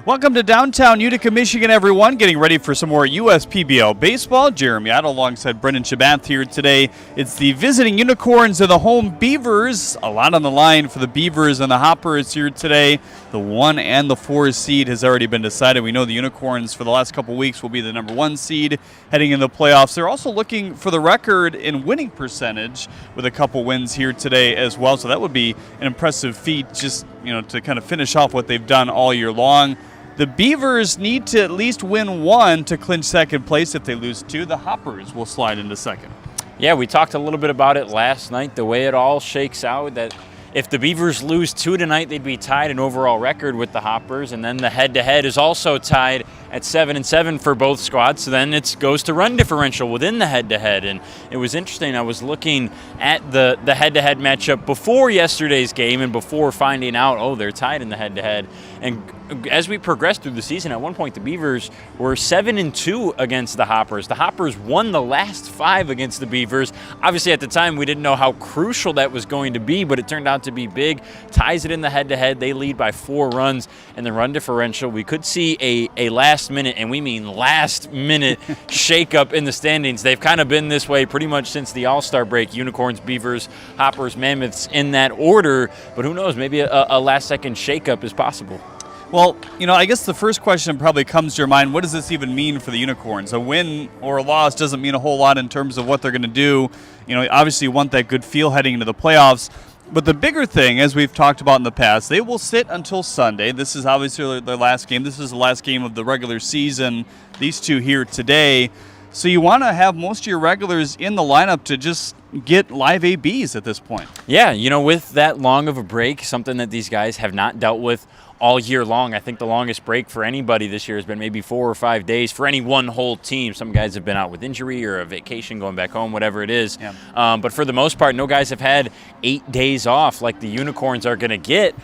Welcome to downtown Utica, Michigan, everyone. Getting ready for some more USPBL baseball. Jeremy Otto alongside Brendan Shabath here today. It's the visiting Unicorns and the home Beavers. A lot on the line for the Beavers and the Hoppers here today. The 1 and the 4 seed has already been decided. We know the Unicorns for the last couple weeks will be the number 1 seed heading into the playoffs. They're also looking for the record in winning percentage with a couple wins here today as well. So that would be an impressive feat just, to kind of finish off what they've done all year long. The Beavers need to at least win 1 to clinch second place. If they lose 2, the Hoppers will slide into second. Yeah, we talked a little bit about it last night, the way it all shakes out, that if the Beavers lose 2 tonight, they'd be tied in overall record with the Hoppers, and then the head-to-head is also tied at 7-7 for both squads, so then it goes to run differential within the head-to-head. And it was interesting, I was looking at the head-to-head matchup before yesterday's game and before finding out, they're tied in the head-to-head. And as we progressed through the season, at one point the Beavers were 7-2 against the Hoppers. The Hoppers won the last 5 against the Beavers. Obviously, at the time, we didn't know how crucial that was going to be, but it turned out to be big. Ties it in the head-to-head. They lead by 4 runs in the run differential. We could see a last-minute, and we mean last-minute, shakeup in the standings. They've kind of been this way pretty much since the All-Star break. Unicorns, Beavers, Hoppers, Mammoths in that order. But who knows? Maybe a last-second shakeup is possible. Well, I guess the first question probably comes to your mind, what does this even mean for the Unicorns? A win or a loss doesn't mean a whole lot in terms of what they're going to do. Obviously you want that good feel heading into the playoffs. But the bigger thing, as we've talked about in the past, they will sit until Sunday. This is obviously their last game. This is the last game of the regular season, these two here today. So you want to have most of your regulars in the lineup to just get live ABs at this point. Yeah, with that long of a break, something that these guys have not dealt with all year long. I think the longest break for anybody this year has been maybe 4 or 5 days for any one whole team. Some guys have been out with injury or a vacation, going back home, whatever it is. Yeah. But for the most part, no guys have had 8 days off like the Unicorns are going to get.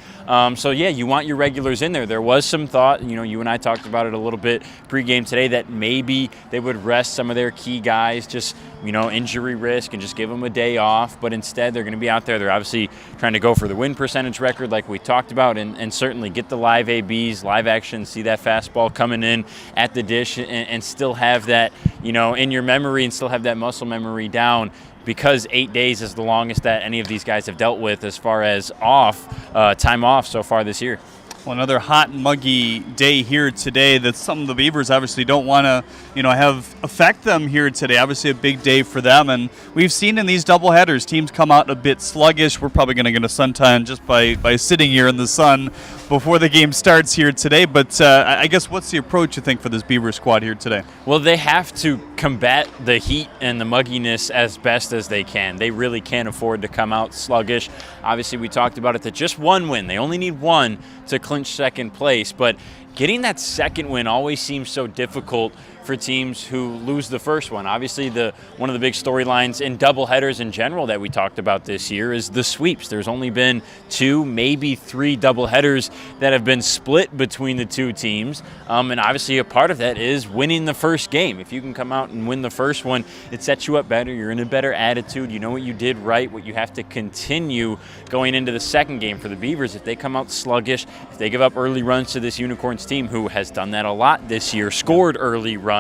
So, yeah, you want your regulars in there. There was some thought, you and I talked about it a little bit pregame today, that maybe they would rest some of their key guys, just, injury risk, and just give them a day off. But instead, they're going to be out there. They're obviously trying to go for the win percentage record like we talked about, and certainly get the live ABs, live action, see that fastball coming in at the dish, and still have that, in your memory, and still have that muscle memory down, because 8 days is the longest that any of these guys have dealt with as far as time off so far this year. Well, another hot and muggy day here today. That's something the Beavers obviously don't want to, have affect them here today. Obviously a big day for them, and we've seen in these doubleheaders, teams come out a bit sluggish. We're probably going to get a suntan just by sitting here in the sun before the game starts here today. But I guess what's the approach you think for this Beaver squad here today? Well, they have to combat the heat and the mugginess as best as they can. They really can't afford to come out sluggish. Obviously, we talked about it, that just 1 win. They only need 1 to clinch second place, but getting that second win always seems so difficult for teams who lose the first one. Obviously, one of the big storylines in doubleheaders in general that we talked about this year is the sweeps. There's only been 2, maybe 3 doubleheaders that have been split between the 2 teams, and obviously a part of that is winning the first game. If you can come out and win the first one, it sets you up better. You're in a better attitude. You know what you did right, what you have to continue going into the second game. For the Beavers, if they come out sluggish, if they give up early runs to this Unicorns team, who has done that a lot this year, scored early runs,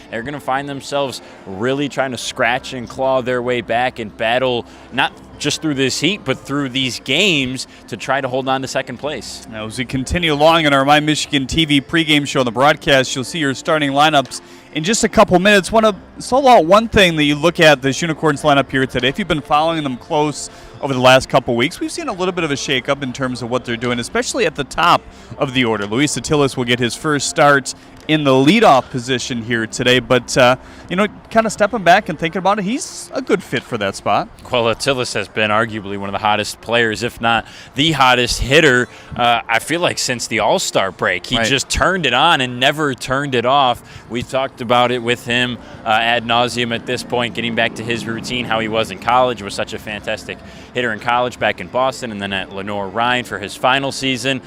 they're going to find themselves really trying to scratch and claw their way back and battle, not just through this heat, but through these games, to try to hold on to second place. Now, as we continue along in our My Michigan TV pregame show on the broadcast, you'll see your starting lineups in just a couple minutes. Want to solo out one thing that you look at this Unicorns lineup here today. If you've been following them close over the last couple weeks, we've seen a little bit of a shakeup in terms of what they're doing, especially at the top of the order. Luis Attilas will get his first start in the leadoff position here today, but kind of stepping back and thinking about it, he's a good fit for that spot. Well, Attilas has been arguably one of the hottest players, if not the hottest hitter, I feel like since the All-Star break. He just turned it on and never turned it off. We talked about it with him ad nauseum at this point, getting back to his routine, how he was in college, was such a fantastic hitter in college back in Boston, and then at Lenore Ryan for his final season.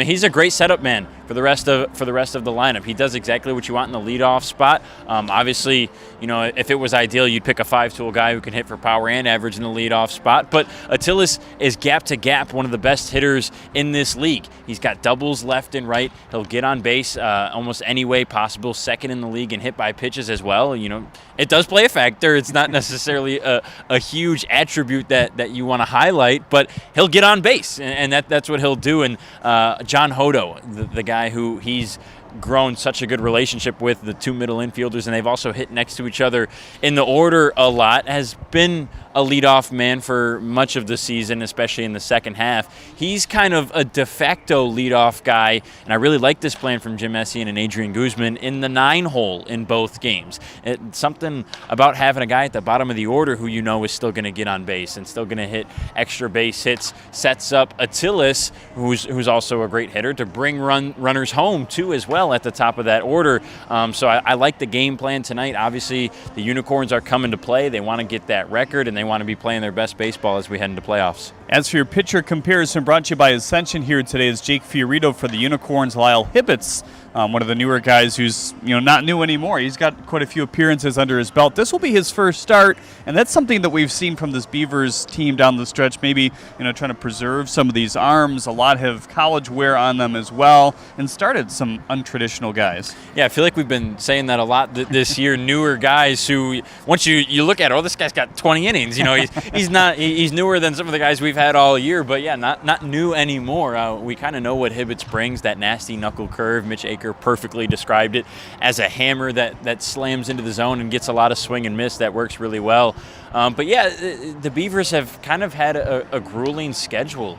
He's a great setup man. for the rest of the lineup. He does exactly what you want in the leadoff spot. Obviously, if it was ideal, you'd pick a 5-tool guy who can hit for power and average in the leadoff spot. But Attilis is gap to gap one of the best hitters in this league. He's got doubles left and right. He'll get on base almost any way possible. Second in the league and hit by pitches as well. It does play a factor. It's not necessarily a huge attribute that you want to highlight, but he'll get on base, and that's what he'll do. And John Hodo, the guy who he's grown such a good relationship with, the two middle infielders, and they've also hit next to each other in the order a lot, has been a leadoff man for much of the season, especially in the second half. He's kind of a de facto leadoff guy, and I really like this plan from Jim Messian and Adrian Guzman in the 9-hole in both games. It's something about having a guy at the bottom of the order who is still going to get on base and still going to hit extra base hits, sets up Attilis, who's also a great hitter, to bring runners home too as well at the top of that order. So I like the game plan tonight. Obviously, the Unicorns are coming to play. They want to get that record, and they want to be playing their best baseball as we head into playoffs. As for your pitcher comparison, brought to you by Ascension, here today is Jake Fiorito for the Unicorns. Lyle Hibbets, one of the newer guys who's not new anymore. He's got quite a few appearances under his belt. This will be his first start, and that's something that we've seen from this Beavers team down the stretch. Maybe trying to preserve some of these arms. A lot have college wear on them as well, and started some untraditional guys. Yeah, I feel like we've been saying that a lot this year. Newer guys who, once you look at it, this guy's got 20 innings. He's newer than some of the guys we've had all year, but yeah, not new anymore. We kind of know what Hibbets brings, that nasty knuckle curve. Mitch Aker perfectly described it as a hammer that slams into the zone and gets a lot of swing and miss. That works really well. But yeah, the Beavers have kind of had a grueling schedule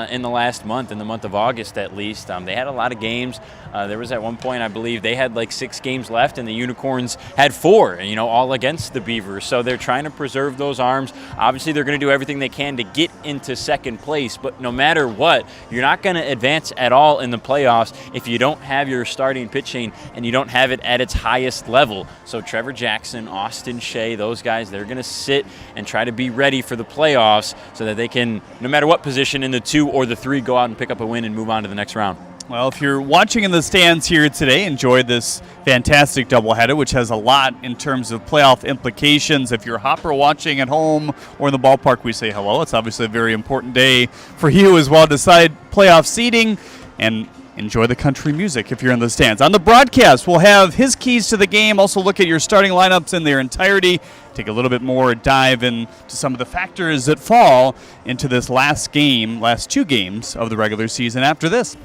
in the last month, in the month of August at least. They had a lot of games. There was at one point, I believe, they had like 6 games left, and the Unicorns had 4, all against the Beavers. So they're trying to preserve those arms. Obviously, they're going to do everything they can to get into second place, but no matter what, you're not going to advance at all in the playoffs if you don't have your starting pitching and you don't have it at its highest level. So Trevor Jackson, Austin Shea, those guys, they're going to sit and try to be ready for the playoffs so that they can, no matter what position in the 2 or the 3, go out and pick up a win and move on to the next round. Well, if you're watching in the stands here today, enjoy this fantastic doubleheader, which has a lot in terms of playoff implications. If you're Hopper watching at home or in the ballpark, we say hello. It's obviously a very important day for you as well. Decide playoff seeding and enjoy the country music if you're in the stands. On the broadcast, we'll have his keys to the game. Also look at your starting lineups in their entirety. Take a little bit more dive into some of the factors that fall into this last 2 games of the regular season after this.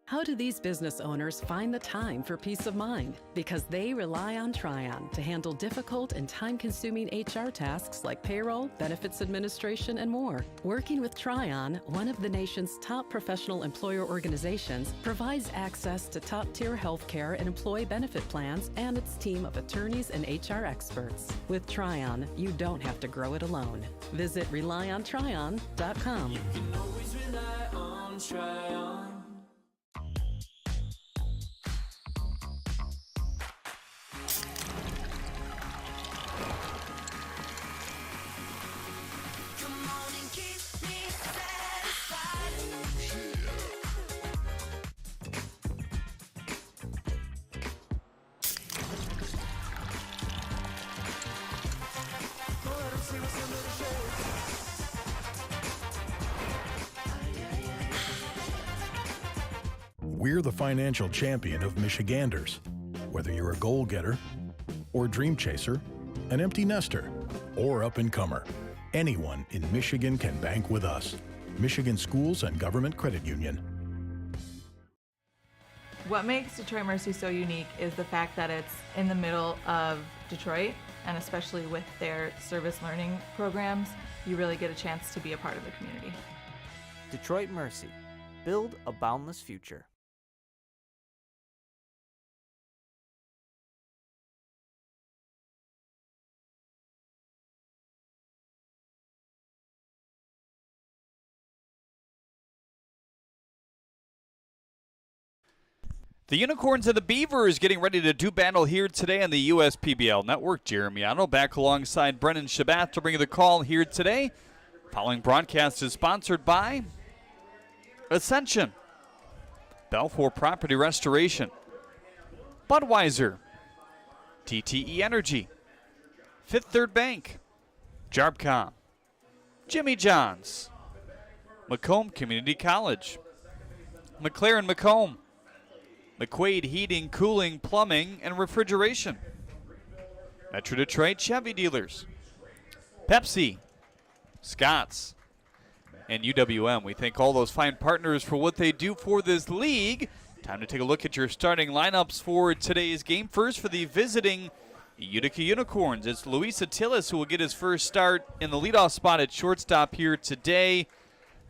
How do these business owners find the time for peace of mind? Because they rely on Tryon to handle difficult and time-consuming HR tasks like payroll, benefits administration, and more. Working with Tryon, one of the nation's top professional employer organizations, provides access to top-tier health care and employee benefit plans and its team of attorneys and HR experts. With Tryon, you don't have to grow it alone. Visit RelyOnTryon.com. You can always rely on Tryon. We're the financial champion of Michiganders. Whether you're a goal-getter or dream chaser, an empty nester or up-and-comer, anyone in Michigan can bank with us. Michigan Schools and Government Credit Union. What makes Detroit Mercy so unique is the fact that it's in the middle of Detroit, and especially with their service learning programs, you really get a chance to be a part of the community. Detroit Mercy. Build a boundless future. The Unicorns and the Beavers getting ready to do battle here today on the USPBL Network. Jeremy Otto back alongside Brendan Shabath to bring you the call here today. Following broadcast is sponsored by Ascension, Balfour Property Restoration, Budweiser, TTE Energy, Fifth Third Bank, Jarbcom, Jimmy John's, Macomb Community College, McLaren Macomb, McQuaid Heating, Cooling, Plumbing, and Refrigeration, Metro Detroit Chevy Dealers, Pepsi, Scott's, and UWM. We thank all those fine partners for what they do for this league. Time to take a look at your starting lineups for today's game. First, for the visiting Utica Unicorns, it's Luis Attilas who will get his first start in the leadoff spot at shortstop here today.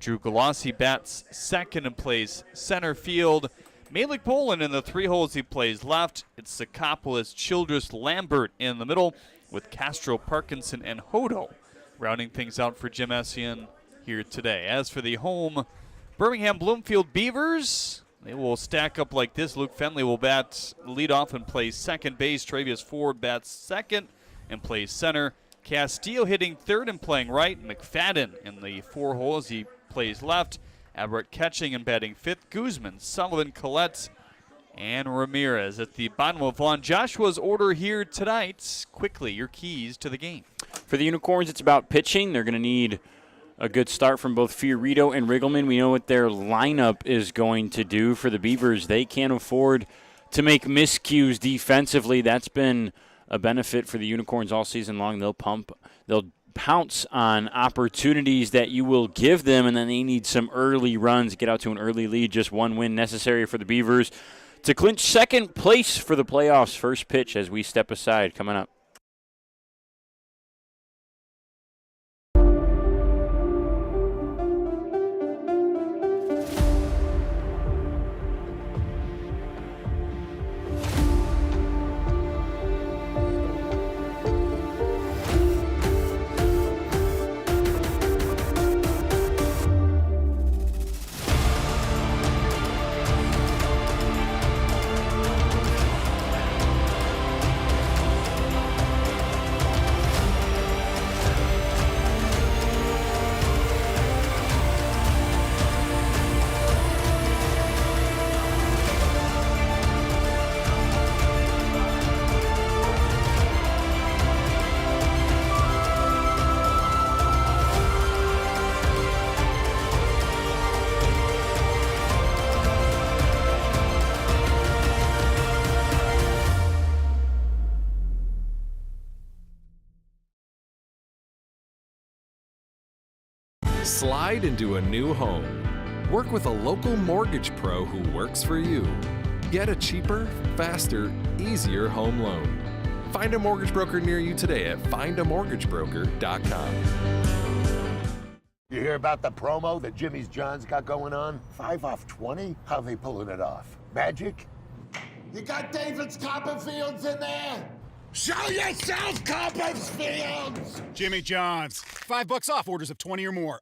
Drew Galassi bats second and plays center field. Malik Bolin in the three holes he plays left. It's Sakopoulos, Childress, Lambert in the middle with Castro, Parkinson, and Hodo rounding things out for Jim Essien here today. As for the home Birmingham Bloomfield Beavers, they will stack up like this. Luke Fenley will bat lead off and play second base. Travius Ford bats second and plays center. Castillo hitting third and playing right. McFadden in the four holes he plays left. Aberrett catching and batting fifth. Guzman, Sullivan, Collette, and Ramirez at the bottom of Vaughn Joshua's order here tonight. Quickly, your keys to the game. For the Unicorns, it's about pitching. They're going to need a good start from both Fiorito and Riggleman. We know what their lineup is going to do. For the Beavers, they can't afford to make miscues defensively. That's been a benefit for the Unicorns all season long. They'll pounce on opportunities that you will give them, and then they need some early runs, get out to an early lead. Just one win necessary for the Beavers to clinch second place for the playoffs. First pitch as we step aside coming up. Slide into a new home. Work with a local mortgage pro who works for you. Get a cheaper, faster, easier home loan. Find a mortgage broker near you today at findamortgagebroker.com. You hear about the promo that Jimmy's John's got going on? 5 off 20? How they pulling it off? Magic? You got David's Copperfields in there? Show yourself, Copperfields! Jimmy John's. $5 off orders of 20 or more.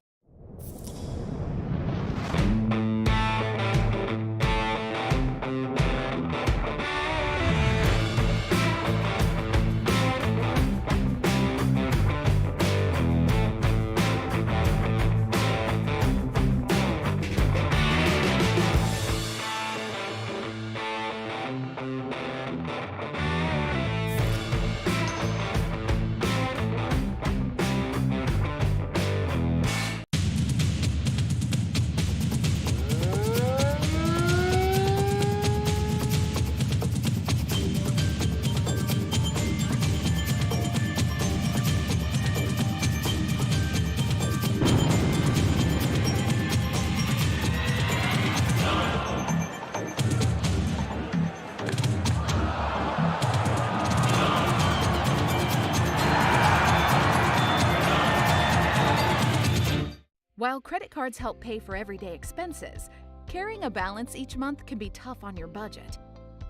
credit cards help pay for everyday expenses, carrying a balance each month can be tough on your budget.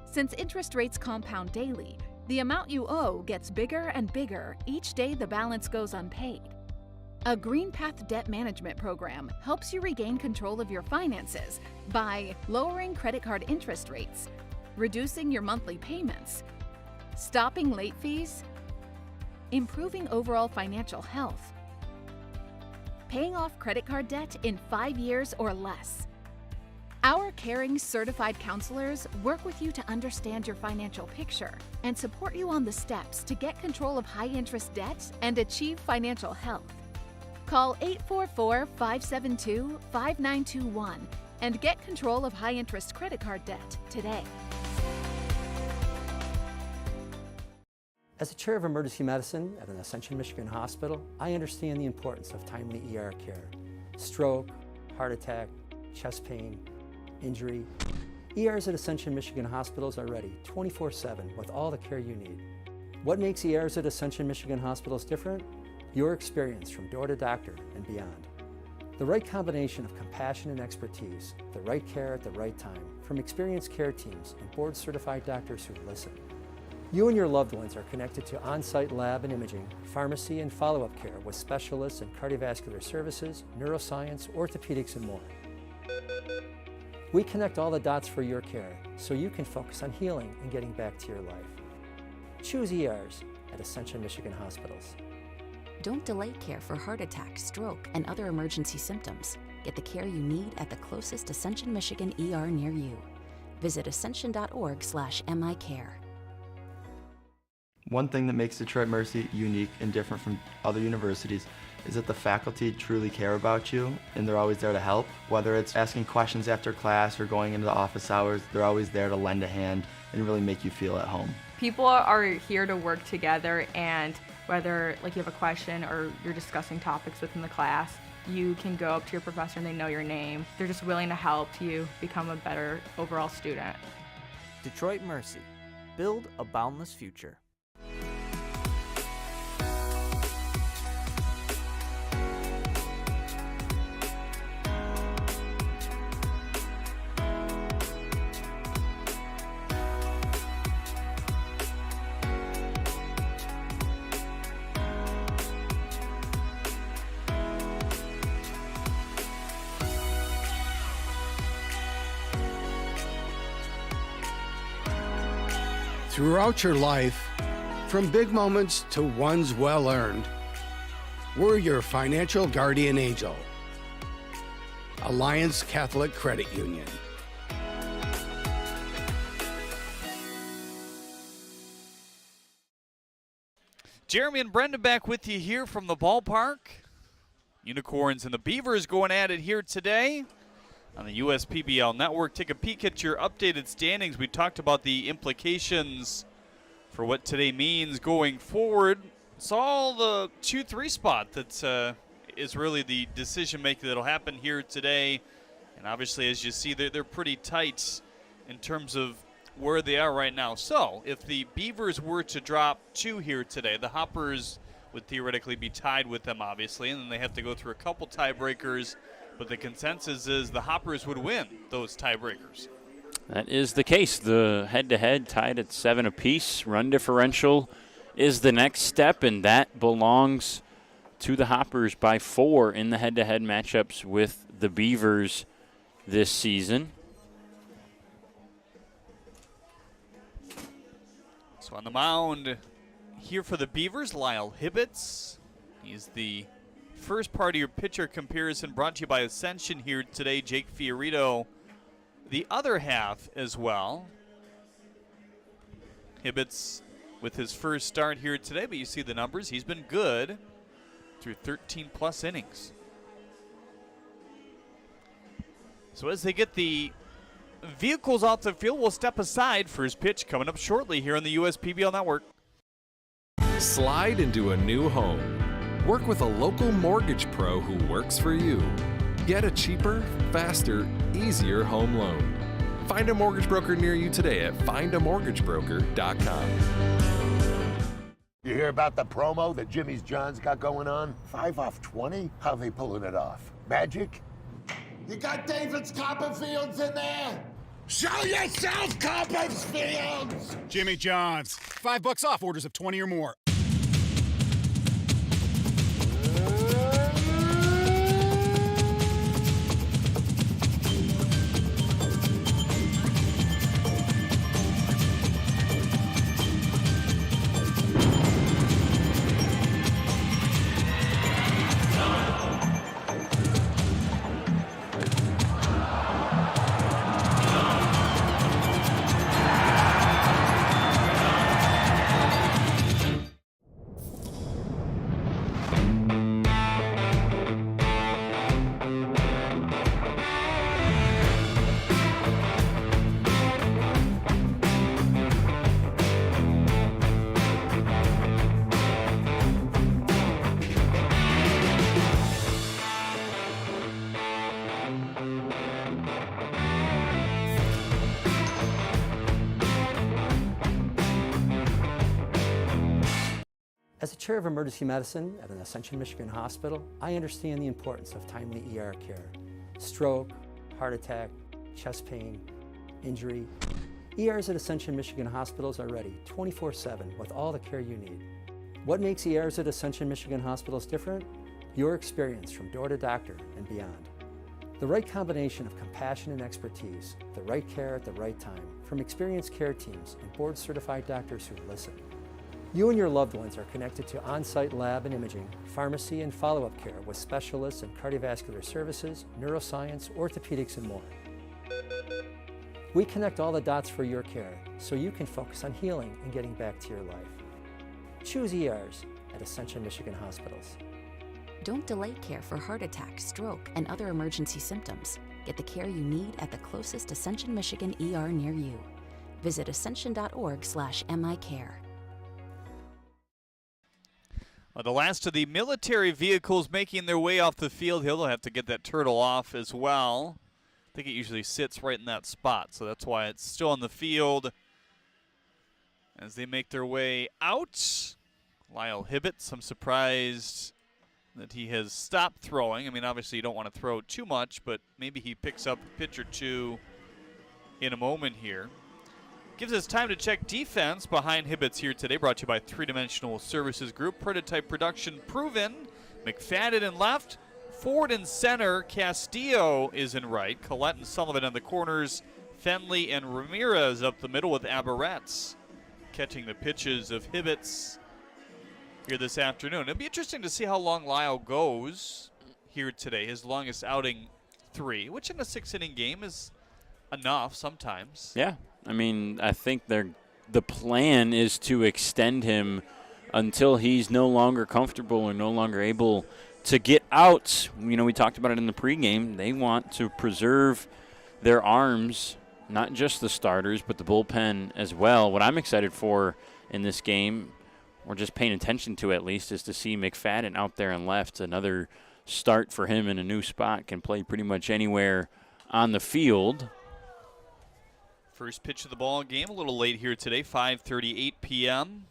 Since interest rates compound daily, the amount you owe gets bigger and bigger each day the balance goes unpaid. A Green Path debt management program helps you regain control of your finances by lowering credit card interest rates, reducing your monthly payments, stopping late fees, improving overall financial health, paying off credit card debt in 5 years or less. Our caring certified counselors work with you to understand your financial picture and support you on the steps to get control of high-interest debt and achieve financial health. Call 844-572-5921 and get control of high-interest credit card debt today. As a chair of emergency medicine at an Ascension, Michigan hospital, I understand the importance of timely ER care. Stroke, heart attack, chest pain, injury. ERs at Ascension, Michigan hospitals are ready 24/7 with all the care you need. What makes ERs at Ascension, Michigan hospitals different? Your experience from door to doctor and beyond. The right combination of compassion and expertise, the right care at the right time, from experienced care teams and board-certified doctors who listen. You and your loved ones are connected to on-site lab and imaging, pharmacy and follow-up care with specialists in cardiovascular services, neuroscience, orthopedics, and more. We connect all the dots for your care so you can focus on healing and getting back to your life. Choose ERs at Ascension, Michigan hospitals. Don't delay care for heart attack, stroke, and other emergency symptoms. Get the care you need at the closest Ascension, Michigan ER near you. Visit ascension.org/MICare. One thing that makes Detroit Mercy unique and different from other universities is that the faculty truly care about you and they're always there to help. Whether it's asking questions after class or going into the office hours, they're always there to lend a hand and really make you feel at home. People are here to work together, and whether like you have a question or you're discussing topics within the class, you can go up to your professor and they know your name. They're just willing to help you become a better overall student. Detroit Mercy. Build a boundless future. Throughout your life, from big moments to ones well-earned, we're your financial guardian angel. Alliance Catholic Credit Union. Jeremy and Brenda back with you here from the ballpark. Unicorns and the Beavers going at it here today on the USPBL Network. Take a peek at your updated standings. We talked about the implications for what today means going forward. It's all the 2-3 spot that is really the decision-making that will happen here today. And obviously, as you see, they're pretty tight in terms of where they are right now. So if the Beavers were to drop 2 here today, the Hoppers would theoretically be tied with them, obviously, and then they have to go through a couple tiebreakers. But the consensus is the Hoppers would win those tiebreakers. That is the case. The head-to-head tied at 7 apiece. Run differential is the next step, and that belongs to the Hoppers by 4 in the head-to-head matchups with the Beavers this season. So on the mound here for the Beavers, Lyle Hibbets. He's the first part of your pitcher comparison brought to you by Ascension here today. Jake Fiorito, the other half as well. Hibbets with his first start here today, but you see the numbers. He's been good through 13-plus innings. So as they get the vehicles out the field, we'll step aside for his pitch coming up shortly here on the USPBL Network. Slide into a new home. Work with a local mortgage pro who works for you. Get a cheaper, faster, easier home loan. Find a mortgage broker near you today at findamortgagebroker.com. You hear about the promo that Jimmy's John's got going on? 5 off 20? How they pulling it off? Magic? You got David's Copperfields in there? Show yourself, Copperfields! Jimmy John's. $5 off orders of 20 or more. As a chair of emergency medicine at an Ascension, Michigan hospital, I understand the importance of timely ER care. Stroke, heart attack, chest pain, injury. ERs at Ascension, Michigan hospitals are ready 24/7 with all the care you need. What makes ERs at Ascension, Michigan hospitals different? Your experience from door to doctor and beyond. The right combination of compassion and expertise, the right care at the right time, from experienced care teams and board-certified doctors who listen. You and your loved ones are connected to on-site lab and imaging, pharmacy and follow-up care with specialists in cardiovascular services, neuroscience, orthopedics, and more. We connect all the dots for your care so you can focus on healing and getting back to your life. Choose ERs at Ascension, Michigan hospitals. Don't delay care for heart attack, stroke, and other emergency symptoms. Get the care you need at the closest Ascension, Michigan ER near you. Visit ascension.org/micare. The last of the military vehicles making their way off the field. He'll have to get that turtle off as well. I think it usually sits right in that spot, so that's why it's still on the field. As they make their way out, Lyle Hibbets, I'm surprised that he has stopped throwing. I mean, obviously you don't want to throw too much, but maybe he picks up a pitch or two in a moment here. Gives us time to check defense behind Hibbets here today, brought to you by Three Dimensional Services Group. Prototype production proven. McFadden in left, Ford in center, Castillo is in right, Collette and Sullivan on the corners, Fenley and Ramirez up the middle with Abaretz catching the pitches of Hibbets here this afternoon. It'll be interesting to see how long Lyle goes here today. His longest outing, 3, which in a 6-inning game is enough sometimes. Yeah. I mean, I think the plan is to extend him until he's no longer comfortable or no longer able to get out. You know, we talked about it in the pregame. They want to preserve their arms, not just the starters, but the bullpen as well. What I'm excited for in this game, or just paying attention to at least, is to see McFadden out there and left. Another start for him in a new spot. Can play pretty much anywhere on the field. First pitch of the ball game, a little late here today, 5:38 p.m.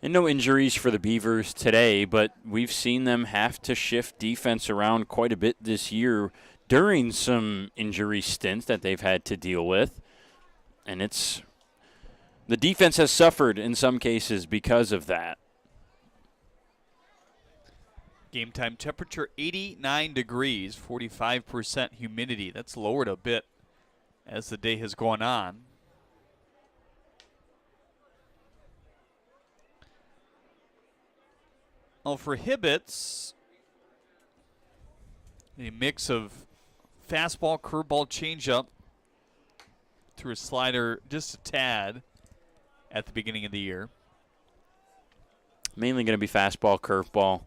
And no injuries for the Beavers today, but we've seen them have to shift defense around quite a bit this year during some injury stints that they've had to deal with. And the defense has suffered in some cases because of that. Game time temperature 89 degrees, 45% humidity. That's lowered a bit as the day has gone on. Well, for Hibbets, a mix of fastball, curveball, changeup, threw a slider just a tad at the beginning of the year. Mainly going to be fastball, curveball.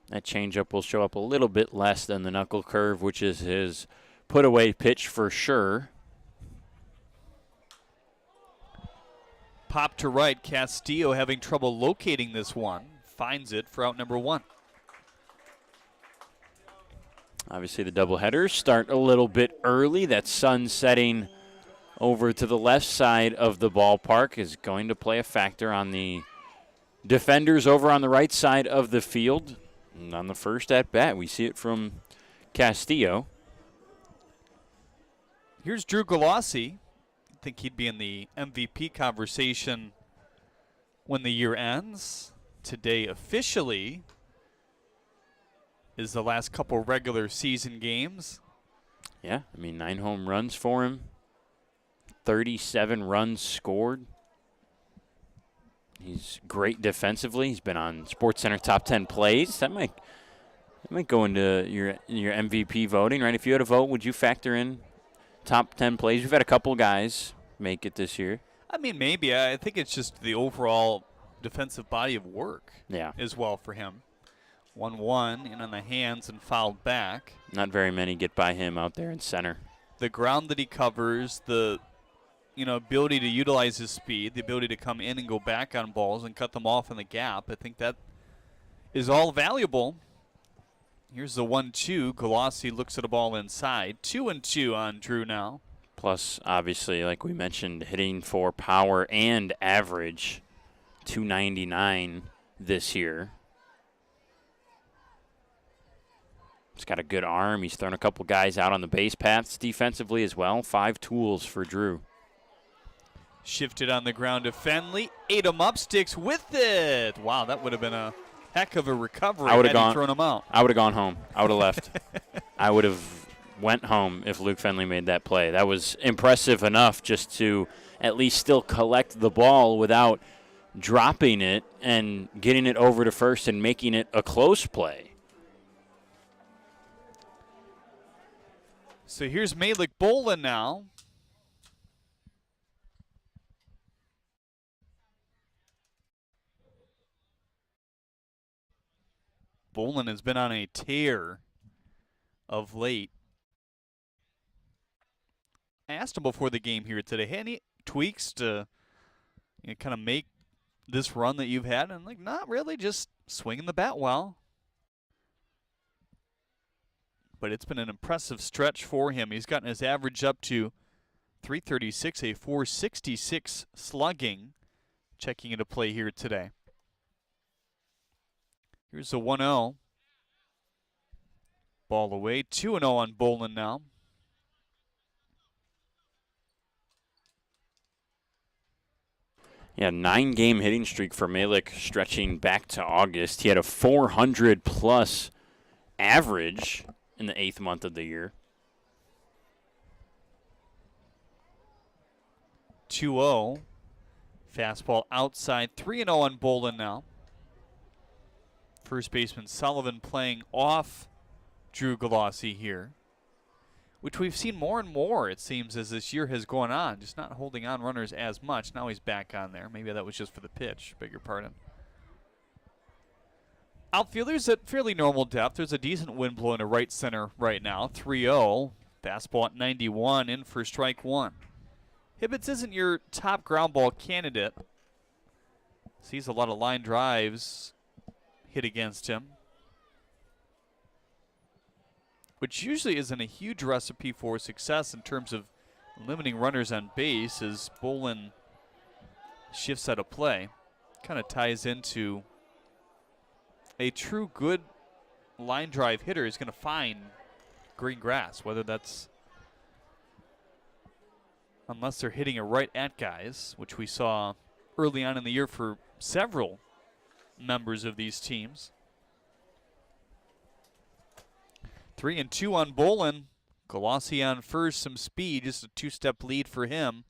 That changeup will show up a little bit less than the knuckle curve, which is his put-away pitch for sure. Pop to right, Castillo having trouble locating this one. Finds it for out number 1. Obviously the doubleheaders start a little bit early. That sun setting over to the left side of the ballpark is going to play a factor on the defenders over on the right side of the field. And on the first at bat, we see it from Castillo. Here's Drew Galassi. I think he'd be in the MVP conversation when the year ends. Today officially is the last couple regular season games. Yeah, I mean, 9 home runs for him. 37 runs scored. He's great defensively. He's been on SportsCenter top 10 plays. That might go into your MVP voting, right? If you had a vote, would you factor in top 10 plays? We've had a couple guys make it this year. I mean, maybe. I think it's just the overall defensive body of work as well for him. 1-1 in on the hands and fouled back. Not very many get by him out there in center. The ground that he covers, the ability to utilize his speed, the ability to come in and go back on balls and cut them off in the gap, I think that is all valuable. Here's the 1-2. Galassi looks at a ball inside. 2-2 on Drew now. Plus, obviously, like we mentioned, hitting for power and average, 299 this year. He's got a good arm. He's thrown a couple guys out on the base paths defensively as well. 5 tools for Drew. Shifted on the ground to Fenley. Ate him up, sticks with it. Wow, that would have been a heck of a recovery had he thrown him out. I would have gone home. I would have left. I would have went home if Luke Fenley made that play. That was impressive enough just to at least still collect the ball without dropping it and getting it over to first and making it a close play. So here's Malik Bolin now. Bolin has been on a tear of late. I asked him before the game here today, hey, any tweaks to kind of make this run that you've had? And like, not really, just swinging the bat well. But it's been an impressive stretch for him. He's gotten his average up to .336, a .466 slugging. Checking into play here today. Here's a 1-0. Ball away. 2-0 on Bolin now. Yeah, 9-game hitting streak for Malik stretching back to August. He had a 400-plus average in the 8th month of the year. 2-0. Fastball outside. 3-0 on Bolin now. First baseman Sullivan playing off Drew Galassi here, which we've seen more and more, it seems, as this year has gone on. Just not holding on runners as much. Now he's back on there. Maybe that was just for the pitch. Beg your pardon. Outfielders at fairly normal depth. There's a decent wind blowing to right center right now. 3-0. Fastball at 91 in for strike one. Hibbets isn't your top ground ball candidate. Sees a lot of line drives hit against him, which usually isn't a huge recipe for success in terms of limiting runners on base as Bolin shifts out of play. Kind of ties into a true good line drive hitter is going to find green grass, whether that's unless they're hitting it right at guys, which we saw early on in the year for several members of these teams. 3-2 on Bolin. Galassi on first, some speed, just a 2-step lead for him.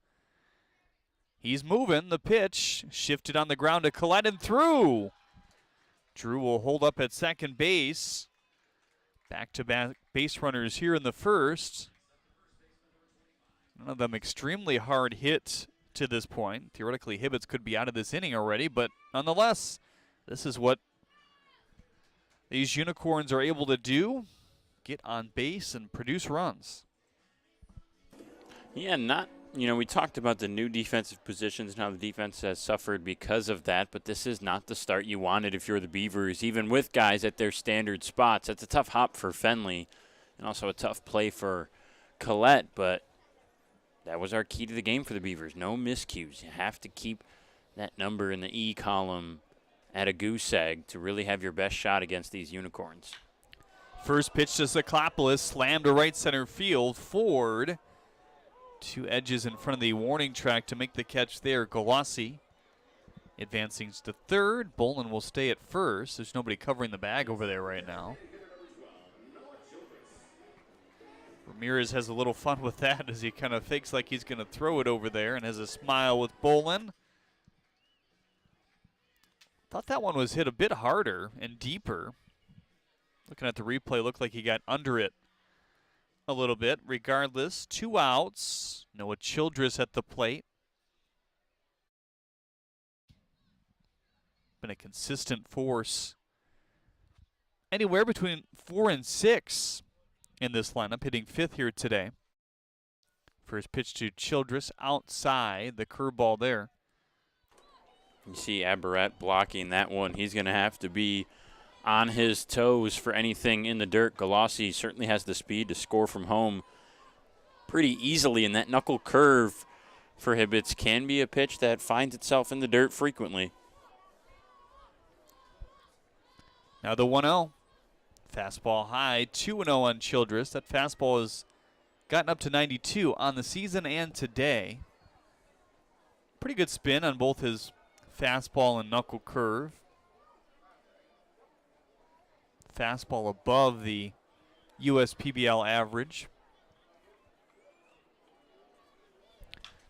He's moving, the pitch, shifted on the ground to Collette and through. Drew will hold up at second base. Back-to-back base runners here in the first. None of them extremely hard hit to this point. Theoretically, Hibbets could be out of this inning already, but nonetheless, this is what these Unicorns are able to do. Get on base and produce runs. Yeah, we talked about the new defensive positions and how the defense has suffered because of that, but this is not the start you wanted if you're the Beavers, even with guys at their standard spots. It's a tough hop for Fenley and also a tough play for Collette, but that was our key to the game for the Beavers. No miscues. You have to keep that number in the E column at a goose egg to really have your best shot against these Unicorns. First pitch to Sakopoulos, slammed to right center field. Ford, 2 edges in front of the warning track to make the catch there. Galassi advancing to third. Bolin will stay at first. There's nobody covering the bag over there right now. Ramirez has a little fun with that as he kind of fakes like he's going to throw it over there and has a smile with Bolin. Thought that one was hit a bit harder and deeper. Looking at the replay, looked like he got under it a little bit. Regardless, 2 outs. Noah Childress at the plate. Been a consistent force. Anywhere between 4 and 6 in this lineup, hitting 5th here today. First pitch to Childress outside, the curveball there. You see Aberrett blocking that one. He's going to have to be on his toes for anything in the dirt. Galassi certainly has the speed to score from home pretty easily, and that knuckle curve for Hibbets can be a pitch that finds itself in the dirt frequently. Now the 1-0. Fastball high, 2-0 on Childress. That fastball has gotten up to 92 on the season and today. Pretty good spin on both his fastball and knuckle curve. Fastball above the USPBL average.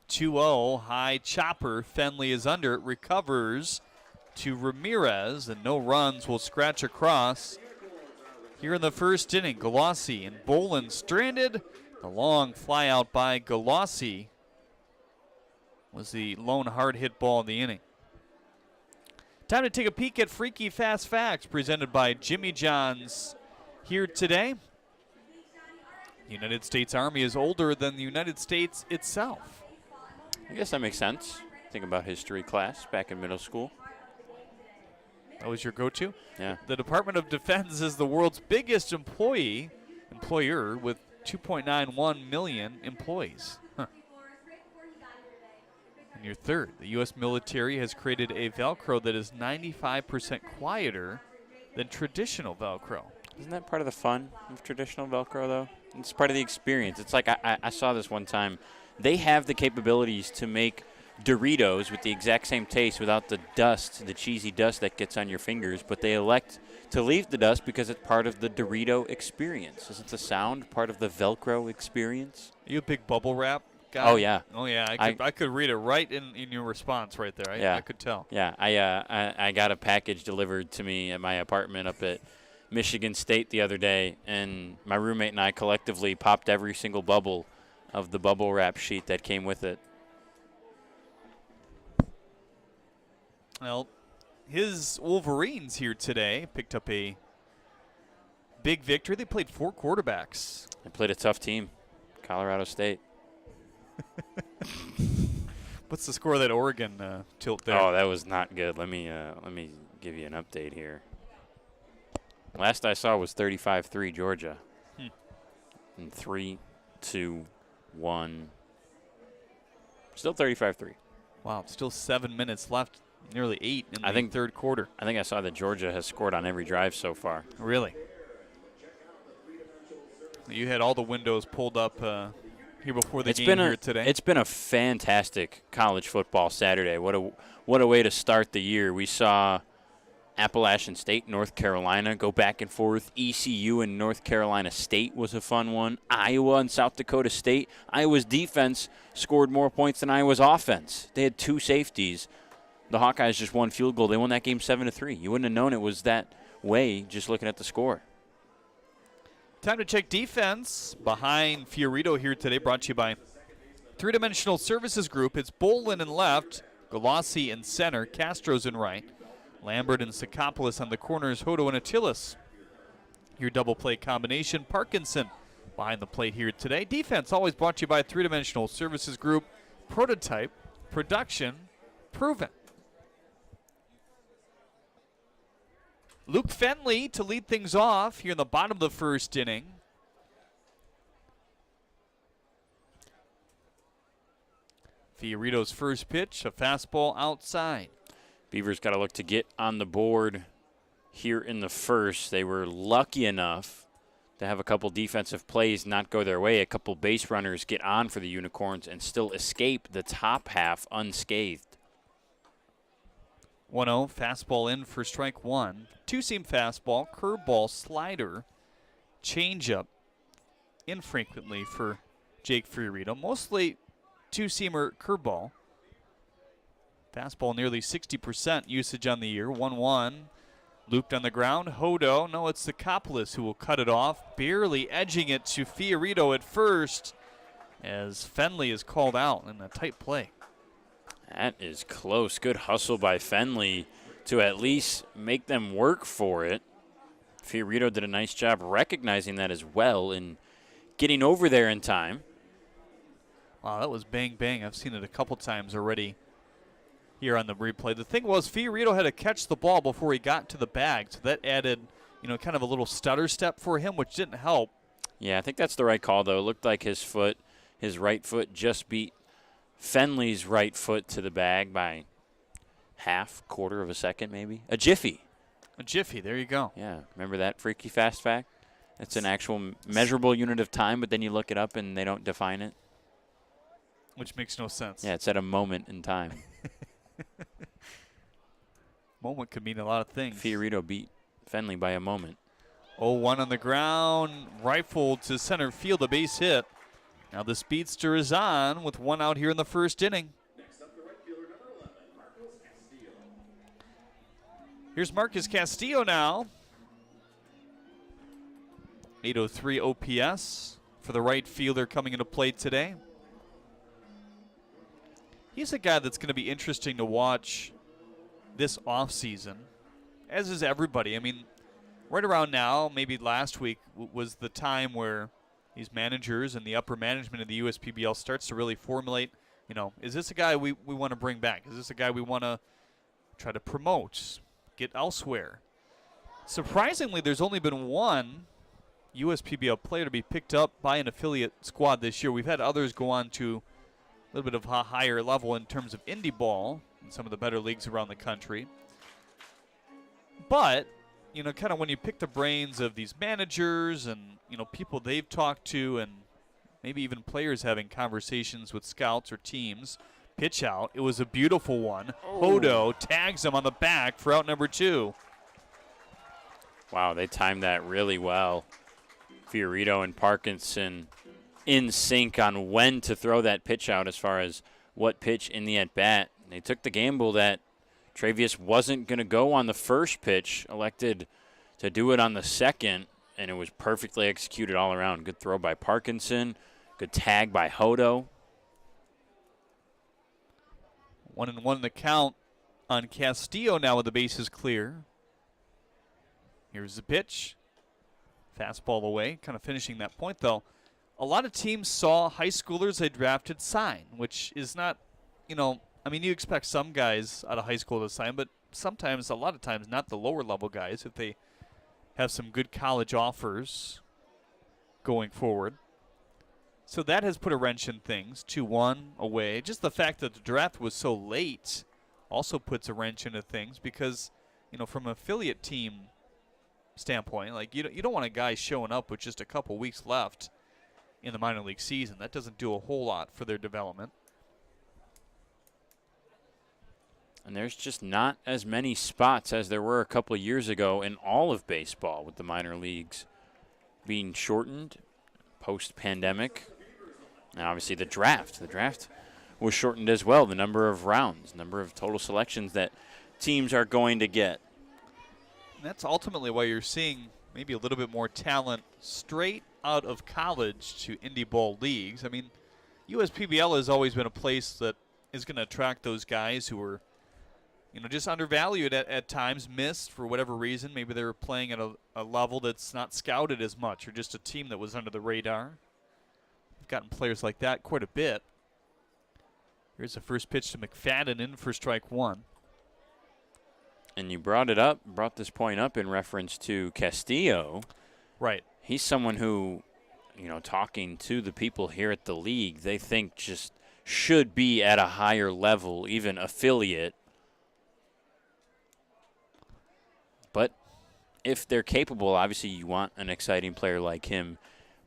2-0, high chopper. Fenley is under it, recovers to Ramirez, and no runs will scratch across. Here in the first inning, Galassi and Bolin stranded. The long fly out by Galassi was the lone hard hit ball of the inning. Time to take a peek at Freaky Fast Facts presented by Jimmy John's here today. The United States Army is older than the United States itself. I guess that makes sense. Think about history class back in middle school. That was your go-to? Yeah. The Department of Defense is the world's biggest employer with 2.91 million employees. And your third, the U.S. military has created a Velcro that is 95% quieter than traditional Velcro. Isn't that part of the fun of traditional Velcro, though? It's part of the experience. It's like I saw this one time. They have the capabilities to make Doritos with the exact same taste without the dust, the cheesy dust that gets on your fingers, but they elect to leave the dust because it's part of the Dorito experience. Isn't the sound part of the Velcro experience? Are you a big bubble wrap guy? Oh, yeah. Oh, yeah. I could read it right in your response right there. I could tell. Yeah, I got a package delivered to me at my apartment up at Michigan State the other day, and my roommate and I collectively popped every single bubble of the bubble wrap sheet that came with it. Well, his Wolverines here today picked up a big victory. They played 4 quarterbacks. They played a tough team, Colorado State. What's the score of that Oregon tilt there? Oh, that was not good. Let me give you an update here. Last I saw was 35-3 Georgia. And 3-2-1. Still 35-3. Wow, still 7 minutes left. Nearly 8 in the third quarter. I think I saw that Georgia has scored on every drive so far. Really? You had all the windows pulled up here before the game here today. It's been a fantastic college football Saturday. What a way to start the year. We saw Appalachian State, North Carolina go back and forth. ECU and North Carolina State was a fun one. Iowa and South Dakota State. Iowa's defense scored more points than Iowa's offense. They had 2 safeties. The Hawkeyes just won field goal. They won that game 7-3. You wouldn't have known it was that way just looking at the score. Time to check defense behind Fiorito here today, brought to you by Three-Dimensional Services Group. It's Bolin in left, Galassi in center, Castro's in right, Lambert and Sakopoulos on the corners, Hodo and Attilis. Your double play combination, Parkinson behind the plate here today. Defense always brought to you by Three-Dimensional Services Group. Prototype, production, proven. Luke Fenley to lead things off here in the bottom of the first inning. Fiorito's first pitch, a fastball outside. Beavers got to look to get on the board here in the first. They were lucky enough to have a couple defensive plays not go their way, a couple base runners get on for the Unicorns and still escape the top half unscathed. 1-0, fastball in for strike one. Two-seam fastball, curveball, slider, changeup, infrequently for Jake Fiorito. Mostly two-seamer curveball. Fastball nearly 60% usage on the year. 1-1. Looped on the ground. Hodo. No, it's Sikopoulos who will cut it off. Barely edging it to Fiorito at first as Fenley is called out in a tight play. That is close. Good hustle by Fenley to at least make them work for it. Fiorito did a nice job recognizing that as well and getting over there in time. Wow, that was bang, bang. I've seen it a couple times already here on the replay. The thing was, Fiorito had to catch the ball before he got to the bag, so that added, kind of a little stutter step for him, which didn't help. Yeah, I think that's the right call, though. It looked like his right foot just beat Fenley's right foot to the bag by quarter of a second maybe. A jiffy. A jiffy, there you go. Yeah, remember that freaky fast fact? It's an actual measurable unit of time, but then you look it up and they don't define it. Which makes no sense. Yeah, it's at a moment in time. Moment could mean a lot of things. Fiorito beat Fenley by a moment. 0-1 on the ground, rifled to center field, a base hit. Now the speedster is on with one out here in the first inning. Here's Marcus Castillo now. 803 OPS for the right fielder coming into play today. He's a guy that's going to be interesting to watch this offseason, as is everybody. I mean, right around now, maybe last week, was the time where these managers and the upper management of the USPBL starts to really formulate, is this a guy we want to bring back? Is this a guy we want to try to promote, get elsewhere? Surprisingly, there's only been one USPBL player to be picked up by an affiliate squad this year. We've had others go on to a little bit of a higher level in terms of indie ball in some of the better leagues around the country. But, kind of when you pick the brains of these managers and, people they've talked to and maybe even players having conversations with scouts or teams, pitch out. It was a beautiful one. Hodo tags him on the back for out number 2. Wow, they timed that really well. Fiorito and Parkinson in sync on when to throw that pitch out as far as what pitch in the at-bat. They took the gamble that Travius wasn't going to go on the first pitch, elected to do it on the second, and it was perfectly executed all around. Good throw by Parkinson, good tag by Hodo. 1-1 the count on Castillo now with the bases clear. Here's the pitch. Fastball away, kind of finishing that point, though. A lot of teams saw high schoolers they drafted sign, which is not, you expect some guys out of high school to sign, but sometimes, a lot of times, not the lower level guys if they have some good college offers going forward. So that has put a wrench in things. 2-1 away. Just the fact that the draft was so late also puts a wrench into things because, from an affiliate team standpoint, like you don't want a guy showing up with just a couple weeks left in the minor league season. That doesn't do a whole lot for their development. And there's just not as many spots as there were a couple of years ago in all of baseball with the minor leagues being shortened post-pandemic. And obviously the draft. The draft was shortened as well. The number of rounds, number of total selections that teams are going to get. And that's ultimately why you're seeing maybe a little bit more talent straight out of college to indie ball leagues. I mean, USPBL has always been a place that is going to attract those guys who are, just undervalued at times, missed for whatever reason. Maybe they were playing at a level that's not scouted as much or just a team that was under the radar. We've gotten players like that quite a bit. Here's the first pitch to McFadden in for strike one. And you brought this point up in reference to Castillo. Right. He's someone who, talking to the people here at the league, they think just should be at a higher level, even affiliate. But if they're capable, obviously you want an exciting player like him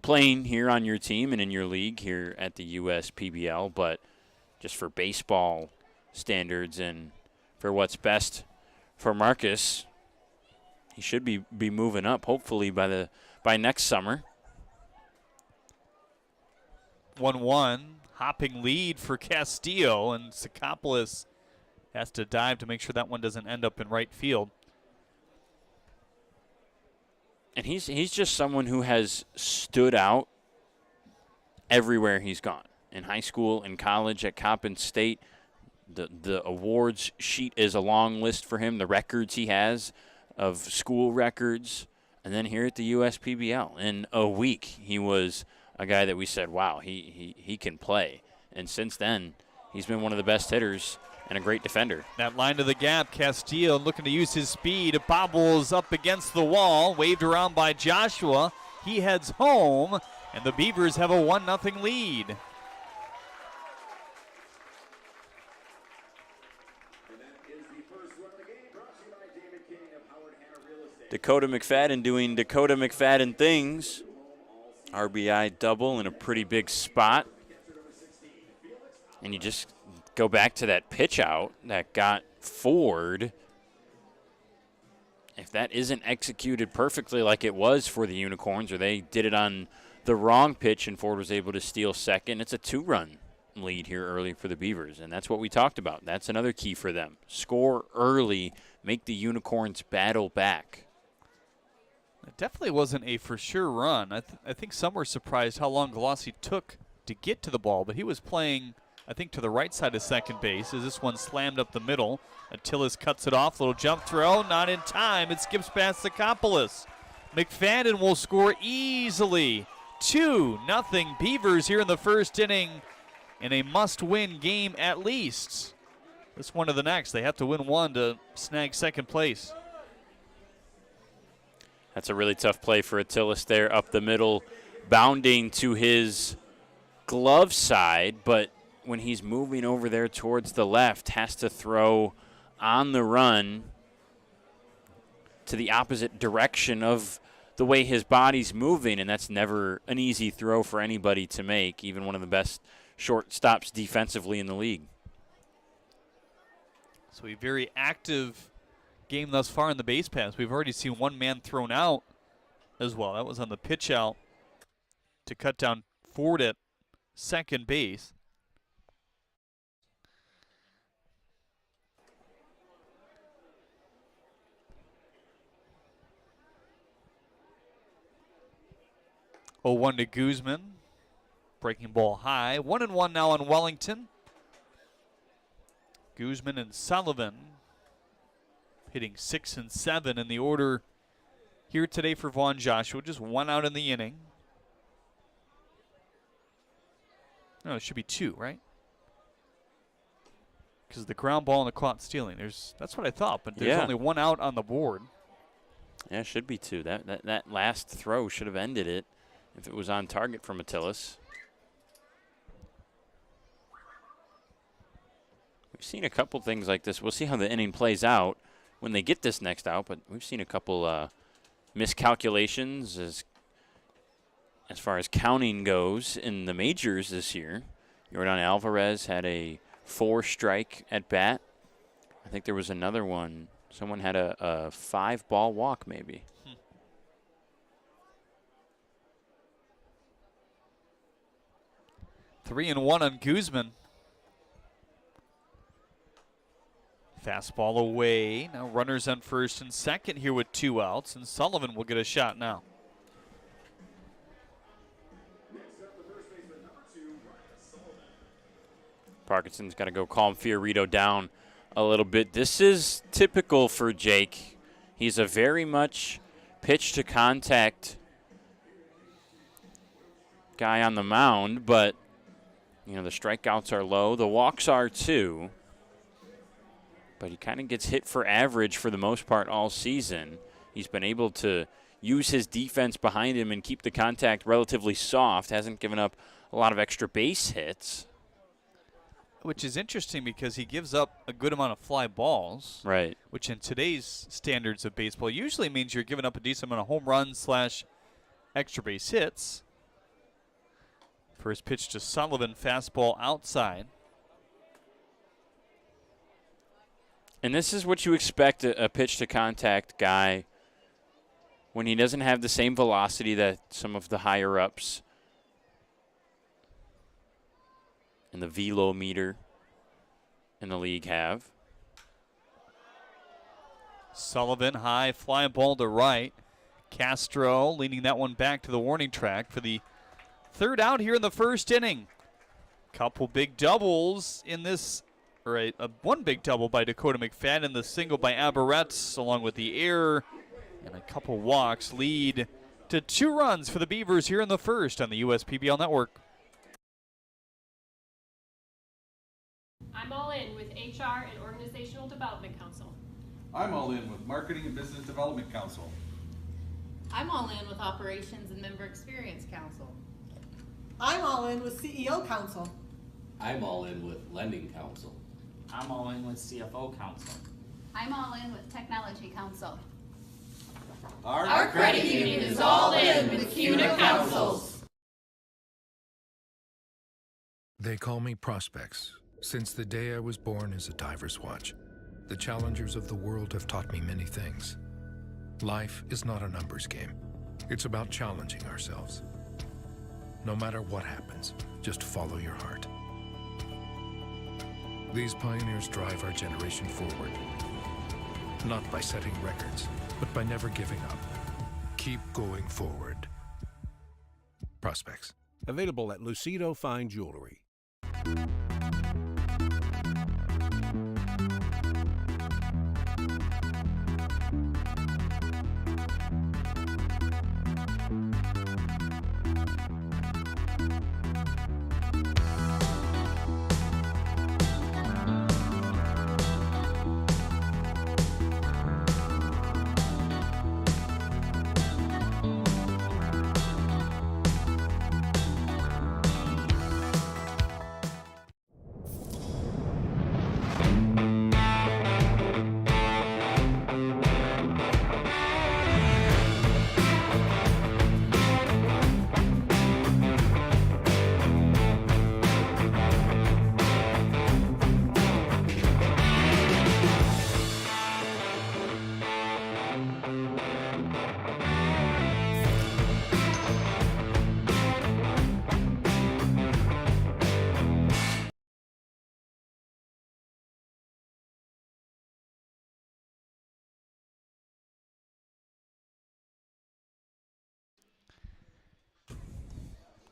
playing here on your team and in your league here at the USPBL, but just for baseball standards and for what's best for Marcus, he should be moving up hopefully by next summer. 1-1, hopping lead for Castillo, and Sakopoulos has to dive to make sure that one doesn't end up in right field. And he's just someone who has stood out everywhere he's gone. In high school, in college, at Coppin State, the awards sheet is a long list for him, the records he has of school records. And then here at the USPBL, in a week, he was a guy that we said, wow, he can play. And since then, he's been one of the best hitters and a great defender. That line to the gap, Castillo looking to use his speed. It bobbles up against the wall, waved around by Joshua. He heads home, and the Beavers have a 1-0 lead. Dakota McFadden doing Dakota McFadden things. RBI double in a pretty big spot. And you just go back to that pitch out that got Ford. If that isn't executed perfectly like it was for the Unicorns, or they did it on the wrong pitch and Ford was able to steal second, it's a 2-run lead here early for the Beavers. And that's what we talked about. That's another key for them. Score early, make the Unicorns battle back. It definitely wasn't a for sure run. I think some were surprised how long Galassi took to get to the ball, but he was playing, I think, to the right side of second base as this one slammed up the middle. Attilas cuts it off, little jump throw, not in time. It skips past Sakopoulos. McFadden will score easily. 2-0 Beavers here in the first inning in a must-win game at least. This one to the next. They have to win one to snag second place. That's a really tough play for Attilas there up the middle, bounding to his glove side, but when he's moving over there towards the left, has to throw on the run to the opposite direction of the way his body's moving, and that's never an easy throw for anybody to make, even one of the best shortstops defensively in the league. So a very active game thus far in the base pass. We've already seen one man thrown out as well. That was on the pitch out to cut down Ford at second base. Oh, 1 to Guzman. Breaking ball high. 1-1 now on Wellington. Guzman and Sullivan hitting 6 and 7 in the order here today for Vaughn Joshua. Just 1 out in the inning. No, it should be 2, right? Because the ground ball and the caught stealing. That's what I thought, but there's only 1 out on the board. Yeah, it should be 2. That last throw should have ended it if it was on target from Attilas. We've seen a couple things like this. We'll see how the inning plays out when they get this next out, but we've seen a couple miscalculations as far as counting goes in the majors this year. Yordan Alvarez had a 4-strike at bat. I think there was another one. Someone had a 5-ball walk maybe. 3-1 on Guzman. Fastball away. Now runners on first and second here with 2 outs, and Sullivan will get a shot now. Parkinson's got to go calm Fiorito down a little bit. This is typical for Jake. He's a very much pitch to contact guy on the mound, but you know the strikeouts are low. The walks are too. But he kind of gets hit for average for the most part all season. He's been able to use his defense behind him and keep the contact relatively soft. Hasn't given up a lot of extra base hits. Which is interesting because he gives up a good amount of fly balls. Right. Which in today's standards of baseball usually means you're giving up a decent amount of home runs / extra base hits. First pitch to Sullivan, fastball outside. And this is what you expect a pitch to contact guy when he doesn't have the same velocity that some of the higher ups and the velo meter in the league have. Sullivan, high fly ball to right. Castro leaning that one back to the warning track for the third out here in the first inning. Couple big doubles in this, or one big double by Dakota McFadden, the single by Aberretz, along with the error and a couple walks, lead to 2 runs for the Beavers here in the first on the USPBL Network. I'm all in with HR and Organizational Development Council. I'm all in with Marketing and Business Development Council. I'm all in with Operations and Member Experience Council. I'm all in with CEO Council. I'm all in with Lending Council. I'm all in with CFO Council. I'm all in with Technology Council. Our credit union is all in with CUNA Councils. They call me Prospects. Since the day I was born as a diver's watch, the challengers of the world have taught me many things. Life is not a numbers game. It's about challenging ourselves. No matter what happens, just follow your heart. These pioneers drive our generation forward. Not by setting records, but by never giving up. Keep going forward. Prospects. Available at Lucido Fine Jewelry.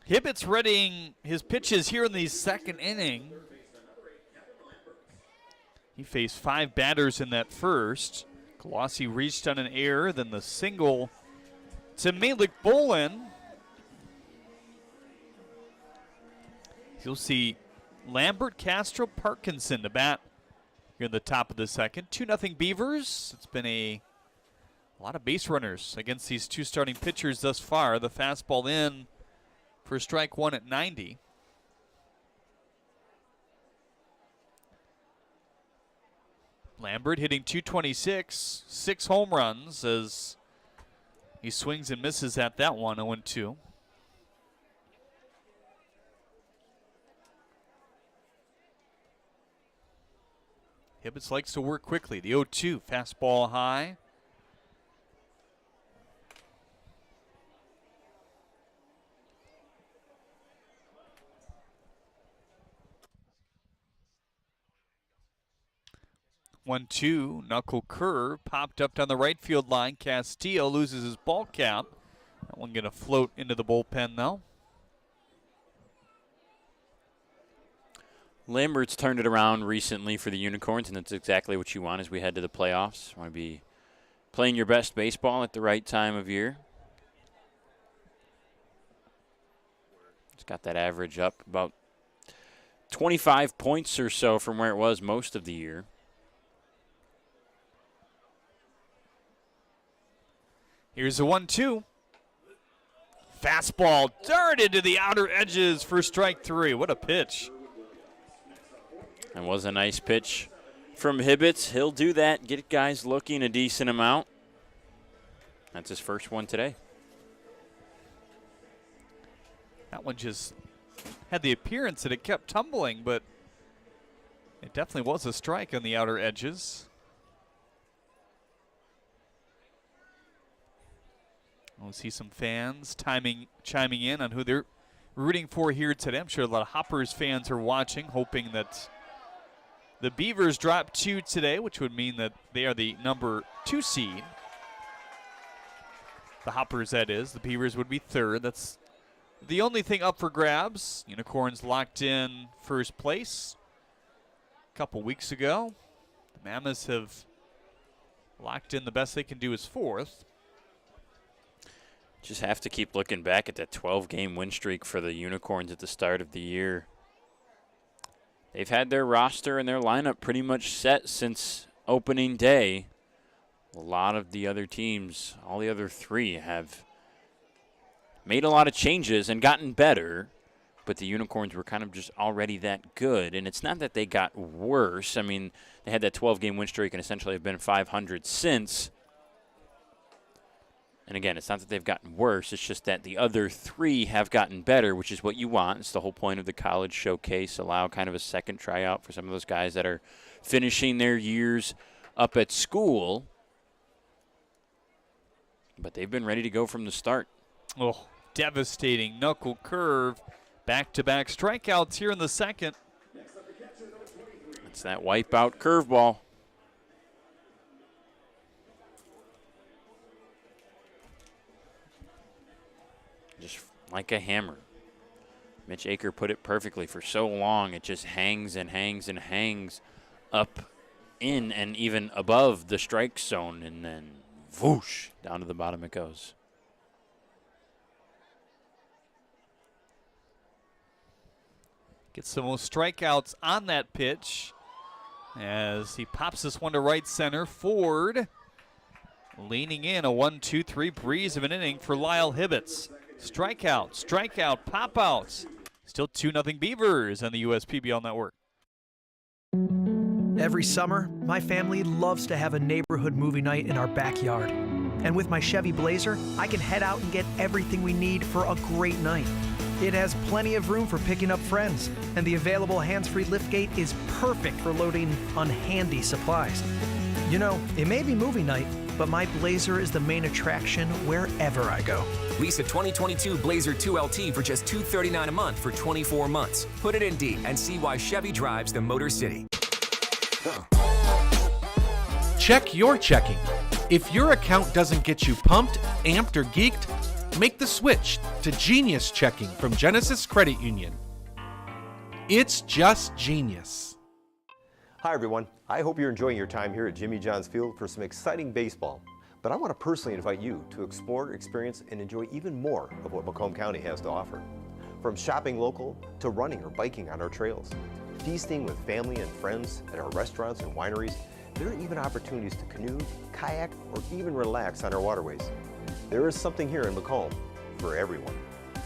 Hibbett's readying his pitches here in the second inning. He faced 5 batters in that first. Colossi reached on an error, then the single to Malik Bolin. You'll see Lambert, Castro, Parkinson to bat here in the top of the second. 2-0 Beavers. It's been a lot of base runners against these 2 starting pitchers thus far. The fastball in for strike 1 at 90. Lambert hitting .226, 6 home runs as he swings and misses at that one, 0-2. Hibbets likes to work quickly. The 0-2, fastball high. One-two, knuckle curve, popped up down the right field line. Castillo loses his ball cap. That one going to float into the bullpen now. Lambert's turned it around recently for the Unicorns, and that's exactly what you want as we head to the playoffs. You want to be playing your best baseball at the right time of year. It's got that average up about 25 points or so from where it was most of the year. Here's a 1-2. Fastball darted to the outer edges for strike 3. What a pitch. And was a nice pitch from Hibbets. He'll do that, get guys looking a decent amount. That's his first one today. That one just had the appearance that it kept tumbling, but it definitely was a strike on the outer edges. We'll see some fans chiming in on who they're rooting for here today. I'm sure a lot of Hoppers fans are watching, hoping that the Beavers drop 2 today, which would mean that they are the number 2 seed. The Hoppers, that is. The Beavers would be 3rd. That's the only thing up for grabs. Unicorns locked in first place a couple weeks ago. The Mammoths have locked in the best they can do is 4th. Just have to keep looking back at that 12-game win streak for the Unicorns at the start of the year. They've had their roster and their lineup pretty much set since opening day. A lot of the other teams, all the other 3, have made a lot of changes and gotten better, but the Unicorns were kind of just already that good. And it's not that they got worse. I mean, they had that 12-game win streak and essentially have been 500 since. And again, it's not that they've gotten worse. It's just that the other 3 have gotten better, which is what you want. It's the whole point of the college showcase. Allow kind of a second tryout for some of those guys that are finishing their years up at school. But they've been ready to go from the start. Oh, devastating knuckle curve. Back-to-back strikeouts here in the second. It's that wipeout curveball. Just like a hammer. Mitch Aker put it perfectly. For so long, it just hangs and hangs and hangs up in and even above the strike zone, and then whoosh, down to the bottom it goes. Gets the most strikeouts on that pitch as he pops this one to right center. Ford leaning in, a 1-2-3 breeze of an inning for Lyle Hibbets. Strikeout, strikeout, pop-outs. Still 2-0 Beavers on the USPBL Network. Every summer, my family loves to have a neighborhood movie night in our backyard. And with my Chevy Blazer, I can head out and get everything we need for a great night. It has plenty of room for picking up friends, and the available hands-free liftgate is perfect for loading unhandy supplies. You know, it may be movie night, but my Blazer is the main attraction wherever I go. Lease a 2022 Blazer 2LT for just $239 a month for 24 months. Put it in D and see why Chevy drives the Motor City. Check your checking. If your account doesn't get you pumped, amped, or geeked, make the switch to Genius Checking from Genesis Credit Union. It's just genius. Hi everyone, I hope you're enjoying your time here at Jimmy John's Field for some exciting baseball. But I want to personally invite you to explore, experience, and enjoy even more of what Macomb County has to offer. From shopping local to running or biking on our trails, feasting with family and friends at our restaurants and wineries, there are even opportunities to canoe, kayak, or even relax on our waterways. There is something here in Macomb for everyone.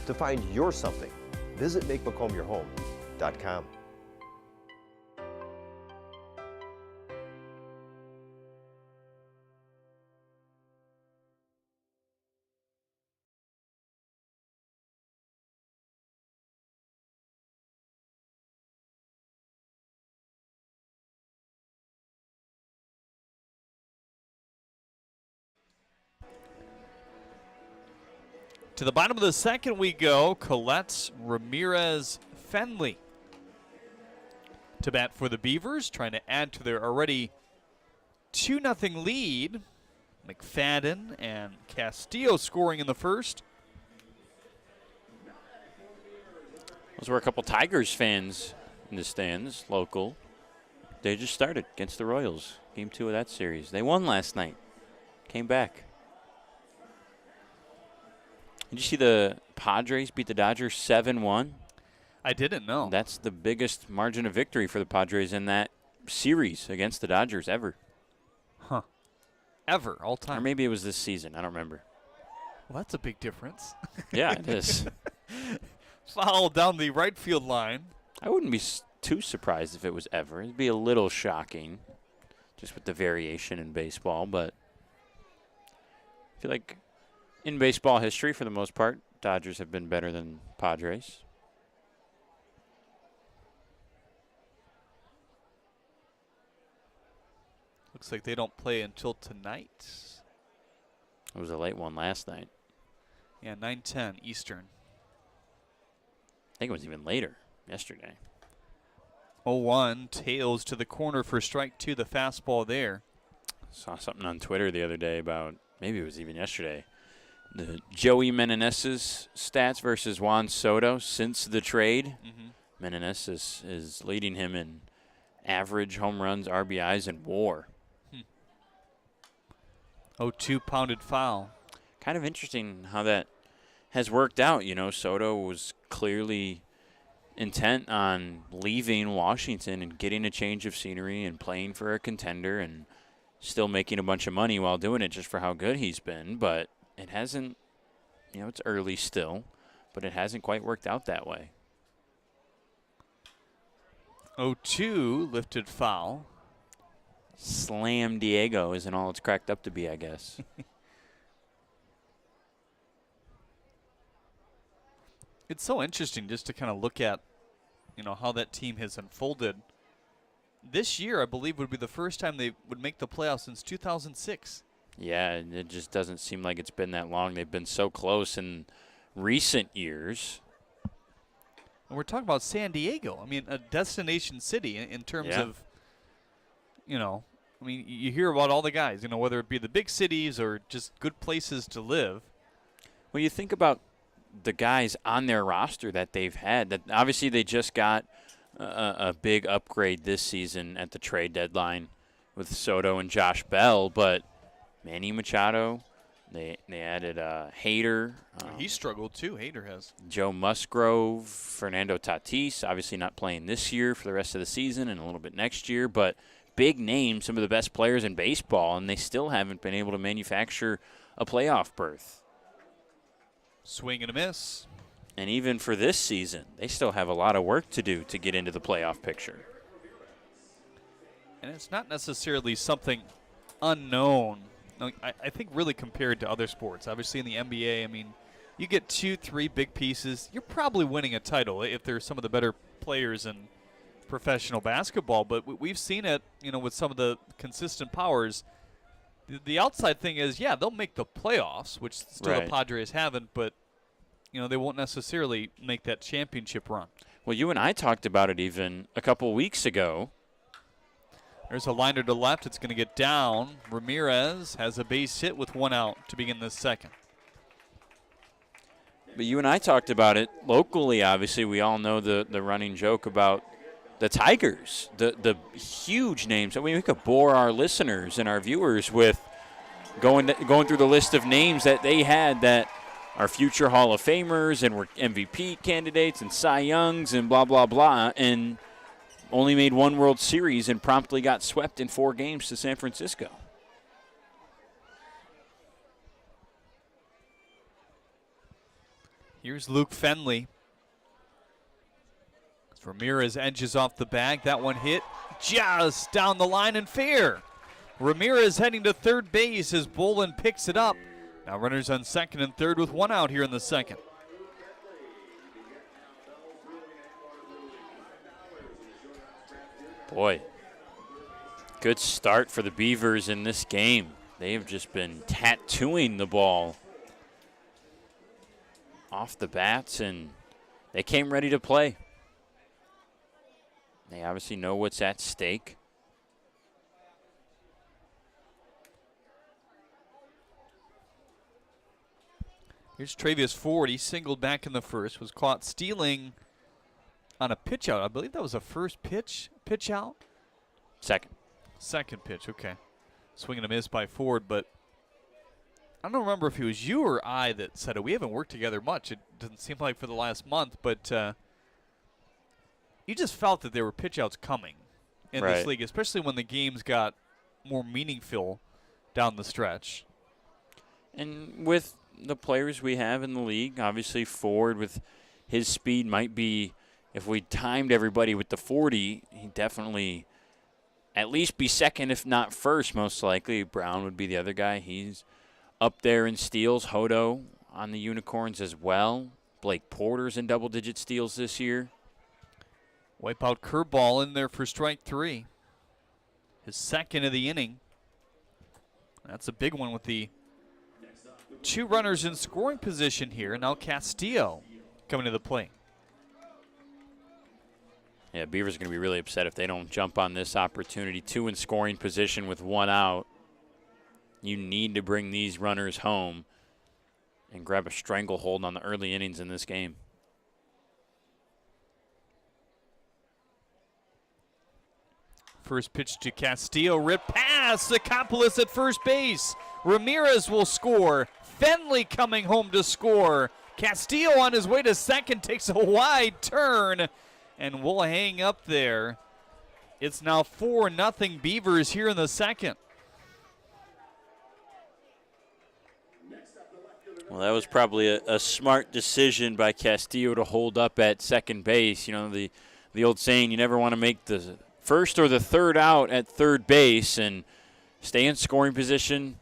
To find your something, visit MakeMacombYourHome.com. To the bottom of the second we go. Colette Ramirez Fenley to bat for the Beavers, trying to add to their already 2-0 lead. McFadden and Castillo scoring in the first. Those were a couple Tigers fans in the stands, local. They just started against the Royals. Game 2 of that series. They won last night. Came back. Did you see the Padres beat the Dodgers 7-1? I didn't know. That's the biggest margin of victory for the Padres in that series against the Dodgers ever. Huh. Ever, all time. Or maybe it was this season. I don't remember. Well, that's a big difference. Yeah, it is. Foul down the right field line. I wouldn't be too surprised if it was ever. It'd be a little shocking just with the variation in baseball, but I feel like in baseball history, for the most part, Dodgers have been better than Padres. Looks like they don't play until tonight. It was a late one last night. Yeah, 9:10 Eastern. I think it was even later yesterday. 0-1, tails to the corner for strike two, the fastball there. Saw something on Twitter the other day about, maybe it was even yesterday, the Joey Meneses stats versus Juan Soto since the trade. Meneses is leading him in average, home runs, RBIs, and WAR. 0-2 pounded foul. Kind of interesting how that has worked out. You know, Soto was clearly intent on leaving Washington and getting a change of scenery and playing for a contender and still making a bunch of money while doing it just for how good he's been. But it hasn't, you know, it's early still, but it hasn't quite worked out that way. 0-2 lifted foul. Slam Diego isn't all it's cracked up to be, I guess. It's so interesting just to kind of look at, you know, how that team has unfolded. This year, I believe, would be the first time they would make the playoffs since 2006. Yeah, it just doesn't seem like it's been that long. They've been so close in recent years. And we're talking about San Diego. I mean, a destination city in terms of, you know, I mean, you hear about all the guys, you know, whether it be the big cities or just good places to live. Well, you think about the guys on their roster that they've had. That obviously they just got a big upgrade this season at the trade deadline with Soto and Josh Bell, but Manny Machado, they added Hader. He struggled too. Hader has. Joe Musgrove, Fernando Tatis, obviously not playing this year for the rest of the season and a little bit next year, but big names, some of the best players in baseball, and they still haven't been able to manufacture a playoff berth. Swing and a miss. And even for this season, they still have a lot of work to do to get into the playoff picture. And it's not necessarily something unknown. I think really compared to other sports. Obviously in the NBA, I mean, you get 2-3 big pieces, you're probably winning a title if they're some of the better players in professional basketball. But we've seen it, you know, with some of the consistent powers. The outside thing is, yeah, they'll make the playoffs, which still the Padres haven't, but, you know, they won't necessarily make that championship run. Well, you and I talked about it even a couple weeks ago. There's a liner to left. It's going to get down. Ramirez has a base hit with one out to begin this second. But you and I talked about it locally. Obviously, we all know the running joke about the Tigers, the huge names. I mean, we could bore our listeners and our viewers with going through the list of names that they had that are future Hall of Famers and were MVP candidates and Cy Youngs and blah, blah, blah, and only made one World Series and promptly got swept in 4 games to San Francisco. Here's Luke Fenley. Ramirez edges off the bag. That one hit just down the line and fair. Ramirez heading to third base as Bolin picks it up. Now runners on second and third with one out here in the second. Boy, good start for the Beavers in this game. They have just been tattooing the ball off the bats, and they came ready to play. They obviously know what's at stake. Here's Travius Ford. He singled back in the first, was caught stealing on a pitch out. I believe that was a first pitch out? Second pitch, okay. Swing and a miss by Ford, but I don't remember if it was you or I that said it. We haven't worked together much. It doesn't seem like for the last month, but you just felt that there were pitch outs coming in this league, especially when the games got more meaningful down the stretch. And with the players we have in the league, obviously Ford with his speed might be if we timed everybody with the 40, he'd definitely at least be second, if not first, most likely. Brown would be the other guy. He's up there in steals. Hodo on the Unicorns as well. Blake Porter's in double-digit steals this year. Wipeout curveball in there for strike 3. His second of the inning. That's a big one with the 2 runners in scoring position here. Now Castillo coming to the plate. Yeah, Beavers are going to be really upset if they don't jump on this opportunity. 2 in scoring position with 1 out. You need to bring these runners home and grab a stranglehold on the early innings in this game. First pitch to Castillo, rip pass, Sakopoulos at first base. Ramirez will score. Fenley coming home to score. Castillo on his way to second takes a wide turn, and we'll hang up there. It's now 4-0 Beavers here in the second. Well, that was probably a smart decision by Castillo to hold up at second base. You know, the old saying, you never want to make the first or the third out at third base, and stay in scoring position.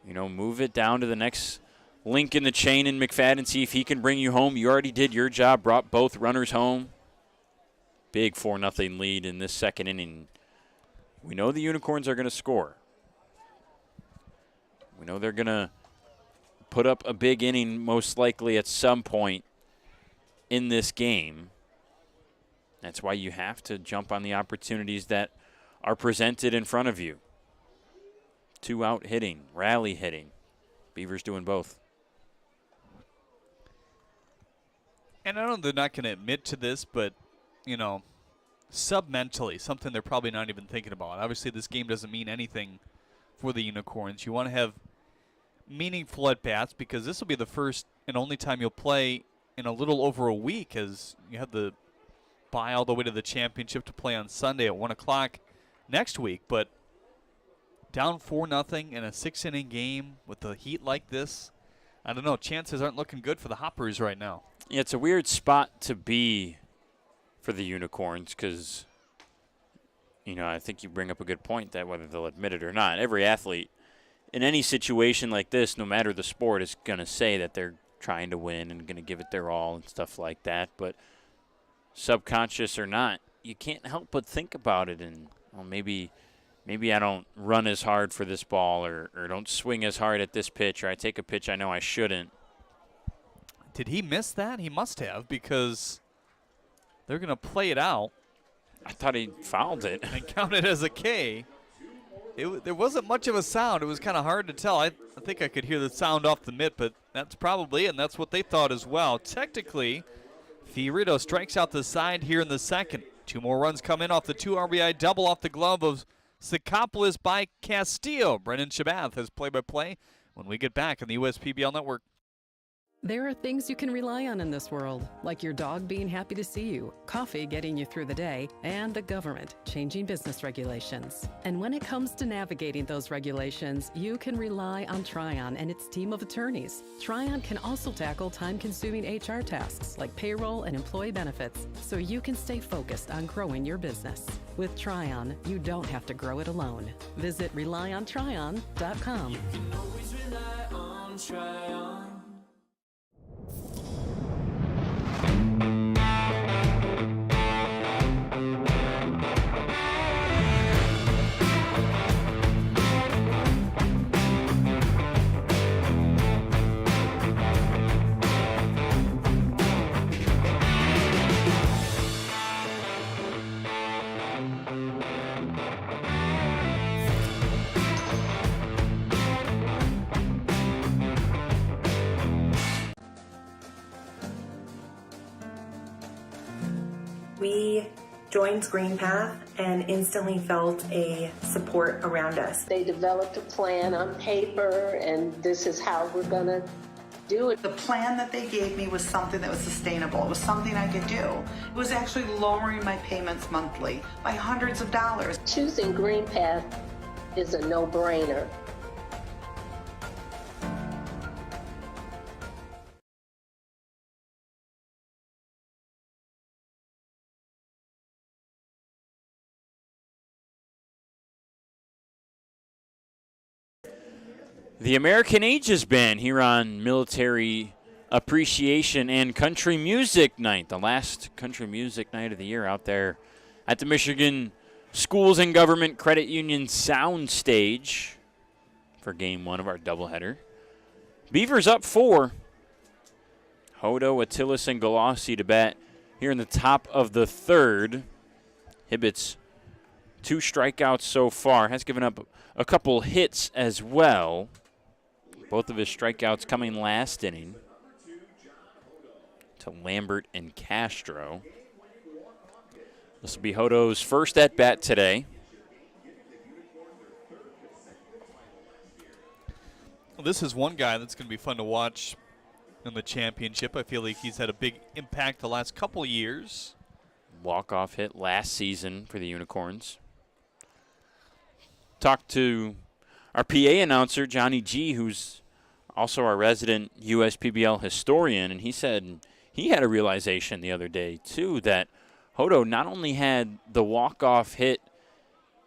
You know, move it down to the next link in the chain in McFadden, see if he can bring you home. You already did your job, brought both runners home. Big 4-0 lead in this second inning. We know the Unicorns are going to score. We know they're going to put up a big inning most likely at some point in this game. That's why you have to jump on the opportunities that are presented in front of you. 2-out hitting, rally hitting. Beavers doing both. And I know they're not going to admit to this, but, you know, sub-mentally, something they're probably not even thinking about. Obviously, this game doesn't mean anything for the Unicorns. You want to have meaningful at-bats because this will be the first and only time you'll play in a little over a week, as you have the bye all the way to the championship to play on Sunday at 1 o'clock next week. But down 4-0 in a 6-inning game with the heat like this, I don't know, chances aren't looking good for the Hoppers right now. Yeah, it's a weird spot to be for the Unicorns because, you know, I think you bring up a good point that whether they'll admit it or not, every athlete in any situation like this, no matter the sport, is going to say that they're trying to win and going to give it their all and stuff like that. But subconscious or not, you can't help but think about it and, well, maybe I don't run as hard for this ball or don't swing as hard at this pitch, or I take a pitch I know I shouldn't. Did he miss that? He must have, because they're going to play it out. I thought he fouled it. And count it as a K. There wasn't much of a sound. It was kind of hard to tell. I think I could hear the sound off the mitt, but that's probably it, and that's what they thought as well. Technically, Fiorito strikes out the side here in the second. 2 more runs come in off the 2 RBI double off the glove of Sakopoulos by Castillo. Brendan Shabath has play-by-play when we get back on the USPBL Network. There are things you can rely on in this world, like your dog being happy to see you, coffee getting you through the day, and the government changing business regulations. And when it comes to navigating those regulations, you can rely on Tryon and its team of attorneys. Tryon can also tackle time-consuming HR tasks like payroll and employee benefits, so you can stay focused on growing your business. With Tryon, you don't have to grow it alone. Visit RelyOnTryon.com. You can always rely on Tryon. We joined Green Path and instantly felt a support around us. They developed a plan on paper, and this is how we're going to do it. The plan that they gave me was something that was sustainable. It was something I could do. It was actually lowering my payments monthly by hundreds of dollars. Choosing Green Path is a no-brainer. The American Ages Band here on Military Appreciation and Country Music Night, the last country music night of the year out there at the Michigan Schools and Government Credit Union Sound Stage for Game 1 of our doubleheader. Beavers up 4. Hodo, Attilis, and Galassi to bat here in the top of the third. Hibbett's 2 strikeouts so far. Has given up a couple hits as well. Both of his strikeouts coming last inning to Lambert and Castro. This will be Hodo's first at-bat today. Well, this is one guy that's going to be fun to watch in the championship. I feel like he's had a big impact the last couple years. Walk-off hit last season for the Unicorns. Talked to our PA announcer, Johnny G., who's also our resident USPBL historian, and he said he had a realization the other day, too, that Hodo not only had the walk-off hit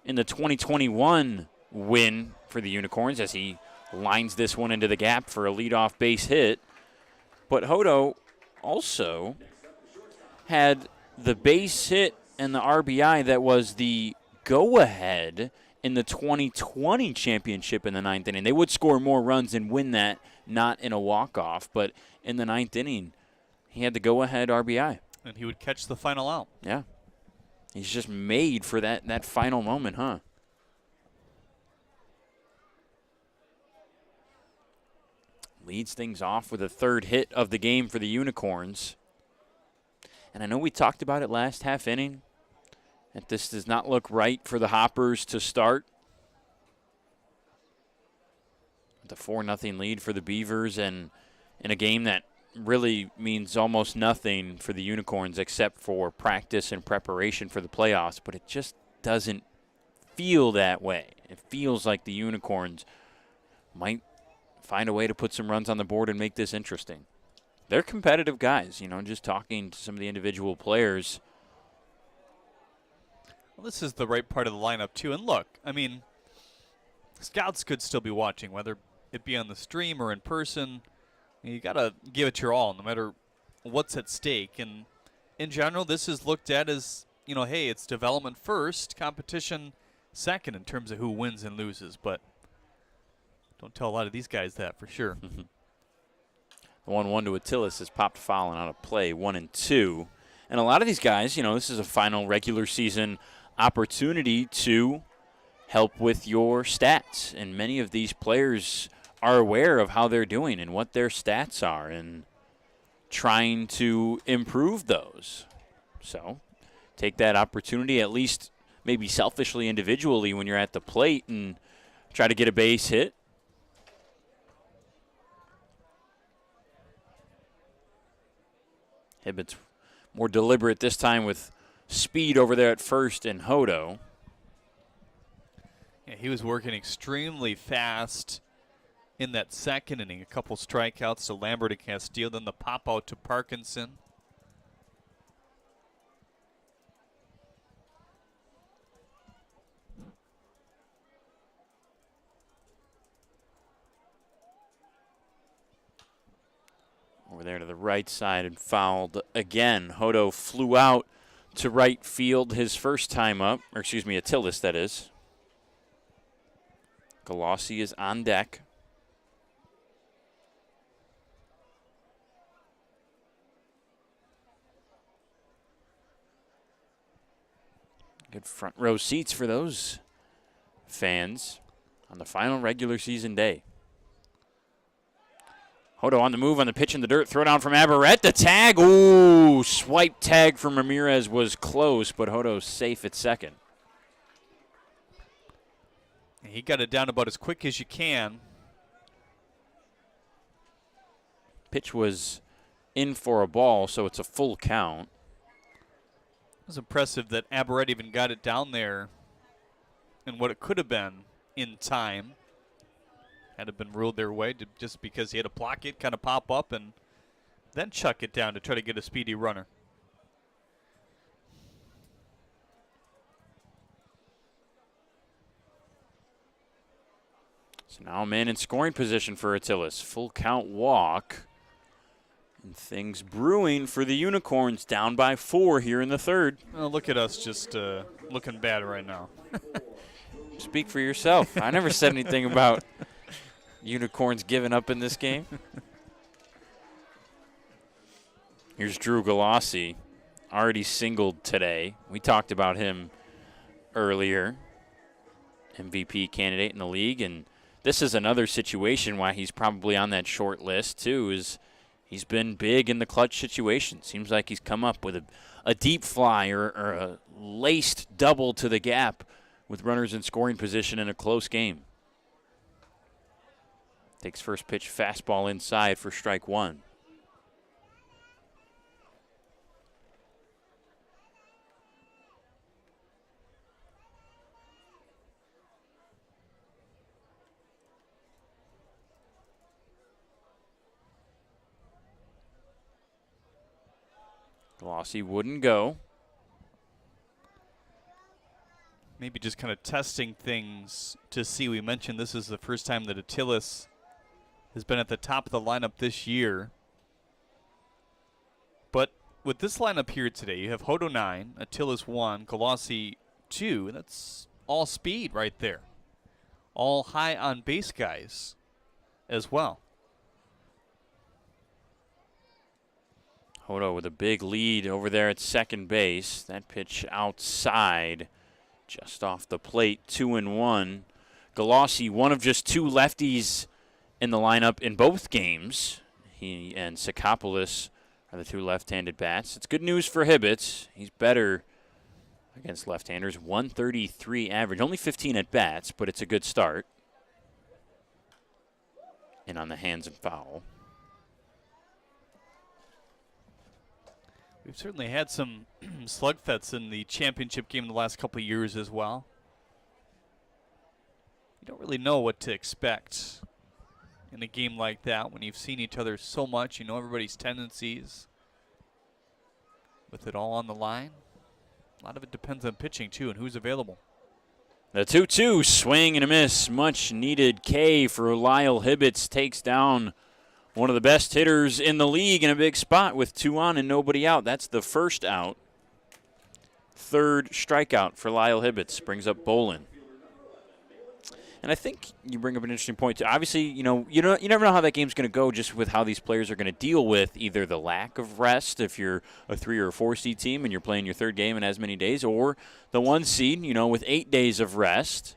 in the 2021 win for the Unicorns as he lines this one into the gap for a leadoff base hit, but Hodo also had the base hit and the RBI that was the go-ahead in the 2020 championship in the 9th inning. They would score more runs and win that, not in a walk-off, but in the 9th inning, he had the go-ahead RBI. And he would catch the final out. Yeah. He's just made for that final moment, huh? Leads things off with a third hit of the game for the Unicorns. And I know we talked about it last half inning, that this does not look right for the Hoppers to start. The 4-0 lead for the Beavers, and in a game that really means almost nothing for the Unicorns except for practice and preparation for the playoffs, but it just doesn't feel that way. It feels like the Unicorns might find a way to put some runs on the board and make this interesting. They're competitive guys, just talking to some of the individual players. Well, this is the right part of the lineup, too. And look, scouts could still be watching, whether it be on the stream or in person. You got to give it your all, no matter what's at stake. And in general, this is looked at as, hey, it's development first, competition second in terms of who wins and loses. But don't tell a lot of these guys that for sure. The 1-1 to Attilis has popped foul and out of play, 1-2. And a lot of these guys, this is a final regular season opportunity to help with your stats. And many of these players are aware of how they're doing and what their stats are and trying to improve those. So take that opportunity, at least maybe selfishly, individually, when you're at the plate and try to get a base hit. Hibbett's more deliberate this time with speed over there at first and Hodo. Yeah, he was working extremely fast in that second inning. A couple strikeouts to Lambert and Castillo, then the pop out to Parkinson. Over there to the right side and fouled again. Hodo flew out to right field his first time up. Or excuse me, Attilis, that is. Galassi is on deck. Good front row seats for those fans on the final regular season day. Hodo on the move, on the pitch in the dirt. Throw down from Aberrett. The tag. Ooh, swipe tag from Ramirez was close, but Hodo's safe at second. He got it down about as quick as you can. Pitch was in for a ball, so it's a full count. It was impressive that Aberrett even got it down there and what it could have been in time. Had it been ruled their way just because he had to block it, kind of pop up, and then chuck it down to try to get a speedy runner. So now a man in scoring position for Attilis. Full count walk. And things brewing for the Unicorns, down by 4 here in the third. Well, look at us just looking bad right now. Speak for yourself. I never said anything about Unicorns giving up in this game. Here's Drew Galassi, already singled today. We talked about him earlier. MVP candidate in the league, and this is another situation why he's probably on that short list too, is he's been big in the clutch situation. Seems like he's come up with a deep fly or a laced double to the gap with runners in scoring position in a close game. Takes first pitch, fastball inside for strike 1. Galassi wouldn't go. Maybe just kind of testing things to see. We mentioned this is the first time that Attilis has been at the top of the lineup this year. But with this lineup here today, you have Hodo 9, Attilis 1, Galassi 2. That's all speed right there. All high on base guys as well. Hodo with a big lead over there at second base. That pitch outside, just off the plate, 2-1. Galassi, one of just 2 lefties in the lineup in both games. He and Sakopoulos are the 2 left-handed bats. It's good news for Hibbets. He's better against left-handers. 133 average, only 15 at bats, but it's a good start. And on the hands and foul. We've certainly had some slugfests in the championship game in the last couple of years as well. You don't really know what to expect in a game like that when you've seen each other so much. You know everybody's tendencies. With it all on the line, a lot of it depends on pitching too and who's available. The 2-2 swing and a miss. Much needed K for Lyle Hibbets. Takes down one of the best hitters in the league in a big spot with 2 on and nobody out. That's the first out. Third strikeout for Lyle Hibbets. Brings up Bolin. And I think you bring up an interesting point too. Obviously, you never know how that game's going to go just with how these players are going to deal with either the lack of rest if you're a 3 or 4 seed team and you're playing your third game in as many days, or the 1 seed, with 8 days of rest.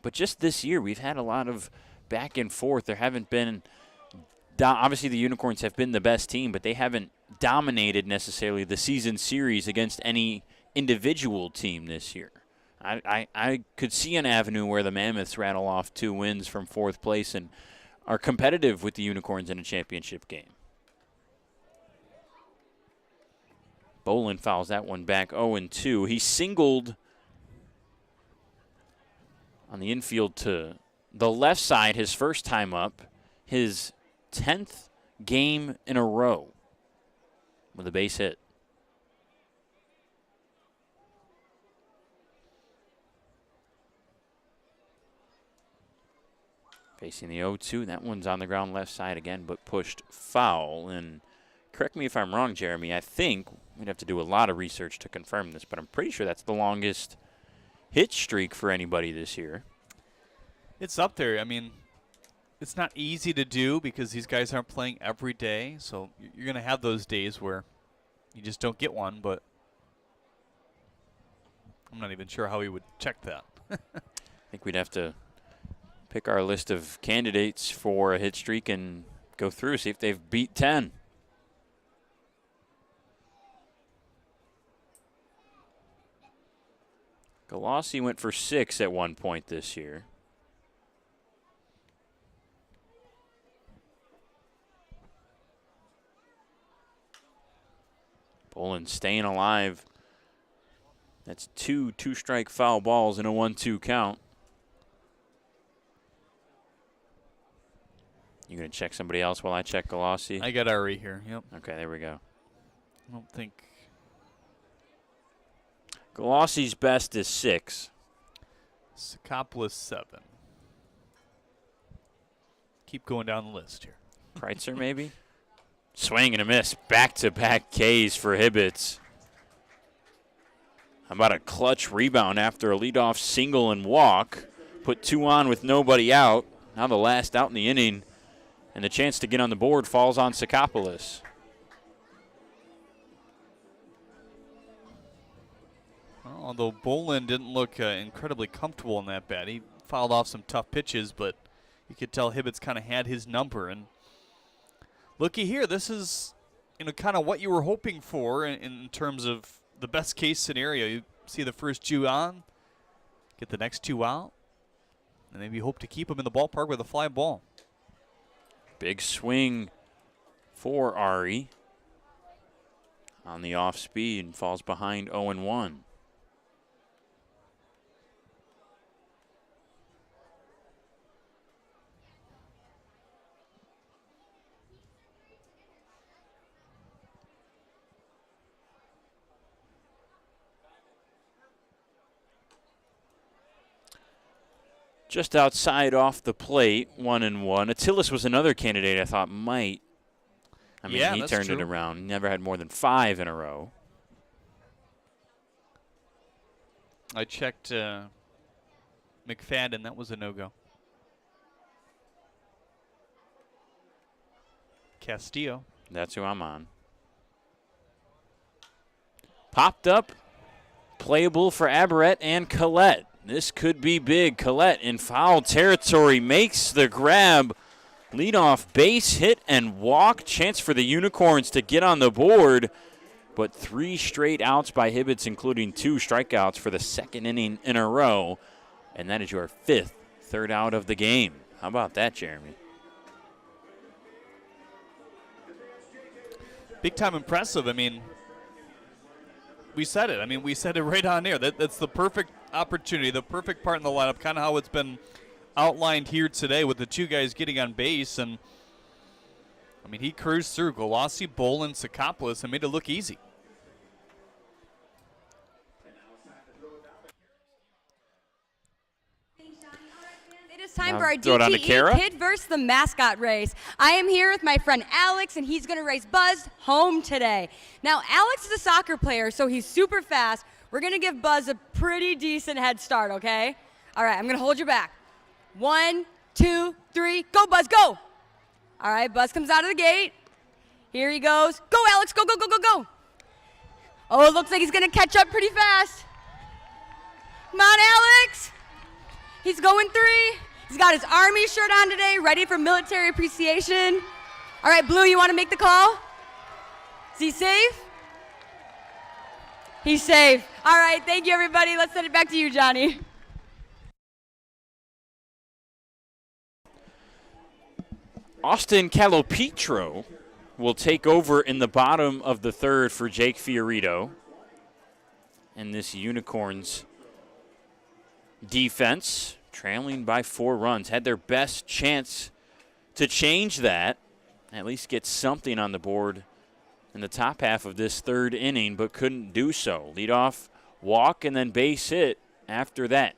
But just this year, we've had a lot of back and forth. There haven't been, obviously the Unicorns have been the best team, but they haven't dominated necessarily the season series against any individual team this year. I could see an avenue where the Mammoths rattle off 2 wins from 4th place and are competitive with the Unicorns in a championship game. Bolin fouls that one back 0-2. He singled on the infield to the left side his first time up, his 10th game in a row with a base hit. Facing the 0-2, that one's on the ground left side again, but pushed foul. And correct me if I'm wrong, Jeremy, I think we'd have to do a lot of research to confirm this, but I'm pretty sure that's the longest hit streak for anybody this year. It's up there. I mean, it's not easy to do because these guys aren't playing every day, so you're going to have those days where you just don't get one, but I'm not even sure how we would check that. I think we'd have to pick our list of candidates for a hit streak and go through, see if they've beat 10. Galassi went for 6 at one point this year. Bolin staying alive. That's 2 two-strike foul balls in a 1-2 count. You going to check somebody else while I check Galassi? I got Ari here, yep. Okay, there we go. I don't think. Galassi's best is 6. Sakopoulos 7. keep going down the list here. Kreitzer maybe? Swing and a miss. Back-to-back Ks for Hibbets. How about a clutch rebound after a leadoff single and walk? Put 2 on with nobody out. Now the last out in the inning. And the chance to get on the board falls on Sakopoulos. Well, although Bolin didn't look incredibly comfortable in that bat. He fouled off some tough pitches, but you could tell Hibbets kind of had his number. And looky here, this is kind of what you were hoping for in terms of the best case scenario. You see the first 2 on, get the next 2 out, and maybe hope to keep him in the ballpark with a fly ball. Big swing for Ari on the off speed and falls behind 0-1. Just outside off the plate, 1-1. Attilis was another candidate I thought might. I mean, yeah, he that's turned true. it around. Never had more than 5 in a row. I checked McFadden. That was a no-go. Castillo. That's who I'm on. Popped up. Playable for Aberrett and Collette. This could be big. Collette in foul territory makes the grab. Leadoff base hit and walk. Chance for the Unicorns to get on the board. But 3 straight outs by Hibbets, including 2 strikeouts for the second inning in a row. And that is your 5th third out of the game. How about that, Jeremy? Big time impressive. I mean, we said it. I mean, we said it right on air. That's the perfect opportunity, the perfect part in the lineup, kind of how it's been outlined here today with the 2 guys getting on base. And, I mean, he cruised through Galassi, Bolin, Sakopoulos, and made it look easy. It is time Now for our throw it on to DTE Kara. Kid versus the Mascot race. I am here with my friend Alex, and he's going to race Buzz home today. Now, Alex is a soccer player, so he's super fast. We're going to give Buzz a pretty decent head start, okay? All right, I'm going to hold you back. 1, 2, 3, go, Buzz, go. All right, Buzz comes out of the gate. Here he goes. Go, Alex, go, go, go, go, go. Oh, it looks like he's going to catch up pretty fast. Come on, Alex. He's going 3. He's got his Army shirt on today, ready for military appreciation. All right, Blue, you want to make the call? Is he safe? He's safe. All right, thank you, everybody. Let's send it back to you, Johnny. Austin Calopetro will take over in the bottom of the 3rd for Jake Fiorito. And this Unicorns defense, trailing by 4 runs, had their best chance to change that, at least get something on the board in the top half of this 3rd inning, but couldn't do so. Leadoff walk and then base hit after that.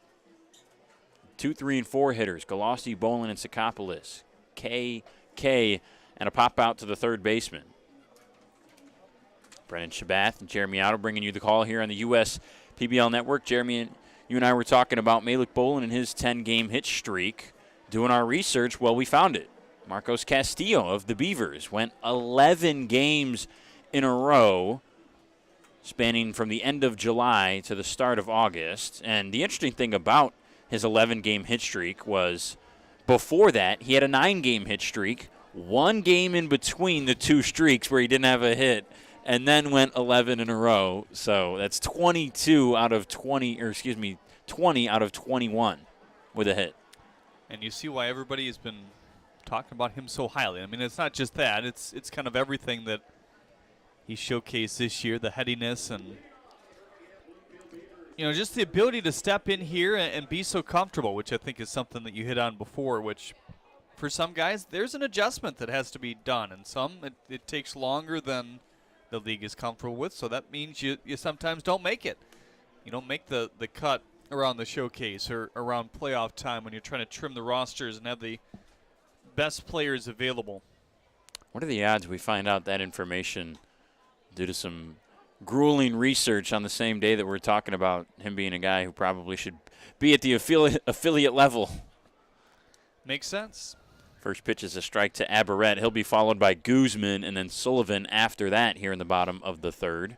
2, 3, and 4 hitters, Galassi, Bolin, and Sakopoulos. K, and a pop out to the 3rd baseman. Brennan Shabath and Jeremy Otto bringing you the call here on the U.S. PBL Network. Jeremy, you and I were talking about Malik Bolin and his 10-game hit streak. Doing our research, well, we found it. Marcos Castillo of the Beavers went 11 games in a row, spanning from the end of July to the start of August. And the interesting thing about his 11-game hit streak was before that, he had a 9-game hit streak, 1 game in between the 2 streaks where he didn't have a hit, and then went 11 in a row. So that's 20 out of 21 with a hit. And you see why everybody has been talking about him so highly. I mean, it's not just that. It's kind of everything that he showcased this year, the headiness and, just the ability to step in here and be so comfortable, which I think is something that you hit on before, which for some guys, there's an adjustment that has to be done, and some it takes longer than the league is comfortable with, so that means you sometimes don't make it. You don't make the cut around the showcase or around playoff time when you're trying to trim the rosters and have the best players available. What are the odds we find out that information due to some grueling research on the same day that we're talking about him being a guy who probably should be at the affiliate level? Makes sense. First pitch is a strike to Aberrett. He'll be followed by Guzman and then Sullivan after that here in the bottom of the third.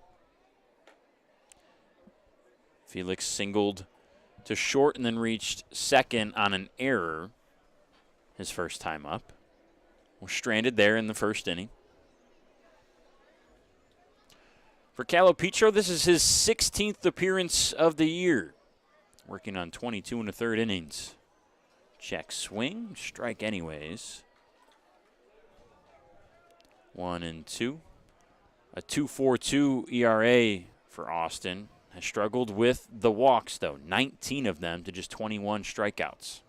Felix singled to short and then reached second on an error his first time up. Was stranded there in the first inning. For Calipetro, this is his 16th appearance of the year. Working on 22 1/3 innings. Check swing, strike anyways. 1-2. A 2.42 ERA for Austin. Has struggled with the walks, though. 19 of them to just 21 strikeouts.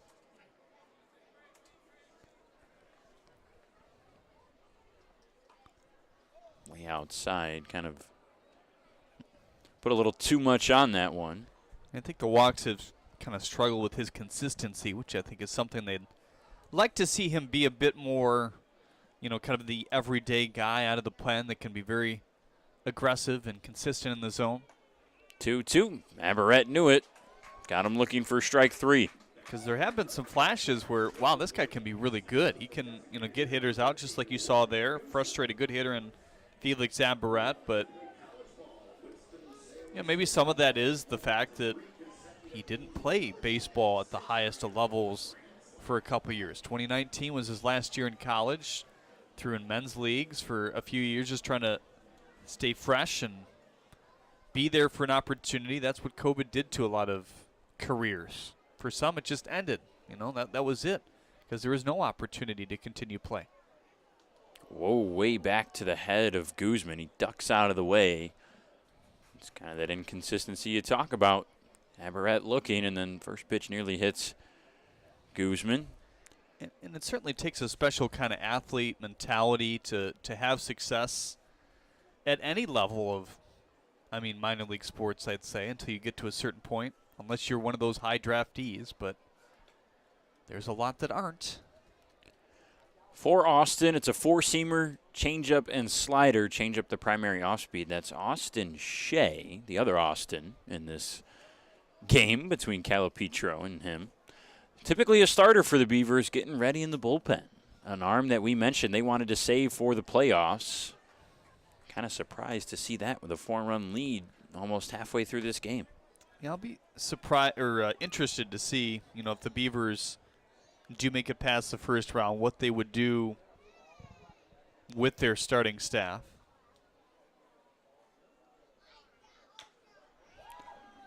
Way outside, kind of put a little too much on that one. I think the walks have kind of struggled with his consistency, which I think is something they'd like to see him be a bit more, kind of the everyday guy out of the pen that can be very aggressive and consistent in the zone. 2-2. Aberrett knew it. Got him looking for strike three. Because there have been some flashes where, wow, this guy can be really good. He can, get hitters out just like you saw there. Frustrated good hitter in Felix Aberrett, but maybe some of that is the fact that he didn't play baseball at the highest of levels for a couple years. 2019 was his last year in college. Threw in men's leagues for a few years, just trying to stay fresh and be there for an opportunity. That's what COVID did to a lot of careers. For some, it just ended. That was it, because there was no opportunity to continue play. Whoa, way back to the head of Guzman. He ducks out of the way. It's kind of that inconsistency you talk about. Aberrett looking, and then first pitch nearly hits Guzman. And it certainly takes a special kind of athlete mentality to have success at any level of, minor league sports, I'd say, until you get to a certain point, unless you're one of those high draftees, but there's a lot that aren't. For Austin, it's a four-seamer, changeup, and slider. Changeup the primary off-speed. That's Austin Shea, the other Austin in this game between Calipetro and him. Typically a starter for the Beavers, getting ready in the bullpen. An arm that we mentioned they wanted to save for the playoffs. Kind of surprised to see that with a 4-run lead almost halfway through this game. Yeah, I'll be surprised or interested to see, if the Beavers do make it past the first round, what they would do with their starting staff.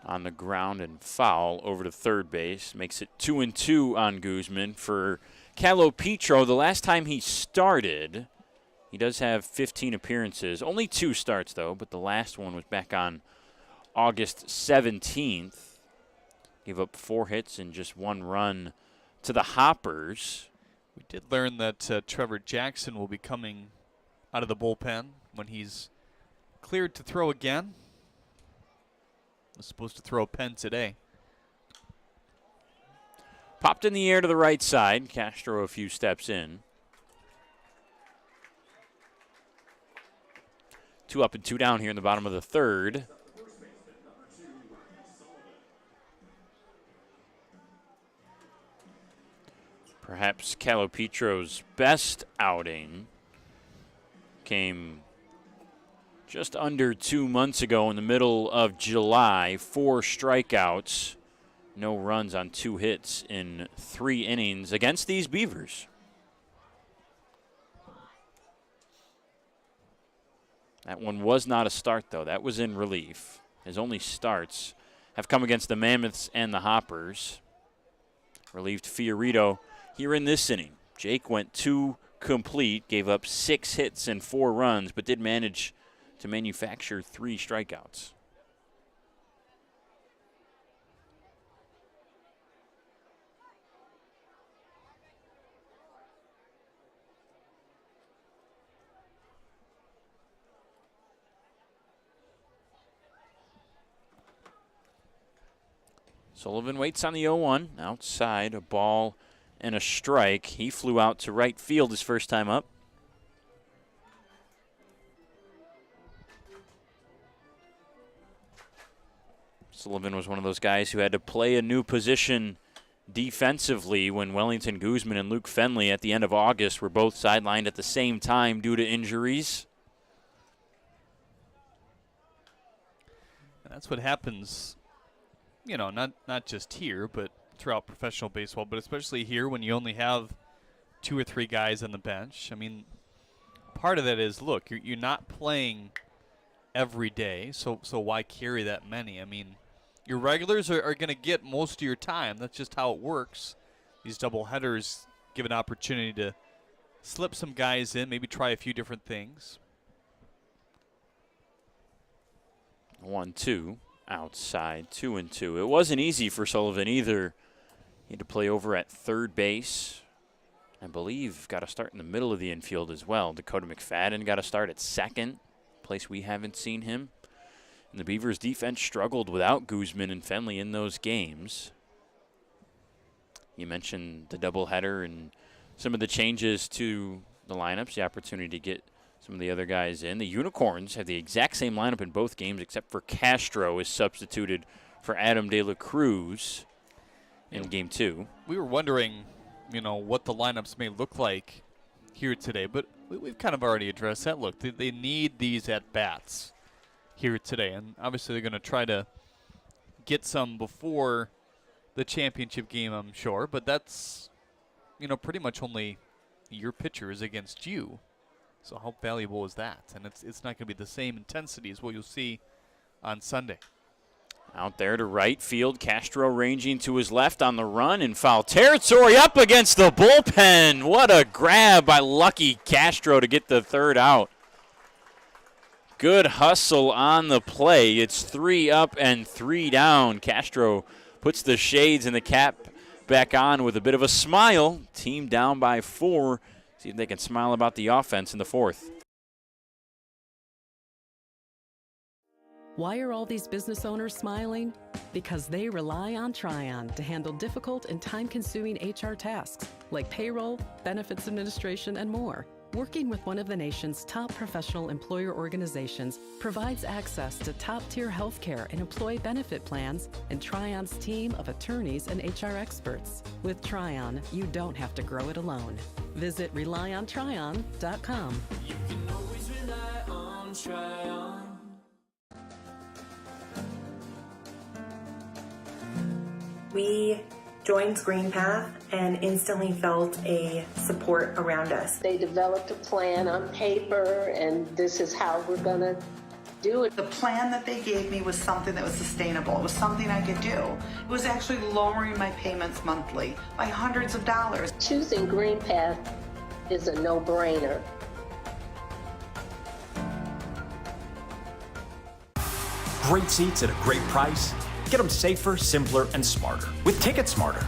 On the ground and foul over to third base. Makes it 2-2 on Guzman. For Calipetro, the last time he started, he does have 15 appearances. Only 2 starts, though, but the last one was back on August 17th. Gave up 4 hits and just 1 run to the Hoppers. We did learn that Trevor Jackson will be coming out of the bullpen when he's cleared to throw again. Was supposed to throw a pen today. Popped in the air to the right side. Castro a few steps in. 2 up and 2 down here in the bottom of the third. Perhaps Calipetro's best outing came just under 2 months ago in the middle of July. 4 strikeouts, no runs on 2 hits in 3 innings against these Beavers. That one was not a start, though. That was in relief. His only starts have come against the Mammoths and the Hoppers. Relieved Fiorito here in this inning. Jake went 2 complete, gave up 6 hits and 4 runs, but did manage to manufacture 3 strikeouts. Sullivan waits on the 0-1. Outside, a ball and a strike. He flew out to right field his first time up. Sullivan was one of those guys who had to play a new position defensively when Wellington Guzman and Luke Fenley at the end of August were both sidelined at the same time due to injuries. And that's what happens, not just here, but throughout professional baseball, but especially here when you only have 2 or 3 guys on the bench. I mean, part of that is, look, you're not playing every day, so why carry that many? I mean, your regulars are going to get most of your time. That's just how it works. These doubleheaders give an opportunity to slip some guys in, maybe try a few different things. 1-2 outside, 2-2. It wasn't easy for Sullivan either. He had to play over at third base. I believe got a start in the middle of the infield as well. Dakota McFadden got a start at second, place we haven't seen him. And the Beavers defense struggled without Guzman and Fenley in those games. You mentioned the doubleheader and some of the changes to the lineups, the opportunity to get some of the other guys in. The Unicorns have the exact same lineup in both games except for Castro is substituted for Adam De La Cruz in Game 2. We were wondering, what the lineups may look like here today, but we've kind of already addressed that. Look, they need these at-bats here today, and obviously they're going to try to get some before the championship game, I'm sure, but that's, pretty much only your pitchers against you. So how valuable is that? And it's not going to be the same intensity as what you'll see on Sunday. Out there to right field, Castro ranging to his left on the run in foul territory up against the bullpen. What a grab by Lucky Castro to get the third out. Good hustle on the play. It's 3 up and 3 down. Castro puts the shades and the cap back on with a bit of a smile. Team down by 4. See if they can smile about the offense in the 4th. Why are all these business owners smiling? Because they rely on Tryon to handle difficult and time-consuming HR tasks like payroll, benefits administration, and more. Working with one of the nation's top professional employer organizations provides access to top-tier healthcare and employee benefit plans and Tryon's team of attorneys and HR experts. With Tryon, you don't have to grow it alone. Visit RelyOnTryon.com. You can always rely on Tryon. We joined GreenPath and instantly felt a support around us. They developed a plan on paper, and this is how we're going to do it. The plan that they gave me was something that was sustainable. It was something I could do. It was actually lowering my payments monthly by hundreds of dollars. Choosing GreenPath is a no-brainer. Great seats at a great price. Get them safer, simpler, and smarter with Ticket Smarter.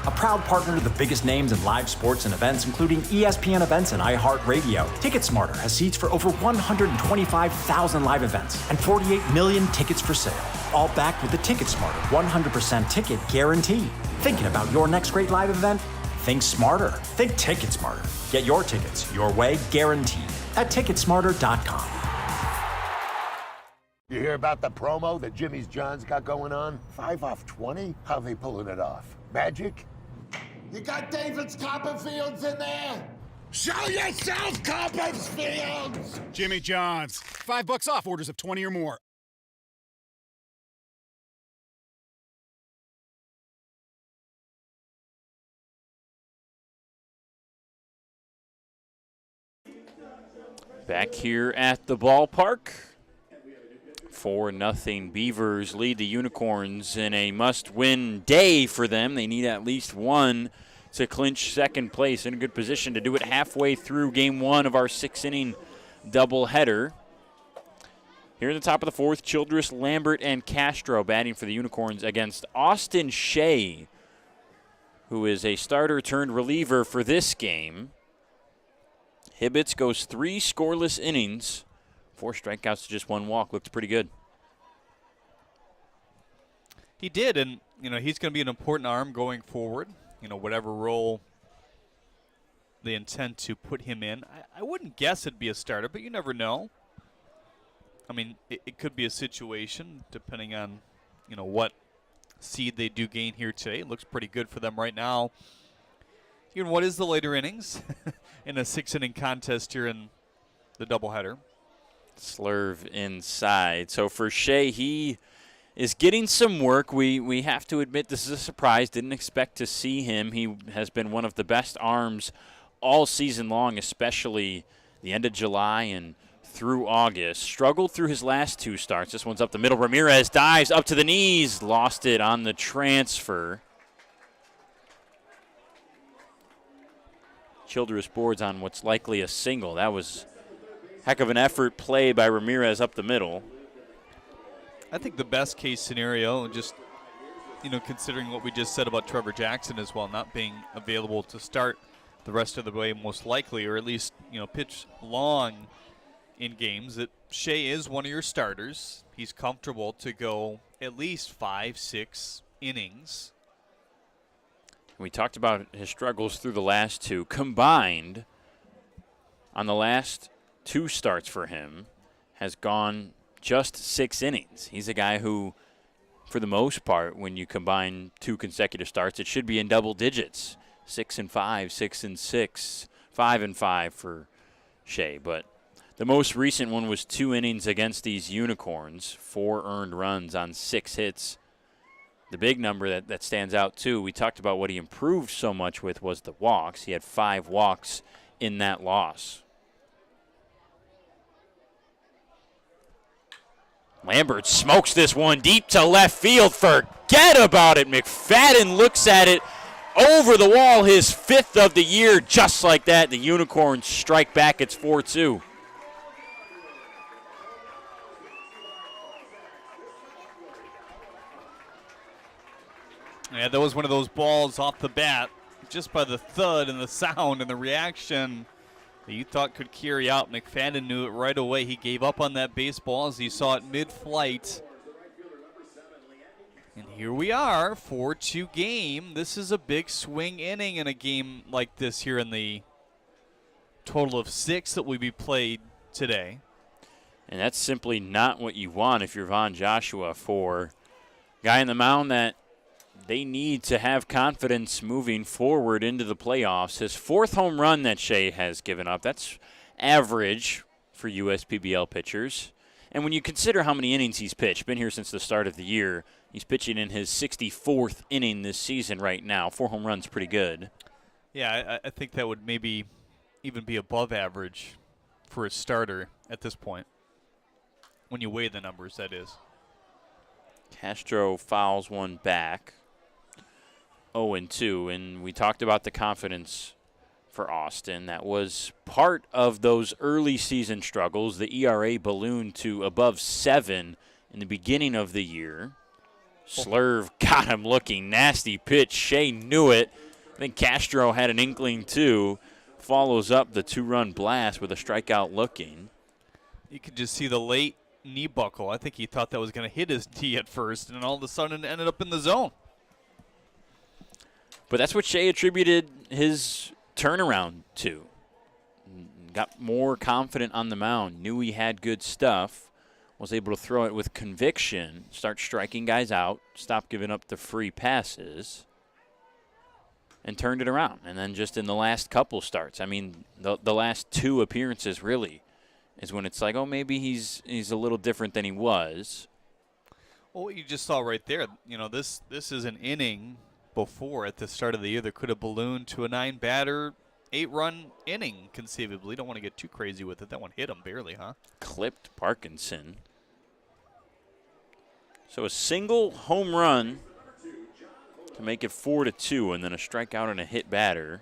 A proud partner to the biggest names in live sports and events, including ESPN events and iHeartRadio. Ticket Smarter has seats for over 125,000 live events and 48 million tickets for sale. All backed with the Ticket Smarter 100% ticket guarantee. Thinking about your next great live event? Think smarter. Think Ticket Smarter. Get your tickets your way, guaranteed at Ticketsmarter.com. You hear about the promo that Jimmy's John's got going on? 5 off 20? How they pulling it off? Magic? You got David's Copperfields in there? Show yourself, Copperfields! Jimmy John's. $5 off orders of 20 or more. Back here at the ballpark. 4-0 Beavers lead the Unicorns in a must-win day for them. They need at least one to clinch second place. In a good position to do it halfway through Game 1 of our 6-inning doubleheader. Here in the top of the 4th, Childress, Lambert, and Castro batting for the Unicorns against Austin Shea, who is a starter turned reliever for this game. Hibbets goes 3 scoreless innings. 4 strikeouts to just 1 walk. Looked pretty good. He did, and he's going to be an important arm going forward. whatever role they intend to put him in. I wouldn't guess it'd be a starter, but you never know. I mean, it could be a situation depending on, what seed they do gain here today. It looks pretty good for them right now. Even what is the later innings in a 6-inning contest here in the doubleheader? Slurve inside. So for Shea, he is getting some work. We have to admit this is a surprise. Didn't expect to see him. He has been one of the best arms all season long, especially the end of July and through August. Struggled through his last 2 starts. This one's up the middle. Ramirez dives up to the knees. Lost it on the transfer. Childress boards on what's likely a single. That was heck of an effort play by Ramirez up the middle. I think the best case scenario, just considering what we just said about Trevor Jackson as well, not being available to start the rest of the way most likely, or at least pitch long in games, that Shea is one of your starters. He's comfortable to go at least 5-6 innings. We talked about his struggles through the last 2. Combined, on the last 2 starts for him, has gone just 6 innings. He's a guy who, for the most part, when you combine 2 consecutive starts, it should be in double digits. 6-5, 6-6, 5-5 for Shea. But the most recent one was 2 innings against these Unicorns, 4 earned runs on 6 hits. The big number that stands out, too, we talked about what he improved so much with was the walks. He had 5 walks in that loss. Lambert smokes this one deep to left field. Forget about it. McFadden looks at it over the wall, his 5th of the year. Just like that, the Unicorns strike back. It's 4-2. Yeah, that was one of those balls off the bat, just by the thud and the sound and the reaction that you thought could carry out. McFadden knew it right away. He gave up on that baseball as he saw it mid-flight. And here we are, 4-2 game. This is a big swing inning in a game like this here in the total of 6 that will be played today. And that's simply not what you want if you're Von Joshua, for a guy in the mound that they need to have confidence moving forward into the playoffs. His 4th home run that Shea has given up, that's average for USPBL pitchers. And when you consider how many innings he's pitched, been here since the start of the year, he's pitching in his 64th inning this season right now. 4 home runs, pretty good. Yeah, I think that would maybe even be above average for a starter at this point, when you weigh the numbers, that is. Castro fouls one back. 0-2, and we talked about the confidence for Austin. That was part of those early season struggles. The ERA ballooned to above 7 in the beginning of the year. Slurve got him looking. Nasty pitch. Shea knew it. I think Castro had an inkling too. Follows up the 2-run blast with a strikeout looking. You could just see the late knee buckle. I think he thought that was going to hit his knee at first, and all of a sudden it ended up in the zone. But that's what Shea attributed his turnaround to. Got more confident on the mound, knew he had good stuff, was able to throw it with conviction, start striking guys out, stop giving up the free passes, and turned it around. And then just in the last couple starts, I mean, the last 2 appearances really is when it's like, oh, maybe he's a little different than he was. Well, what you just saw right there, this is an inning before at the start of the year that could have ballooned to a 9-batter, 8-run inning conceivably. Don't want to get too crazy with it. That one hit him barely, huh? Clipped Parkinson. So a single home run to make it 4-2, and then a strikeout and a hit batter.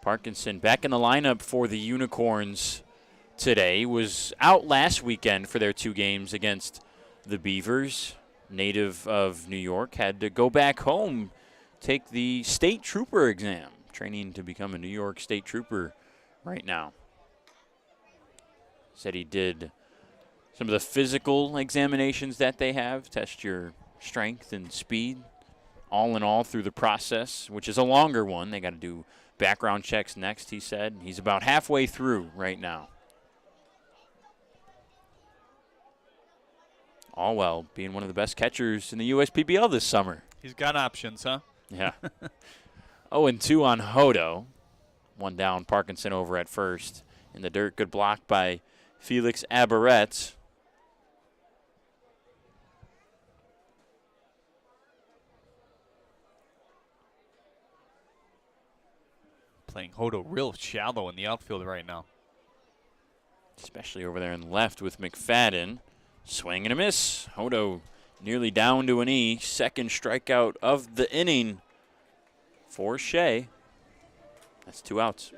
Parkinson back in the lineup for the Unicorns today. Was out last weekend for their 2 games against the Beavers. Native of New York, had to go back home, take the state trooper exam, training to become a New York state trooper right now. Said he did some of the physical examinations that they have, test your strength and speed. all in all through the process, which is a longer one. They got to do background checks next, he said. He's about halfway through right now. Allwell being one of the best catchers in the USPBL this summer. He's got options, huh? Yeah. 0-2 on Hodo. One down, Parkinson over at first. In the dirt, good block by Felix Abaret. Playing Hodo real shallow in the outfield right now. Especially over there in left with McFadden. Swing and a miss. Hodo nearly down to an E. Second strikeout of the inning for Shea. That's 2 outs.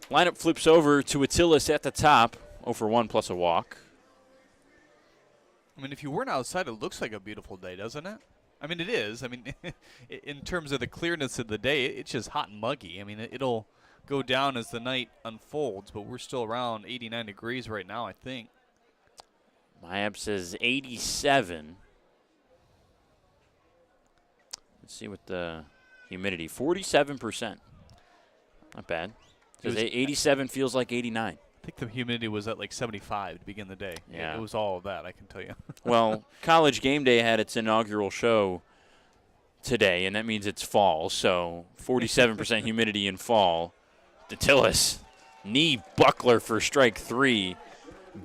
Lineup flips over to Attilas at the top. 0-for-1 plus a walk. I mean, if you weren't outside, it looks like a beautiful day, doesn't it? I mean, it is. I mean, in terms of the clearness of the day, it's just hot and muggy. I mean, it'll go down as the night unfolds, but we're still around 89 degrees right now, I think. My app says 87. Let's see what the humidity, 47%. Not bad. Because 87 feels like 89. I think the humidity was at like 75 to begin the day. Yeah. It was all of that, I can tell you. Well, College Game Day had its inaugural show today, and that means it's fall. So 47% humidity in fall. Attilas, knee buckler for strike 3.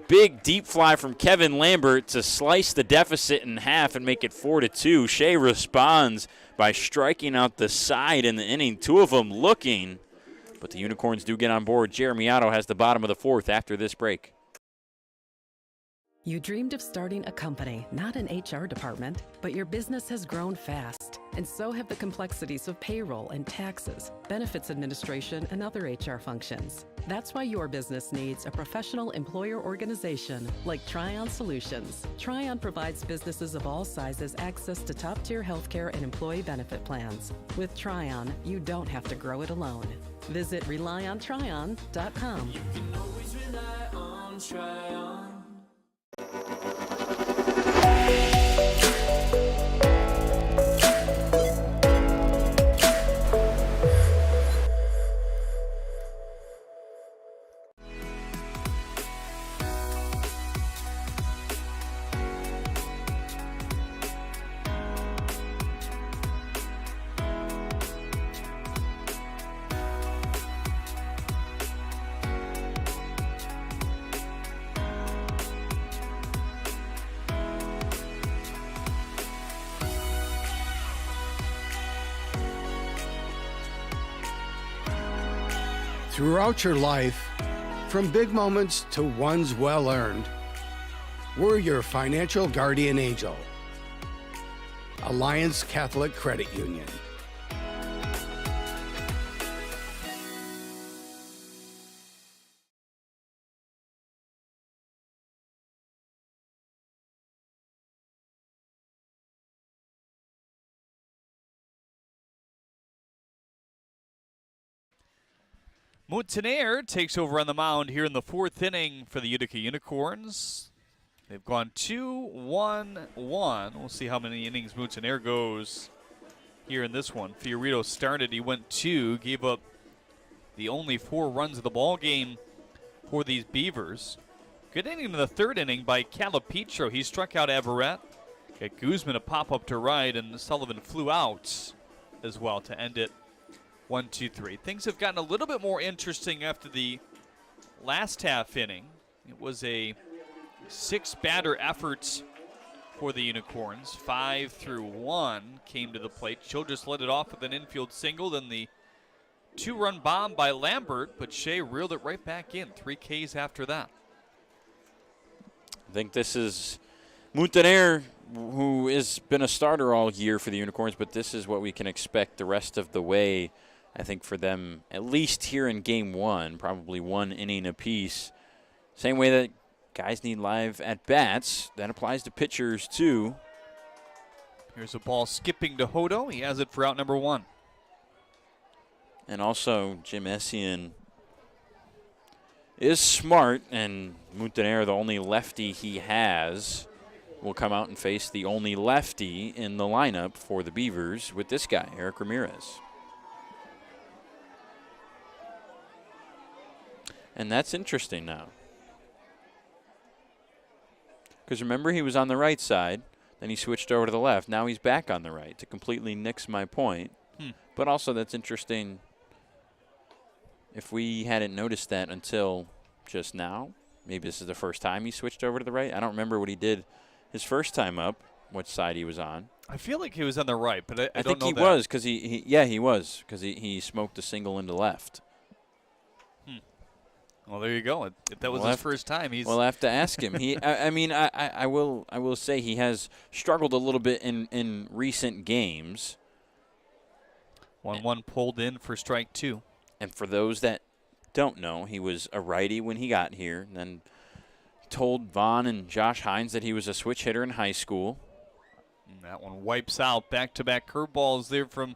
Big deep fly from Kevin Lambert to slice the deficit in half and make it 4-2. Shea responds by striking out the side in the inning. 2 of them looking, but the Unicorns do get on board. Jeremy Otto has the bottom of the 4th after this break. You dreamed of starting a company, not an HR department, but your business has grown fast, and so have the complexities of payroll and taxes, benefits administration, and other HR functions. That's why your business needs a professional employer organization like Tryon Solutions. Tryon provides businesses of all sizes access to top-tier healthcare and employee benefit plans. With Tryon, you don't have to grow it alone. Visit RelyOnTryon.com. You can always rely on Tryon. Throughout your life, from big moments to ones well-earned, we're your financial guardian angel. Alliance Catholic Credit Union. Montaner takes over on the mound here in the 4th inning for the Utica Unicorns. They've gone 2-1-1. We'll see how many innings Montaner goes here in this one. Fiorito started. He went 2, gave up the only 4 runs of the ball game for these Beavers. Good inning in the 3rd inning by Calipetro. He struck out Averett. Got Guzman a pop-up to right, and Sullivan flew out as well to end it. 1-2-3. Things have gotten a little bit more interesting after the last half inning. It was a 6-batter effort for the Unicorns. 5 through 1 came to the plate. Chill just let it off with an infield single, then the 2-run bomb by Lambert, but Shea reeled it right back in. 3 Ks after that. I think this is Montaner, who has been a starter all year for the Unicorns, but this is what we can expect the rest of the way. I think for them, at least here in Game 1, probably 1 inning apiece. Same way that guys need live at-bats. That applies to pitchers, too. Here's a ball skipping to Hodo. He has it for out number 1. And also, Jim Essien is smart, and Montaner, the only lefty he has, will come out and face the only lefty in the lineup for the Beavers with this guy, Eric Ramirez. And that's interesting now. Because remember, he was on the right side, then he switched over to the left. Now he's back on the right to completely nix my point. But also that's interesting if we hadn't noticed that until just now. Maybe this is the first time he switched over to the right. I don't remember what he did his first time up, which side he was on. I feel like he was on the right, but I don't think know he that. was because he was because he smoked a single into left. Well, there you go. If that was his first time, he's. We'll have to ask him. I will say he has struggled a little bit in recent games. 1-1 pulled in for strike 2. And for those that don't know, he was a righty when he got here, and then told Vaughn and Josh Hines that he was a switch hitter in high school. And that one wipes out. Back-to-back curveballs there from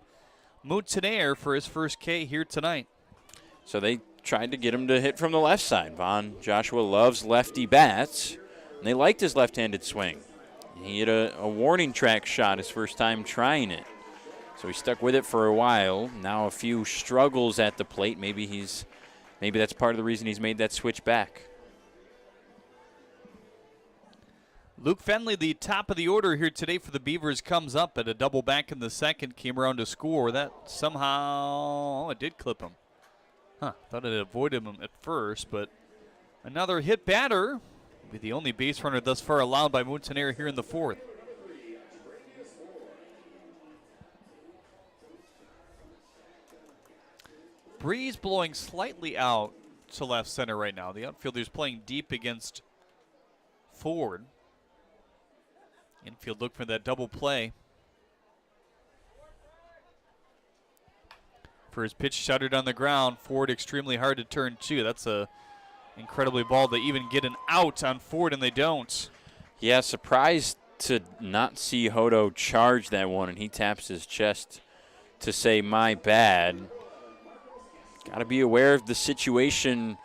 Moutinaire for his first K here tonight. So they tried to get him to hit from the left side. Vaughn Joshua loves lefty bats, and they liked his left-handed swing. He hit a warning track shot his first time trying it. So he stuck with it for a while. Now a few struggles at the plate. Maybe that's part of the reason he's made that switch back. Luke Fenley, the top of the order here today for the Beavers, comes up at a double back in the second. Came around to score. That somehow, it did clip him. Thought it avoided him at first, but another hit batter. Be the only base runner thus far allowed by Moutinaire here in the fourth. Breeze blowing slightly out to left center right now. The outfielder's playing deep against Ford. Infield look for that double play. For his pitch shuttered on the ground, Ford extremely hard to turn to. That's a incredibly ball to even get an out on Ford, and they don't. Yeah, surprised to not see Hodo charge that one, and he taps his chest to say, my bad. Got to be aware of the situation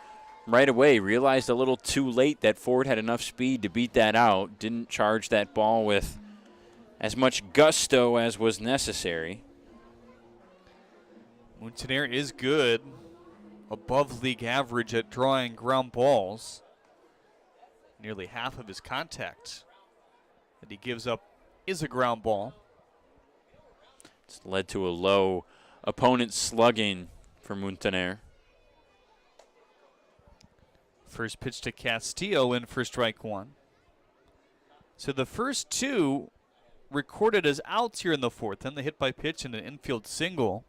right away. Realized a little too late that Ford had enough speed to beat that out. Didn't charge that ball with as much gusto as was necessary. Moutinaire is good, above league average at drawing ground balls. Nearly half of his contact that he gives up is a ground ball. It's led to a low opponent slugging for Moutinaire. First pitch to Castillo in for strike 1. So the first two recorded as outs here in the fourth. Then the hit by pitch and an infield single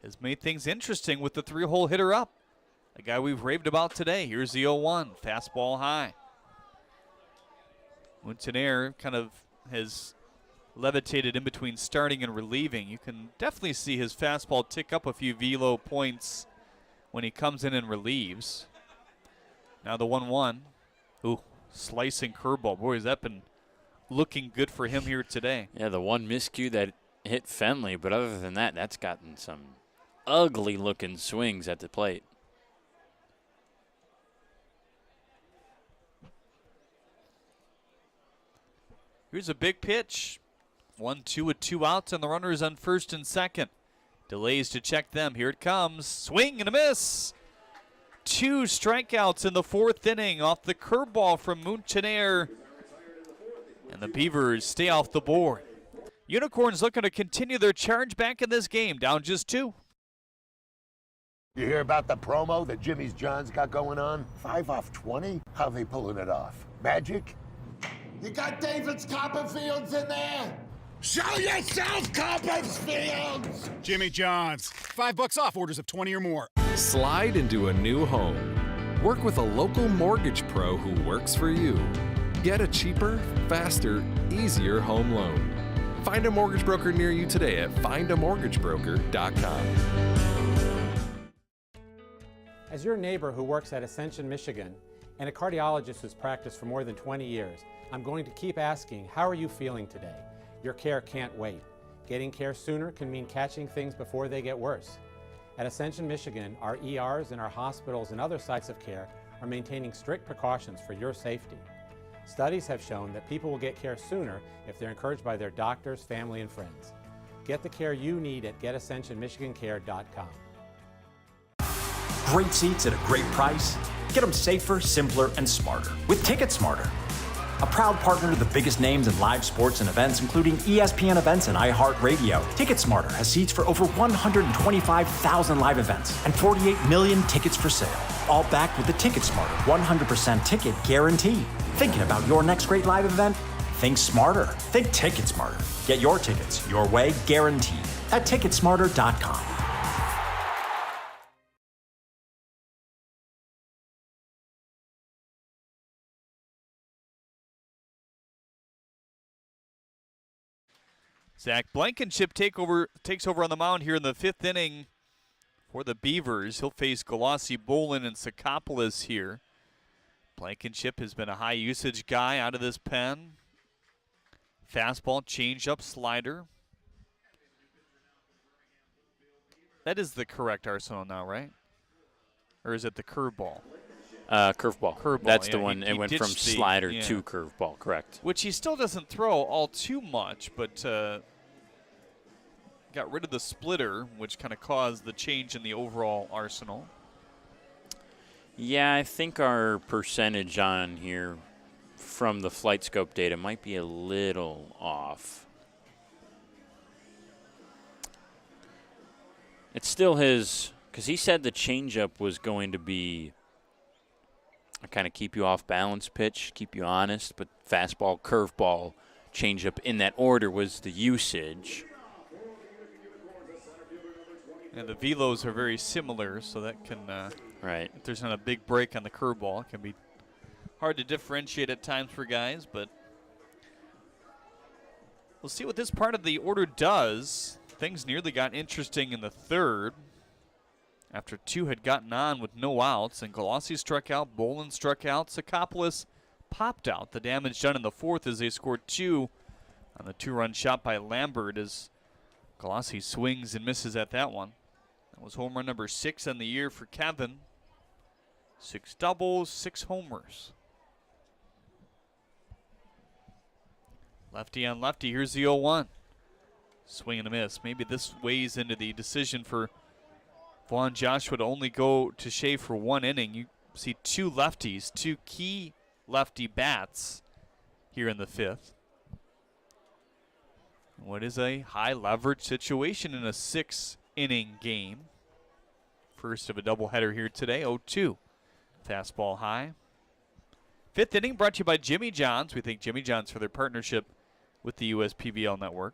has made things interesting with the 3-hole hitter up. A guy we've raved about today. Here's the 0-1, fastball high. Moutinaire kind of has levitated in between starting and relieving. You can definitely see his fastball tick up a few velo points when he comes in and relieves. Now the 1-1. Ooh, slicing curveball. Boy, has that been looking good for him here today. Yeah, the one miscue that hit Fenley, but other than that, that's gotten some ugly-looking swings at the plate. Here's a big pitch. 1-2 with 2 outs, and the runner is on first and second. Delays to check them. Here it comes. Swing and a miss. 2 strikeouts in the fourth inning off the curveball from Moutinaire. And the Beavers stay off the board. Unicorns looking to continue their charge back in this game, down just 2. You hear about the promo that Jimmy's John's got going on? 5 off 20? How they pulling it off? Magic? You got David's Copperfields in there? Show yourself, Copperfields! Jimmy John's. $5 off orders of 20 or more. Slide into a new home. Work with a local mortgage pro who works for you. Get a cheaper, faster, easier home loan. Find a mortgage broker near you today at findamortgagebroker.com. As your neighbor who works at Ascension, Michigan, and a cardiologist who's practiced for more than 20 years, I'm going to keep asking, how are you feeling today? Your care can't wait. Getting care sooner can mean catching things before they get worse. At Ascension, Michigan, our ERs and our hospitals and other sites of care are maintaining strict precautions for your safety. Studies have shown that people will get care sooner if they're encouraged by their doctors, family, and friends. Get the care you need at GetAscensionMichiganCare.com. Great seats at a great price. Get them safer, simpler, and smarter with TicketSmarter. A proud partner to the biggest names in live sports and events, including ESPN events and iHeartRadio. TicketSmarter has seats for over 125,000 live events and 48 million tickets for sale. All backed with the TicketSmarter 100% ticket guarantee. Thinking about your next great live event? Think smarter. Think TicketSmarter. Get your tickets your way, guaranteed, at TicketSmarter.com. Zach Blankenship takes over on the mound here in the 5th inning for the Beavers. He'll face Galassi, Bolin, and Sakopoulos here. Blankenship has been a high usage guy out of this pen. Fastball, changeup, slider. That is the correct arsenal now, right? Or is it the curveball? Curveball. That's the one. He It went from slider yeah. to curveball, correct. Which he still doesn't throw all too much, but got rid of the splitter, which kind of caused the change in the overall arsenal. Yeah, I think our percentage on here from the flight scope data might be a little off. It's still his, because he said the changeup was going to be a kind of keep you off balance pitch, keep you honest, but fastball, curveball, changeup in that order was the usage. And the velos are very similar, so that can, right. If there's not a big break on the curveball, it can be hard to differentiate at times for guys, but we'll see what this part of the order does. Things nearly got interesting in the 3rd after 2 had gotten on with no outs, and Galassi struck out, Bolin struck out, Sakopoulos popped out. The damage done in the 4th as they scored 2 on the 2-run shot by Lambert as Galassi swings and misses at that one. That was home run number 6 on the year for Kevin. 6 doubles, 6 homers. Lefty on lefty, here's the 0-1. Swing and a miss. Maybe this weighs into the decision for Vaughn Joshua to only go to Shea for 1 inning. You see 2 lefties, 2 key lefty bats here in the 5th. What is a high leverage situation in a 6-inning game? First of a doubleheader here today, 0-2. Fastball high. 5th inning brought to you by Jimmy John's. We thank Jimmy John's for their partnership with the USPBL network.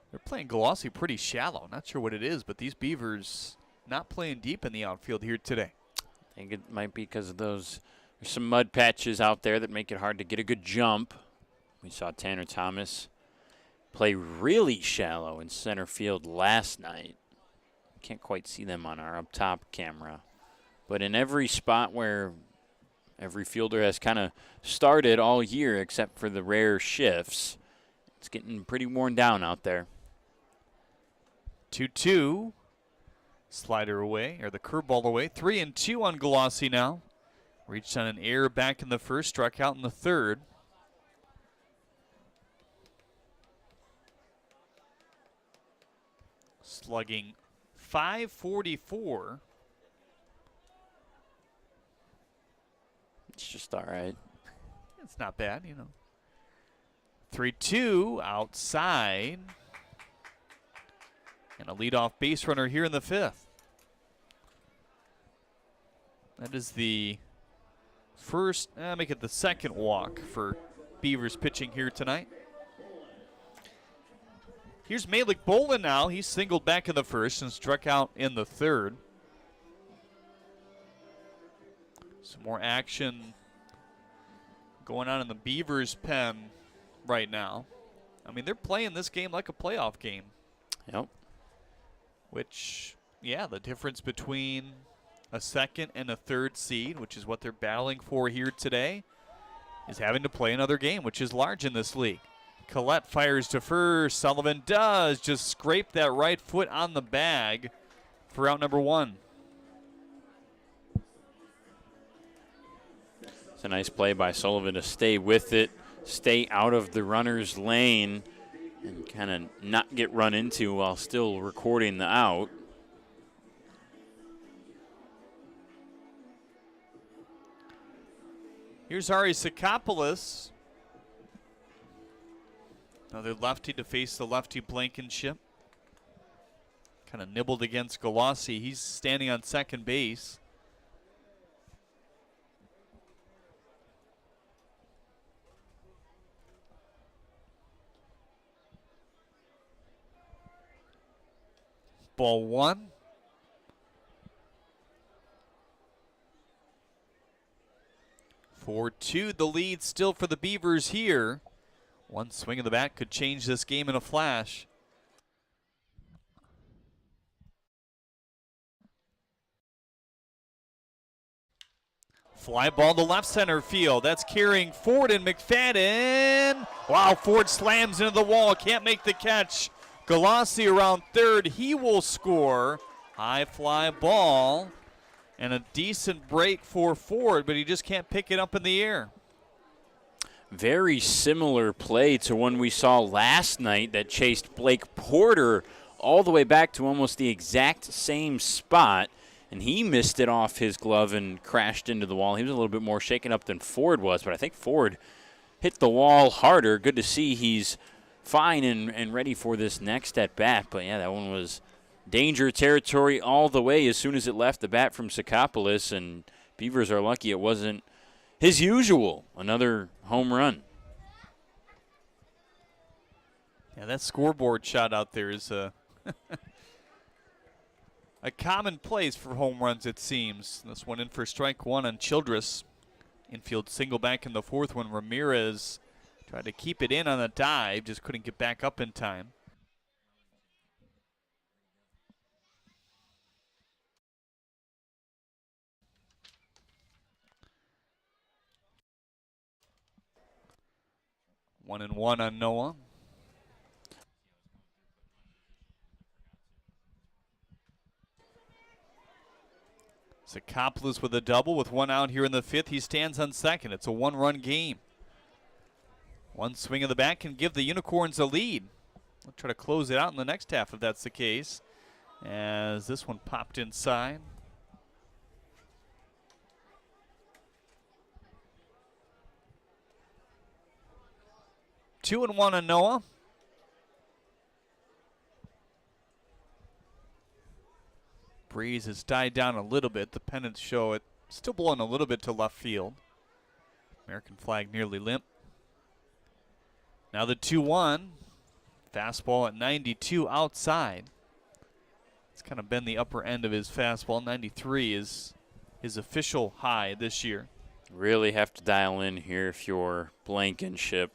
They're playing Galassi pretty shallow. Not sure what it is, but these Beavers not playing deep in the outfield here today. I think it might be because of those. There's some mud patches out there that make it hard to get a good jump. We saw Tanner Thomas play really shallow in center field last night. Can't quite see them on our up top camera. But in every spot where every fielder has kind of started all year except for the rare shifts, it's getting pretty worn down out there. 2-2. Slider away, or the curveball away. 3-2 on Galassi now. Reached on an error back in the 1st, struck out in the 3rd. Slugging .544. It's just all right. It's not bad, you know. 3-2 outside. And a leadoff base runner here in the 5th. That is the first, make it the 2nd walk for Beavers pitching here tonight. Here's Malik Bolin now. He singled back in the 1st and struck out in the 3rd. Some more action going on in the Beavers pen right now. I mean, they're playing this game like a playoff game. Yep. Which, yeah, the difference between a 2nd and a 3rd seed, which is what they're battling for here today, is having to play another game, which is large in this league. Collette fires to first. Sullivan does just scrape that right foot on the bag for out number 1. It's a nice play by Sullivan to stay with it, stay out of the runner's lane, and kind of not get run into while still recording the out. Here's Ari Sakopoulos. Another lefty to face the lefty Blankenship. Kind of nibbled against Galassi. He's standing on second base. Ball one. For 2, the lead still for the Beavers here. One swing of the bat could change this game in a flash. Fly ball to left center field. That's carrying Ford and McFadden. Wow, Ford slams into the wall. Can't make the catch. Galassi around third. He will score. High fly ball. And a decent break for Ford, but he just can't pick it up in the air. Very similar play to one we saw last night that chased Blake Porter all the way back to almost the exact same spot, and he missed it off his glove and crashed into the wall. He was a little bit more shaken up than Ford was, but I think Ford hit the wall harder. Good to see he's fine and ready for this next at-bat, but yeah, that one was danger territory all the way as soon as it left the bat from Sakopoulos, and Beavers are lucky it wasn't his usual. Another home run. Yeah, that scoreboard shot out there is a common place for home runs, it seems. This one in for strike one on Childress. Infield single back in the fourth when Ramirez tried to keep it in on a dive, just couldn't get back up in time. One and one on Noah. Sakopoulos with a double with one out here in the fifth. He stands on second. It's a one-run game. One swing of the bat can give the Unicorns a lead. We'll try to close it out in the next half if that's the case, as this one popped inside. Two and one on Noah. Breeze has died down a little bit. The pennants show it still blowing a little bit to left field. American flag nearly limp. Now the 2-1. Fastball at 92 outside. It's kind of been the upper end of his fastball. 93 is his official high this year. Really have to dial in here if you're Blankenship.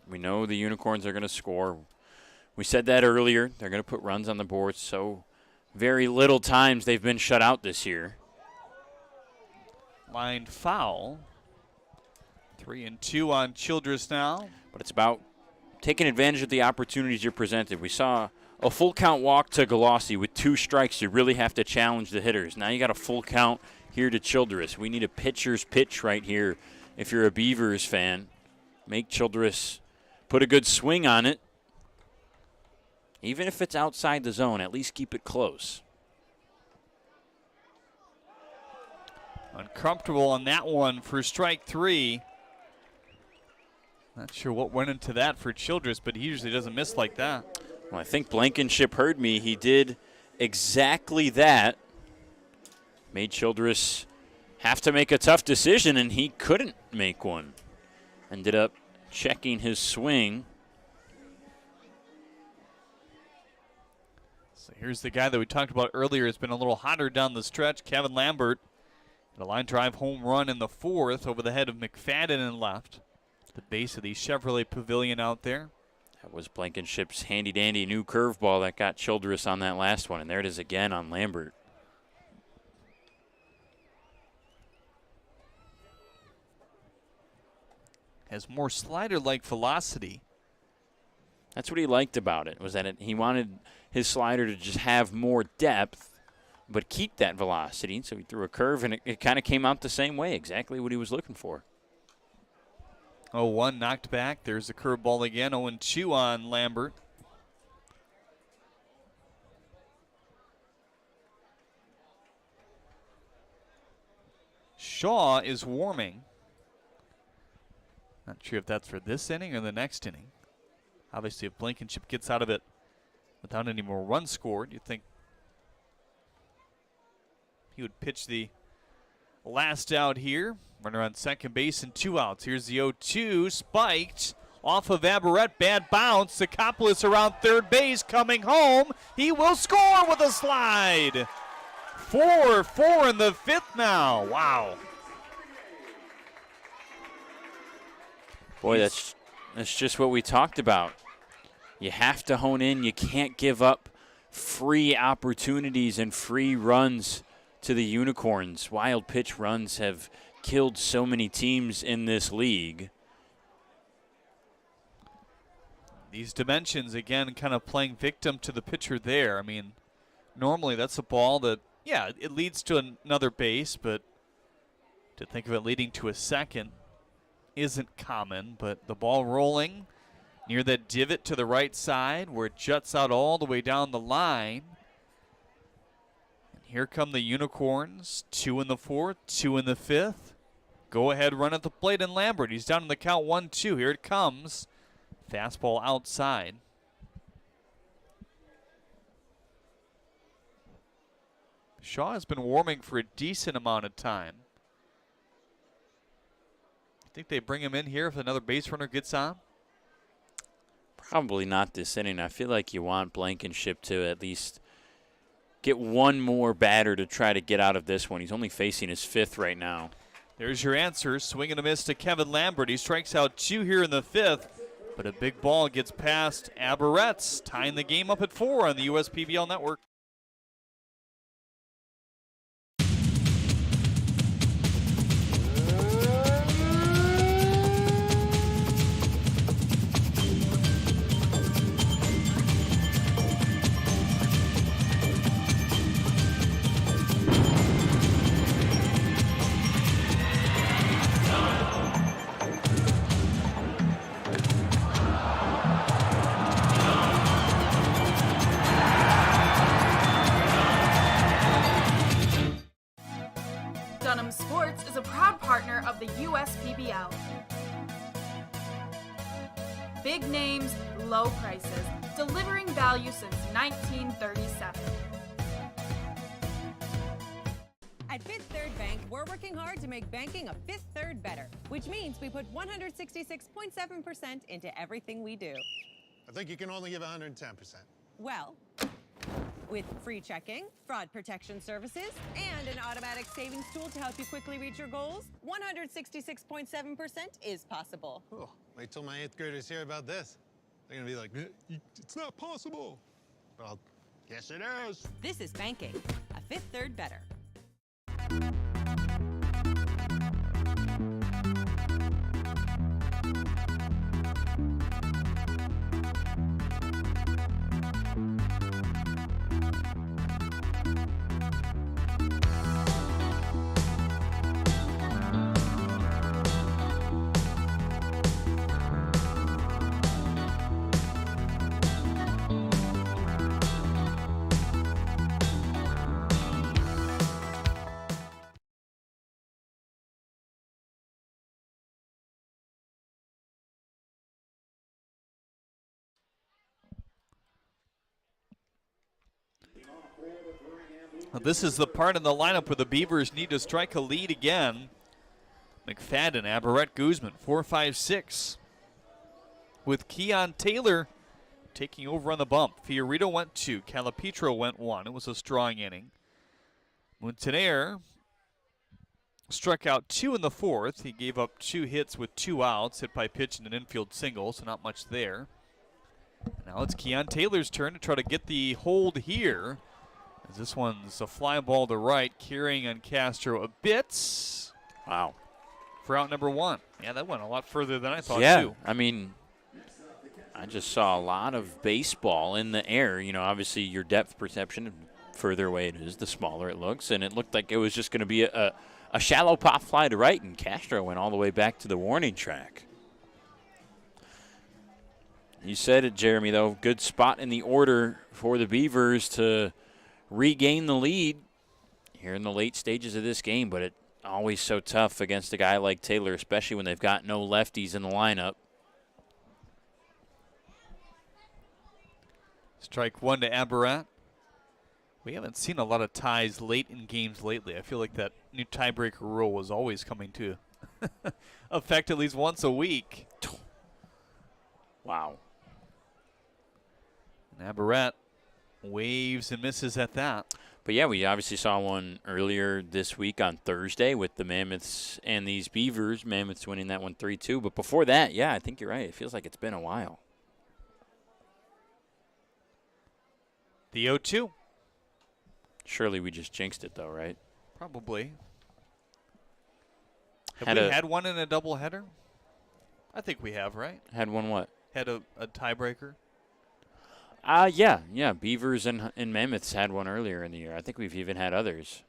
We know the Unicorns are going to score. We said that earlier. They're going to put runs on the board. So very little times they've been shut out this year. Line foul. 3-2 on Childress now. But it's about taking advantage of the opportunities you're presented. We saw a full count walk to Galassi with 2 strikes. You really have to challenge the hitters. Now you got a full count here to Childress. We need a pitcher's pitch right here if you're a Beavers fan. Make Childress put a good swing on it. Even if it's outside the zone, at least keep it close. Uncomfortable on that one for strike 3. Not sure what went into that for Childress, but he usually doesn't miss like that. Well, I think Blankenship heard me. He did exactly that. Made Childress have to make a tough decision, and he couldn't make one. Ended up checking his swing. So here's the guy that we talked about earlier. It's been a little hotter down the stretch. Kevin Lambert. A line drive home run in the fourth over the head of McFadden and left. The base of the Chevrolet Pavilion out there. That was Blankenship's handy-dandy new curveball that got Childress on that last one, and there it is again on Lambert. Has more slider-like velocity. That's what he liked about it, was that he wanted his slider to just have more depth, but keep that velocity. And so he threw a curve, and it kind of came out the same way, exactly what he was looking for. 0-1 knocked back. There's the curveball again. 0-2 on Lambert. Shaw is warming. Not sure if that's for this inning or the next inning. Obviously, if Blankenship gets out of it without any more runs scored, you'd think he would pitch the last out here. Runner on second base and 2 outs. Here's the 0-2, spiked off of Aberrett. Bad bounce. Sakopoulos around third base, coming home. He will score with a slide. 4-4 in the 5th now. Wow. Boy, that's just what we talked about. You have to hone in. You can't give up free opportunities and free runs to the Unicorns. Wild pitch runs have killed so many teams in this league. These dimensions, again, kind of playing victim to the pitcher there. I mean, normally that's a ball that, yeah, it leads to another base, but to think of it leading to a second isn't common. But the ball rolling near that divot to the right side where it juts out all the way down the line. And here come the Unicorns, 2 in the 4th, 2 in the 5th. Go ahead run at the plate, and Lambert, he's down in the count 1-2. Here it comes. Fastball outside. Shaw has been warming for a decent amount of time. I think they bring him in here if another base runner gets on. Probably not this inning. I feel like you want Blankenship to at least get one more batter to try to get out of this one. He's only facing his 5th right now. There's your answer. Swing and a miss to Kevin Lambert. He strikes out 2 here in the 5th, but a big ball gets past Aberretts, tying the game up at 4 on the USPBL network. Sports is a proud partner of the USPBL. Big names, low prices, delivering value since 1937. At Fifth Third Bank, we're working hard to make banking a Fifth Third better, which means we put 166.7% into everything we do. I think you can only give 110%. Well, with free checking, fraud protection services, and an automatic savings tool to help you quickly reach your goals, 166.7% is possible. Oh, wait till my 8th graders hear about this. They're gonna be like, it's not possible. Well, yes it is. This is banking, a Fifth Third better. Well, this is the part of the lineup where the Beavers need to strike a lead again. McFadden, Aberrett, Guzman, 4-5-6. With Keon Taylor taking over on the bump. Fiorito went 2. Calipetro went 1. It was a strong inning. Montaner struck out 2 in the 4th. He gave up 2 hits with 2 outs, hit by pitch and an infield single, so not much there. Now it's Keon Taylor's turn to try to get the hold here. As this one's a fly ball to right, carrying on Castro a bit. Wow. For out number 1. Yeah, that went a lot further than I thought, Yeah, too. I mean, I just saw a lot of baseball in the air. You know, obviously your depth perception further away it is, the smaller it looks. And it looked like it was just going to be a shallow pop fly to right, and Castro went all the way back to the warning track. You said it, Jeremy, though. Good spot in the order for the Beavers to regain the lead here in the late stages of this game, but it's always so tough against a guy like Taylor, especially when they've got no lefties in the lineup. Strike one to Aberrat. We haven't seen a lot of ties late in games lately. I feel like that new tiebreaker rule was always coming to effect at least once a week. Wow. And Aberrat waves and misses at that. But, yeah, we obviously saw one earlier this week on Thursday with the Mammoths and these Beavers. Mammoths winning that one 3-2. But before that, yeah, I think you're right. It feels like it's been a while. The 0-2. Surely we just jinxed it, though, right? Probably. Have we had one in a doubleheader? I think we have, right? Had one what? Had a tiebreaker? Yeah. Beavers and Mammoths had one earlier in the year. I think we've even had others.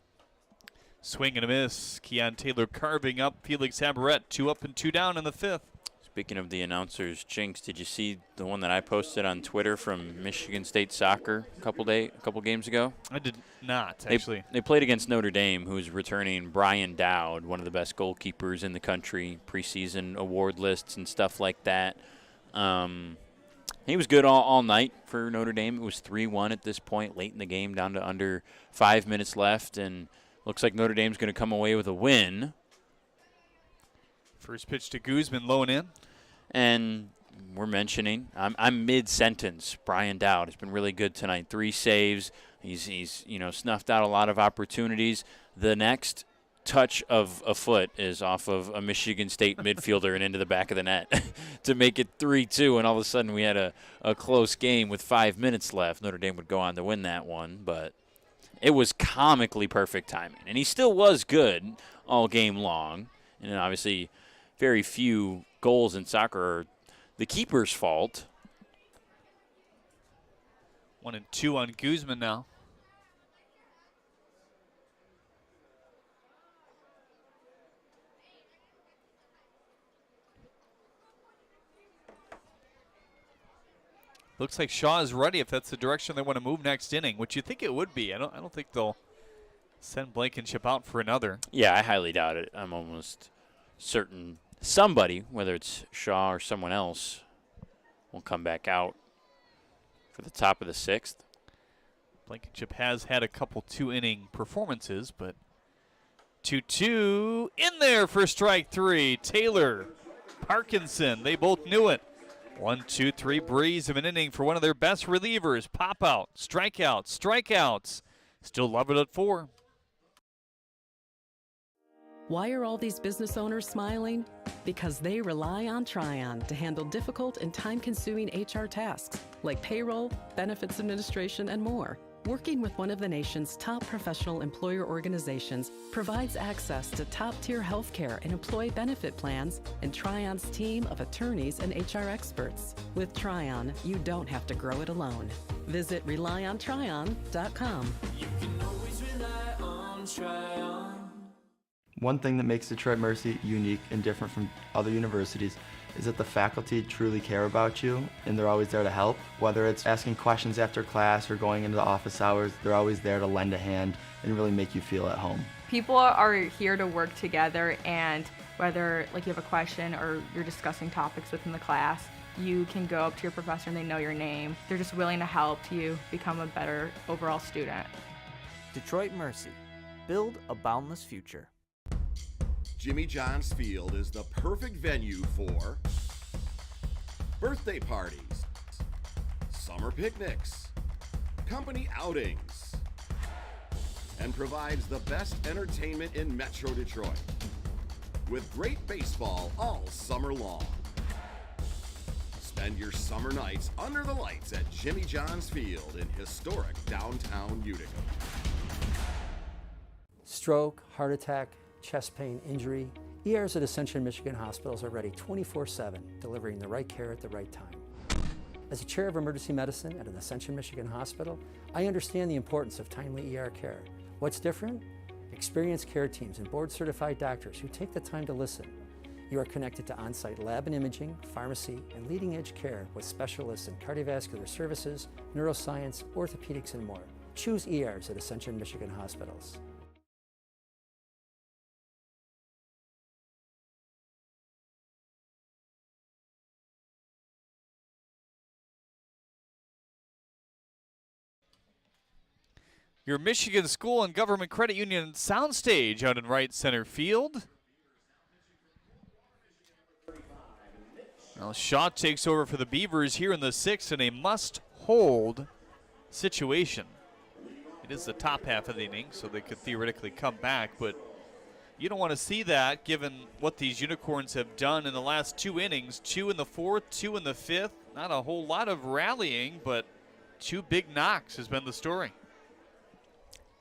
Swing and a miss. Keon Taylor carving up Felix Aberrat. 2 up and 2 down in the 5th. Speaking of the announcers jinx, did you see the one that I posted on Twitter from Michigan State Soccer a couple games ago? I did not, actually. They played against Notre Dame, who's returning Brian Dowd, one of the best goalkeepers in the country, preseason award lists and stuff like that. He was good all night for Notre Dame. It was 3-1 at this point, late in the game, down to under 5 minutes left, and looks like Notre Dame's going to come away with a win. First pitch to Guzman, low and in. And we're mentioning, I'm mid-sentence. Brian Dowd has been really good tonight. 3 saves. He's snuffed out a lot of opportunities. The next touch of a foot is off of a Michigan State midfielder and into the back of the net to make it 3-2. And all of a sudden we had a close game with 5 minutes left. Notre Dame would go on to win that one, but it was comically perfect timing. And he still was good all game long. And obviously very few goals in soccer are the keeper's fault. 1 and 2 on Guzman now. Looks like Shaw is ready if that's the direction they want to move next inning, which you think it would be. I don't think they'll send Blankenship out for another. Yeah, I highly doubt it. I'm almost certain somebody, whether it's Shaw or someone else, will come back out for the top of the 6th. Blankenship has had a couple 2-inning performances, but 2-2 in there for strike 3. Taylor, Parkinson, they both knew it. 1-2-3 breeze of an inning for one of their best relievers. Pop out, strikeouts. Still love it at 4. Why are all these business owners smiling? Because they rely on Tryon to handle difficult and time-consuming HR tasks like payroll, benefits administration, and more. Working with one of the nation's top professional employer organizations provides access to top-tier healthcare and employee benefit plans and Tryon's team of attorneys and HR experts. With Tryon, you don't have to grow it alone. Visit RelyOnTryon.com. You can always rely on Tryon. One thing that makes Detroit Mercy unique and different from other universities is that the faculty truly care about you and they're always there to help. Whether it's asking questions after class or going into the office hours, they're always there to lend a hand and really make you feel at home. People are here to work together, and whether you have a question or you're discussing topics within the class, you can go up to your professor and they know your name. They're just willing to help you become a better overall student. Detroit Mercy. Build a boundless future. Jimmy John's Field is the perfect venue for birthday parties, summer picnics, company outings, and provides the best entertainment in Metro Detroit with great baseball all summer long. Spend your summer nights under the lights at Jimmy John's Field in historic downtown Utica. Stroke, heart attack, chest pain, injury, ERs at Ascension Michigan hospitals are ready 24/7, delivering the right care at the right time. As a chair of emergency medicine at an Ascension, Michigan hospital, I understand the importance of timely ER care. What's different? Experienced care teams and board-certified doctors who take the time to listen. You are connected to on-site lab and imaging, pharmacy, and leading-edge care with specialists in cardiovascular services, neuroscience, orthopedics, and more. Choose ERs at Ascension, Michigan hospitals. Your Michigan School and Government Credit Union soundstage out in right center field. Well, Shaw takes over for the Beavers here in the 6th in a must-hold situation. It is the top half of the inning, so they could theoretically come back, but you don't want to see that given what these Unicorns have done in the last 2 innings, 2 in the 4th, 2 in the 5th. Not a whole lot of rallying, but 2 big knocks has been the story.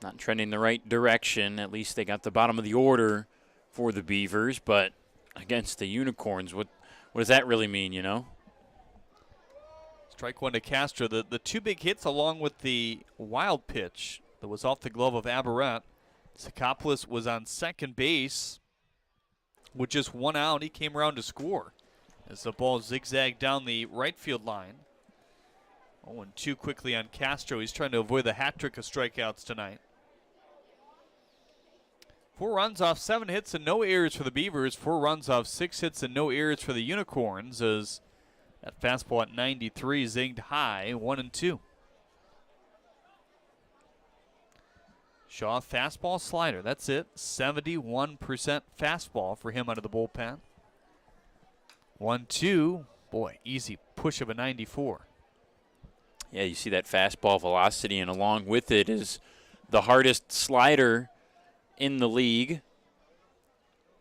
Not trending the right direction. At least they got the bottom of the order for the Beavers, but against the Unicorns, what does that really mean, you know? Strike 1 to Castro. The 2 big hits along with the wild pitch that was off the glove of Aberrett. Sakopoulos was on second base with just 1 out. He came around to score as the ball zigzagged down the right field line. 0-2 quickly on Castro. He's trying to avoid the hat trick of strikeouts tonight. 4 runs off 7 hits and no errors for the Beavers. 4 runs off 6 hits and no errors for the Unicorns as that fastball at 93 zinged high, 1-2. Shaw fastball slider. That's it. 71% fastball for him out of the bullpen. 1-2. Boy, easy push of a 94. Yeah, you see that fastball velocity, and along with it is the hardest slider in the league.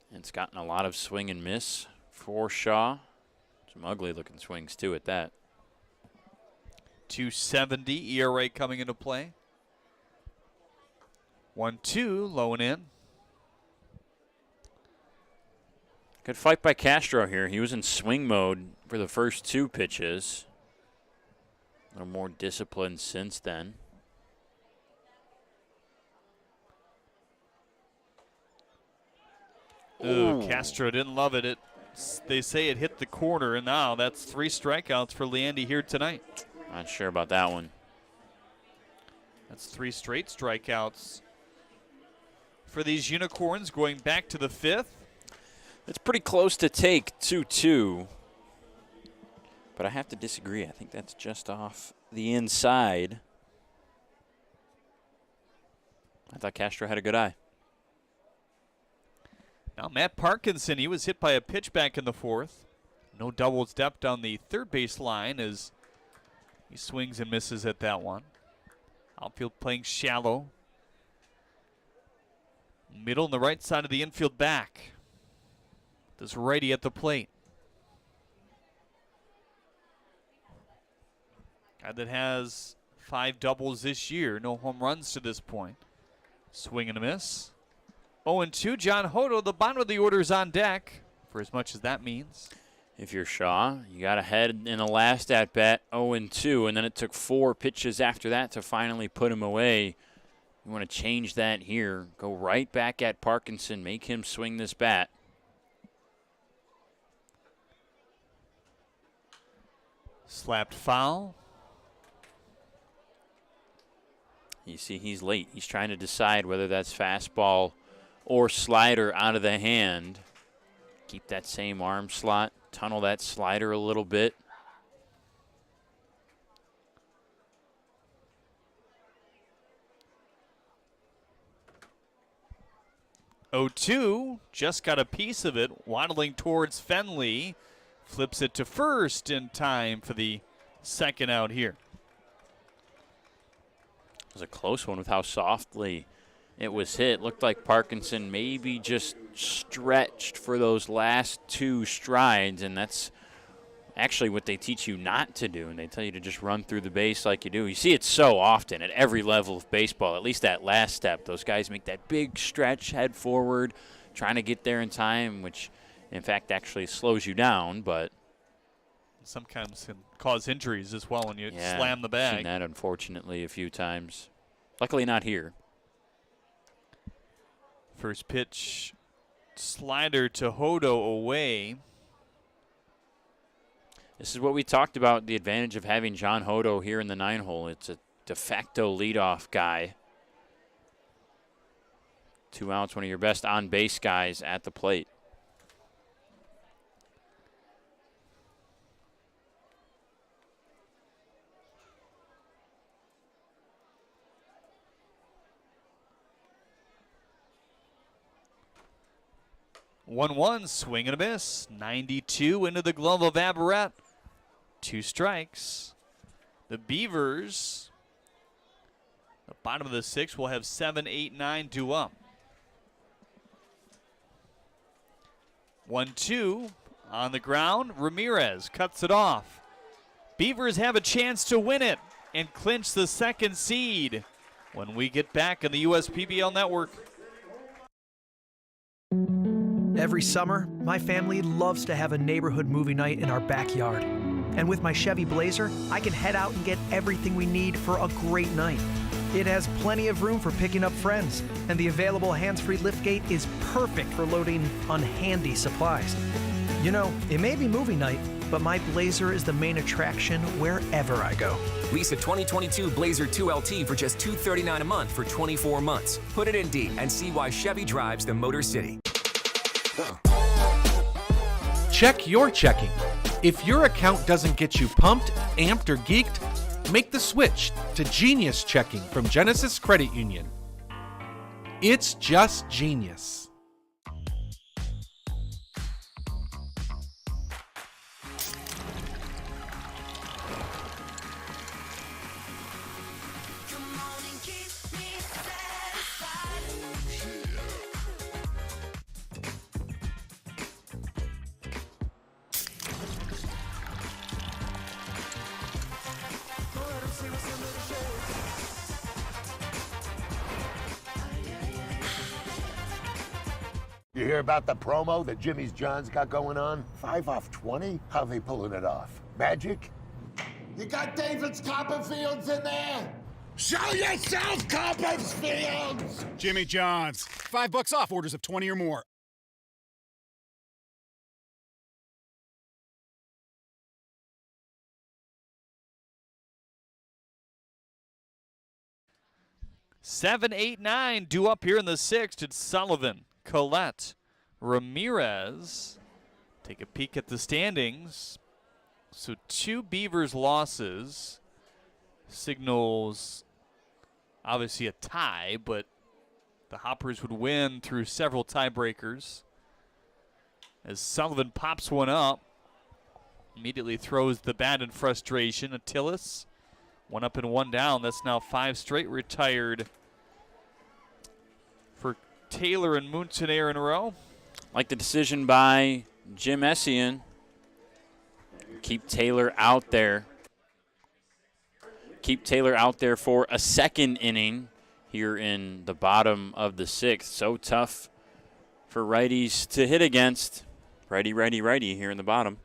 And it's gotten a lot of swing and miss for Shaw. Some ugly-looking swings, too, at that. 2.70 ERA coming into play. 1-2, low and in. Good fight by Castro here. He was in swing mode for the first 2 pitches. A little more disciplined since then. Ooh, Castro didn't love it. They say it hit the corner, and now that's 3 strikeouts for Leandy here tonight. Not sure about that one. That's 3 straight strikeouts for these Unicorns going back to the 5th. It's pretty close to take 2-2. But I have to disagree. I think that's just off the inside. I thought Castro had a good eye. Now Matt Parkinson, he was hit by a pitch back in the 4th. No doubles depth down the third base line as he swings and misses at that one. Outfield playing shallow. Middle and the right side of the infield back. This righty at the plate. Guy that has 5 doubles this year. No home runs to this point. Swing and a miss. 0-2, John Hodo, the bottom of the order is on deck, for as much as that means. If you're Shaw, you got ahead in the last at-bat, 0-2, and then it took 4 pitches after that to finally put him away. You want to change that here. Go right back at Parkinson, make him swing this bat. Slapped foul. You see he's late. He's trying to decide whether that's fastball or slider out of the hand. Keep that same arm slot. Tunnel that slider a little bit. Oh-2, just got a piece of it, waddling towards Fenley. Flips it to first in time for the second out here. It was a close one with how softly it was hit. Looked like Parkinson maybe just stretched for those last 2 strides, and that's actually what they teach you not to do, and they tell you to just run through the base like you do. You see it so often at every level of baseball, at least that last step. Those guys make that big stretch, head forward, trying to get there in time, which in fact actually slows you down, but Sometimes can cause injuries as well when you Yeah, slam the bag. Seen that, unfortunately, a few times. Luckily not here. First pitch, slider to Hodo away. This is what we talked about, the advantage of having John Hodo here in the 9-hole. It's a de facto leadoff guy. 2 outs, one of your best on-base guys at the plate. One swing and a miss. 92 into the glove of Aberrat. 2 strikes. The Beavers, the bottom of the 6th, will have 7, 8, 9 due up. 1-2 on the ground. Ramirez cuts it off. Beavers have a chance to win it and clinch the 2nd seed when we get back on the USPBL network. Every summer, my family loves to have a neighborhood movie night in our backyard. And with my Chevy Blazer, I can head out and get everything we need for a great night. It has plenty of room for picking up friends, and the available hands-free liftgate is perfect for loading unhandy supplies. You know, it may be movie night, but my Blazer is the main attraction wherever I go. Lease a 2022 Blazer 2LT for just $239 a month for 24 months. Put it in D and see why Chevy drives the Motor City. Check your checking. If your account doesn't get you pumped, amped, or geeked, make the switch to Genius Checking from Genesis Credit Union. It's just genius. You hear about the promo that Jimmy's John's got going on? 5 off 20? How they pulling it off? Magic? You got David's Copperfields in there? Show yourself, Copperfields! Jimmy John's. $5 off orders of 20 or more. Seven, 8, 9 due up here in the 6th. It's Sullivan, Collette, Ramirez. Take a peek at the standings. So 2 Beavers losses signals obviously a tie, but the Hoppers would win through several tiebreakers. As Sullivan pops one up, immediately throws the bat in frustration. Attilis, 1 up and 1 down. That's now 5 straight retired for Taylor and Muntaner in a row. Like the decision by Jim Essien. Keep Taylor out there. Keep Taylor out there for a 2nd inning here in the bottom of the 6th. So tough for righties to hit against. Righty, righty, righty here in the bottom.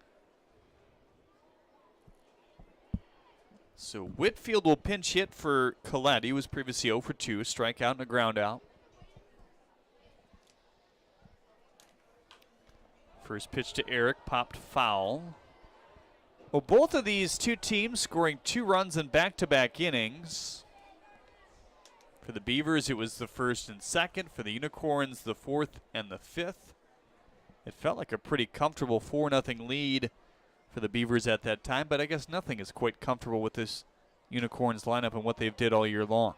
So Whitfield will pinch hit for Collette. He was previously 0 for 2, strikeout and a ground out. First pitch to Eric, popped foul. Well, both of these 2 teams scoring 2 runs in back-to-back innings. For the Beavers, it was the 1st and 2nd. For the Unicorns, the 4th and the 5th. It felt like a pretty comfortable 4-0 lead for the Beavers at that time, but I guess nothing is quite comfortable with this Unicorns lineup and what they've did all year long.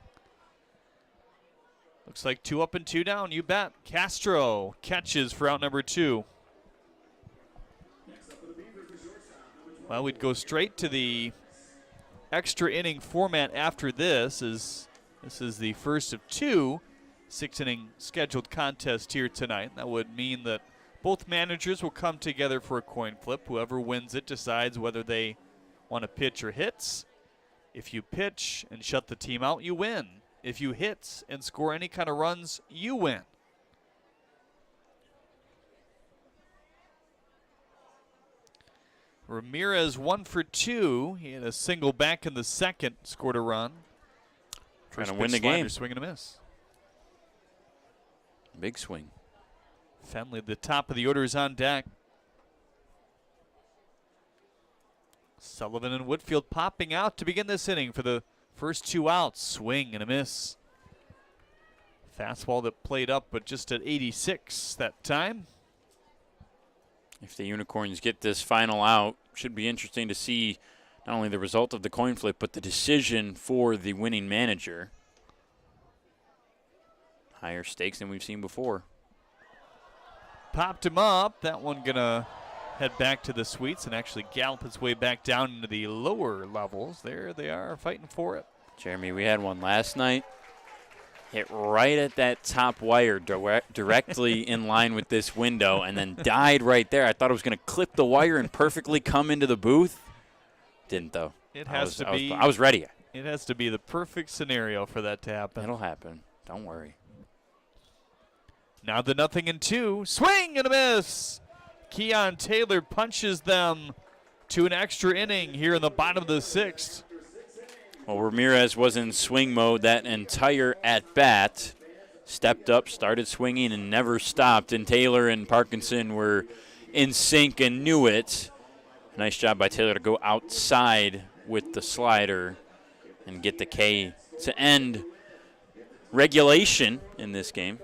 Looks like 2 up and 2 down, you bet. Castro catches for out number 2. Well, we'd go straight to the extra inning format after this, as this is the first of 2 6-inning scheduled contests here tonight. That would mean that both managers will come together for a coin flip. Whoever wins it decides whether they want to pitch or hits. If you pitch and shut the team out, you win. If you hit and score any kind of runs, you win. Ramirez 1 for 2. He had a single back in the second, scored a run. Trying to win the game. Swing and a miss. Big swing. Fenley, the top of the order, is on deck. Sullivan and Whitfield popping out to begin this inning for the first 2 outs. Swing and a miss. Fastball that played up, but just at 86 that time. If the Unicorns get this final out, should be interesting to see not only the result of the coin flip, but the decision for the winning manager. Higher stakes than we've seen before. Popped him up. That one gonna head back to the suites and actually gallop its way back down into the lower levels. There they are fighting for it. Jeremy, we had one last night. Hit right at that top wire, directly in line with this window, and then died right there. I thought it was going to clip the wire and perfectly come into the booth. Didn't, though. I was ready. It has to be the perfect scenario for that to happen. It'll happen. Don't worry. Now the 0-2. Swing and a miss. Keon Taylor punches them to an extra inning here in the bottom of the 6th. Well, Ramirez was in swing mode that entire at-bat. Stepped up, started swinging, and never stopped. And Taylor and Parkinson were in sync and knew it. Nice job by Taylor to go outside with the slider and get the K to end regulation in this game.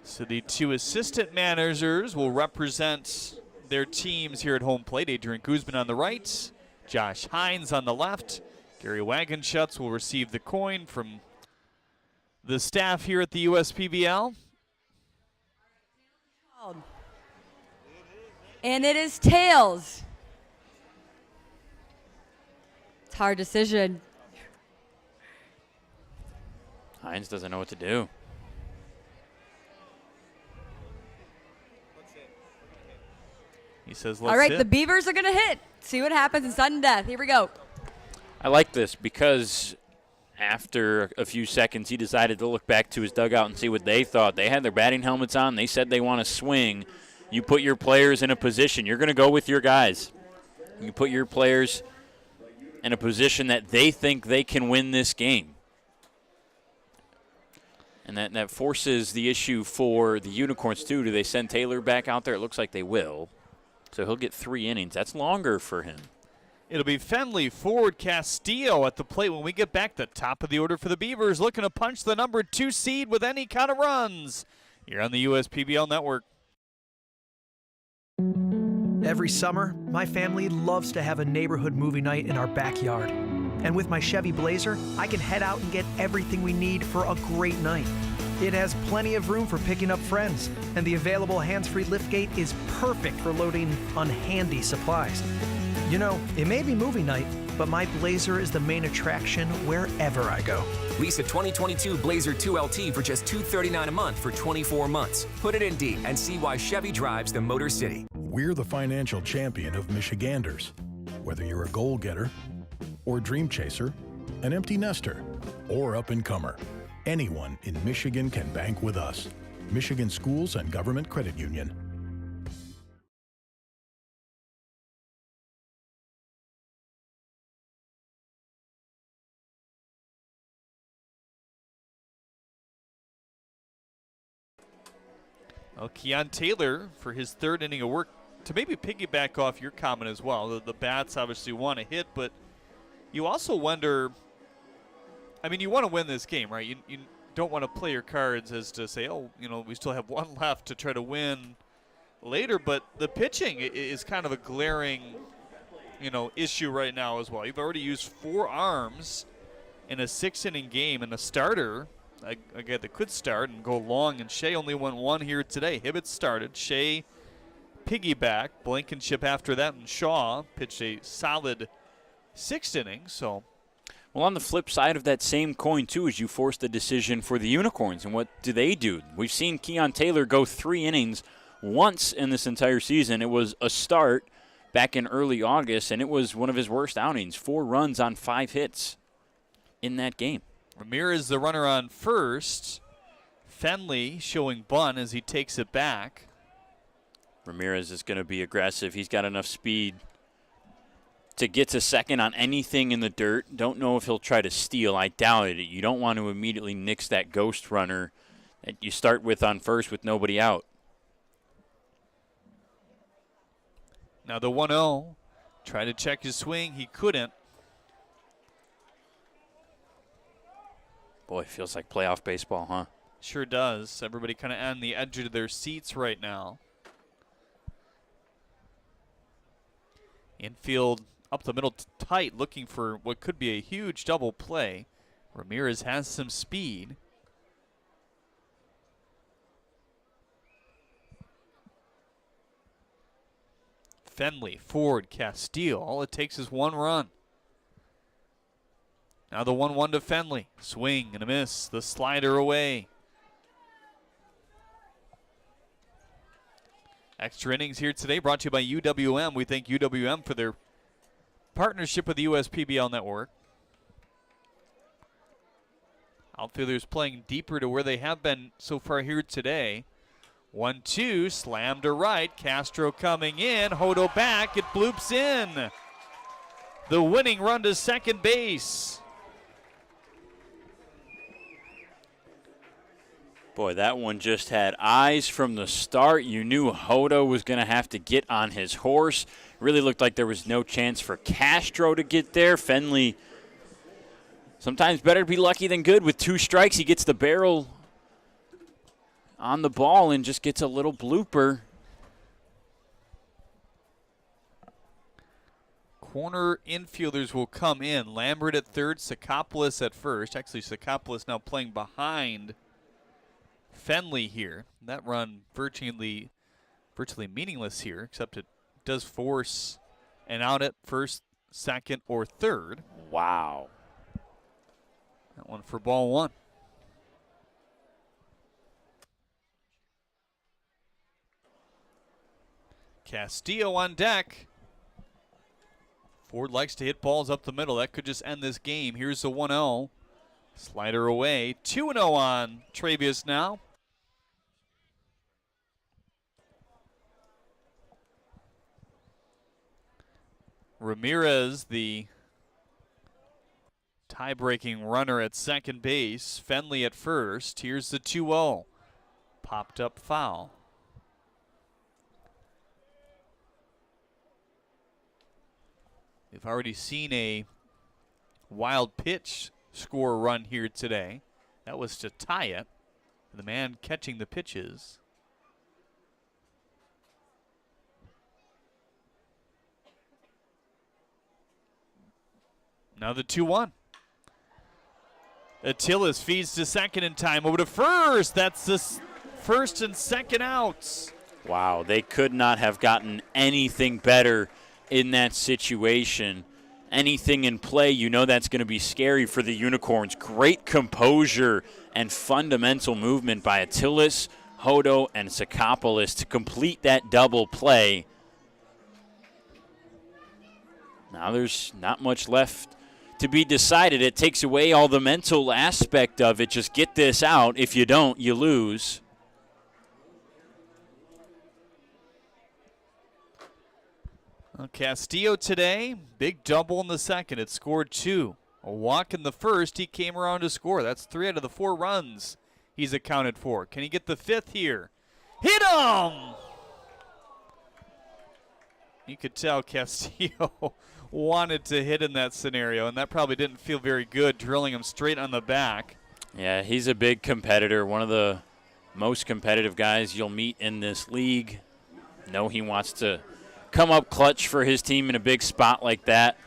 So the 2 assistant managers will represent their teams here at home plate. Adrian Guzman on the right, Josh Hines on the left. Gary Wagenschutz will receive the coin from the staff here at the USPBL. And it is tails. It's a hard decision. Hines doesn't know what to do. He says, all right, the Beavers are going to hit. See what happens in sudden death. Here we go. I like this because after a few seconds, he decided to look back to his dugout and see what they thought. They had their batting helmets on. They said they want to swing. You put your players in a position. You're going to go with your guys. You put your players in a position that they think they can win this game. And that forces the issue for the Unicorns, too. Do they send Taylor back out there? It looks like they will. So he'll get 3 innings. That's longer for him. It'll be Fenley, Ford, Castillo at the plate when we get back. The top of the order for the Beavers, looking to punch the number 2 seed with any kind of runs. You're on the USPBL Network. Every summer, my family loves to have a neighborhood movie night in our backyard. And with my Chevy Blazer, I can head out and get everything we need for a great night. It has plenty of room for picking up friends, and the available hands-free liftgate is perfect for loading unhandy supplies. You know, it may be movie night, but my Blazer is the main attraction wherever I go. Lease a 2022 Blazer 2LT for just $239 a month for 24 months. Put it in D and see why Chevy drives the Motor City. We're the financial champion of Michiganders. Whether you're a goal-getter or dream chaser, an empty nester, or up-and-comer, anyone in Michigan can bank with us. Michigan Schools and Government Credit Union. Well, Keon Taylor for his 3rd inning of work. To maybe piggyback off your comment as well, the bats obviously want to hit, but you also wonder, I mean, you want to win this game, right? You don't want to play your cards as to say, oh, you know, we still have 1 left to try to win later, but the pitching is kind of a glaring, you know, issue right now as well. You've already used 4 arms in a 6-inning game, and a starter, a guy that could start and go long, and Shea only went 1 here today. Hibbett started, Shea piggyback, Blankenship after that, and Shaw pitched a solid 6th inning. So, well, on the flip side of that same coin, too, is you force the decision for the Unicorns. And what do? We've seen Keon Taylor go 3 innings once in this entire season. It was a start back in early August, and it was one of his worst outings. 4 runs on 5 hits in that game. Ramirez, the runner on first. Fenley showing bunt as he takes it back. Ramirez is going to be aggressive. He's got enough speed to get to second on anything in the dirt. Don't know if he'll try to steal. I doubt it. You don't want to immediately nix that ghost runner that you start with on first with nobody out. Now the 1-0. Tried to check his swing. He couldn't. Boy, feels like playoff baseball, huh? Sure does. Everybody kind of on the edge of their seats right now. Infield up the middle tight, looking for what could be a huge double play. Ramirez has some speed. Fenley, Ford, Castillo. All it takes is one run. Now the 1-1 to Fenley. Swing and a miss. The slider away. Extra innings here today brought to you by UWM. We thank UWM for their partnership with the USPBL Network. Outfielders playing deeper to where they have been so far here today. 1-2, slammed to right. Castro coming in. Hodo back. It bloops in. The winning run to second base. Boy, that one just had eyes from the start. You knew Hodo was going to have to get on his horse. Really looked like there was no chance for Castro to get there. Fenley, sometimes better to be lucky than good. With 2 strikes, he gets the barrel on the ball and just gets a little blooper. Corner infielders will come in. Lambert at third, Sakopoulos at first. Actually, Sakopoulos now playing behind Fenley here. That run virtually meaningless here, except it does force an out at first, second, or third. Wow. That one for ball 1. Castillo on deck. Ford likes to hit balls up the middle. That could just end this game. Here's the 1-0. Slider away. 2-0 on Travius now. Ramirez, the tie-breaking runner at second base. Fenley at first. Here's the 2-0. Popped up foul. We've already seen a wild pitch score run here today. That was to tie it. The man catching the pitches. Now the 2-1. Attilas feeds to second in time. Over to first. That's the first and second outs. Wow, they could not have gotten anything better in that situation. Anything in play, you know that's going to be scary for the Unicorns. Great composure and fundamental movement by Attilas, Hodo, and Sakopoulos to complete that double play. Now there's not much left to be decided. It takes away all the mental aspect of it. Just get this out. If you don't, you lose. Well, Castillo today, big double in the second. It scored 2. A walk in the first. He came around to score. That's 3 out of the 4 runs he's accounted for. Can he get the 5th here? Hit him! You could tell Castillo wanted to hit in that scenario, and that probably didn't feel very good, drilling him straight on the back. Yeah, he's a big competitor, one of the most competitive guys you'll meet in this league. Know he wants to come up clutch for his team in a big spot like that.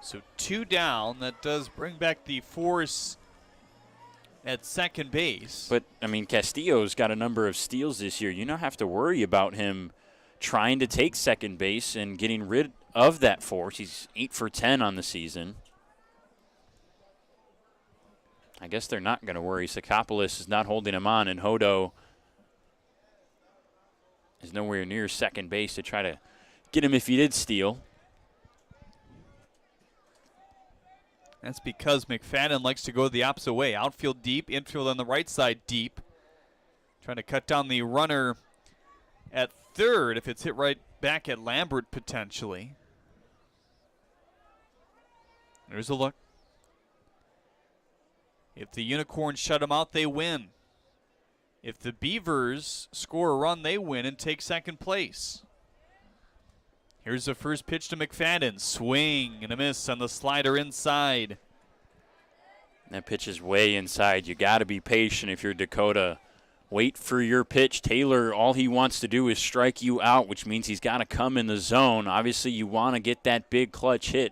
So 2 down. That does bring back the force at second base. But, I mean, Castillo's got a number of steals this year. You don't have to worry about him trying to take second base and getting rid of that force. He's 8 for 10 on the season. I guess they're not going to worry. Sakopoulos is not holding him on, and Hodo is nowhere near second base to try to get him if he did steal. That's because McFadden likes to go the opposite way. Outfield deep, infield on the right side deep. Trying to cut down the runner at third if it's hit right back at Lambert potentially. There's a look. If the Unicorns shut him out, they win. If the Beavers score a run, they win and take second place. Here's the first pitch to McFadden. Swing and a miss on the slider inside. That pitch is way inside. You got to be patient if you're Dakota. Wait for your pitch. Taylor, all he wants to do is strike you out, which means he's got to come in the zone. Obviously, you want to get that big clutch hit,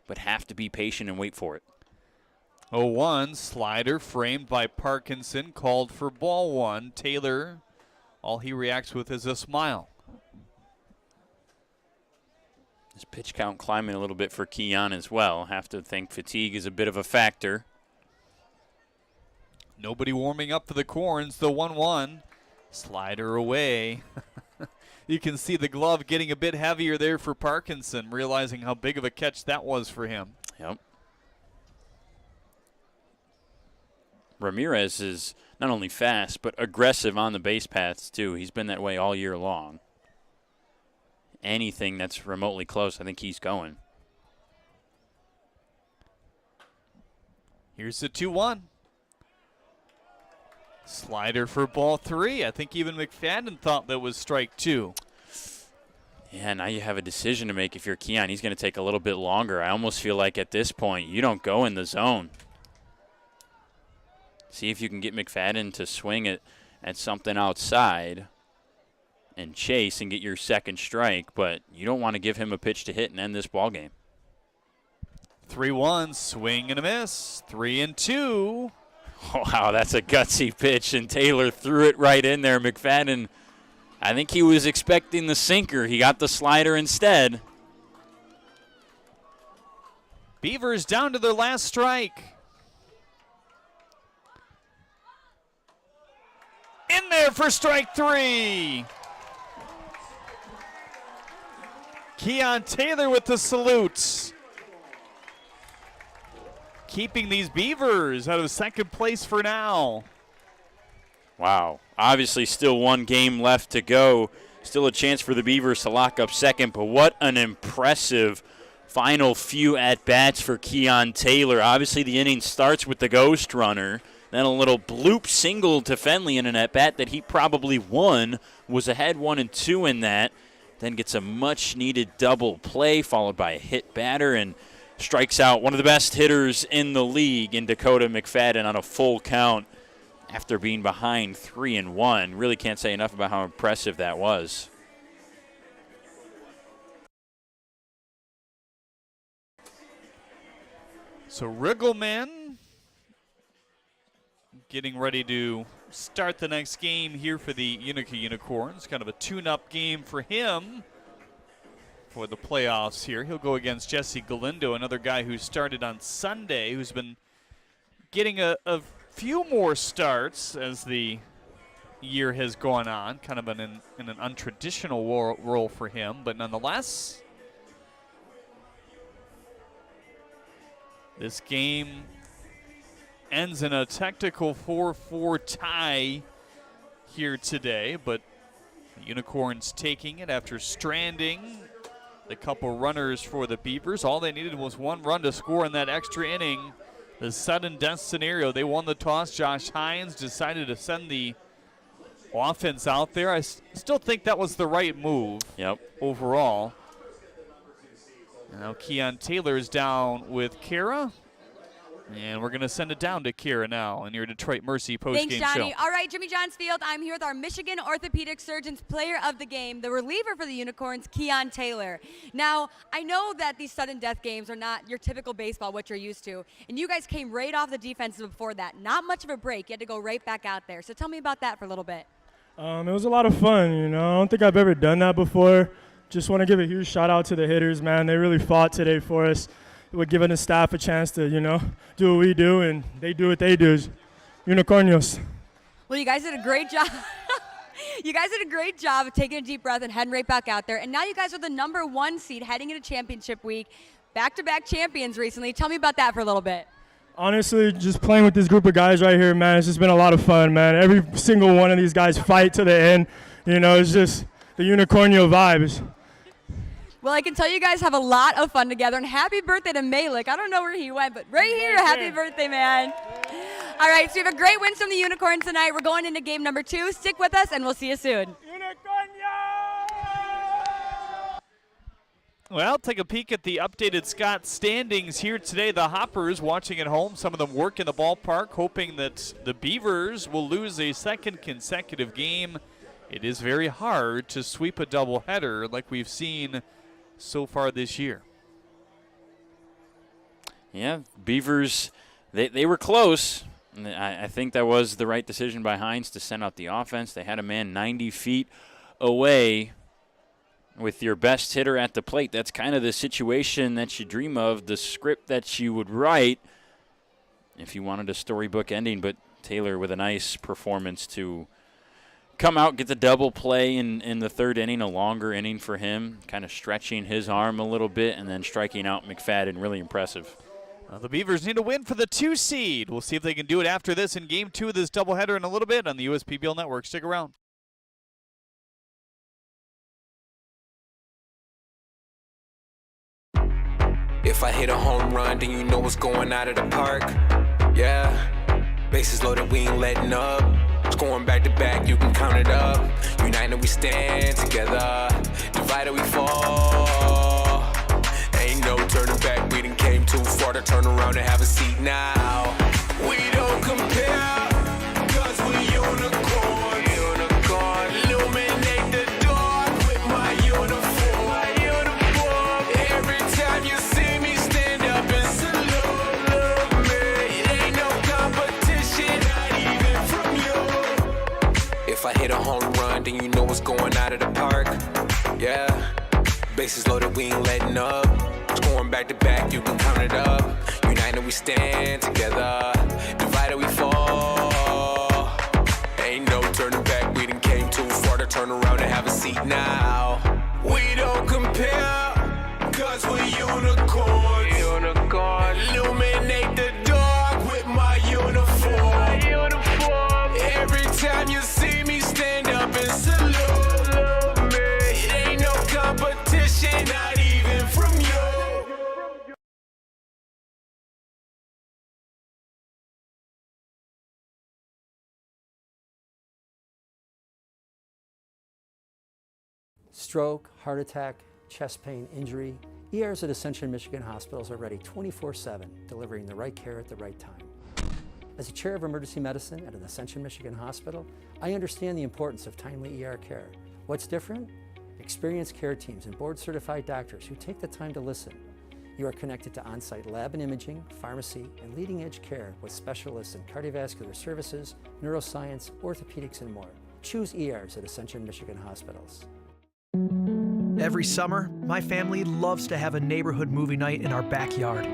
but have to be patient and wait for it. 0-1, slider framed by Parkinson, called for ball one. Taylor, all he reacts with is a smile. His pitch count climbing a little bit for Keon as well. Have to think fatigue is a bit of a factor. Nobody warming up for the Corns. The 1-1. Slider away. You can see the glove getting a bit heavier there for Parkinson, realizing how big of a catch that was for him. Yep. Ramirez is not only fast, but aggressive on the base paths, too. He's been that way all year long. Anything that's remotely close, I think he's going. Here's the 2-1. Slider for ball three. I think even McFadden thought that was strike two. Yeah, now you have a decision to make if you're Keon. He's going to take a little bit longer. I almost feel like at this point, you don't go in the zone. See if you can get McFadden to swing it at something outside and chase and get your second strike, but you don't want to give him a pitch to hit and end this ball game. 3-1, swing and a miss. 3-2. Wow, that's a gutsy pitch, and Taylor threw it right in there. McFadden, I think he was expecting the sinker. He got the slider instead. Beavers down to their last strike. In there for strike three. Keon Taylor with the salute. Keeping these Beavers out of second place for now. Wow. Obviously still one game left to go. Still a chance for the Beavers to lock up second, but what an impressive final few at-bats for Keon Taylor. Obviously the inning starts with the ghost runner. Then a little bloop single to Fenley in an at-bat that he probably won. Was ahead 1-2 in that. Then gets a much-needed double play followed by a hit batter and strikes out one of the best hitters in the league in Dakota McFadden on a full count after being behind 3-1. Really can't say enough about how impressive that was. So Riggleman getting ready to start the next game here for the Utica Unicorns. Kind of a tune-up game for him for the playoffs here. He'll go against Jesse Galindo, another guy who started on Sunday, who's been getting a few more starts as the year has gone on. Kind of in an untraditional role for him, but nonetheless, this game ends in a technical 4-4 tie here today, but the Unicorns taking it after stranding the couple runners for the Beavers. All they needed was one run to score in that extra inning. The sudden death scenario, they won the toss. Josh Hines decided to send the offense out there. I still think that was the right move overall. Now Keon Taylor is down with Kara. And we're going to send it down to Kira now in your Detroit Mercy postgame show. Thanks, Johnny. All right, Jimmy Johns Field, I'm here with our Michigan Orthopedic Surgeons player of the game, the reliever for the Unicorns, Keon Taylor. Now, I know that these sudden death games are not your typical baseball, what you're used to, and you guys came right off the defensive before that. Not much of a break. You had to go right back out there. So tell me about that for a little bit. It was a lot of fun, you know. I don't think I've ever done that before. Just want to give a huge shout out to the hitters, man. They really fought today for us. We're giving the staff a chance to, you know, do what we do, and they do what they do. Unicornios. Well, you guys did a great job. You guys did a great job of taking a deep breath and heading right back out there. And now you guys are the #1 seed heading into championship week. Back-to-back champions recently. Tell me about that for a little bit. Honestly, just playing with this group of guys right here, man, it's just been a lot of fun, man. Every single one of these guys fight to the end. You know, it's just the unicornio vibes. Well, I can tell you guys have a lot of fun together, and happy birthday to Malik. I don't know where he went, but right here, happy birthday, man. All right, so we have a great win from the Unicorns tonight. We're going into game number 2. Stick with us, and we'll see you soon. Well, take a peek at the updated Scott standings here today. The Hoppers watching at home. Some of them work in the ballpark, hoping that the Beavers will lose a second consecutive game. It is very hard to sweep a doubleheader like we've seen so far this year. Yeah, Beavers, they were close. I think that was the right decision by Hines to send out the offense. They had a man 90 feet away with your best hitter at the plate. That's kind of the situation that you dream of, the script that you would write if you wanted a storybook ending. But Taylor with a nice performance to come out, get the double play in the third inning, a longer inning for him, kind of stretching his arm a little bit and then striking out McFadden. Really impressive. The Beavers need a win for the 2 seed. We'll see if they can do it after this in game 2 of this doubleheader in a little bit on the USPBL Network. Stick around. If I hit a home run, then you know what's going out of the park. Yeah, bases loaded, we ain't letting up. Scoring back to back, you can count it up. United we stand together, divided we fall. Ain't no turning back, we done came too far to turn around and have a seat now. We don't compare, cause we unicorns. Illuminate the dark with my uniform. Every time you see me stand up and salute me, it ain't no competition, not even from you. If I hit a home run, then you know what's going out of the park. Yeah, bases loaded, we ain't letting up. Scoring back to back, you can count it up. United we stand together, divided we fall. Ain't no turning back, we done came too far to turn around and have a seat now. We don't compare, cause we unicorns. Illuminate the dark with my uniform. Every time you see me stand up and salute me, it ain't no competition, not even from you. Stroke, heart attack, chest pain, injury, ERs at Ascension Michigan hospitals are ready 24/7, delivering the right care at the right time. As a chair of emergency medicine at an Ascension Michigan hospital, I understand the importance of timely ER care. What's different? Experienced care teams and board-certified doctors who take the time to listen. You are connected to on-site lab and imaging, pharmacy, and leading-edge care with specialists in cardiovascular services, neuroscience, orthopedics, and more. Choose ERs at Ascension Michigan hospitals. Every summer, my family loves to have a neighborhood movie night in our backyard.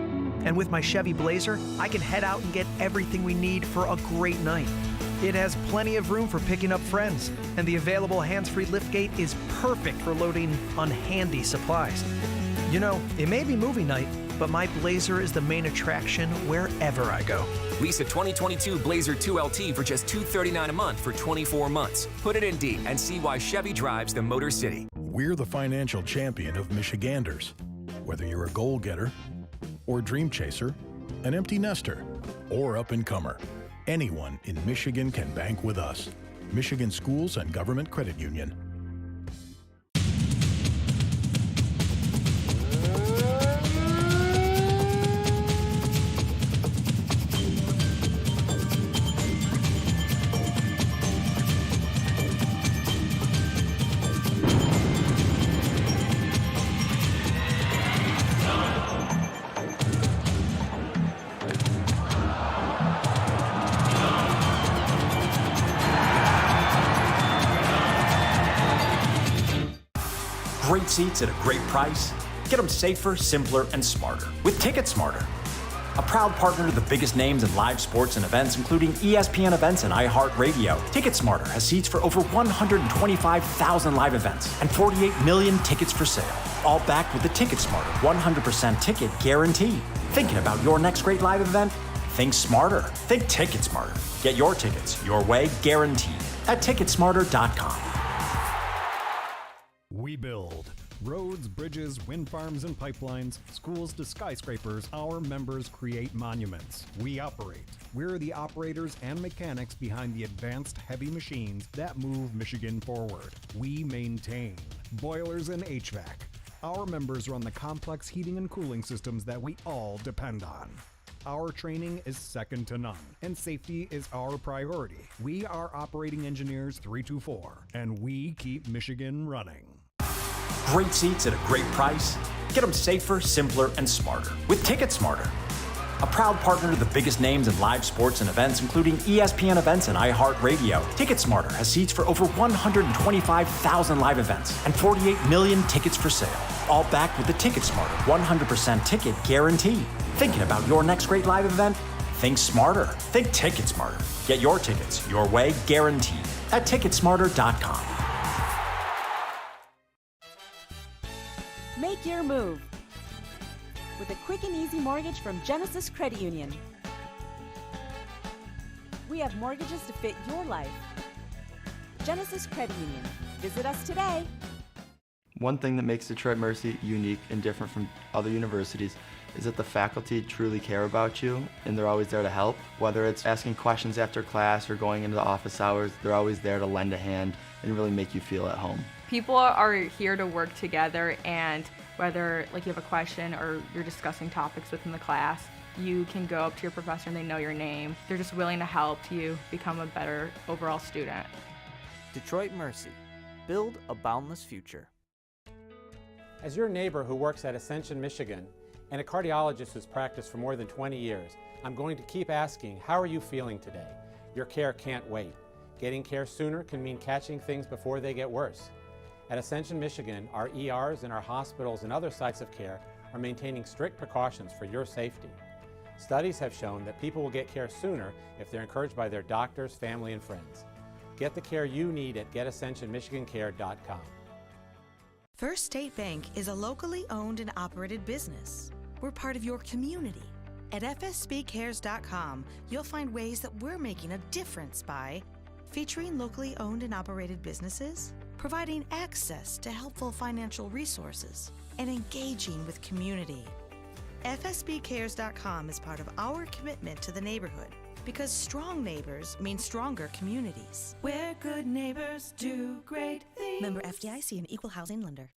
And with my Chevy Blazer, I can head out and get everything we need for a great night. It has plenty of room for picking up friends, and the available hands-free liftgate is perfect for loading unhandy supplies. You know, it may be movie night, but my Blazer is the main attraction wherever I go. Lease a 2022 Blazer 2LT for just $239 a month for 24 months. Put it in D and see why Chevy drives the Motor City. We're the financial champion of Michiganders. Whether you're a goal getter or dream chaser, an empty nester or up-and-comer, anyone in Michigan can bank with us. Michigan Schools and Government Credit Union. Great seats at a great price. Get them safer, simpler, and smarter with Ticket Smarter. A proud partner to the biggest names in live sports and events, including ESPN events and iHeartRadio. Ticket Smarter has seats for over 125,000 live events and 48 million tickets for sale. All backed with the Ticket Smarter 100% ticket guarantee. Thinking about your next great live event? Think smarter. Think TicketSmarter. Get your tickets your way, guaranteed, at TicketSmarter.com. We build roads, bridges, wind farms and pipelines, schools to skyscrapers. Our members create monuments. We operate. We're the operators and mechanics behind the advanced heavy machines that move Michigan forward. We maintain boilers and HVAC. Our members run the complex heating and cooling systems that we all depend on. Our training is second to none, and safety is our priority. We are Operating Engineers 324, and we keep Michigan running. Great seats at a great price. Get them safer, simpler, and smarter with TicketSmarter. A proud partner to the biggest names in live sports and events, including ESPN events and iHeart Radio. TicketSmarter has seats for over 125,000 live events and 48 million tickets for sale. All backed with the TicketSmarter 100% ticket guarantee. Thinking about your next great live event? Think smarter. Think TicketSmarter. Get your tickets your way, guaranteed, at TicketSmarter.com. Make your move with a quick and easy mortgage from Genesis Credit Union. We have mortgages to fit your life. Genesis Credit Union. Visit us today. One thing that makes Detroit Mercy unique and different from other universities is that the faculty truly care about you and they're always there to help. Whether it's asking questions after class or going into the office hours, they're always there to lend a hand and really make you feel at home. People are here to work together, and whether you have a question or you're discussing topics within the class, you can go up to your professor and they know your name. They're just willing to help you become a better overall student. Detroit Mercy. Build a boundless future. As your neighbor who works at Ascension, Michigan, and a cardiologist who's practiced for more than 20 years, I'm going to keep asking, how are you feeling today? Your care can't wait. Getting care sooner can mean catching things before they get worse. At Ascension, Michigan, our ERs and our hospitals and other sites of care are maintaining strict precautions for your safety. Studies have shown that people will get care sooner if they're encouraged by their doctors, family, and friends. Get the care you need at getascensionmichigancare.com. First State Bank is a locally owned and operated business. We're part of your community. At fsbcares.com, you'll find ways that we're making a difference by featuring locally owned and operated businesses, providing access to helpful financial resources, and engaging with community. FSBcares.com is part of our commitment to the neighborhood because strong neighbors mean stronger communities. Where good neighbors do great things. Member FDIC and Equal Housing Lender.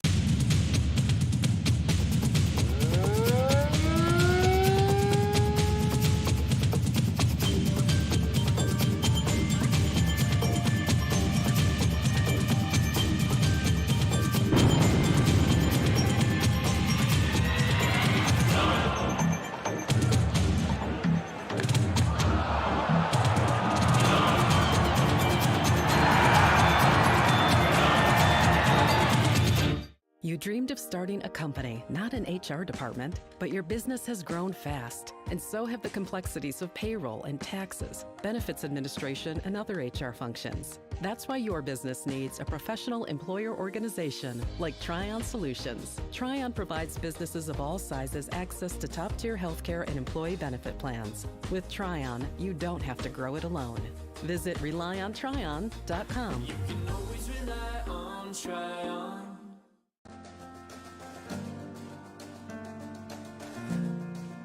You dreamed of starting a company, not an HR department, but your business has grown fast, and so have the complexities of payroll and taxes, benefits administration, and other HR functions. That's why your business needs a professional employer organization like Tryon Solutions. Tryon provides businesses of all sizes access to top-tier healthcare and employee benefit plans. With Tryon, you don't have to grow it alone. Visit RelyOnTryon.com. You can always rely on Tryon.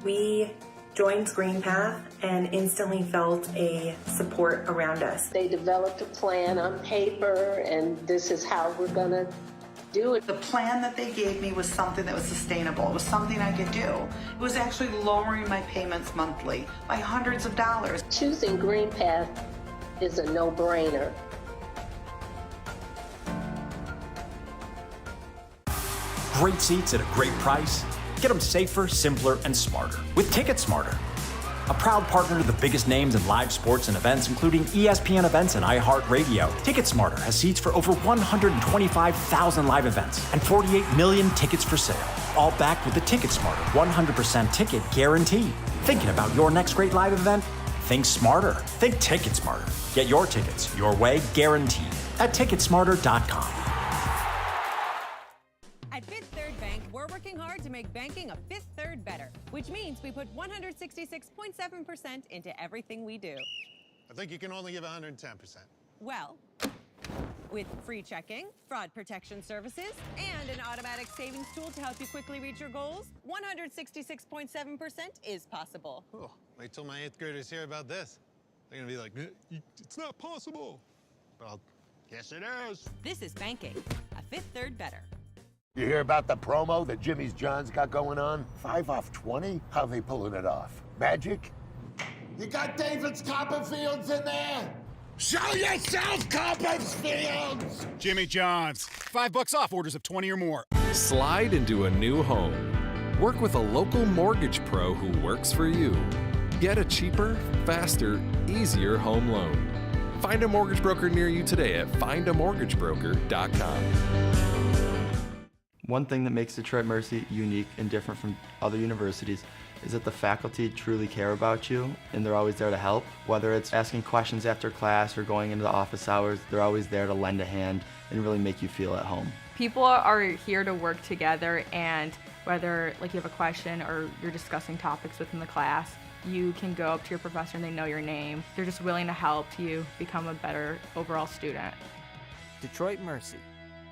We joined Green Path and instantly felt a support around us. They developed a plan on paper, and this is how we're going to do it. The plan that they gave me was something that was sustainable. It was something I could do. It was actually lowering my payments monthly by hundreds of dollars. Choosing Green Path is a no-brainer. Great seats at a great price. Get them safer, simpler, and smarter with TicketSmarter. A proud partner to the biggest names in live sports and events, including ESPN events and iHeart Radio. TicketSmarter has seats for over 125,000 live events and 48 million tickets for sale. All backed with the TicketSmarter 100% ticket guarantee. Thinking about your next great live event? Think smarter. Think TicketSmarter. Get your tickets your way, guaranteed, at TicketSmarter.com. At Fifth Third Bank, we're working hard to make banking a Fifth Third third better, which means we put 166.7% into everything we do. I think you can only give 110%. Well, with free checking, fraud protection services, and an automatic savings tool to help you quickly reach your goals, 166.7% is possible. Oh, wait till my 8th graders hear about this. They're gonna be like, it's not possible. Well, yes it is. This is banking, a fifth third better. You hear about the promo that Jimmy's John's got going on? 5 off 20? How they pulling it off? Magic? You got David's Copperfields in there? Show yourself, Copperfields! Jimmy John's. $5 off orders of 20 or more. Slide into a new home. Work with a local mortgage pro who works for you. Get a cheaper, faster, easier home loan. Find a mortgage broker near you today at findamortgagebroker.com. One thing that makes Detroit Mercy unique and different from other universities is that the faculty truly care about you and they're always there to help. Whether it's asking questions after class or going into the office hours, they're always there to lend a hand and really make you feel at home. People are here to work together, and whether you have a question or you're discussing topics within the class, you can go up to your professor and they know your name. They're just willing to help you become a better overall student. Detroit Mercy.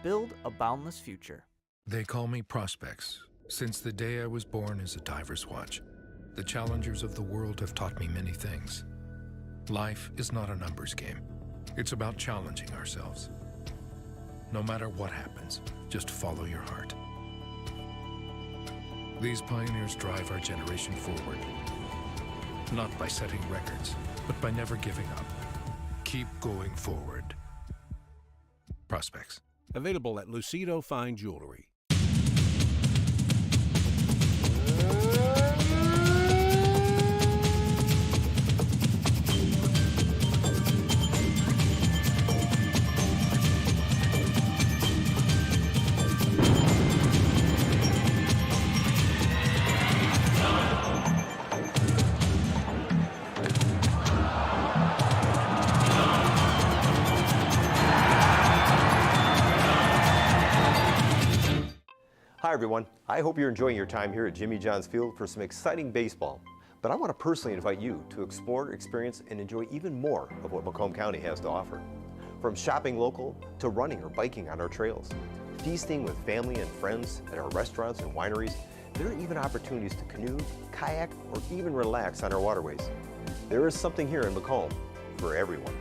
Build a boundless future. They call me Prospects. Since the day I was born as a diver's watch, the challengers of the world have taught me many things. Life is not a numbers game. It's about challenging ourselves. No matter what happens, just follow your heart. These pioneers drive our generation forward. Not by setting records, but by never giving up. Keep going forward. Prospects. Available at Lucido Fine Jewelry. Hi everyone, I hope you're enjoying your time here at Jimmy John's Field for some exciting baseball. But I want to personally invite you to explore, experience, and enjoy even more of what Macomb County has to offer. From shopping local to running or biking on our trails, feasting with family and friends at our restaurants and wineries, there are even opportunities to canoe, kayak, or even relax on our waterways. There is something here in Macomb for everyone.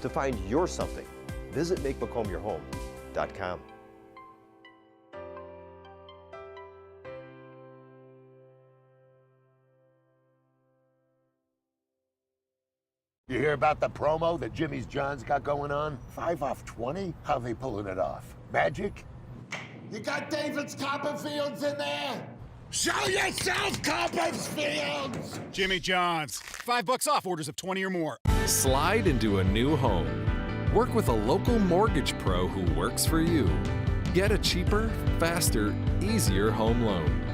To find your something, visit MakeMacombYourHome.com. You hear about the promo that Jimmy's John's got going on? 5 off 20? How they pulling it off? Magic? You got David's Copperfields in there? Show yourself, Copperfields! Jimmy John's. $5 off orders of 20 or more. Slide into a new home. Work with a local mortgage pro who works for you. Get a cheaper, faster, easier home loan.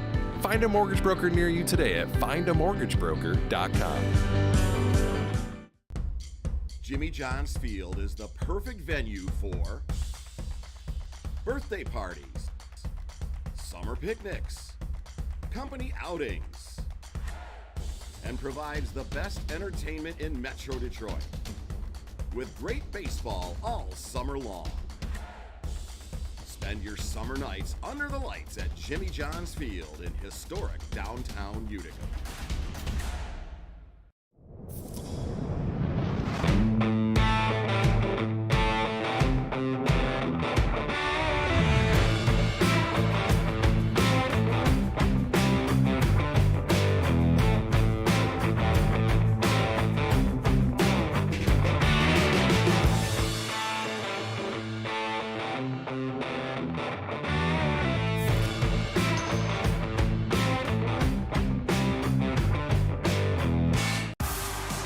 Find a mortgage broker near you today at findamortgagebroker.com. Jimmy John's Field is the perfect venue for birthday parties, summer picnics, company outings, and provides the best entertainment in Metro Detroit with great baseball all summer long. Spend your summer nights under the lights at Jimmy John's Field in historic downtown Utica.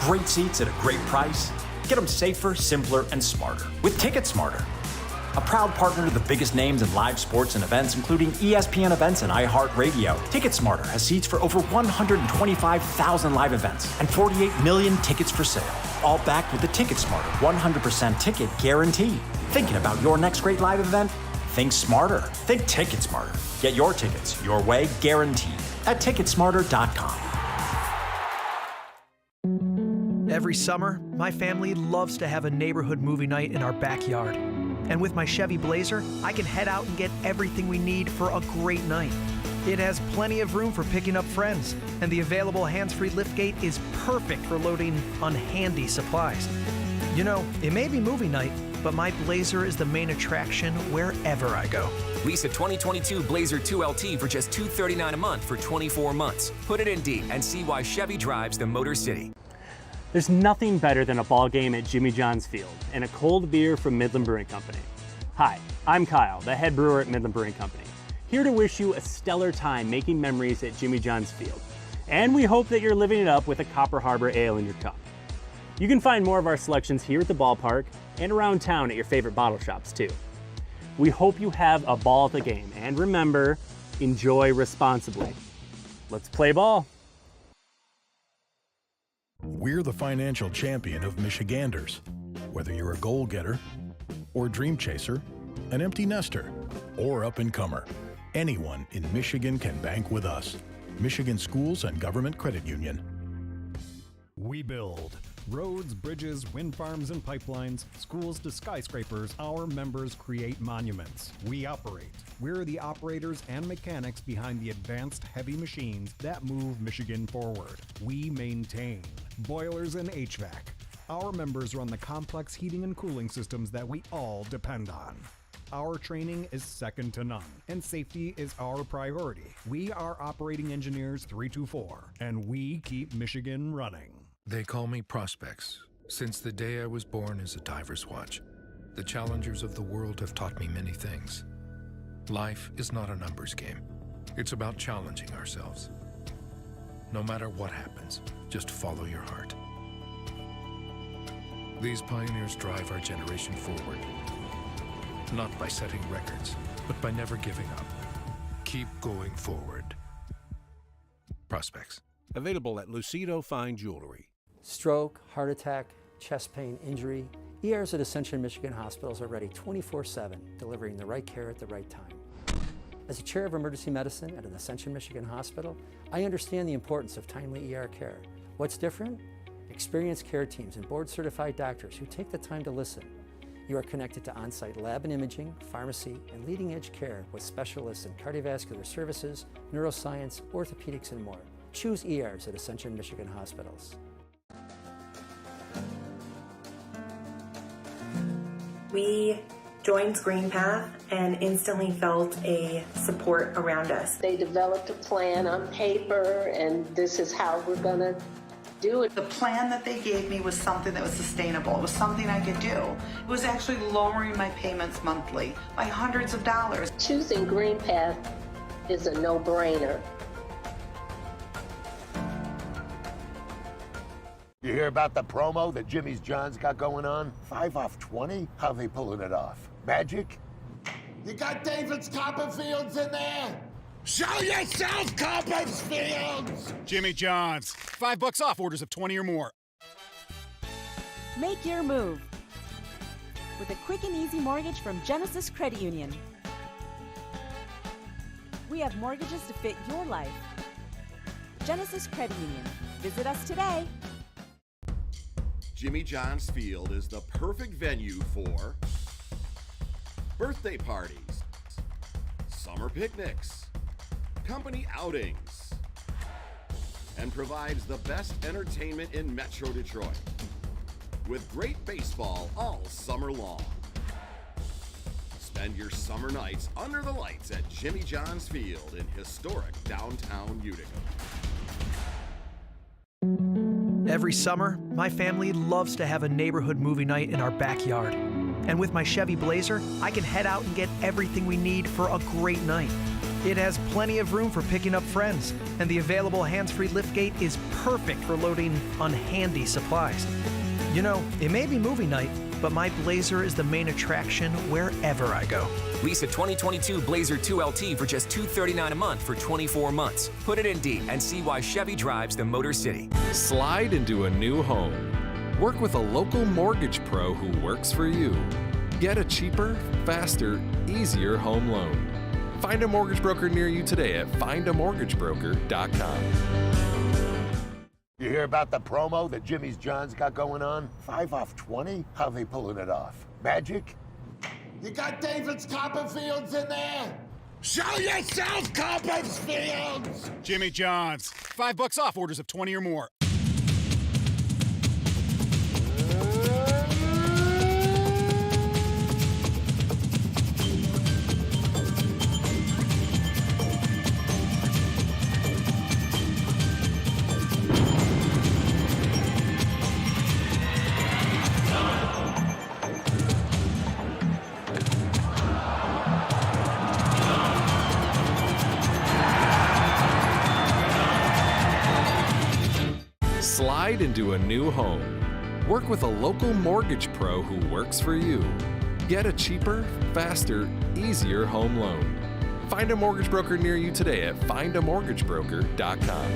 Great seats at a great price. Get them safer, simpler, and smarter with Ticket Smarter. A proud partner to the biggest names in live sports and events, including ESPN events and iHeart Radio. Ticket Smarter has seats for over 125,000 live events and 48 million tickets for sale. All backed with the Ticket Smarter 100% ticket guarantee. Thinking about your next great live event? Think smarter. Think Ticket Smarter. Get your tickets your way, guaranteed. at ticketsmarter.com. Every summer, my family loves to have a neighborhood movie night in our backyard. And with my Chevy Blazer, I can head out and get everything we need for a great night. It has plenty of room for picking up friends, and the available hands-free liftgate is perfect for loading unhandy supplies. You know, it may be movie night, but my Blazer is the main attraction wherever I go. Lease a 2022 Blazer 2LT for just $239 a month for 24 months. Put it in D and see why Chevy drives the Motor City. There's nothing better than a ball game at Jimmy John's Field and a cold beer from Midland Brewing Company. Hi, I'm Kyle, the head brewer at Midland Brewing Company, here to wish you a stellar time making memories at Jimmy John's Field. And we hope that you're living it up with a Copper Harbor Ale in your cup. You can find more of our selections here at the ballpark and around town at your favorite bottle shops too. We hope you have a ball at the game, and remember, enjoy responsibly. Let's play ball. We're the financial champion of Michiganders. Whether you're a goal-getter or dream chaser, an empty nester or up-and-comer, anyone in Michigan can bank with us. Michigan Schools and Government Credit Union. We build roads, bridges, wind farms and pipelines, schools to skyscrapers. Our members create monuments. We operate. We're the operators and mechanics behind the advanced heavy machines that move Michigan forward. We maintain boilers and HVAC. Our members run the complex heating and cooling systems that we all depend on. Our training is second to none, and safety is our priority. We are Operating Engineers 324, and we keep Michigan running. They call me Prospects. Since the day I was born as a diver's watch, the challengers of the world have taught me many things. Life is not a numbers game. It's about challenging ourselves. No matter what happens, just follow your heart. These pioneers drive our generation forward, not by setting records, but by never giving up. Keep going forward. Prospects. Available at Lucido Fine Jewelry. Stroke, heart attack, chest pain, injury. ERs at Ascension Michigan hospitals are ready 24/7, delivering the right care at the right time. As a chair of emergency medicine at an Ascension Michigan hospital, I understand the importance of timely ER care. What's different? Experienced care teams and board-certified doctors who take the time to listen. You are connected to on-site lab and imaging, pharmacy, and leading-edge care with specialists in cardiovascular services, neuroscience, orthopedics, and more. Choose ERs at Ascension Michigan hospitals. We joined GreenPath and instantly felt a support around us. They developed a plan on paper, and this is how we're going to do it. The plan that they gave me was something that was sustainable. It was something I could do. It was actually lowering my payments monthly by hundreds of dollars. Choosing GreenPath is a no-brainer. You hear about the promo that Jimmy's John's got going on? 5 off 20? How they pulling it off? Magic? You got David's Copperfields in there? Show yourself, Copperfields! Jimmy John's. $5 off orders of 20 or more. Make your move with a quick and easy mortgage from Genesis Credit Union. We have mortgages to fit your life. Genesis Credit Union. Visit us today. Jimmy John's Field is the perfect venue for birthday parties, summer picnics, company outings, and provides the best entertainment in Metro Detroit with great baseball all summer long. Spend your summer nights under the lights at Jimmy John's Field in historic downtown Utica. Every summer, my family loves to have a neighborhood movie night in our backyard. And with my Chevy Blazer, I can head out and get everything we need for a great night. It has plenty of room for picking up friends, and the available hands-free liftgate is perfect for loading unhandy supplies. You know, it may be movie night, but my Blazer is the main attraction wherever I go. Lease a 2022 Blazer 2LT for just $239 a month for 24 months. Put it in D and see why Chevy drives the Motor City. Slide into a new home. Work with a local mortgage pro who works for you. Get a cheaper, faster, easier home loan. Find a mortgage broker near you today at findamortgagebroker.com. You hear about the promo that Jimmy's John's got going on? 5 off 20? How they pulling it off? Magic? You got David's Copperfields in there? Show yourself, Copperfields! Jimmy John's. $5 off orders of 20 or more. Slide into a new home. Work with a local mortgage pro who works for you. Get a cheaper, faster, easier home loan. Find a mortgage broker near you today at findamortgagebroker.com.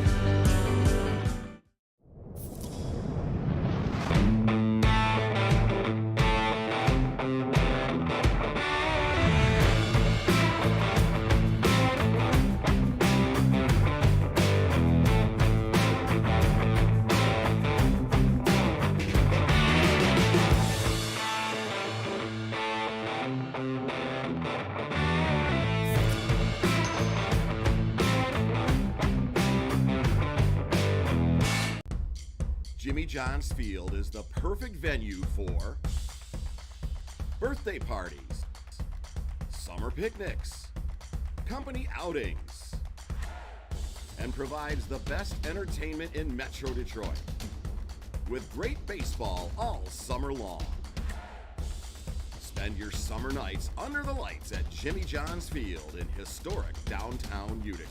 Jimmy John's Field is the perfect venue for birthday parties, summer picnics, company outings, and provides the best entertainment in Metro Detroit with great baseball all summer long. Spend your summer nights under the lights at Jimmy John's Field in historic downtown Utica.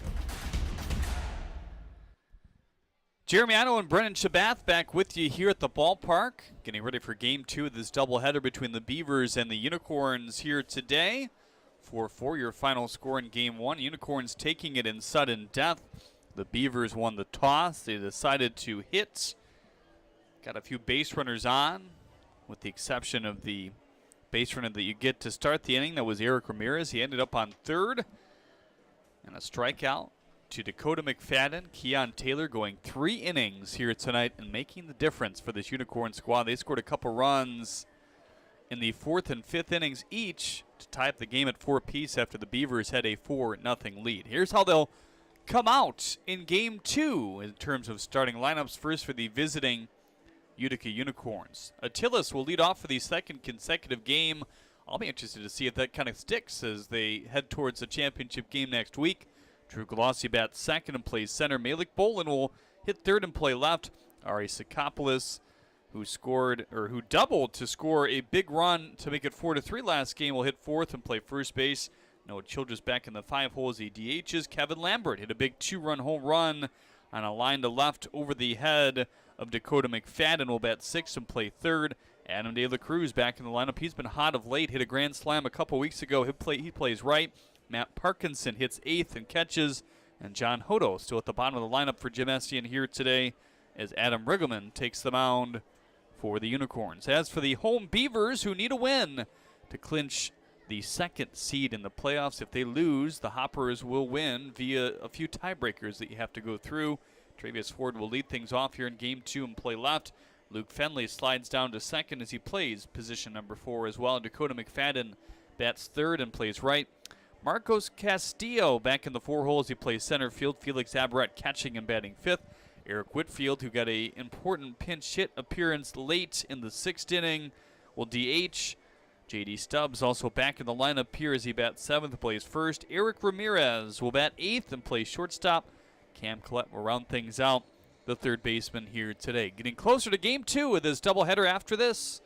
Jeremy Otto and Brennan Shabath back with you here at the ballpark, getting ready for Game 2 of this doubleheader between the Beavers and the Unicorns here today. 4-4 your final score in Game 1. Unicorns taking it in sudden death. The Beavers won the toss. They decided to hit. Got a few base runners on, with the exception of the base runner that you get to start the inning. That was Eric Ramirez. He ended up on third. And a strikeout to Dakota McFadden. Keon Taylor going 3 innings here tonight and making the difference for this Unicorn squad. They scored a couple runs in the 4th and 5th innings each to tie up the game at 4 apiece after the Beavers had a 4-0 lead. Here's how they'll come out in Game 2 in terms of starting lineups. First for the visiting Utica Unicorns. Attilas will lead off for the 2nd consecutive game. I'll be interested to see if that kind of sticks as they head towards the championship game next week. Drew Glossy bats second and plays center. Malik Bolin will hit third and play left. Ari Sakopoulos, who doubled to score a big run to make it 4-3 last game, will hit fourth and play first base. Noah Childress back in the 5 holes. He DHs. Kevin Lambert hit a big 2-run home run on a line to left over the head of Dakota McFadden. Will bat 6th and play third. Adam De La Cruz back in the lineup. He's been hot of late. Hit a grand slam a couple weeks ago. He plays right. Matt Parkinson hits 8th and catches. And John Hodo still at the bottom of the lineup for Jim Estienne here today as Adam Riggleman takes the mound for the Unicorns. As for the home Beavers, who need a win to clinch the 2nd seed in the playoffs. If they lose, the Hoppers will win via a few tiebreakers that you have to go through. Travis Ford will lead things off here in Game 2 and play left. Luke Fenley slides down to second as he plays position number 4 as well. Dakota McFadden bats third and plays right. Marcos Castillo back in the 4 holes. He plays center field. Felix Abarat catching and batting 5th. Eric Whitfield, who got a important pinch hit appearance late in the 6th inning, will DH. J.D. Stubbs also back in the lineup here as he bats 7th and plays first. Eric Ramirez will bat 8th and play shortstop. Cam Collette will round things out, the third baseman here today. Getting closer to Game 2 of this doubleheader after this.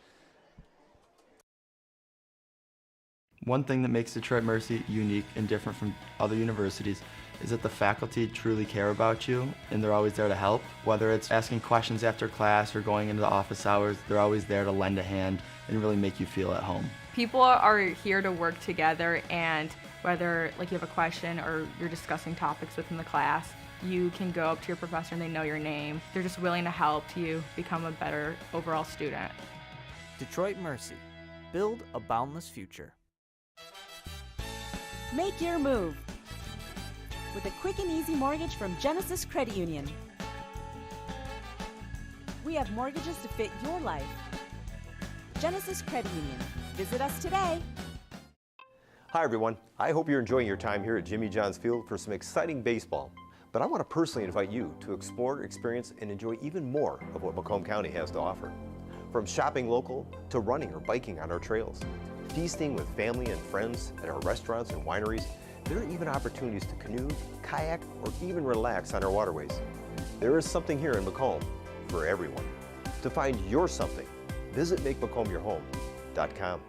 One thing that makes Detroit Mercy unique and different from other universities is that the faculty truly care about you and they're always there to help. Whether it's asking questions after class or going into the office hours, they're always there to lend a hand and really make you feel at home. People are here to work together, and whether you have a question or you're discussing topics within the class, you can go up to your professor and they know your name. They're just willing to help you become a better overall student. Detroit Mercy. Build a boundless future. Make your move with a quick and easy mortgage from Genesis Credit Union. We have mortgages to fit your life. Genesis Credit Union. Visit us today. Hi everyone. I hope you're enjoying your time here at Jimmy John's Field for some exciting baseball. But I want to personally invite you to explore, experience, and enjoy even more of what Macomb County has to offer. From shopping local to running or biking on our trails, feasting with family and friends at our restaurants and wineries, there are even opportunities to canoe, kayak, or even relax on our waterways. There is something here in Macomb for everyone. To find your something, visit MakeMacombYourHome.com.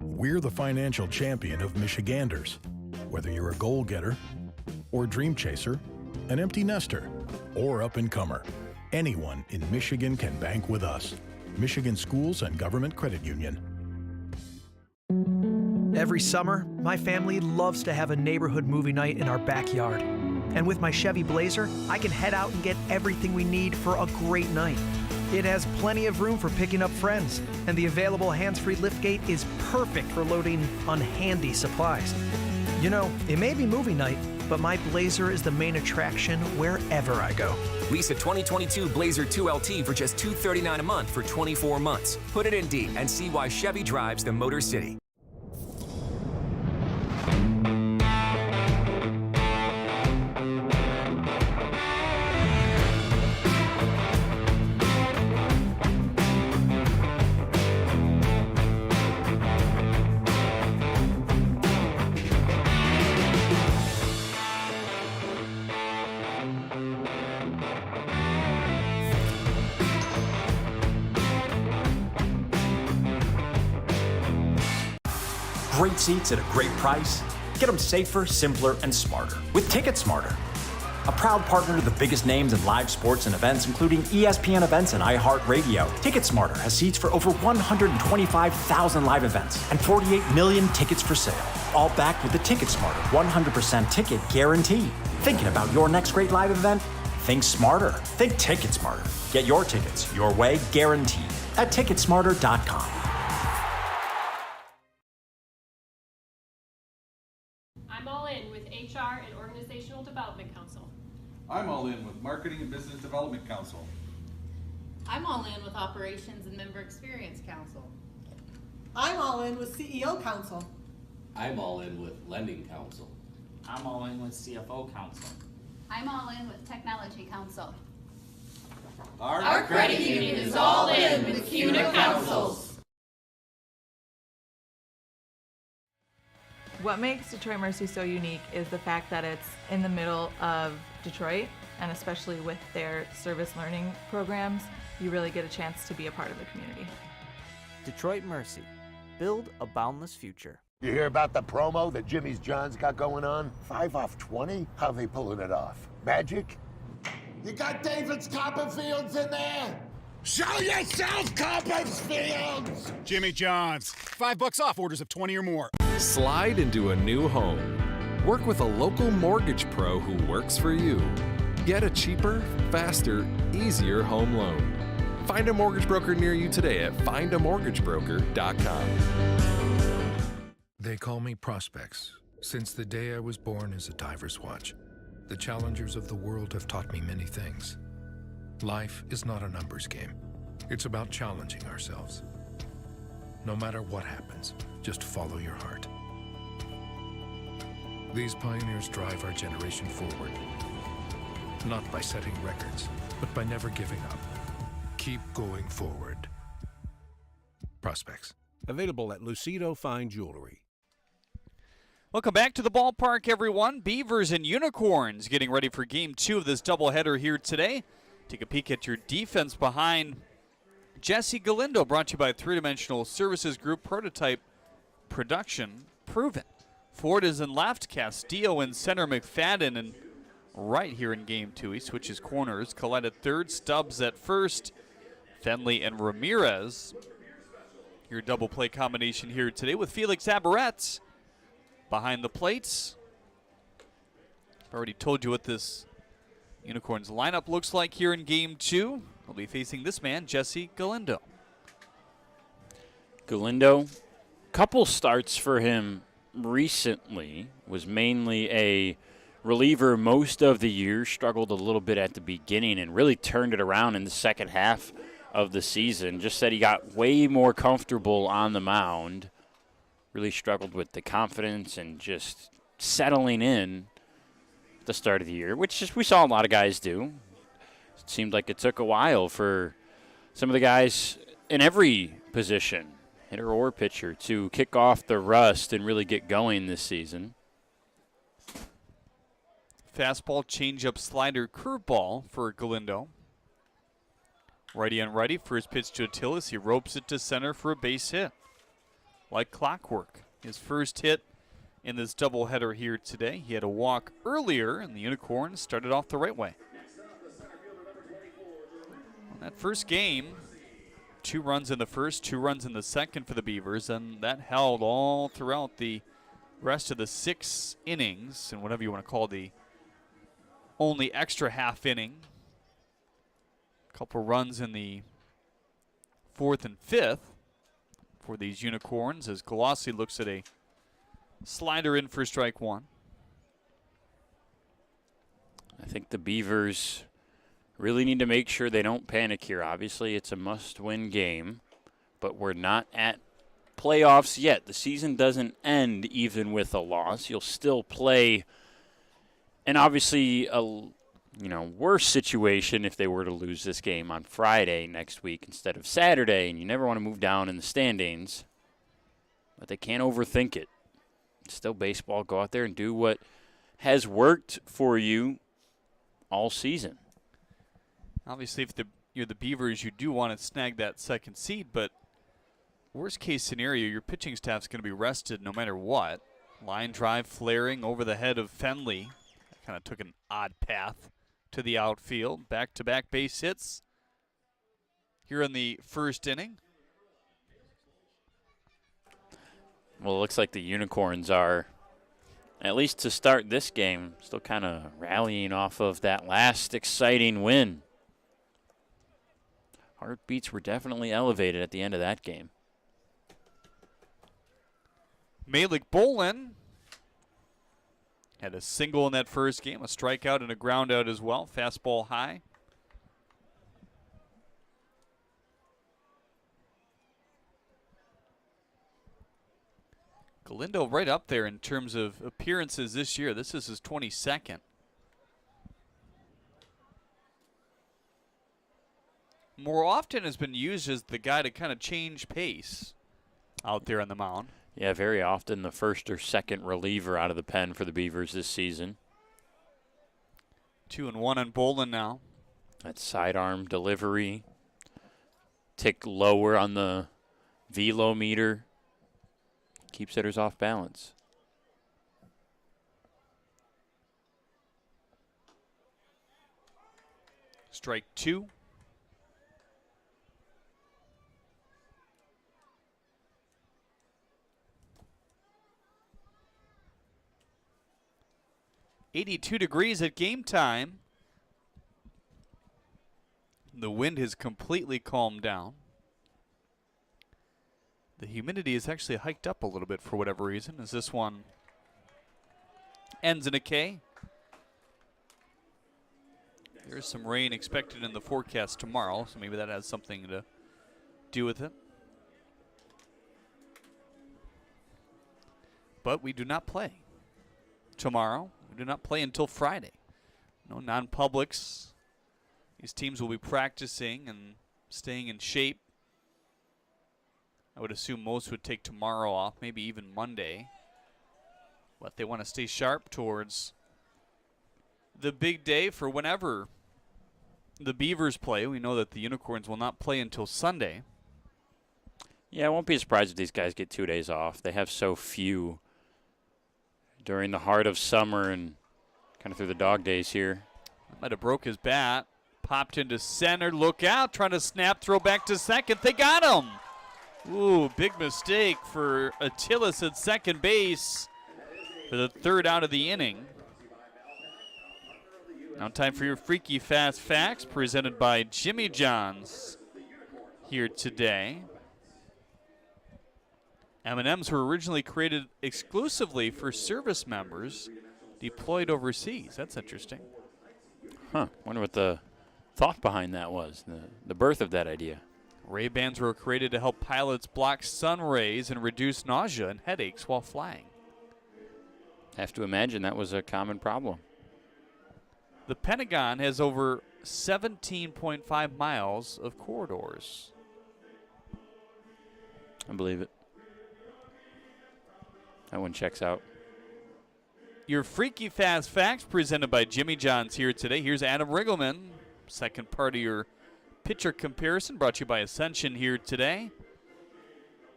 We're the financial champion of Michiganders. Whether you're a goal getter or dream chaser, an empty nester, or up-and-comer, anyone in Michigan can bank with us. Michigan Schools and Government Credit Union. Every summer, my family loves to have a neighborhood movie night in our backyard. And with my Chevy Blazer, I can head out and get everything we need for a great night. It has plenty of room for picking up friends, and the available hands-free liftgate is perfect for loading unhandy supplies. You know, it may be movie night, but my Blazer is the main attraction wherever I go. Lease a 2022 Blazer 2LT for just $239 a month for 24 months. Put it in D and see why Chevy drives the Motor City. Great seats at a great price. Get them safer, simpler, and smarter with Ticket Smarter. A proud partner to the biggest names in live sports and events, including ESPN events and iHeartRadio. Ticket Smarter has seats for over 125,000 live events and 48 million tickets for sale. All backed with the Ticket Smarter 100% ticket guarantee. Thinking about your next great live event? Think smarter. Think Ticket Smarter. Get your tickets your way, guaranteed at Ticketsmarter.com. I'm all in with HR and Organizational Development Council. I'm all in with Marketing and Business Development Council. I'm all in with Operations and Member Experience Council. I'm all in with CEO Council. I'm all in with Lending Council. I'm all in with CFO Council. I'm all in with Technology Council. Our credit union is all in with CUNA Councils. What makes Detroit Mercy so unique is the fact that it's in the middle of Detroit, and especially with their service learning programs, you really get a chance to be a part of the community. Detroit Mercy. Build a boundless future. You hear about the promo that Jimmy's John's got going on? 5 off 20? How they pulling it off? Magic? You got David's Copperfields in there? Show yourself, Copperfields! Jimmy John's. $5 off orders of 20 or more. Slide into a new home. Work with a local mortgage pro who works for you. Get a cheaper, faster, easier home loan. Find a mortgage broker near you today at findamortgagebroker.com. They call me Prospects. Since the day I was born as a diver's watch, the challengers of the world have taught me many things. Life is not a numbers game. It's about challenging ourselves. No matter what happens, just follow your heart. These pioneers drive our generation forward, not by setting records, but by never giving up. Keep going forward. Prospects. Available at Lucido Fine Jewelry. Welcome back to the ballpark, everyone. Beavers and Unicorns getting ready for Game 2 of this doubleheader here today. Take a peek at your defense behind Jesse Galindo, brought to you by Three-Dimensional Services Group. Prototype production proven. Ford is in left, Castillo in center, McFadden and right here in Game 2. He switches corners. Collette at third, Stubbs at first, Fenley and Ramirez. Your double play combination here today with Felix Abaretz behind the plates. I've already told you what this Unicorns lineup looks like here in game 2. We'll be facing this man, Jesse Galindo. Galindo, couple starts for him recently, was mainly a reliever most of the year, struggled a little bit at the beginning and really turned it around in the second half of the season. Just said he got way more comfortable on the mound, really struggled with the confidence and just settling in at the start of the year, which we saw a lot of guys do. It seemed like it took a while for some of the guys in every position, hitter or pitcher, to kick off the rust and really get going this season. Fastball, changeup, slider, curveball for Galindo. Righty on righty, first pitch to Attilas. He ropes it to center for a base hit. Like clockwork. His first hit in this doubleheader here today. He had a walk earlier, and the Unicorns started off the right way. On that first game, 2 runs in the first, 2 runs in the second for the Beavers, and that held all throughout the rest of the 6 innings, and whatever you want to call the only extra half inning. Couple runs in the 4th and 5th for these Unicorns as Colossi looks at a slider in for strike 1. I think the Beavers really need to make sure they don't panic here. Obviously, it's a must-win game, but we're not at playoffs yet. The season doesn't end even with a loss. You'll still play, and obviously a worse situation if they were to lose this game on Friday next week instead of Saturday, and you never want to move down in the standings. But they can't overthink it. It's still baseball. Go out there and do what has worked for you all season. Obviously, if you're the Beavers, you do want to snag that second seed, but worst case scenario, your pitching staff's going to be rested no matter what. Line drive flaring over the head of Fenley. Kind of took an odd path to the outfield. Back-to-back base hits here in the first inning. Well, it looks like the Unicorns are, at least to start this game, still kind of rallying off of that last exciting win. Heartbeats were definitely elevated at the end of that game. Malik Bolin had a single in that first game, a strikeout and a ground out as well. Fastball high. Galindo right up there in terms of appearances this year. This is his 22nd. More often has been used as the guy to kind of change pace out there on the mound. Yeah, very often the first or second reliever out of the pen for the Beavers this season. 2-1 on Bolin now. That sidearm delivery. Tick lower on the velo meter. Keeps hitters off balance. Strike 2. .82 degrees at game time. The wind has completely calmed down. The humidity is actually hiked up a little bit for whatever reason, as this one ends in a K. There's some rain expected in the forecast tomorrow, so maybe that has something to do with it. But we do not play tomorrow. We do not play until Friday. No non-publics. These teams will be practicing and staying in shape. I would assume most would take tomorrow off, maybe even Monday. But they want to stay sharp towards the big day for whenever the Beavers play. We know that the Unicorns will not play until Sunday. Yeah, I won't be surprised if these guys get 2 days off. They have so few during the heart of summer and kind of through the dog days here. Might have broke his bat. Popped into center. Look out. Trying to snap. Throw back to second. They got him. Ooh, big mistake for Attilas at second base for the third out of the inning. Now time for your Freaky Fast Facts presented by Jimmy John's here today. M&Ms were originally created exclusively for service members deployed overseas. That's interesting. Huh. Wonder what the thought behind that was, the birth of that idea. Ray-Bans were created to help pilots block sun rays and reduce nausea and headaches while flying. Have to imagine that was a common problem. The Pentagon has over 17.5 miles of corridors. I believe it. That one checks out. Your Freaky Fast Facts presented by Jimmy John's here today. Here's Adam Riggleman. Second part of your pitcher comparison brought to you by Ascension here today,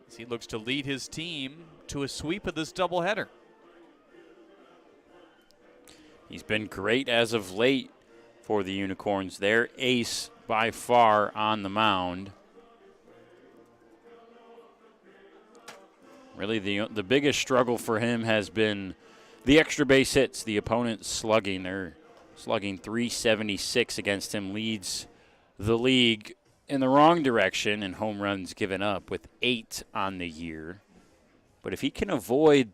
as he looks to lead his team to a sweep of this doubleheader. He's been great as of late for the Unicorns. Their ace by far on the mound. Really the biggest struggle for him has been the extra base hits, the opponent's slugging. They're slugging .376 against him, leads the league in the wrong direction, and home runs given up with 8 on the year. But if he can avoid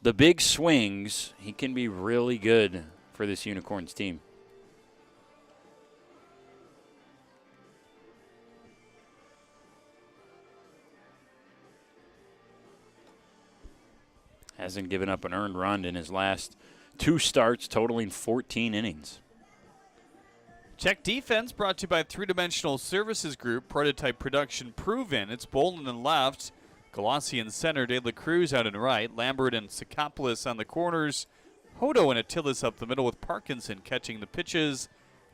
the big swings, he can be really good for this Unicorns team. Hasn't given up an earned run in his last 2 starts, totaling 14 innings. Check Defense brought to you by Three Dimensional Services Group. Prototype production proven. It's Bolden in left, Galassi in center, De La Cruz out in right, Lambert and Sakopoulos on the corners, Hodo and Attilas up the middle with Parkinson catching the pitches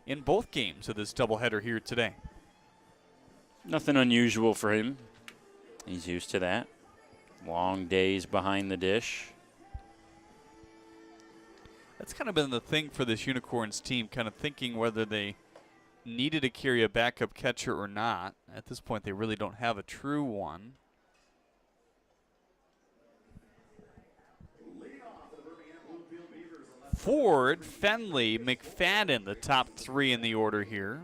in both games of this doubleheader here today. Nothing unusual for him. He's used to that. Long days behind the dish. That's kind of been the thing for this Unicorns team, kind of thinking whether they needed to carry a backup catcher or not. At this point, they really don't have a true one. Ford, Fenley, McFadden, the top 3 in the order here.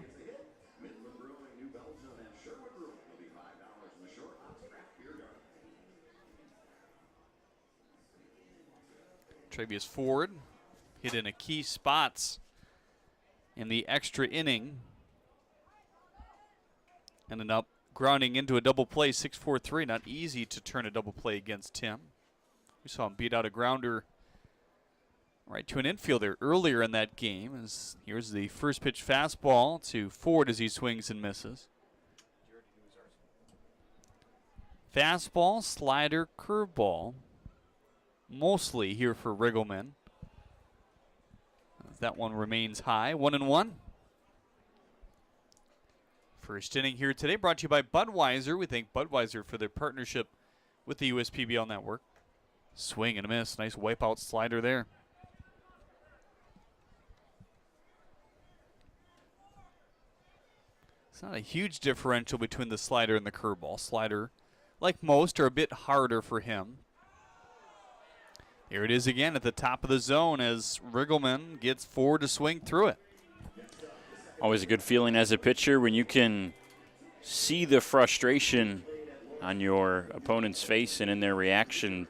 Travius Ford hit in a key spots in the extra inning. Ended up grounding into a double play, 6-4-3. Not easy to turn a double play against him. We saw him beat out a grounder right to an infielder earlier in that game. Here's the first pitch fastball to Ford as he swings and misses. Fastball, slider, curveball. Mostly here for Riggleman. That one remains high, 1-1. First inning here today brought to you by Budweiser. We thank Budweiser for their partnership with the USPBL network. Swing and a miss. Nice wipeout slider there. It's not a huge differential between the slider and the curveball. Slider, like most, are a bit harder for him. Here it is again at the top of the zone as Riggleman gets Ford to swing through it. Always a good feeling as a pitcher when you can see the frustration on your opponent's face and in their reaction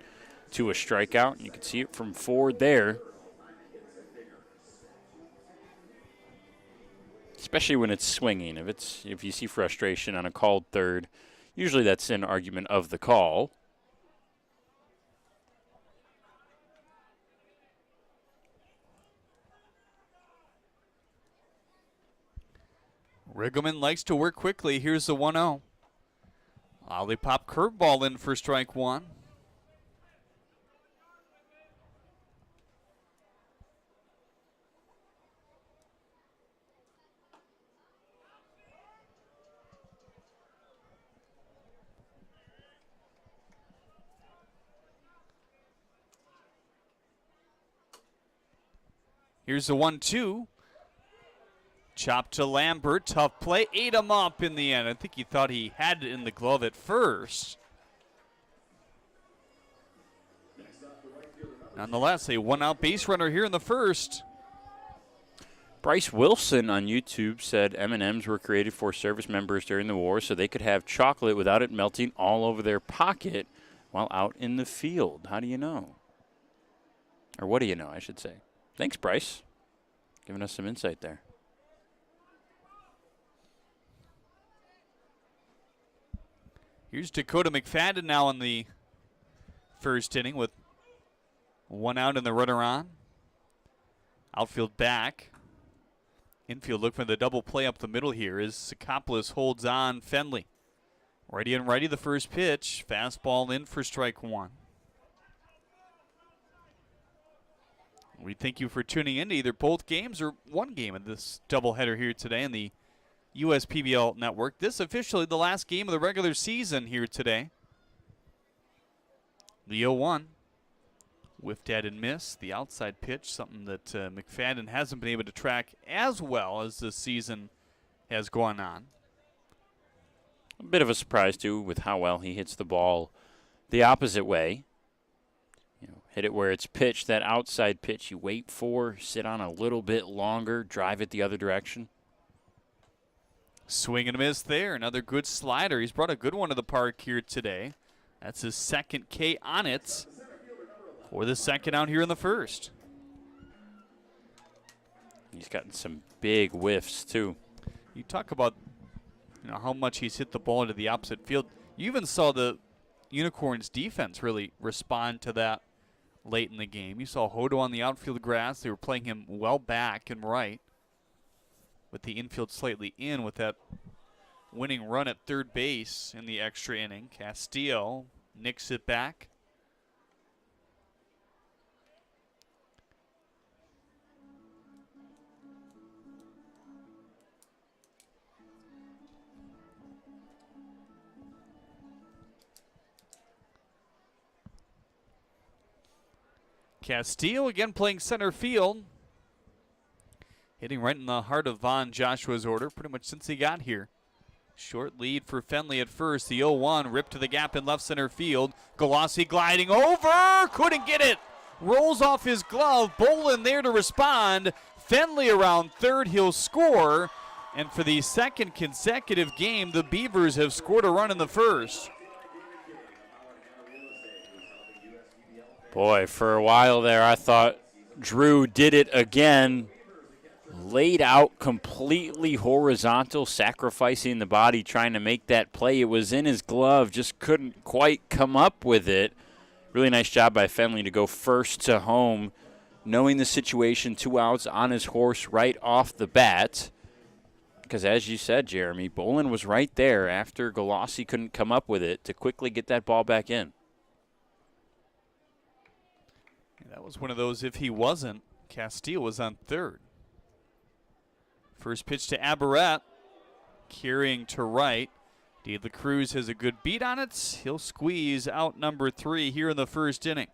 to a strikeout. You can see it from Ford there. Especially when it's swinging. If you see frustration on a called third, usually that's an argument of the call. Riggleman likes to work quickly. Here's the 1-0. Lollipop curveball in for strike 1. Here's the 1-2. Chop to Lambert, tough play, ate him up in the end. I think he thought he had it in the glove at first. Nonetheless, a one-out base runner here in the first. Bryce Wilson on YouTube said M&Ms were created for service members during the war so they could have chocolate without it melting all over their pocket while out in the field. How do you know? Or what do you know, I should say. Thanks, Bryce. Giving us some insight there. Here's Dakota McFadden now in the first inning with 1 out and the runner on. Outfield back. Infield looking for the double play up the middle here as Sikopoulos holds on Fenley. Righty and righty the first pitch. Fastball in for strike 1. We thank you for tuning in to either both games or one game in this doubleheader here today in the USPBL network. This officially the last game of the regular season here today. The 0-1. Whiffed at and missed. The outside pitch, something that McFadden hasn't been able to track as well as the season has gone on. A bit of a surprise, too, with how well he hits the ball the opposite way. You know, hit it where it's pitched. That outside pitch you wait for, sit on a little bit longer, drive it the other direction. Swing and a miss there. Another good slider. He's brought a good one to the park here today. That's his second K on it. For the second out here in the first. He's gotten some big whiffs, too. You talk about how much he's hit the ball into the opposite field. You even saw the Unicorns defense really respond to that late in the game. You saw Hodo on the outfield grass. They were playing him well back and right with the infield slightly in with that winning run at third base in the extra inning. Castillo nicks it back. Castillo again playing center field. Hitting right in the heart of Von Joshua's order pretty much since he got here. Short lead for Fenley at first. The 0-1 ripped to the gap in left center field. Galassi gliding over. Couldn't get it. Rolls off his glove. Bolin there to respond. Fenley around third. He'll score. And for the second consecutive game, the Beavers have scored a run in the first. Boy, for a while there, I thought Drew did it again. Laid out completely horizontal, sacrificing the body, trying to make that play. It was in his glove, just couldn't quite come up with it. Really nice job by Fenley to go first to home, knowing the situation, 2 outs on his horse right off the bat. Because as you said, Jeremy, Bolin was right there after Galassi couldn't come up with it to quickly get that ball back in. That was one of those, if he wasn't, Castillo was on third. First pitch to Aberrett, carrying to right. De La Cruz has a good beat on it. He'll squeeze out number 3 here in the first inning.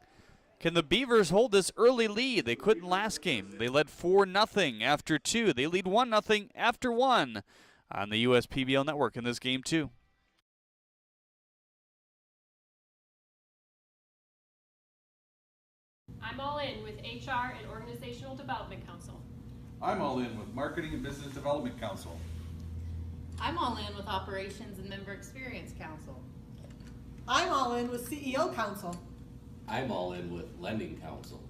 Can the Beavers hold this early lead? They couldn't last game. They led 4-0 after 2. They lead 1-0 after 1 on the USPBL network in this game, too. I'm all in with HR and Organizational Development Council. I'm all in with Marketing and Business Development Council. I'm all in with Operations and Member Experience Council. I'm all in with CEO Council. I'm all in with Lending Council.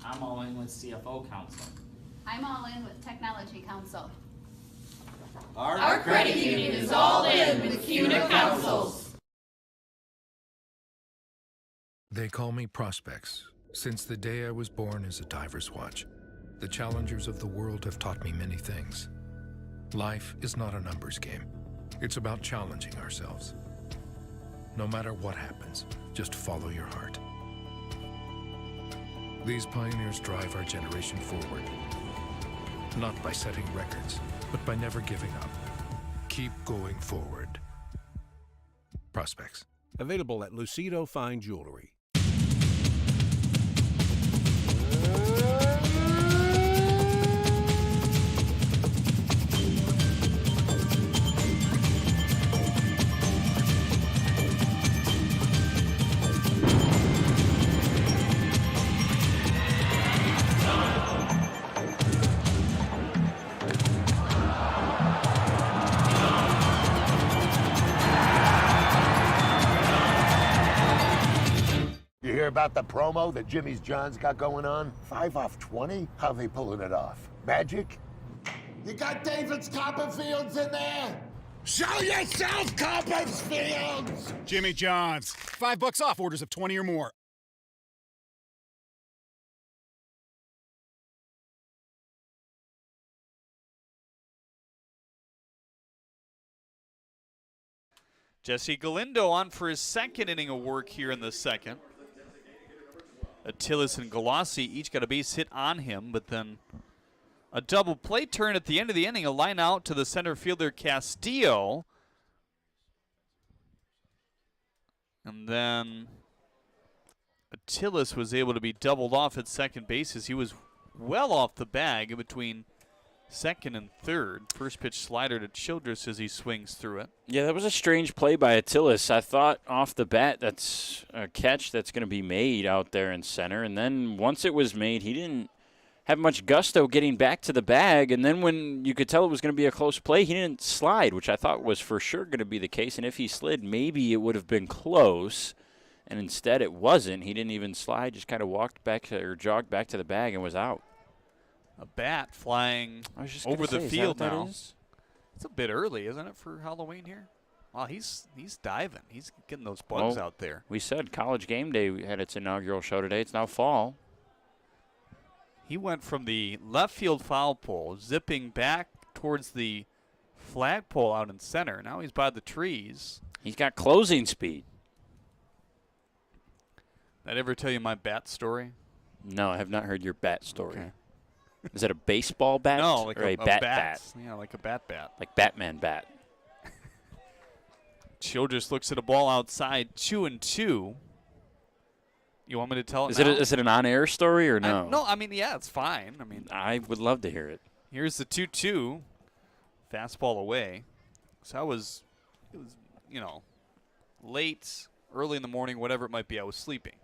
I'm all in with CFO Council. I'm all in with Technology Council. Our credit union is all in with CUNA Councils. They call me Prospects. Since the day I was born as a diver's watch, the challengers of the world have taught me many things. Life is not a numbers game. It's about challenging ourselves. No matter what happens, just follow your heart. These pioneers drive our generation forward. Not by setting records, but by never giving up. Keep going forward. Prospects. Available at Lucido Fine Jewelry. about the promo that Jimmy's John's got going on? 5 off 20? How they pulling it off? Magic? You got David's Copperfields in there? Show yourself, Copperfields! Jimmy John's. $5 off orders of 20 or more. Jesse Galindo on for his second inning of work here in the second. Attilas and Galassi each got a base hit on him, but then a double play turn at the end of the inning, a line out to the center fielder Castillo. And then Attilas was able to be doubled off at second base as he was well off the bag in between second and third. First pitch slider to Childress as he swings through it. Yeah, that was a strange play by Attilas. I thought off the bat that's a catch that's going to be made out there in center. And then once it was made, he didn't have much gusto getting back to the bag. And then when you could tell it was going to be a close play, he didn't slide, which I thought was for sure going to be the case. And if he slid, maybe it would have been close. And instead it wasn't. He didn't even slide, just kind of walked back or jogged back to the bag and was out. A bat flying over the field now. It's a bit early, isn't it, for Halloween here? Wow, he's diving. He's getting those bugs out there. We said College Game Day had its inaugural show today. It's now fall. He went from the left field foul pole, zipping back towards the flagpole out in center. Now he's by the trees. He's got closing speed. Did I ever tell you my bat story? No, I have not heard your bat story. Okay. Is it a baseball bat? No, like or a bat bat? Yeah, like a bat. Like Batman bat. Childress looks at a ball outside, 2-2. You want me to tell it now? Is it an on-air story or no? No, I mean, yeah, it's fine. I mean, I would love to hear it. Here's the 2-2, fastball away. So it was, late, early in the morning, whatever it might be. I was sleeping,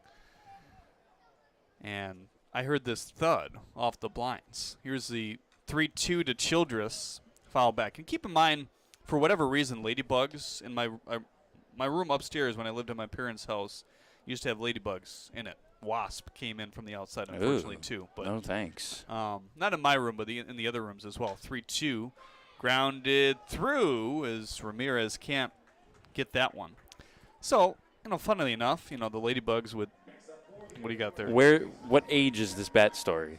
and I heard this thud off the blinds. Here's the 3-2 to Childress, foul back. And keep in mind, for whatever reason, ladybugs in my room upstairs when I lived in my parents' house used to have ladybugs in it. Wasp came in from the outside, unfortunately, too. But no thanks. Not in my room, but in the other rooms as well. 3-2, grounded through as Ramirez can't get that one. So, funnily enough, the ladybugs would. What do you got there? What age is this bat story?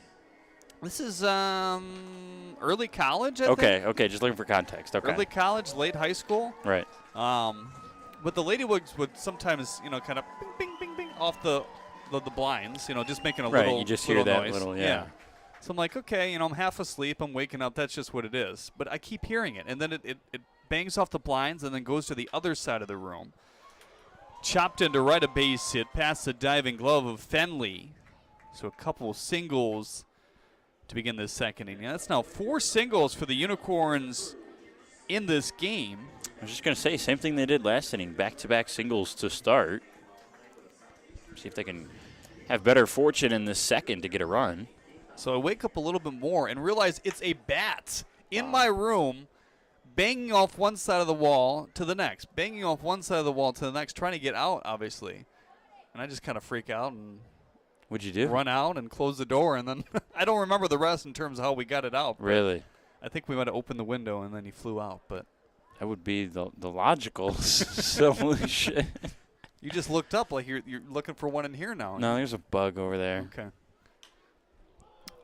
This is early college, I think. Okay, just looking for context. Okay. Early college, late high school. Right. But the ladybugs would sometimes, kind of bing, bing, bing, bing off the blinds, just making a little Right, you just hear that noise. little, yeah. So I'm like, okay, I'm half asleep, I'm waking up, that's just what it is. But I keep hearing it, and then it bangs off the blinds and then goes to the other side of the room. Chopped into right, a base hit past the diving glove of Fenley. So a couple of singles to begin this second inning. That's now 4 singles for the Unicorns in this game. I was just going to say, same thing they did last inning, back-to-back singles to start. See if they can have better fortune in this second to get a run. So I wake up a little bit more and realize it's a bat in my room, banging off one side of the wall to the next, banging off one side of the wall to the next, trying to get out, obviously. And I just kind of freak out and what'd you do? Run out and close the door, and then I don't remember the rest in terms of how we got it out. Really? I think we might have opened the window, and then he flew out. But that would be the logical solution. You just looked up like you're looking for one in here now. No, there's a bug over there. Okay.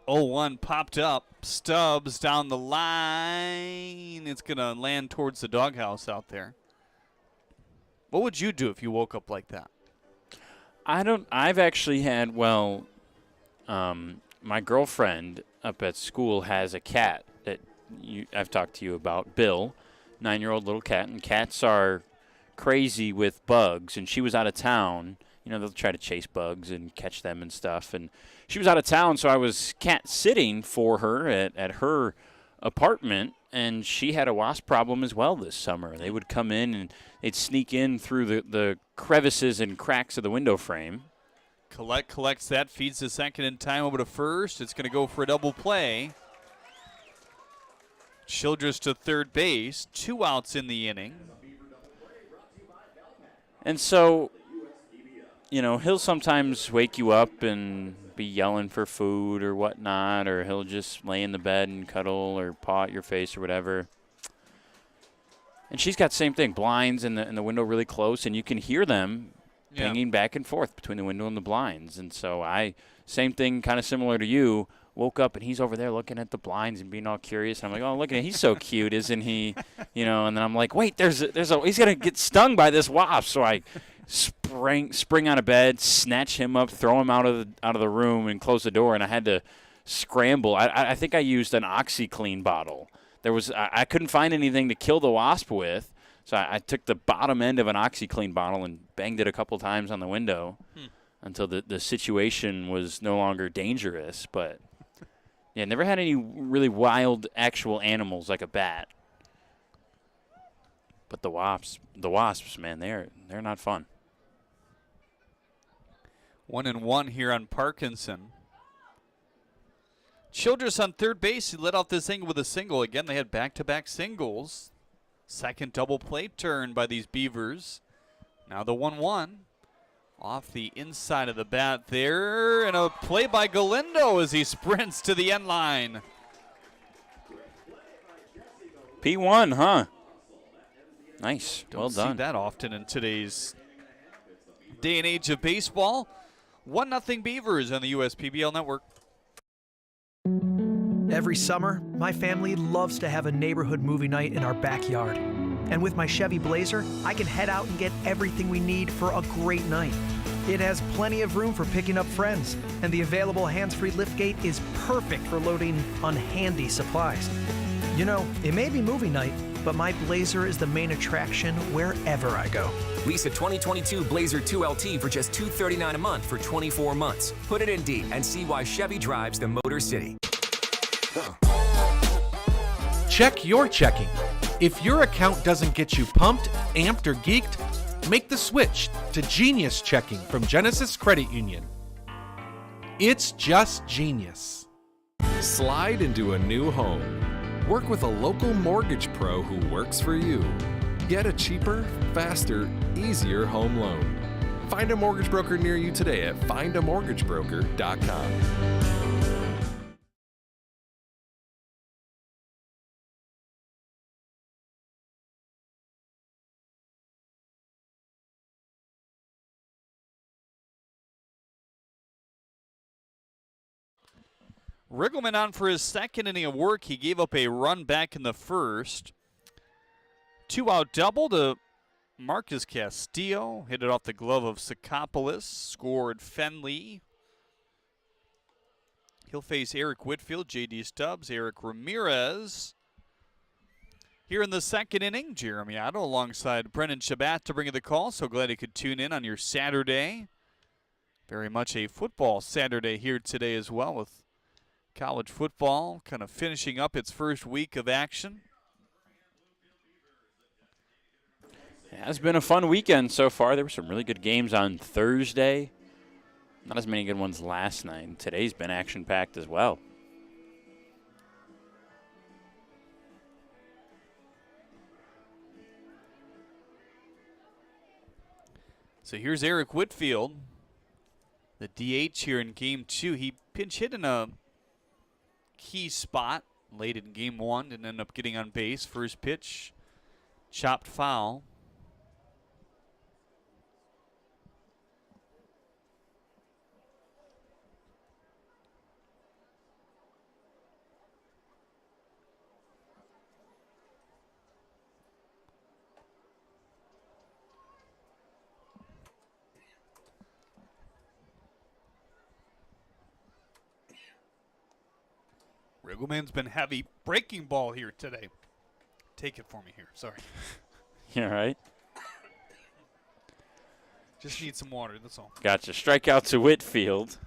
0-1 popped up. Stubbs down the line. It's going to land towards the doghouse out there. What would you do if you woke up like that? I've actually had, my girlfriend up at school has a cat that I've talked to you about, Bill, 9-year-old little cat, and cats are crazy with bugs, and she was out of town. They'll try to chase bugs and catch them and stuff, and she was out of town, so I was cat sitting for her at her apartment, and she had a wasp problem as well this summer. They would come in and they'd sneak in through the crevices and cracks of the window frame. Collects that, feeds the second in time over to first. It's going to go for a double play. Childress to third base, 2 outs in the inning. And so, he'll sometimes wake you up and be yelling for food or whatnot, or he'll just lay in the bed and cuddle or paw at your face or whatever. And she's got the same thing, blinds and the window really close, and you can hear them pinging back and forth between the window and the blinds. And so same thing, kind of similar to you, woke up and he's over there looking at the blinds and being all curious. And I'm like, oh, look at him, he's so cute, isn't he? And then I'm like, wait, he's gonna get stung by this wasp. So I spring out of bed, snatch him up, throw him out of the room, and close the door. And I had to scramble. I think I used an OxyClean bottle. I couldn't find anything to kill the wasp with, so I took the bottom end of an OxyClean bottle and banged it a couple times on the window until the situation was no longer dangerous. But yeah, never had any really wild actual animals like a bat. But the wasps, man, they're not fun. 1-1 here on Parkinson. Childress on third base. He led off this inning with a single. Again, they had back-to-back singles. Second double play turn by these Beavers. Now the 1-1. Off the inside of the bat there. And a play by Galindo as he sprints to the end line. P1, huh? Nice. Well done. Don't see that often in today's day and age of baseball. 1-0 Beavers on the USPBL Network. Every summer, my family loves to have a neighborhood movie night in our backyard. And with my Chevy Blazer, I can head out and get everything we need for a great night. It has plenty of room for picking up friends, and the available hands-free liftgate is perfect for loading unhandy supplies. It may be movie night, but my Blazer is the main attraction wherever I go. Lease a 2022 Blazer 2LT for just $239 a month for 24 months. Put it in D and see why Chevy drives the Motor City. Check your checking. If your account doesn't get you pumped, amped, or geeked, make the switch to Genius Checking from Genesis Credit Union. It's just genius. Slide into a new home. Work with a local mortgage pro who works for you. Get a cheaper, faster, easier home loan. Find a mortgage broker near you today at findamortgagebroker.com. Riggleman on for his second inning of work. He gave up a run back in the first. 2-out double to Marcus Castillo. Hit it off the glove of Sakopoulos. Scored Fenley. He'll face Eric Whitfield, J.D. Stubbs, Eric Ramirez. Here in the second inning, Jeremy Otto alongside Brennan Shabat to bring you the call. So glad you could tune in on your Saturday. Very much a football Saturday here today as well, with college football kind of finishing up its first week of action. It has been a fun weekend so far. There were some really good games on Thursday. Not as many good ones last night. Today's been action-packed as well. So here's Eric Whitfield, the DH here in Game 2. He pinch hit in a key spot late in Game 1 and ended up getting on base. First pitch, chopped foul. Riggleman's been heavy. Breaking ball here today. Take it for me here. Sorry. Yeah, right. Just need some water, that's all. Gotcha. Strikeout to Whitfield.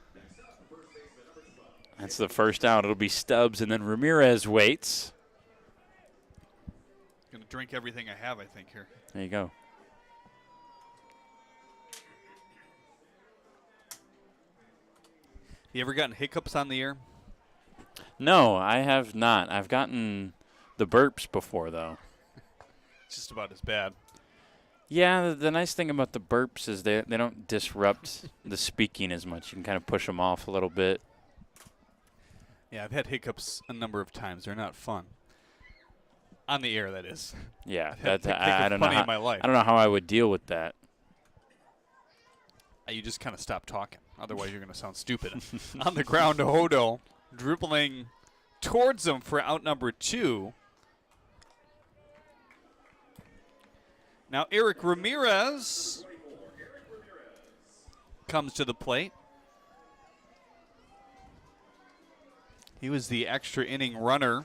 That's the first out. It'll be Stubbs, and then Ramirez waits. Going to drink everything I have, I think, here. There you go. You ever gotten hiccups on the air? No, I have not. I've gotten the burps before, though. Just about as bad. Yeah, the nice thing about the burps is they don't disrupt the speaking as much. You can kind of push them off a little bit. Yeah, I've had hiccups a number of times. They're not fun. On the air, that is. Yeah, I don't know. In my life. I don't know how I would deal with that. You just kind of stop talking. Otherwise, you're going to sound stupid. On the ground, Hodo dribbling towards him for out number 2. Now Eric Ramirez comes to the plate. He was the extra inning runner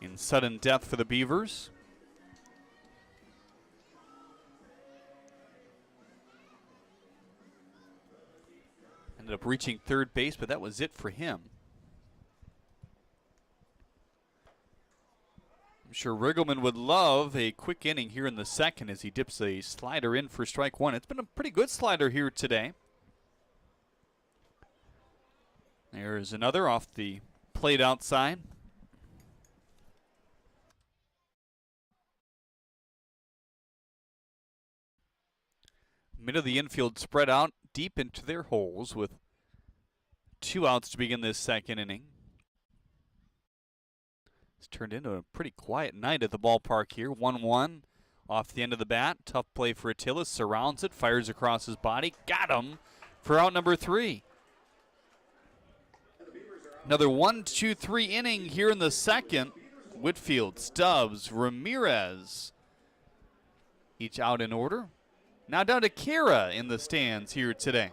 in sudden death for the Beavers. Ended up reaching third base, but that was it for him. I'm sure Riggleman would love a quick inning here in the second as he dips a slider in for strike 1. It's been a pretty good slider here today. There's another off the plate outside. Mid of the infield spread out deep into their holes with 2 outs to begin this second inning. It's turned into a pretty quiet night at the ballpark here. 1-1 off the end of the bat. Tough play for Attila. Surrounds it, fires across his body. Got him for out number 3. Another 1, 2, 3 inning here in the second. Whitfield, Stubbs, Ramirez, each out in order. Now down to Kara in the stands here today.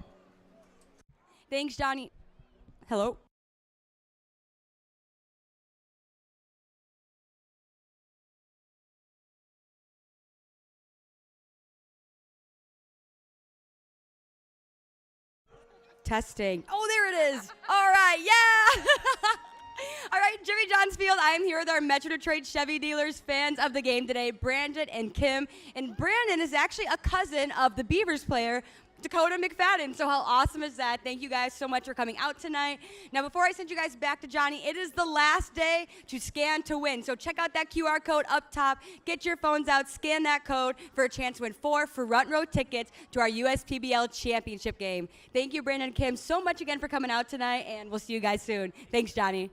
Thanks, Johnny. Hello. Testing. Oh, there it is. All right, yeah. All right, Jimmy John's Field. I am here with our Metro Detroit Chevy dealers, fans of the game today, Brandon and Kim. And Brandon is actually a cousin of the Beavers player, Dakota McFadden. So how awesome is that? Thank you guys so much for coming out tonight. Now, before I send you guys back to Johnny, it is the last day to scan to win. So check out that QR code up top. Get your phones out, scan that code for a chance to win 4 front row tickets to our USPBL championship game. Thank you, Brandon and Kim, so much again for coming out tonight, and we'll see you guys soon. Thanks, Johnny.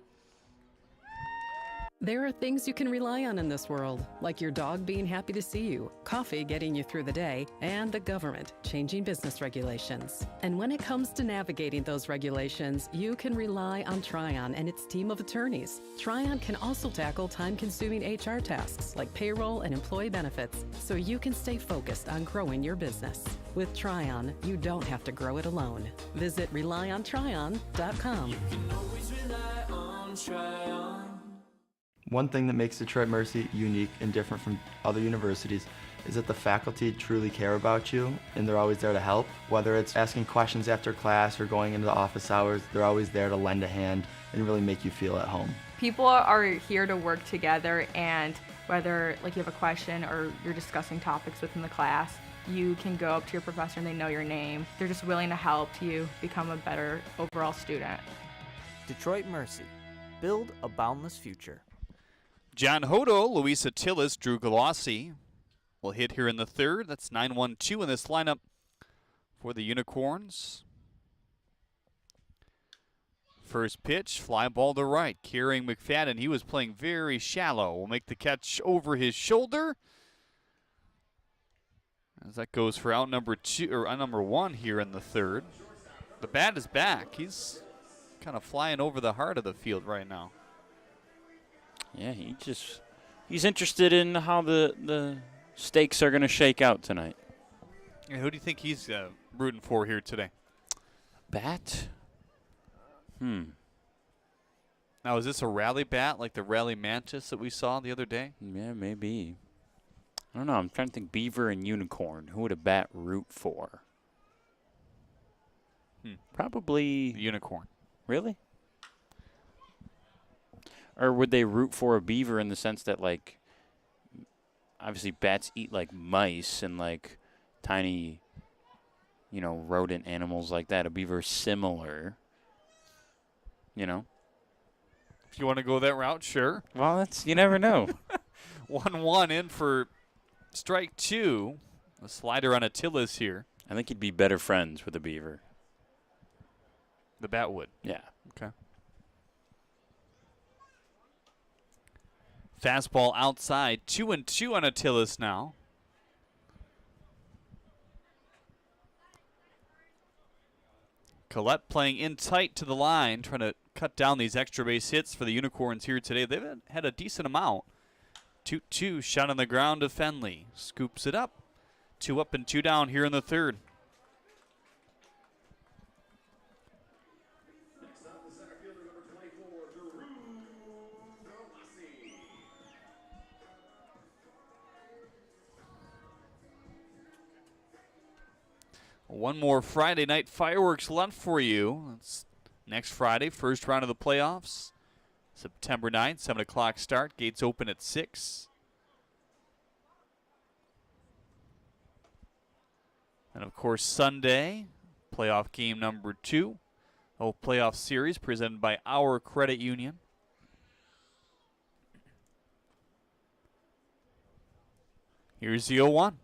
There are things you can rely on in this world, like your dog being happy to see you, coffee getting you through the day, and the government changing business regulations. And when it comes to navigating those regulations, you can rely on Tryon and its team of attorneys. Tryon can also tackle time-consuming HR tasks like payroll and employee benefits, so you can stay focused on growing your business. With Tryon, you don't have to grow it alone. Visit RelyOnTryon.com. You can always rely on Tryon. One thing that makes Detroit Mercy unique and different from other universities is that the faculty truly care about you and they're always there to help. Whether it's asking questions after class or going into the office hours, they're always there to lend a hand and really make you feel at home. People are here to work together, and whether you have a question or you're discussing topics within the class, you can go up to your professor and they know your name. They're just willing to help you become a better overall student. Detroit Mercy. Build a boundless future. John Hodo, Luis Attilas, Drew Galossi will hit here in the third. That's 9-1-2 in this lineup for the Unicorns. First pitch, fly ball to right. Carrying McFadden, he was playing very shallow. Will make the catch over his shoulder. As that goes for out number 1 here in the third. The bat is back. He's kind of flying over the heart of the field right now. Yeah, he's interested in how the stakes are going to shake out tonight. Yeah, who do you think he's rooting for here today? Bat? Now, is this a rally bat like the rally mantis that we saw the other day? Yeah, maybe. I don't know. I'm trying to think Beaver and Unicorn. Who would a bat root for? Probably the Unicorn. Really? Or would they root for a beaver in the sense that, obviously bats eat like mice and tiny, rodent animals like that. A beaver's similar, If you want to go that route, sure. Well, you never know. 1-1 in for strike 2. A slider on Attilas here. I think he'd be better friends with a Beaver. The bat would. Yeah. Okay. Fastball outside. 2-2 on Attilas now. Collette playing in tight to the line, trying to cut down these extra base hits for the Unicorns here today. They've had a decent amount. 2-2, shot on the ground to Fenley. Scoops it up. 2 up and 2 down here in the third. One more Friday night fireworks left for you. It's next Friday, first round of the playoffs. September 9th, 7 o'clock start. Gates open at 6. And, of course, Sunday, playoff game number 2. Oh, playoff series presented by our credit union. Here's the 0-1.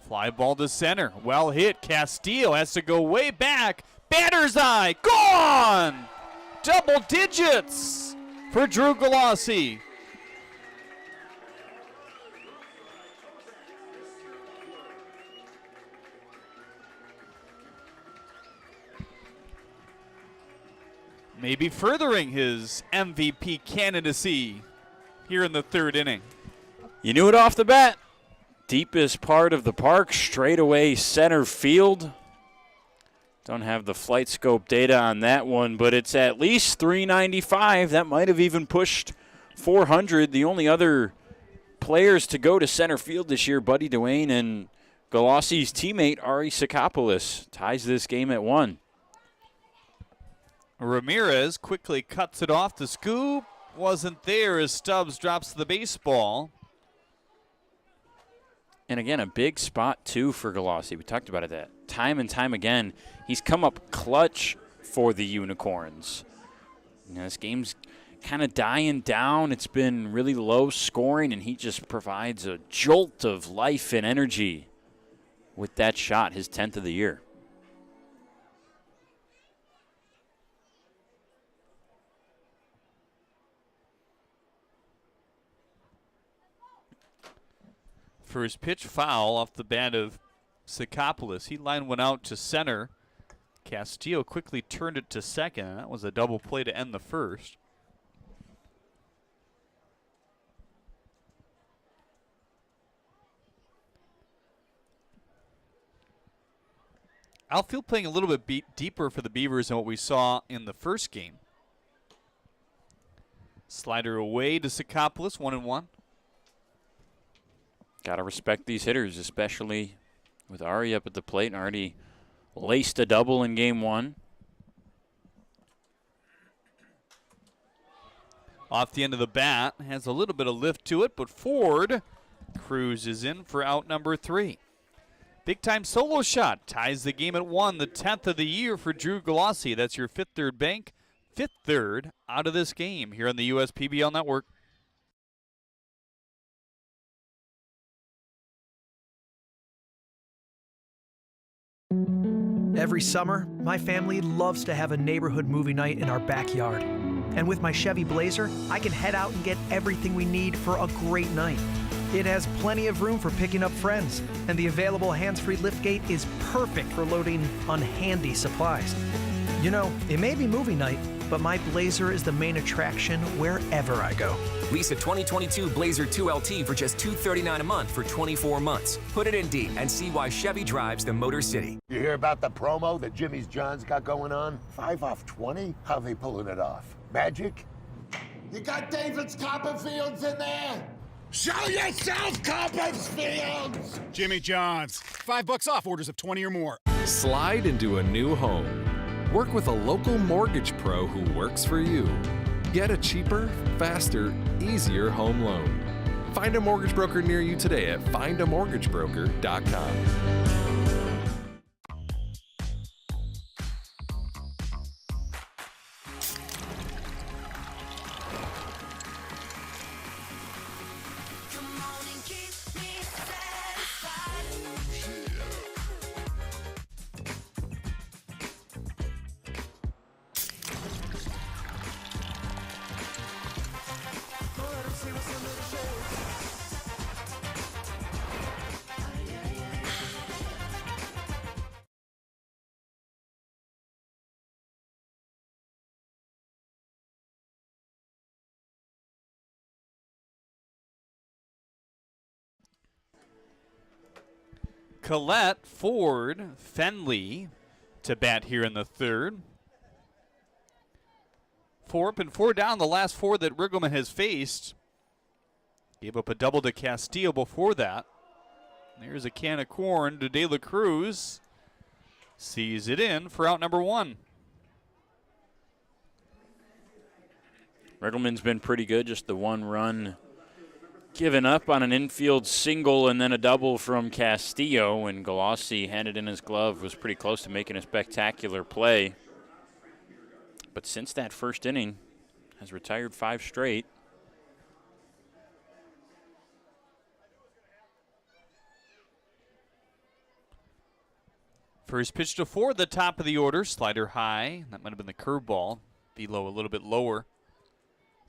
Fly ball to center. Well hit. Castillo has to go way back. Batter's eye. Gone! Double digits for Drew Galassi. Maybe furthering his MVP candidacy here in the third inning. You knew it off the bat. Deepest part of the park, straightaway center field. Don't have the flight scope data on that one, but it's at least 395. That might have even pushed 400. The only other players to go to center field this year, Buddy Duane and Galassi's teammate, Ari Sakopoulos, ties this game at 1. Ramirez quickly cuts it off. The scoop wasn't there as Stubbs drops the baseball. And again, a big spot, too, for Galassi. We talked about it that time and time again. He's come up clutch for the Unicorns. You know, this game's kind of dying down. It's been really low scoring, and he just provides a jolt of life and energy with that shot, his 10th of the year. First pitch foul off the bat of Sakopoulos. He lined one out to center. Castillo quickly turned it to second. That was a double play to end the first. Outfield playing a little bit deeper for the Beavers than what we saw in the first game. Slider away to Sakopoulos, 1-1. Got to respect these hitters, especially with Ari up at the plate and already laced a double in game 1. Off the end of the bat, has a little bit of lift to it, but Ford cruises in for out number 3. Big time solo shot, ties the game at 1, the 10th of the year for Drew Galassi. That's your Fifth Third Bank, fifth third out of this game here on the USPBL Network. Every summer, my family loves to have a neighborhood movie night in our backyard. And with my Chevy Blazer, I can head out and get everything we need for a great night. It has plenty of room for picking up friends, and the available hands-free liftgate is perfect for loading unhandy supplies. You know, it may be movie night, but my Blazer is the main attraction wherever I go. Lease a 2022 Blazer 2LT for just $239 a month for 24 months. Put it in D and see why Chevy drives the Motor City. You hear about the promo that Jimmy's John's got going on? 5 off 20? How they pulling it off? Magic? You got David's Copperfields in there? Show yourself, Copperfields! Jimmy John's. $5 off orders of 20 or more. Slide into a new home. Work with a local mortgage pro who works for you. Get a cheaper, faster, easier home loan. Find a mortgage broker near you today at findamortgagebroker.com. Collette, Ford, Fenley to bat here in the third. 4 up and 4 down, the last 4 that Riggleman has faced. Gave up a double to Castillo before that. There's a can of corn to De La Cruz. Sees it in for out number 1. Riggleman's been pretty good, just the 1 run given up on an infield single and then a double from Castillo, and Galassi had it in his glove, was pretty close to making a spectacular play. But since that first inning, has retired 5 straight. First pitch to Ford, the top of the order, slider high. That might have been the curveball. Velo a little bit lower.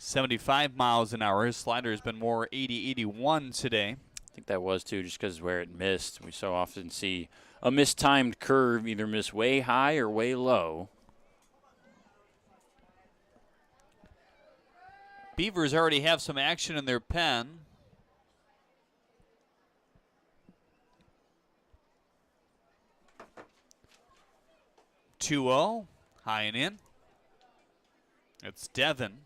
75 miles an hour. His slider has been more 80, 81 today. I think that was too, just because where it missed. We so often see a mistimed curve either miss way high or way low. Beavers already have some action in their pen. (2-0), high and in. It's Devon.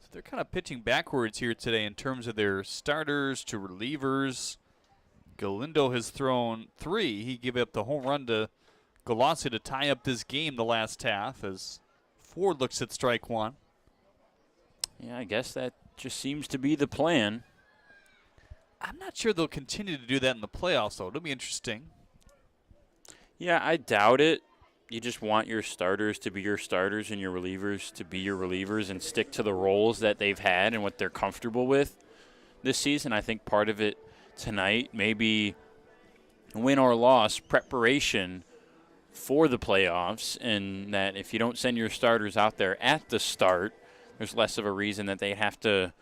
So they're kind of pitching backwards here today in terms of their starters to relievers. Galindo has thrown 3. He gave up the home run to Galassi to tie up this game the last half as Ford looks at strike 1. Yeah, I guess that just seems to be the plan. I'm not sure they'll continue to do that in the playoffs, though. It'll be interesting. Yeah, I doubt it. You just want your starters to be your starters and your relievers to be your relievers and stick to the roles that they've had and what they're comfortable with this season. I think part of it tonight, maybe win or loss, preparation for the playoffs, and that if you don't send your starters out there at the start, there's less of a reason that they have to,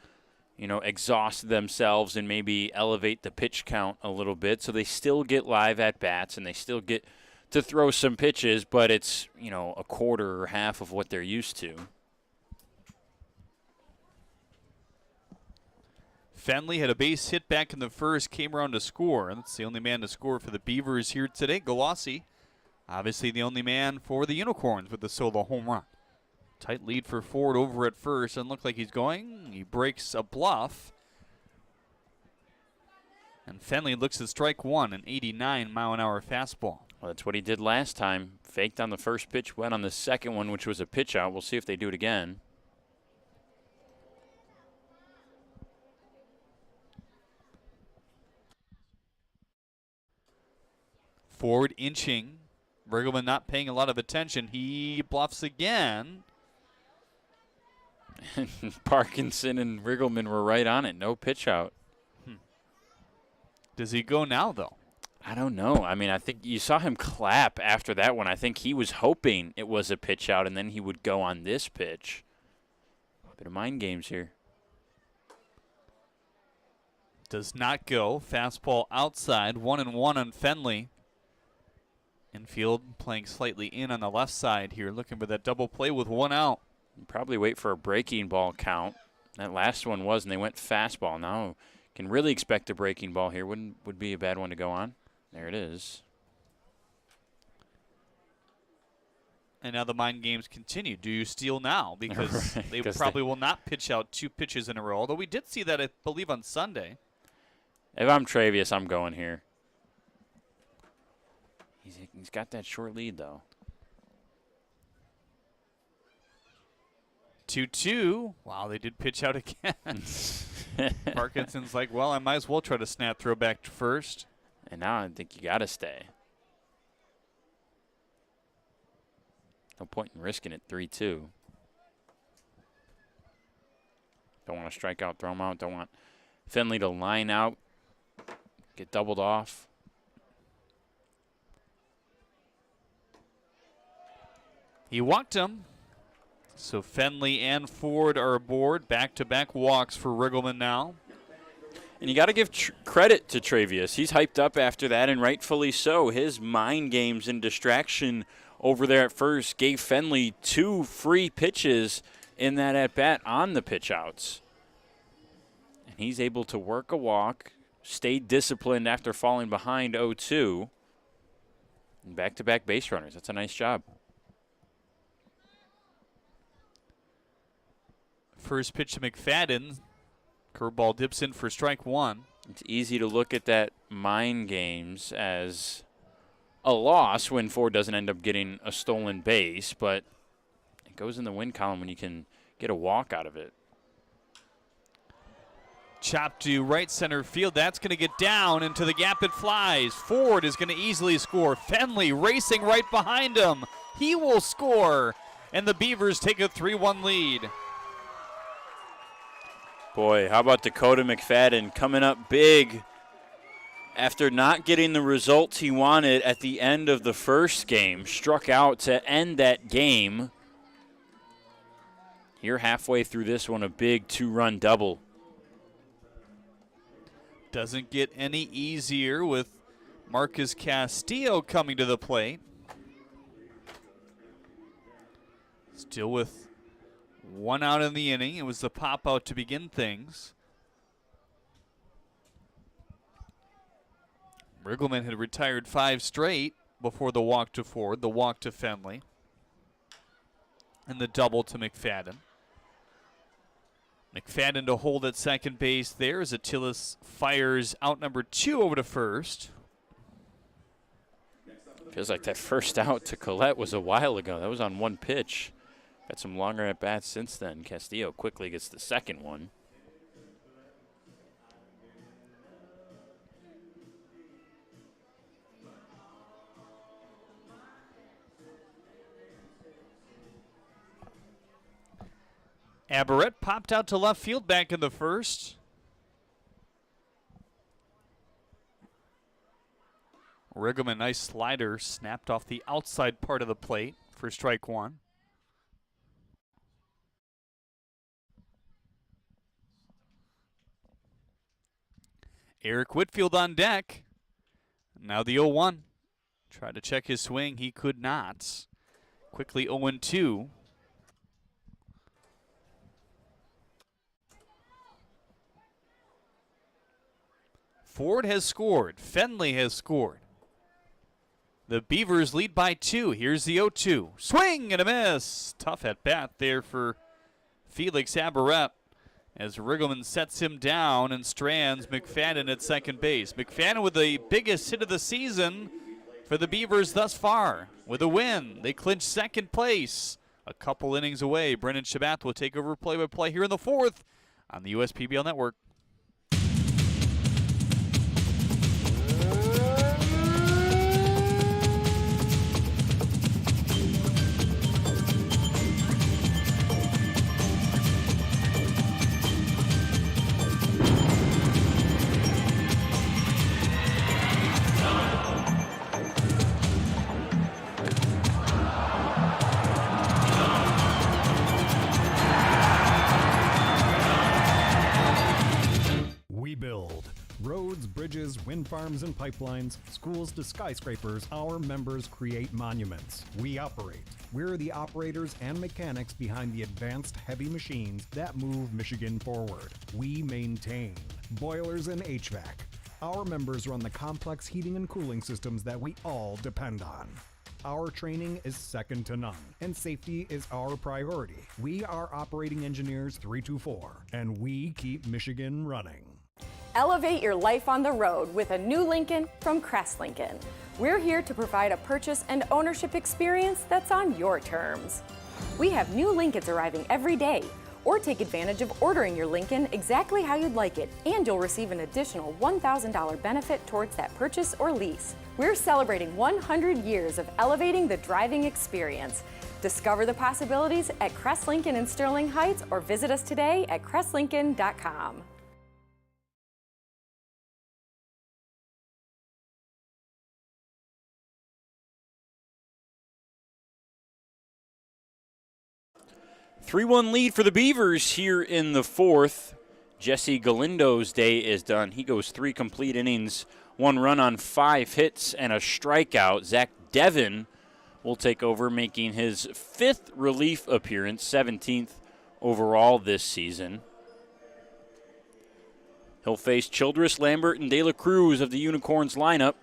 exhaust themselves and maybe elevate the pitch count a little bit. So they still get live at-bats and they still get to throw some pitches, but it's, a quarter or half of what they're used to. Fenley had a base hit back in the first, came around to score. That's the only man to score for the Beavers here today. Galassi, obviously the only man for the Unicorns with the solo home run. Tight lead for Ford over at first. Doesn't look like he's going. He breaks a bluff. And Fenley looks at strike 1, an 89-mile-an-hour fastball. Well, that's what he did last time. Faked on the first pitch, went on the second one, which was a pitch out. We'll see if they do it again. Ford inching. Riggleman not paying a lot of attention. He bluffs again. Parkinson and Riggleman were right on it. No pitch out. Does he go now, though? I don't know. I mean, I think you saw him clap after that one. I think he was hoping it was a pitch out, and then he would go on this pitch. Bit of mind games here. Does not go. Fastball outside. 1-1 on Fenley. Infield playing slightly in on the left side here, looking for that double play with 1 out. You probably wait for a breaking ball count. That last one was, and they went fastball. Now can really expect a breaking ball here. Would be a bad one to go on. There it is. And now the mind games continue. Do you steal now? Because Right, they probably will not pitch out 2 pitches in a row, although we did see that, I believe, on Sunday. If I'm Travius, I'm going here. He's got that short lead, though. 2-2. Wow, they did pitch out again. Parkinson's like, well, I might as well try to snap throw back to first. And now I think you got to stay. No point in risking it. 3-2. Don't want to strike out, throw him out. Don't want Fenley to line out, get doubled off. He walked him. So Fenley and Ford are aboard. Back-to-back walks for Riggleman now. And you got to give credit to Travius. He's hyped up after that, and rightfully so. His mind games and distraction over there at first gave Fenley 2 free pitches in that at-bat on the pitch outs. And he's able to work a walk, stayed disciplined after falling behind 0-2. And back-to-back base runners. That's a nice job. First pitch to McFadden. Curveball dips in for strike one. It's easy to look at that mind games as a loss when Ford doesn't end up getting a stolen base, but it goes in the win column when you can get a walk out of it. Chop to right center field. That's going to get down into the gap. It flies. Ford is going to easily score. Fenley racing right behind him. He will score, and the Beavers take a 3-1 lead. Boy, how about Dakota McFadden coming up big after not getting the results he wanted at the end of the first game. Struck out to end that game. Here halfway through this one, a big 2-run double. Doesn't get any easier with Marcus Castillo coming to the plate. Still with one out in the inning. It was the pop out to begin things. Riggleman had retired 5 straight before the walk to Ford, the walk to Fenley, and the double to McFadden. McFadden to hold at second base there as Attilas fires out number 2 over to first. Feels like that first out to Collette was a while ago. That was on one pitch. Got some longer at-bats since then. Castillo quickly gets the second one. Aberrett popped out to left field back in the first. Riggleman, nice slider, snapped off the outside part of the plate for strike one. Eric Whitfield on deck. Now the 0-1. Tried to check his swing. He could not. Quickly 0-2. Ford has scored. Fenley has scored. The Beavers lead by 2. Here's the 0-2. Swing and a miss. Tough at bat there for Felix Aberrett as Riggleman sets him down and strands McFadden at second base. McFadden with the biggest hit of the season for the Beavers thus far. With a win, they clinch second place. A couple innings away. Brendan Shabath will take over play-by-play here in the 4th on the USPBL Network. Bridges, wind farms and pipelines, schools to skyscrapers, our members create monuments. We operate. We're the operators and mechanics behind the advanced heavy machines that move Michigan forward. We maintain boilers and HVAC. Our members run the complex heating and cooling systems that we all depend on. Our training is second to none, and safety is our priority. We are Operating Engineers 324, and we keep Michigan running. Elevate your life on the road with a new Lincoln from Crest Lincoln. We're here to provide a purchase and ownership experience that's on your terms. We have new Lincolns arriving every day, or take advantage of ordering your Lincoln exactly how you'd like it, and you'll receive an additional $1,000 benefit towards that purchase or lease. We're celebrating 100 years of elevating the driving experience. Discover the possibilities at Crest Lincoln in Sterling Heights, or visit us today at crestlincoln.com. Three-1 lead for the Beavers here in the 4th. Jesse Galindo's day is done. He goes 3 complete innings, 1 run on 5 hits and a strikeout. Zach Devin will take over, making his 5th relief appearance, 17th overall this season. He'll face Childress, Lambert, and De La Cruz of the Unicorns lineup.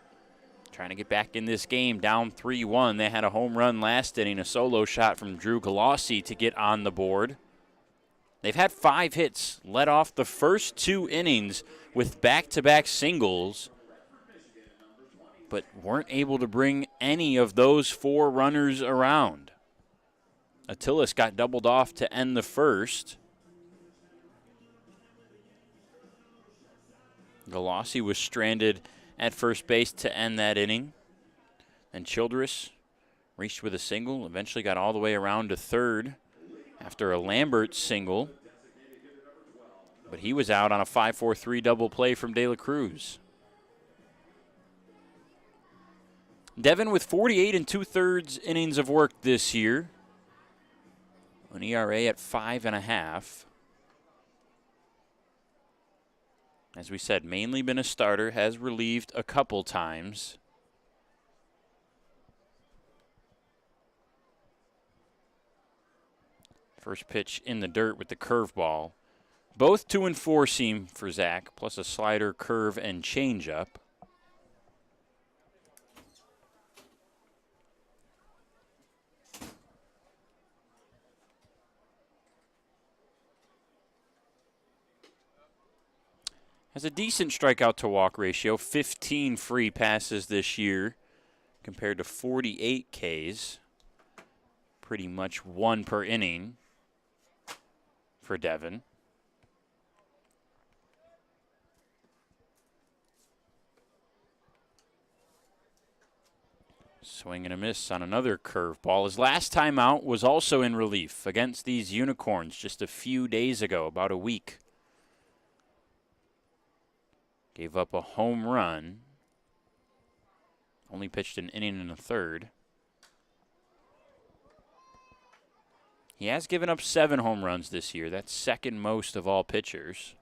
Trying to get back in this game, down 3-1. They had a home run last inning, a solo shot from Drew Galassi to get on the board. They've had 5 hits, led off the first 2 innings with back-to-back singles, but weren't able to bring any of those 4 runners around. Attilis got doubled off to end the first. Galassi was stranded at first base to end that inning. And Childress reached with a single, eventually got all the way around to third after a Lambert single. But he was out on a 5-4-3 double play from De La Cruz. Devin with 48 2/3 innings of work this year. An ERA at 5.5. As we said, mainly been a starter, has relieved a couple times. First pitch in the dirt with the curveball. Both 2 and 4 seam for Zach, plus a slider, curve, and changeup. Has a decent strikeout to walk ratio, 15 free passes this year compared to 48 Ks. Pretty much 1 per inning for Devin. Swing and a miss on another curveball. His last time out was also in relief against these Unicorns just a few days ago, about a week. Gave up a home run. Only pitched an inning and a third. He has given up 7 home runs this year. That's second most of all pitchers.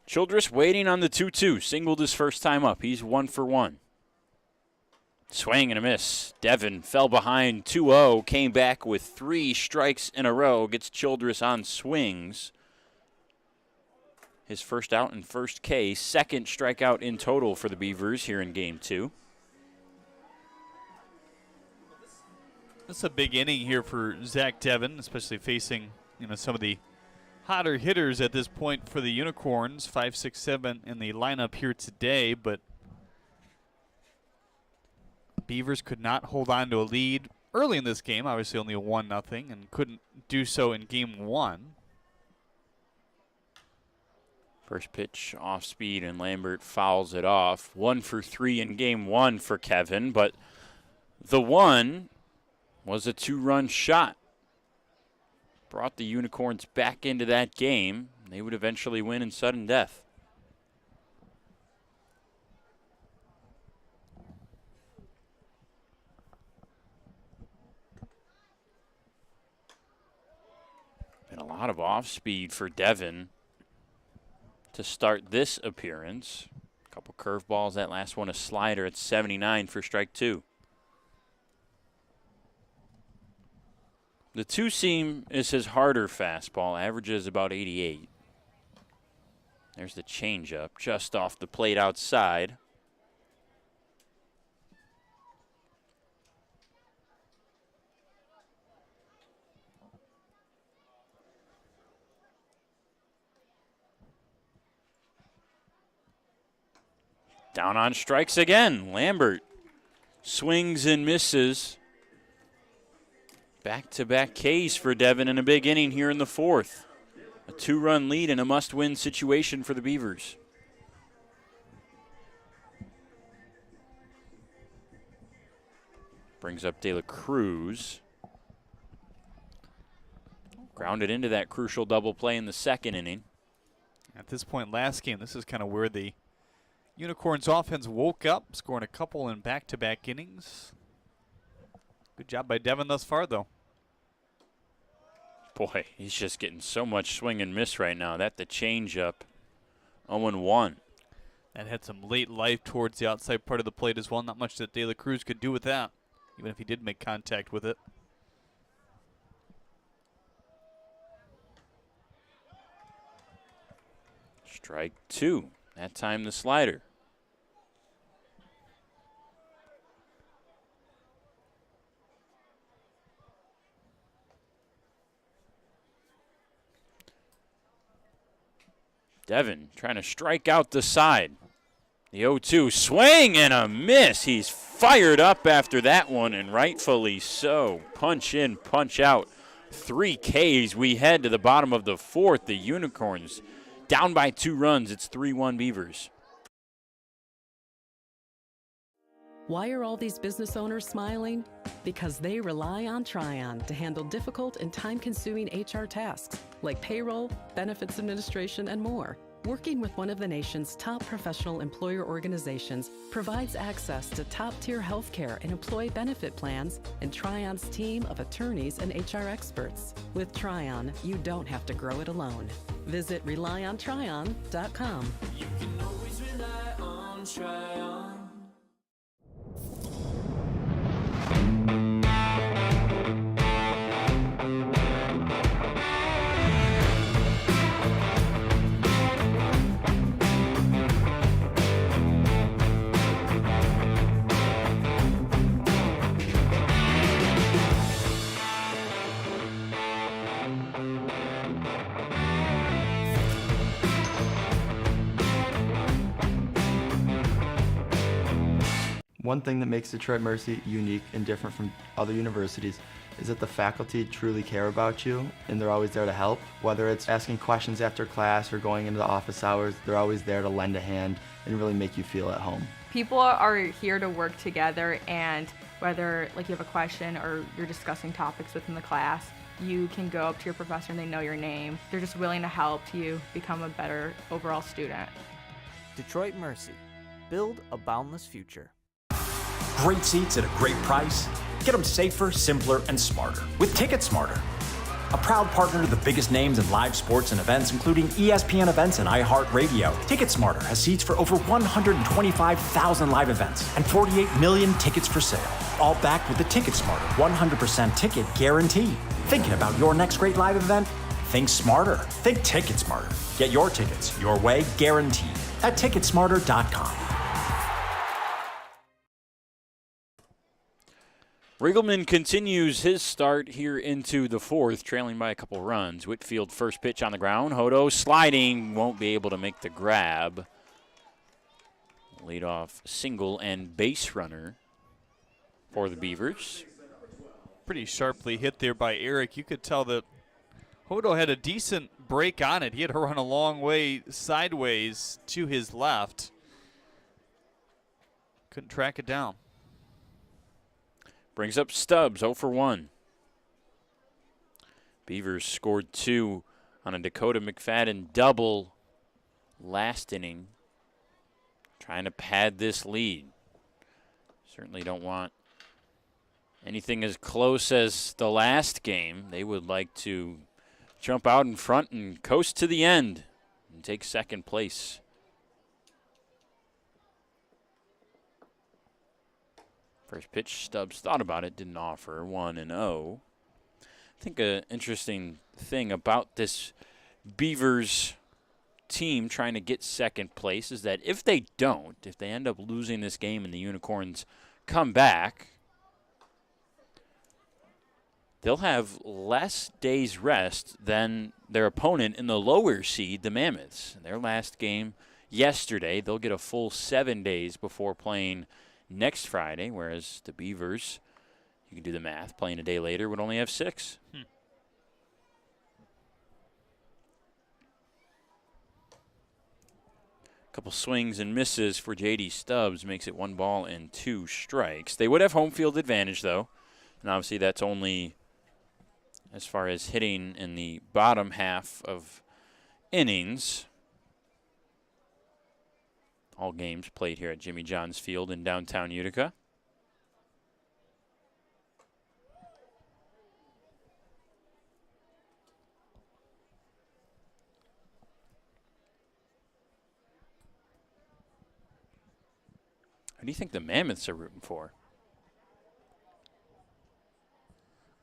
Childress waiting on the 2-2. Singled his first time up. He's 1 for 1. Swing and a miss. Devin fell behind 2-0, came back with 3 strikes in a row, gets Childress on swings. His first out and first K, second strikeout in total for the Beavers here in Game 2. That's a big inning here for Zach Devin, especially facing some of the hotter hitters at this point for the Unicorns. 5, 6, 7 in the lineup here today, but Beavers could not hold on to a lead early in this game, obviously only a 1-0, and couldn't do so in Game 1. First pitch off speed, and Lambert fouls it off. 1 for 3 in Game 1 for Kevin, but the one was a 2-run shot. Brought the Unicorns back into that game. They would eventually win in sudden death. And a lot of off-speed for Devin to start this appearance. A couple curveballs, that last one a slider at 79 for strike 2. The 2-seam is his harder fastball, averages about 88. There's the changeup, just off the plate outside. Down on strikes again. Lambert swings and misses. Back-to-back Ks for Devin in a big inning here in the 4th. A 2-run lead and a must-win situation for the Beavers. Brings up De La Cruz. Grounded into that crucial double play in the 2nd inning. At this point last game, this is kind of where the Unicorns offense woke up, scoring a couple in back-to-back innings. Good job by Devin thus far, though. Boy, he's just getting so much swing and miss right now. That the changeup, 0-1. And had some late life towards the outside part of the plate as well. Not much that De La Cruz could do with that, even if he did make contact with it. Strike two. That time the slider. Devin trying to strike out the side. The 0-2 swing and a miss. He's fired up after that one, and rightfully so. Punch in, punch out. 3 Ks. We head to the bottom of the fourth. The Unicorns down by 2 runs. It's 3-1 Beavers. Why are all these business owners smiling? Because they rely on Tryon to handle difficult and time-consuming HR tasks like payroll, benefits administration, and more. Working with one of the nation's top professional employer organizations provides access to top-tier healthcare and employee benefit plans and Tryon's team of attorneys and HR experts. With Tryon, you don't have to grow it alone. Visit RelyOnTryon.com. You can always rely on Tryon. One thing that makes Detroit Mercy unique and different from other universities is that the faculty truly care about you and they're always there to help. Whether it's asking questions after class or going into the office hours, they're always there to lend a hand and really make you feel at home. People are here to work together, and whether you have a question or you're discussing topics within the class, you can go up to your professor and they know your name. They're just willing to help you become a better overall student. Detroit Mercy. Build a boundless future. Great seats at a great price. Get them safer, simpler, and smarter with Ticket Smarter. A proud partner to the biggest names in live sports and events, including ESPN events and iHeartRadio. Ticket Smarter has seats for over 125,000 live events and 48 million tickets for sale. All backed with the Ticket Smarter 100% ticket guarantee. Thinking about your next great live event? Think smarter. Think Ticket Smarter. Get your tickets your way, guaranteed at Ticketsmarter.com. Riegelman continues his start here into the fourth, trailing by a couple runs. Whitfield first pitch on the ground. Hodo sliding, won't be able to make the grab. Leadoff single and base runner for the Beavers. Pretty sharply hit there by Eric. You could tell that Hodo had a decent break on it. He had to run a long way sideways to his left. Couldn't track it down. Brings up Stubbs, 0 for 1. Beavers scored 2 on a Dakota McFadden double last inning. Trying to pad this lead. Certainly don't want anything as close as the last game. They would like to jump out in front and coast to the end and take second place. First pitch, Stubbs thought about it, didn't offer, 1-0. I think an interesting thing about this Beavers team trying to get second place is that if they end up losing this game and the Unicorns come back, they'll have less days rest than their opponent in the lower seed, the Mammoths. Their last game yesterday, they'll get a full 7 days before playing next Friday, whereas the Beavers, you can do the math, playing a day later would only have 6. Couple swings and misses for J.D. Stubbs makes it 1 ball and 2 strikes. They would have home field advantage, though, and obviously that's only as far as hitting in the bottom half of innings. All games played here at Jimmy John's Field in downtown Utica. Who do you think the Mammoths are rooting for?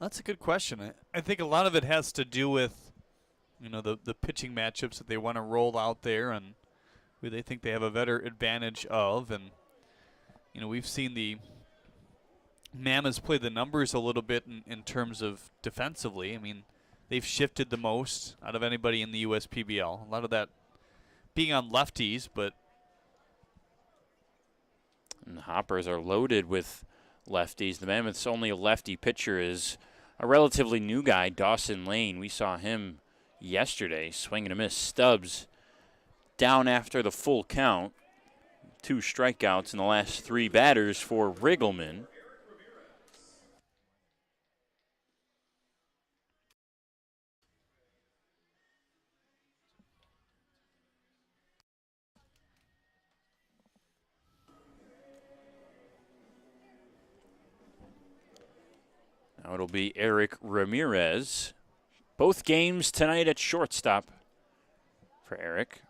That's a good question. I think a lot of it has to do with, the pitching matchups that they want to roll out there and who they think they have a better advantage of. And, we've seen the Mammoths play the numbers a little bit in terms of defensively. I mean, they've shifted the most out of anybody in the USPBL. A lot of that being on lefties, but. And the Hoppers are loaded with lefties. The Mammoths' only lefty pitcher is a relatively new guy, Dawson Lane. We saw him yesterday, swing and a miss. Stubbs down after the full count. 2 strikeouts in the last 3 batters for Riggleman. Now it'll be Eric Ramirez. Both games tonight at shortstop for Eric.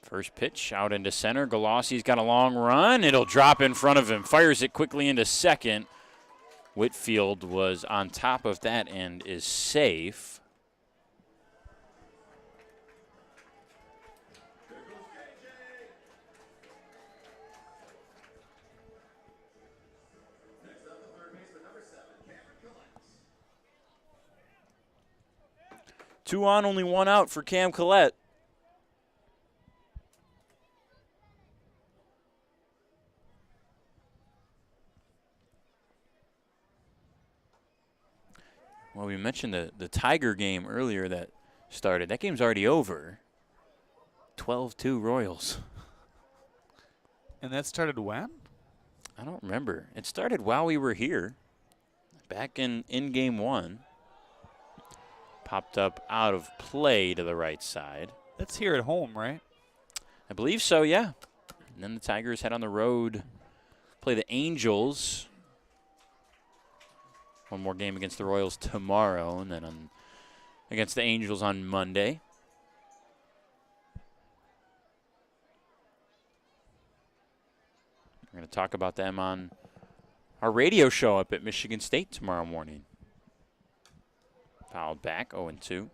First pitch out into center. Galassi's got a long run. It'll drop in front of him. Fires it quickly into second. Whitfield was on top of that and is safe. Two on, only one out for Cam Collette. Well, we mentioned the Tiger game earlier that started. That game's already over. 12-2 Royals. And that started when? I don't remember. It started while we were here. Back in game 1. Popped up out of play to the right side. That's here at home, right? I believe so, yeah. And then the Tigers head on the road, play the Angels. One more game against the Royals tomorrow, and then against the Angels on Monday. We're going to talk about them on our radio show up at Michigan State tomorrow morning. Fouled back, 0-2.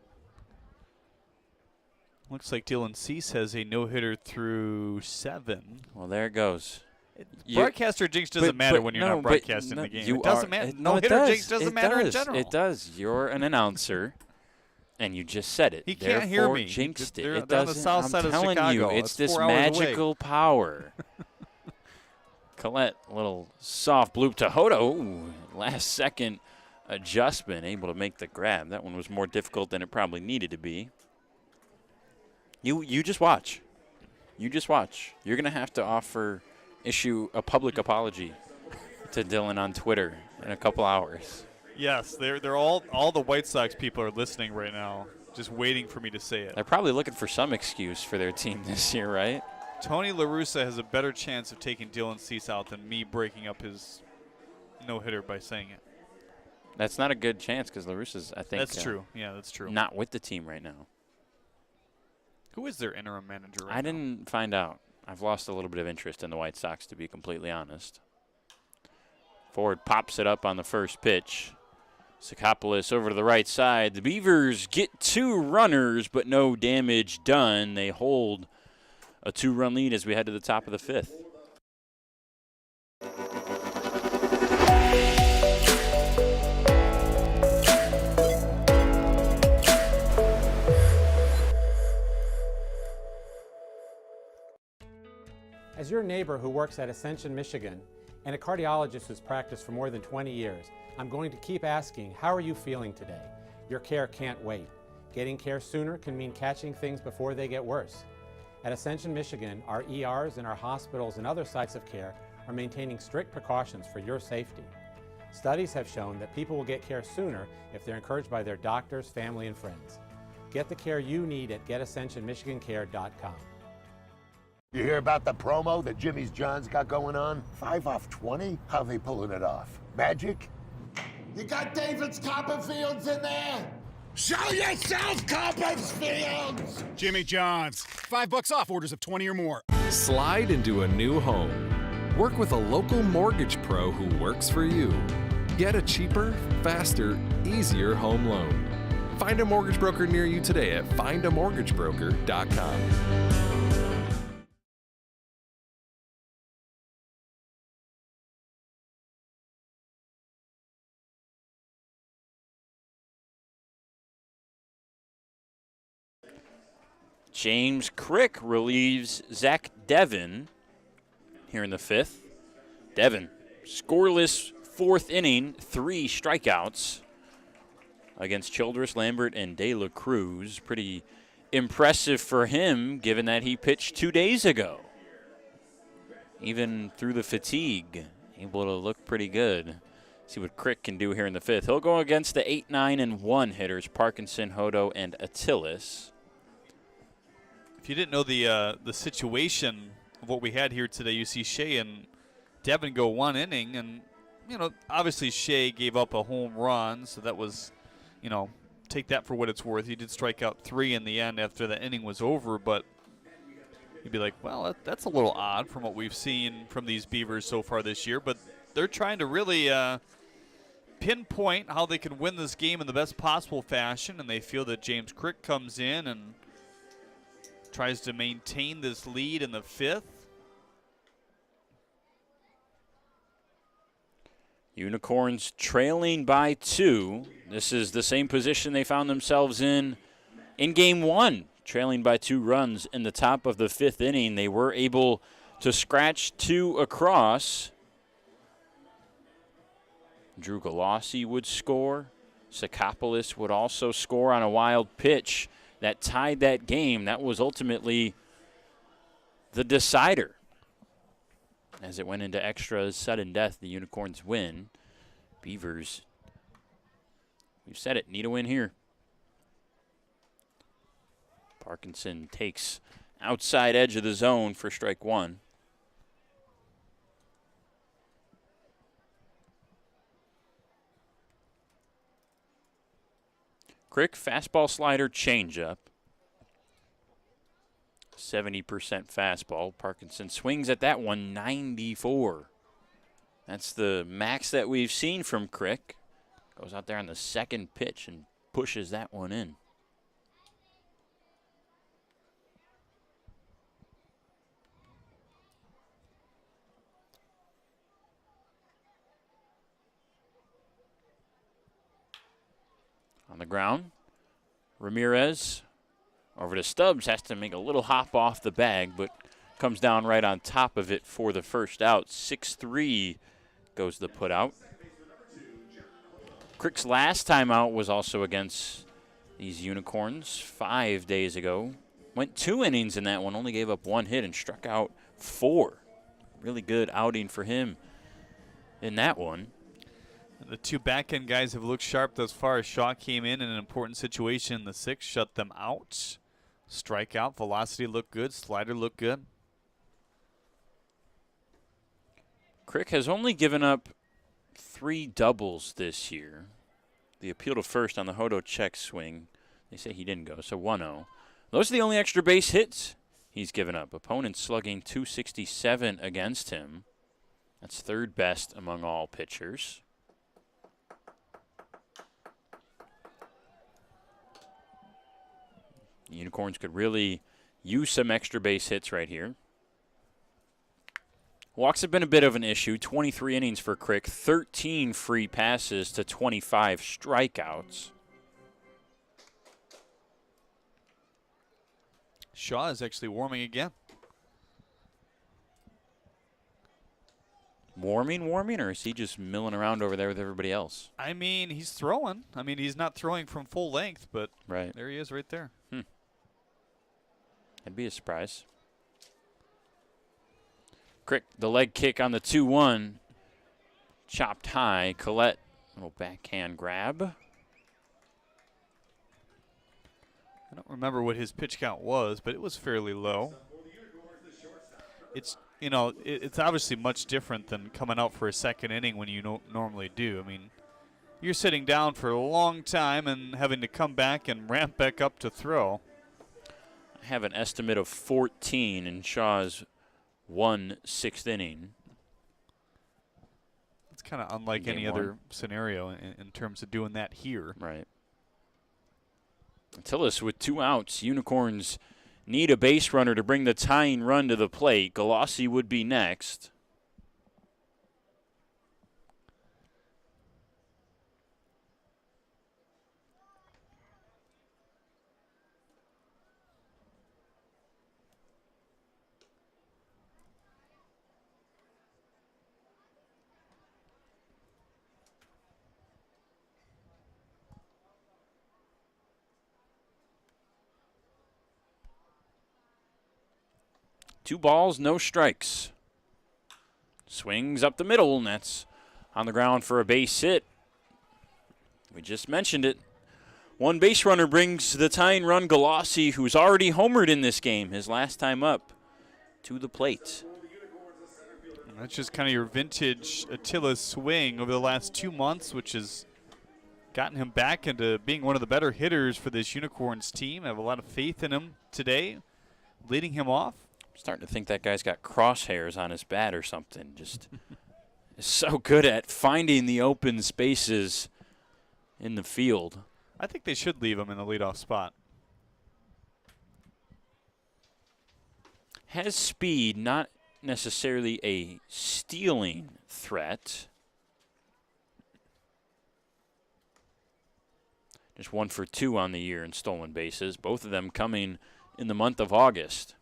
Looks like Dylan Cease has a no-hitter through 7. Well, there it goes. Broadcaster jinx doesn't matter when you're not broadcasting the game. It doesn't matter. No-hitter jinx doesn't matter in general. It does. You're an announcer, and you just said it. He can't hear me. Jinxed it. They're on the south side of Chicago. I'm telling you, it's this magical power. Collette, a little soft bloop to Hodo. Ooh, last second adjustment, able to make the grab. That one was more difficult than it probably needed to be. You just watch. You just watch. You're going to have to issue a public apology to Dylan on Twitter in a couple hours. Yes, they're all the White Sox people are listening right now, just waiting for me to say it. They're probably looking for some excuse for their team this year, right? Tony La Russa has a better chance of taking Dylan Cease out than me breaking up his no-hitter by saying it. That's not a good chance because La Russa's, I think. That's true. Yeah, that's true. Not with the team right now. Who is their interim manager right now? I didn't find out. I've lost a little bit of interest in the White Sox, to be completely honest. Ford pops it up on the first pitch. Sakopoulos over to the right side. The Beavers get 2 runners, but no damage done. They hold a 2-run lead as we head to the top of the 5th. As your neighbor who works at Ascension, Michigan, and a cardiologist who's practiced for more than 20 years, I'm going to keep asking, how are you feeling today? Your care can't wait. Getting care sooner can mean catching things before they get worse. At Ascension, Michigan, our ERs and our hospitals and other sites of care are maintaining strict precautions for your safety. Studies have shown that people will get care sooner if they're encouraged by their doctors, family, and friends. Get the care you need at getascensionmichigancare.com. You hear about the promo that Jimmy's John's got going on? 5 off 20? How they pulling it off? Magic? You got David's Copperfields in there? Show yourself, Copperfield! Jimmy John's. $5 off orders of 20 or more. Slide into a new home. Work with a local mortgage pro who works for you. Get a cheaper, faster, easier home loan. Find a mortgage broker near you today at findamortgagebroker.com. James Crick relieves Zach Devon here in the 5th. Devon, scoreless 4th inning, 3 strikeouts against Childress, Lambert, and De La Cruz. Pretty impressive for him, given that he pitched 2 days ago. Even through the fatigue, able to look pretty good. See what Crick can do here in the 5th. He'll go against the 8, 9, and 1 hitters, Parkinson, Hodo, and Attilis. If you didn't know the situation of what we had here today, you see Shea and Devin go 1 inning, and obviously Shea gave up a home run, so that was, take that for what it's worth. He did strike out 3 in the end after the inning was over, but you'd be like, well, that's a little odd from what we've seen from these Beavers so far this year, but they're trying to really pinpoint how they can win this game in the best possible fashion, and they feel that James Crick comes in and tries to maintain this lead in the 5th. Unicorns trailing by 2. This is the same position they found themselves in Game 1, trailing by 2 runs in the top of the 5th inning. They were able to scratch 2 across. Drew Galassi would score. Sakopoulos would also score on a wild pitch that tied that game. That was ultimately the decider. As it went into extra sudden death, the Unicorns win. Beavers, we've said it, need a win here. Parkinson takes outside edge of the zone for strike 1. Crick, fastball, slider, changeup. 70% fastball. Parkinson swings at that one, 94. That's the max that we've seen from Crick. Goes out there on the 2nd pitch and pushes that one in. On the ground, Ramirez over to Stubbs, has to make a little hop off the bag, but comes down right on top of it for the first out. 6-3 goes the put out. Crick's last time out was also against these Unicorns 5 days ago. Went 2 innings in that one, only gave up 1 hit and struck out 4. Really good outing for him in that one. The 2 back-end guys have looked sharp thus far. Shaw came in an important situation in the 6th, shut them out. Strikeout, velocity looked good, slider looked good. Crick has only given up 3 doubles this year. The appeal to first on the Hodo check swing. They say he didn't go, so 1-0. Those are the only extra base hits he's given up. Opponents slugging .267 against him. That's 3rd best among all pitchers. The Unicorns could really use some extra base hits right here. Walks have been a bit of an issue. 23 innings for Crick, 13 free passes to 25 strikeouts. Shaw is actually warming again. Warming, or is he just milling around over there with everybody else? I mean, he's throwing. I mean, he's not throwing from full length, but right there he is right there. That'd be a surprise. Crick, the leg kick on the 2-1. Chopped high. Collette, little backhand grab. I don't remember what his pitch count was, but it was fairly low. It's, it's obviously much different than coming out for a 2nd inning when you don't normally do. I mean, you're sitting down for a long time and having to come back and ramp back up to throw. I have an estimate of 14 in Shaw's 1/6 inning. It's kind of unlike any other scenario in terms of doing that here. Right. Tillis with 2 outs. Unicorns need a base runner to bring the tying run to the plate. Galassi would be next. Two balls, no strikes. Swings up the middle, and that's on the ground for a base hit. We just mentioned it. One base runner brings the tying run, Galassi, who's already homered in this game, his last time up, to the plate. That's just kind of your vintage Attila swing over the last 2 months, which has gotten him back into being one of the better hitters for this Unicorns team. I have a lot of faith in him today, leading him off. I'm starting to think that guy's got crosshairs on his bat or something. Just is so good at finding the open spaces in the field. I think they should leave him in the leadoff spot. Has speed, not necessarily a stealing threat. Just 1 for 2 on the year in stolen bases, both of them coming in the month of August.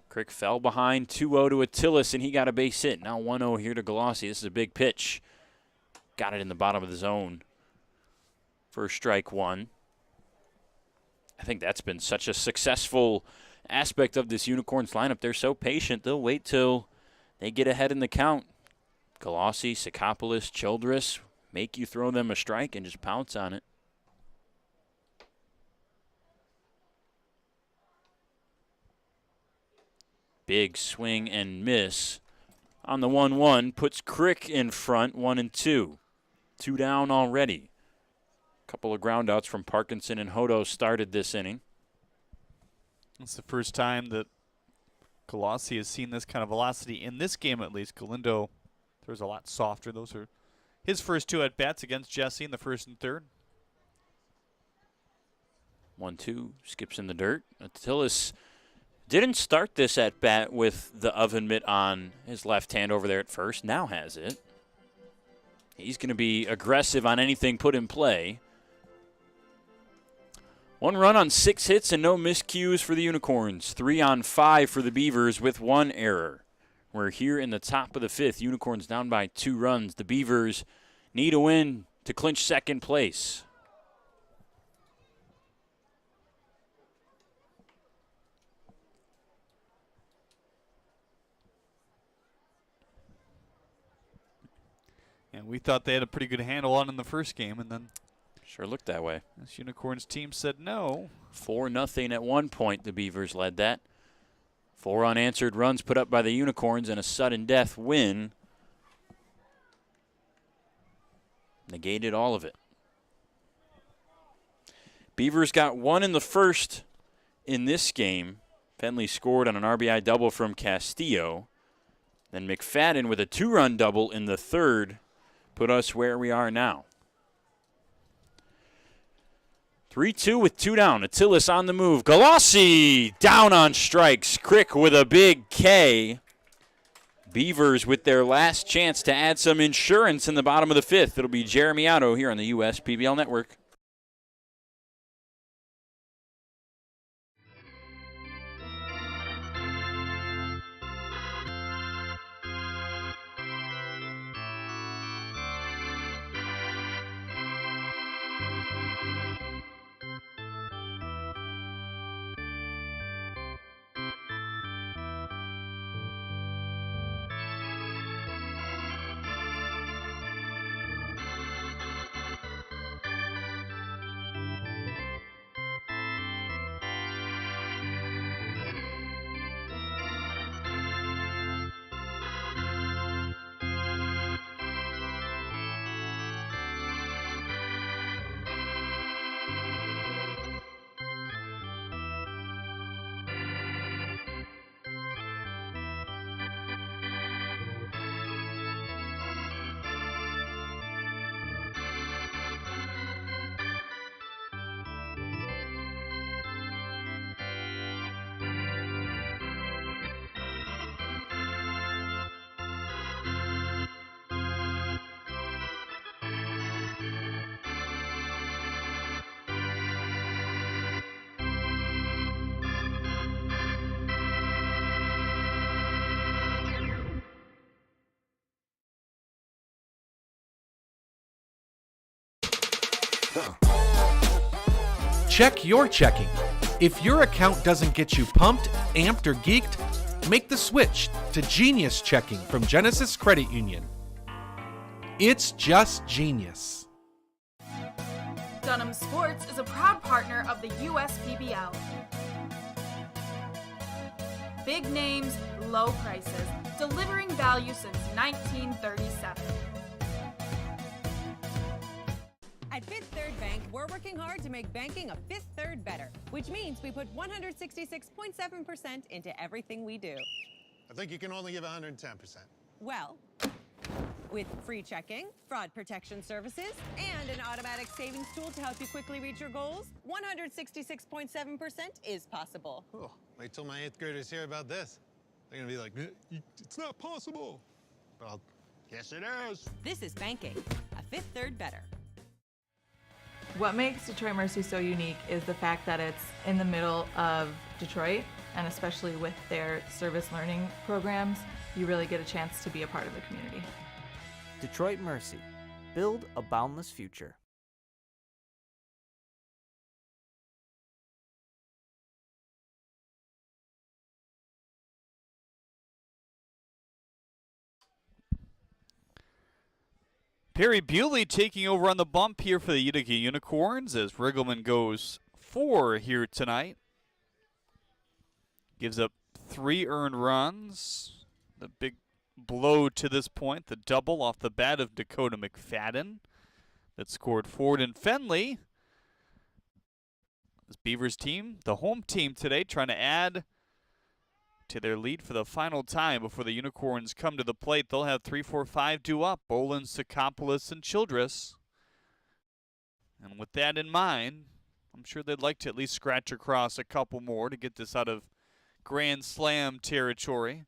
Crick fell behind 2-0 to Attilis, and he got a base hit. Now 1-0 here to Galassi. This is a big pitch. Got it in the bottom of the zone for strike 1. I think that's been such a successful aspect of this Unicorns lineup. They're so patient. They'll wait till they get ahead in the count. Galassi, Sikopoulos, Childress make you throw them a strike and just pounce on it. Big swing and miss on the 1-1. Puts Crick in front, 1-2. 2 down already. Couple of ground outs from Parkinson and Hodo started this inning. It's the first time that Galassi has seen this kind of velocity in this game, at least. Galindo throws a lot softer. Those are his first 2 at-bats against Jesse in the first and third. 1-2, skips in the dirt. Attilis didn't start this at-bat with the oven mitt on his left hand over there at first. Now has it. He's going to be aggressive on anything put in play. 1 run on 6 hits and no miscues for the Unicorns. 3 on 5 for the Beavers with 1 error. We're here in the top of the 5th. Unicorns down by 2 runs. The Beavers need a win to clinch second place. And we thought they had a pretty good handle on in the first game, and then sure looked that way. This Unicorns team said no. 4-0 at one point, the Beavers led that. 4 unanswered runs put up by the Unicorns and a sudden death win negated all of it. Beavers got 1 in the first in this game. Fenley scored on an RBI double from Castillo. Then McFadden with a 2-run double in the third put us where we are now. 3-2 with 2 down. Attilis on the move. Galassi down on strikes. Crick with a big K. Beavers with their last chance to add some insurance in the bottom of the 5th. It'll be Jeremy Otto here on the USPBL Network. Check your checking. If your account doesn't get you pumped, amped, or geeked, make the switch to Genius Checking from Genesis Credit Union. It's just genius. Dunham Sports is a proud partner of the USPBL. Big names, low prices, delivering value since 1937. At Fifth Third Bank, we're working hard to make banking a Fifth Third better, which means we put 166.7% into everything we do. I think you can only give 110%. Well, with free checking, fraud protection services, and an automatic savings tool to help you quickly reach your goals, 166.7% is possible. Oh, wait till my 8th graders hear about this. They're gonna be like, it's not possible. But I'll guess it is. This is banking, a Fifth Third better. What makes Detroit Mercy so unique is the fact that it's in the middle of Detroit, and especially with their service learning programs, you really get a chance to be a part of the community. Detroit Mercy. Build a boundless future. Perry Bewley taking over on the bump here for the Utica Unicorns as Riggleman goes 4 here tonight. Gives up 3 earned runs. The big blow to this point, the double off the bat of Dakota McFadden that scored Ford and Fenley. This Beavers team, the home team today, trying to add to their lead for the final time before the Unicorns come to the plate. They'll have 3, 4, 5 due up. Bolin, Sakopoulos, and Childress. And with that in mind, I'm sure they'd like to at least scratch across a couple more to get this out of Grand Slam territory.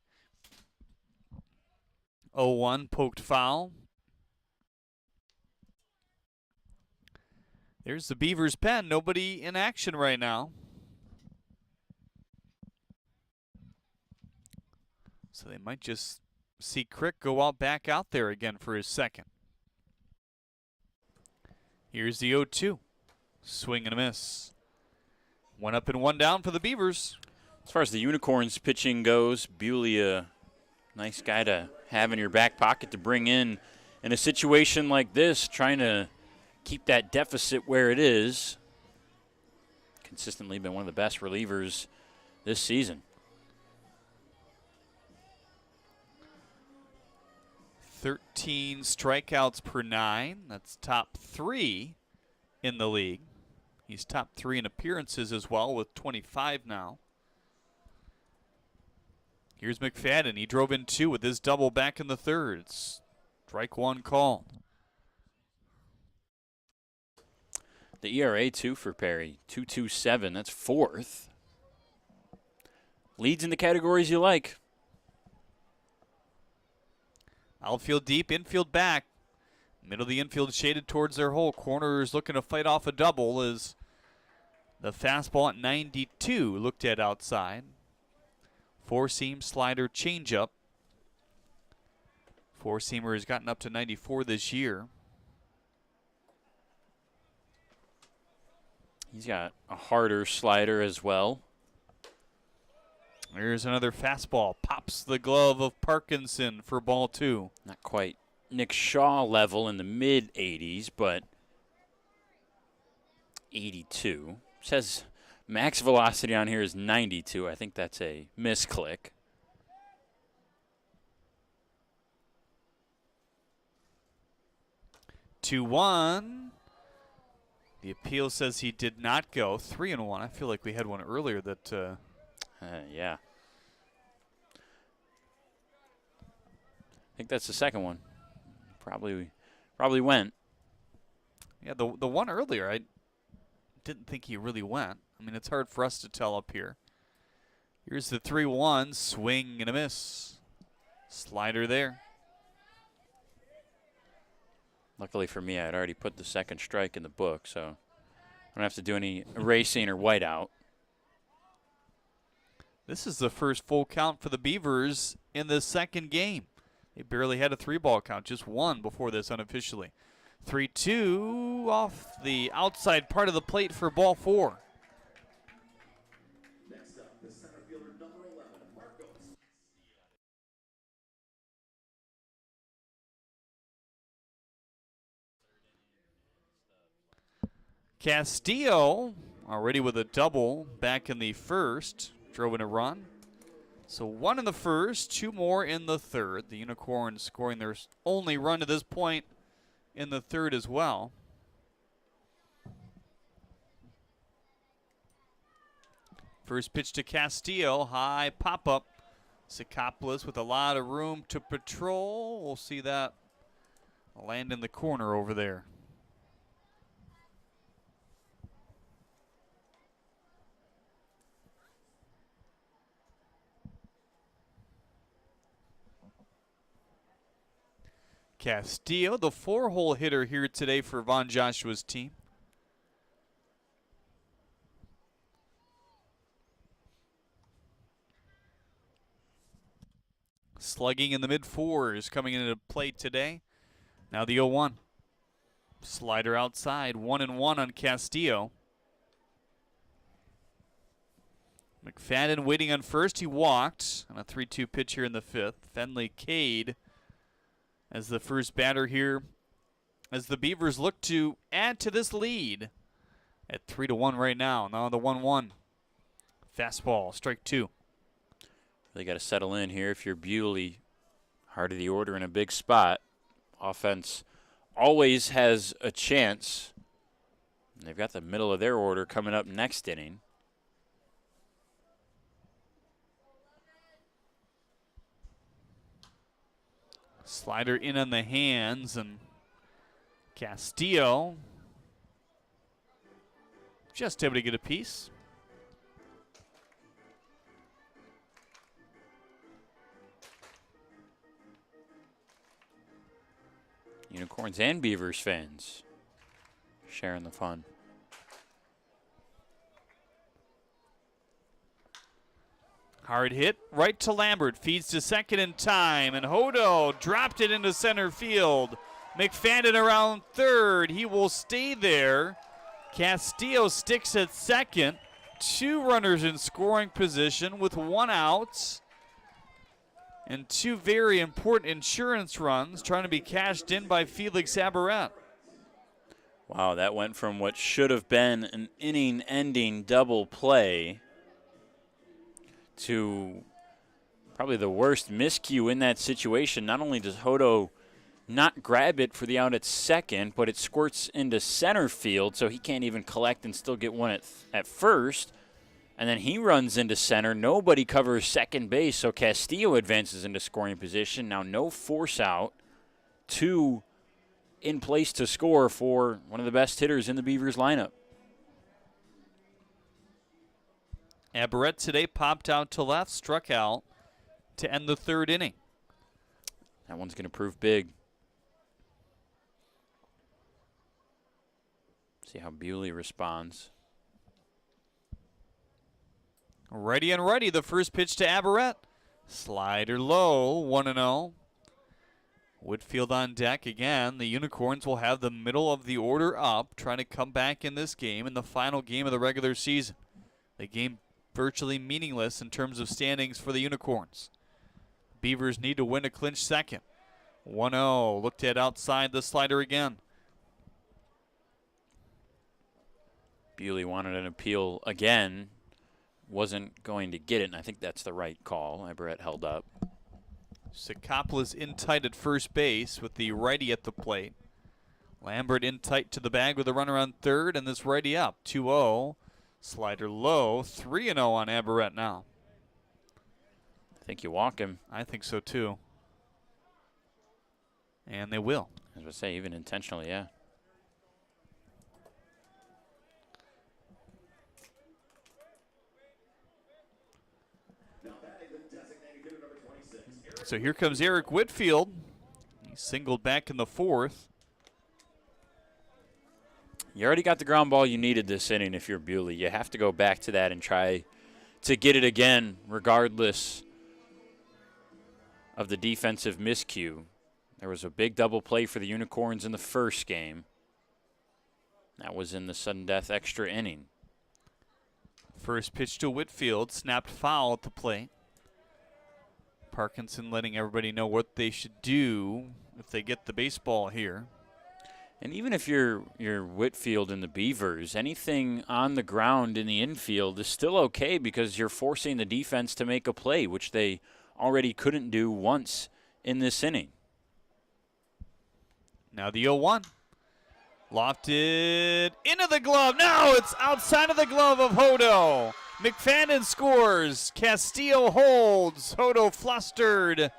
0-1, poked foul. There's the Beavers pen. Nobody in action right now. So they might just see Crick go out back out there again for his second. Here's the 0-2. Swing and a miss. 1 up and 1 down for the Beavers. As far as the Unicorns pitching goes, Bewley, a nice guy to have in your back pocket to bring in a situation like this, trying to keep that deficit where it is. Consistently been one of the best relievers this season. 13 strikeouts per 9. That's top 3 in the league. He's top 3 in appearances as well with 25 now. Here's McFadden. He drove in 2 with his double back in the 3rd. It's strike 1 called. The ERA, too, for Perry, 2.27. That's 4th. Leads in the categories you like. Outfield deep, infield back. Middle of the infield shaded towards their hole. Corners looking to fight off a double as the fastball at 92 looked at outside. 4-seam, slider, changeup. 4-seamer has gotten up to 94 this year. He's got a harder slider as well. There's another fastball. Pops the glove of Parkinson for ball 2. Not quite Nick Shaw level in the mid-80s, but 82. Says max velocity on here is 92. I think that's a misclick. Two 1. The appeal says he did not go. 3-1. I feel like we had one earlier that. Yeah. I think that's the second one. Probably went. Yeah, the one earlier, I didn't think he really went. I mean, it's hard for us to tell up here. Here's the 3-1, swing and a miss. Slider there. Luckily for me, I had already put the second strike in the book, so I don't have to do any erasing or whiteout. This is the first full count for the Beavers in the second game. They barely had a 3-ball count, just 1 before this unofficially. 3-2 off the outside part of the plate for ball 4. Next up, the center fielder number 11, Marcos. Castillo already with a double back in the first, drove in a run. So 1 in the first, 2 more in the third. The Unicorns scoring their only run to this point in the third as well. First pitch to Castillo, high pop-up. Sikopoulos with a lot of room to patrol. We'll see that land in the corner over there. Castillo, the 4-hole hitter here today for Von Joshua's team. Slugging in the mid-4s coming into play today. Now the 0-1. Slider outside, 1-1 on Castillo. McFadden waiting on first. He walked on a 3-2 pitch here in the 5th. Fenley Cade as the first batter here as the Beavers look to add to this lead at 3-1 right now. Now the 1-1. Fastball, strike 2. They got to settle in here if you're Bewley. Heart of the order in a big spot. Offense always has a chance. And they've got the middle of their order coming up next inning. Slider in on the hands, and Castillo just able to get a piece. Unicorns and Beavers fans sharing the fun. Hard hit right to Lambert, feeds to second in time, and Hodo dropped it into center field. McFadden around third, he will stay there. Castillo sticks at second. 2 runners in scoring position with 1 out. And 2 very important insurance runs trying to be cashed in by Felix Aberrett. Wow, that went from what should have been an inning-ending double play to probably the worst miscue in that situation. Not only does Hodo not grab it for the out at second, but it squirts into center field, so he can't even collect and still get one at first. And then he runs into center. Nobody covers second base, so Castillo advances into scoring position. Now no force out. 2 in place to score for one of the best hitters in the Beavers lineup. Aberrett today popped out to left, struck out to end the 3rd inning. That one's going to prove big. See how Bewley responds. Ready and ready, the first pitch to Aberrett. Slider low, 1-0. Whitfield on deck again. The Unicorns will have the middle of the order up, trying to come back in this game, in the final game of the regular season. The game virtually meaningless in terms of standings for the Unicorns. Beavers need to win to clinch second. 1-0, looked at outside the slider again. Bewley wanted an appeal again. Wasn't going to get it, and I think that's the right call. Aberrett held up. Sikopoulos in tight at first base with the righty at the plate. Lambert in tight to the bag with a runner on third, and this righty up. 2-0. Slider low. 3-0 on Aberrett now. I think you walk him. I think so too. And they will. As I say, even intentionally, yeah. So here comes Eric Whitfield. He singled back in the 4th. You already got the ground ball you needed this inning if you're Bewley. You have to go back to that and try to get it again regardless of the defensive miscue. There was a big double play for the Unicorns in the first game. That was in the sudden death extra inning. First pitch to Whitfield, snapped foul at the plate. Parkinson letting everybody know what they should do if they get the baseball here. And even if you're Whitfield and the Beavers, anything on the ground in the infield is still okay because you're forcing the defense to make a play, which they already couldn't do once in this inning. Now the 0-1. Lofted into the glove. No, it's outside of the glove of Hodo. McFadden scores. Castillo holds. Hodo flustered.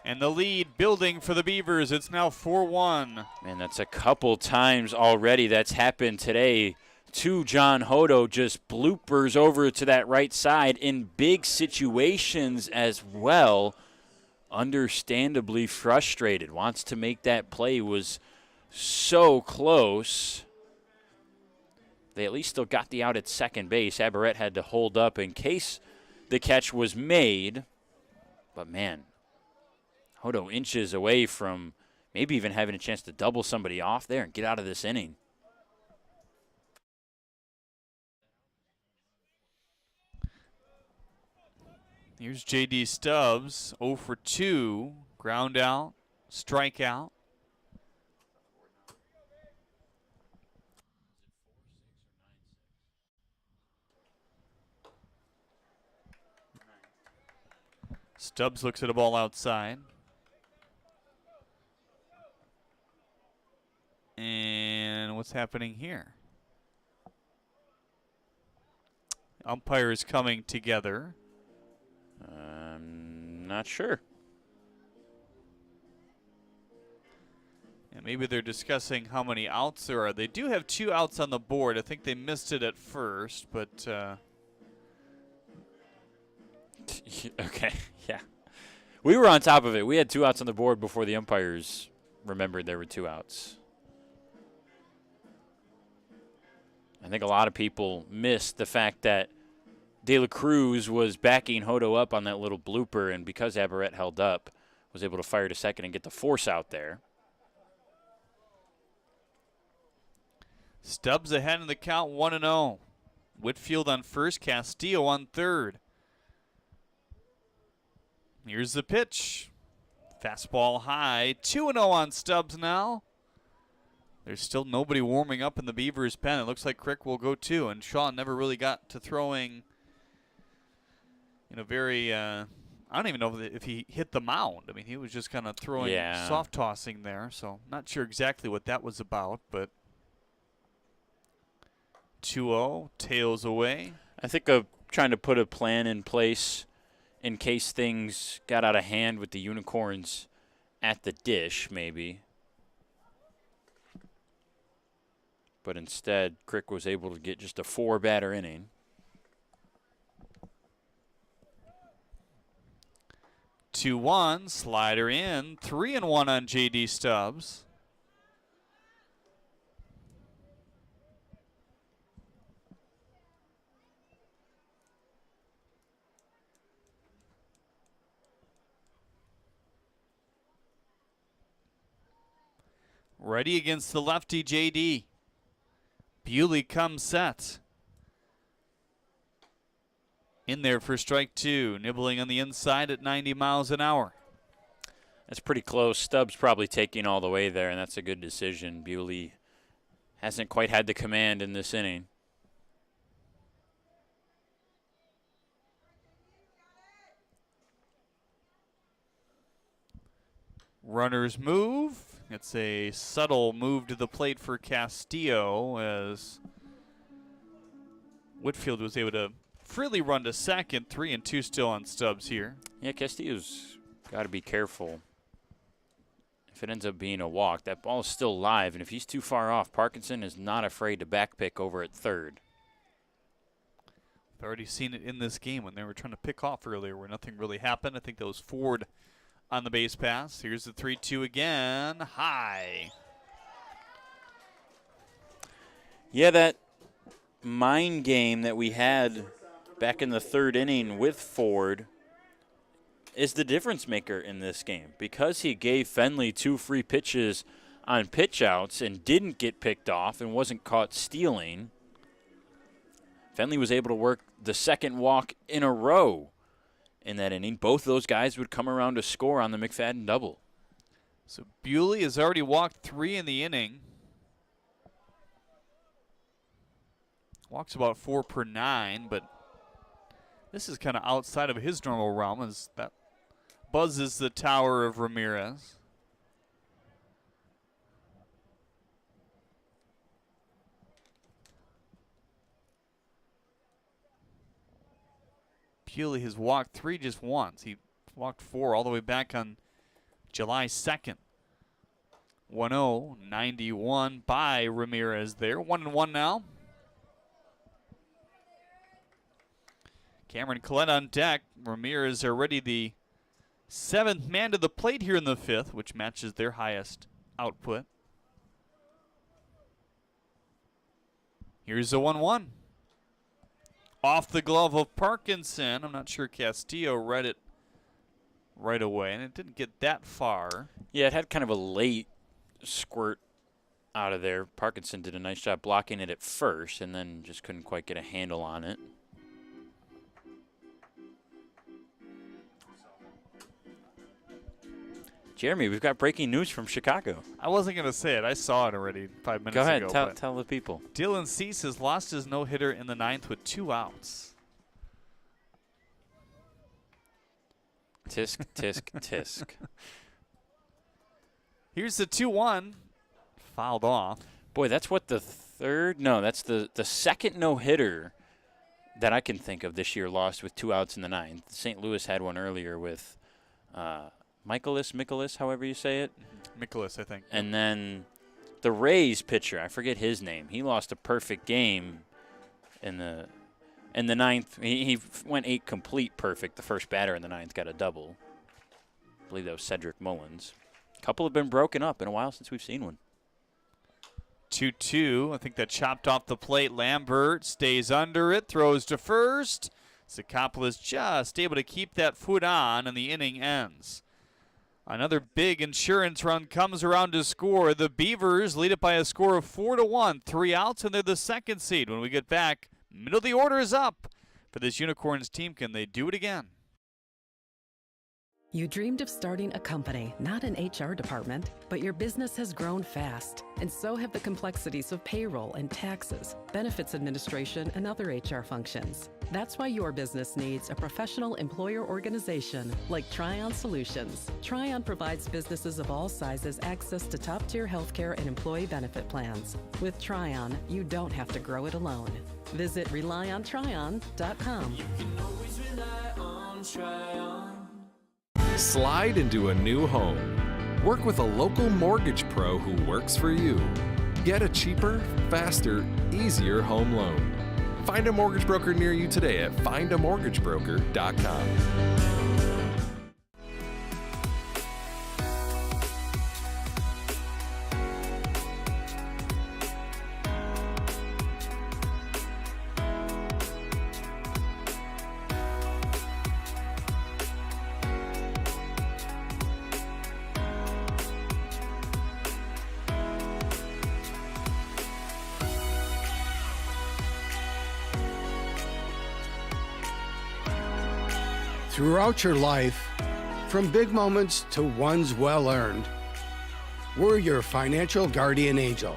And the lead building for the Beavers. It's now 4-1. Man, that's a couple times already that's happened today. To John Hodo, just bloopers over to that right side in big situations as well. Understandably frustrated. Wants to make that play. Was so close. They at least still got the out at second base. Aberrett had to hold up in case the catch was made. But, man, Hodo inches away from maybe even having a chance to double somebody off there and get out of this inning. Here's J.D. Stubbs, 0 for 2, ground out, strikeout. Stubbs looks at a ball outside. And what's happening here? Umpires coming together. I'm not sure. And maybe they're discussing how many outs there are. They do have 2 outs on the board. I think they missed it at first, but okay, yeah. We were on top of it. We had 2 outs on the board before the umpires remembered there were 2 outs. I think a lot of people missed the fact that De La Cruz was backing Hodo up on that little blooper, and because Aberrett held up, was able to fire to second and get the force out there. Stubbs ahead in the count, 1-0. Whitfield on first, Castillo on third. Here's the pitch. Fastball high, 2-0 on Stubbs now. There's still nobody warming up in the Beavers' pen. It looks like Crick will go too, and Shaw never really got to throwing in a very, I don't even know if he hit the mound. I mean, he was just kind of throwing, soft tossing there, so not sure exactly what that was about, but 2-0, tails away. I think trying to put a plan in place in case things got out of hand with the Unicorns at the dish, maybe. But instead, Crick was able to get just a 4-batter inning. 2-1, slider in, 3-1 on J.D. Stubbs. Ready against the lefty J.D. Bewley comes set. In there for strike 2, nibbling on the inside at 90 miles an hour. That's pretty close. Stubbs probably taking all the way there, and that's a good decision. Bewley hasn't quite had the command in this inning. Runners move. It's a subtle move to the plate for Castillo as Whitfield was able to freely run to second. 3-2 still on Stubbs here. Yeah, Castillo's got to be careful. If it ends up being a walk, that ball is still live, and if he's too far off, Parkinson is not afraid to backpick over at third. I've already seen it in this game when they were trying to pick off earlier where nothing really happened. I think that was Ford on the base pass. Here's the 3-2 again. High. Yeah, that mind game that we had back in the third inning with Ford is the difference maker in this game. Because he gave Fenley 2 free pitches on pitch outs and didn't get picked off and wasn't caught stealing, Fenley was able to work the second walk in a row in that inning. Both of those guys would come around to score on the McFadden double. So Bewley has already walked 3 in the inning. Walks about 4 per 9, but this is kind of outside of his normal realm as that buzzes the tower of Ramirez. Bewley has walked 3 just once. He walked 4 all the way back on July 2nd. 1-0, 91 by Ramirez there. 1-1 now. Cameron Collette on deck. Ramirez already the 7th man to the plate here in the 5th, which matches their highest output. Here's the 1-1. Off the glove of Parkinson. I'm not sure Castillo read it right away, and it didn't get that far. Yeah, it had kind of a late squirt out of there. Parkinson did a nice job blocking it at first and then just couldn't quite get a handle on it. Jeremy, we've got breaking news from Chicago. I wasn't going to say it. I saw it already 5 minutes ago. Go ahead, tell the people. Dylan Cease has lost his no-hitter in the 9th with 2 outs. Tisk, tisk, tisk. Here's the 2-1. Fouled off. Boy, that's what the third? No, that's the second no-hitter that I can think of this year lost with 2 outs in the 9th. St. Louis had one earlier with Michaelis, however you say it. Michaelis, I think. And then the Rays pitcher, I forget his name. He lost a perfect game in the 9th. He went 8 complete perfect. The first batter in the 9th got a double. I believe that was Cedric Mullins. A couple have been broken up in a while since we've seen one. 2-2. I think that chopped off the plate. Lambert stays under it, throws to first. Sakopoulos just able to keep that foot on, and the inning ends. Another big insurance run comes around to score. The Beavers lead it by a score of 4-1. 3 outs, and they're the 2nd seed. When we get back, middle of the order is up for this Unicorns team. Can they do it again? You dreamed of starting a company, not an HR department, but your business has grown fast, and so have the complexities of payroll and taxes, benefits administration, and other HR functions. That's why your business needs a professional employer organization like Tryon Solutions. Tryon provides businesses of all sizes access to top-tier healthcare and employee benefit plans. With Tryon, you don't have to grow it alone. Visit RelyOnTryon.com. You can always rely on Tryon. Slide into a new home. Work with a local mortgage pro who works for you. Get a cheaper, faster, easier home loan. Find a mortgage broker near you today at findamortgagebroker.com. Throughout your life, from big moments to ones well-earned, we're your financial guardian angel.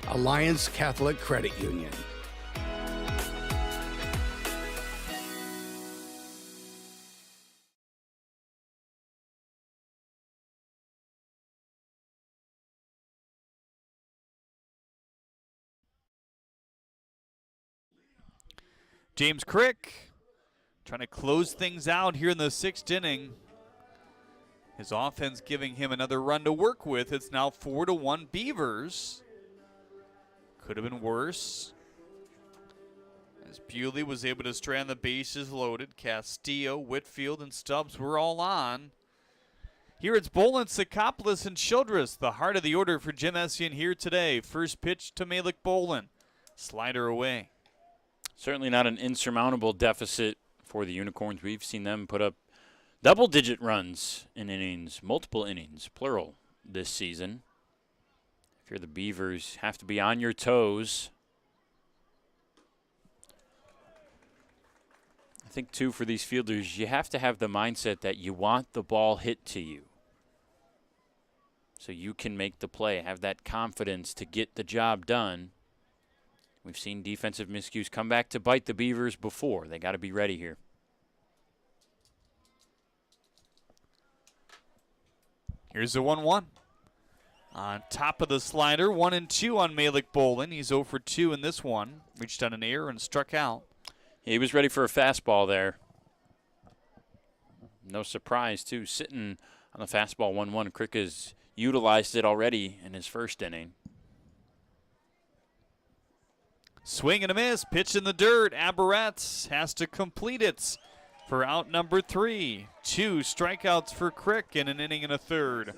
Alliance Catholic Credit Union. James Crick trying to close things out here in the 6th inning. His offense giving him another run to work with. It's now 4-1 Beavers. Could have been worse. As Bewley was able to strand the bases loaded. Castillo, Whitfield, and Stubbs were all on. Here it's Bolin, Sakopoulos, and Childress. The heart of the order for Jim Essien here today. First pitch to Malik Bolin. Slider away. Certainly not an insurmountable deficit for the Unicorns. We've seen them put up Double-digit runs in innings, multiple innings, plural, this season. If you're the Beavers, have to be on your toes. I think, too, for these fielders, you have to have the mindset that you want the ball hit to you so you can make the play, have that confidence to get the job done. We've seen defensive miscues come back to bite the Beavers before. They got to be ready here. Here's the 1-1. On top of the slider, 1-2 on Malik Bolin. He's 0 for 2 in this one. Reached on an error and struck out. He was ready for a fastball there. No surprise, too. Sitting on the fastball 1-1. Crick has utilized it already in his first inning. Swing and a miss. Pitch in the dirt. Aberretz has to complete it for out number 3. 2 strikeouts for Crick in an inning and a third.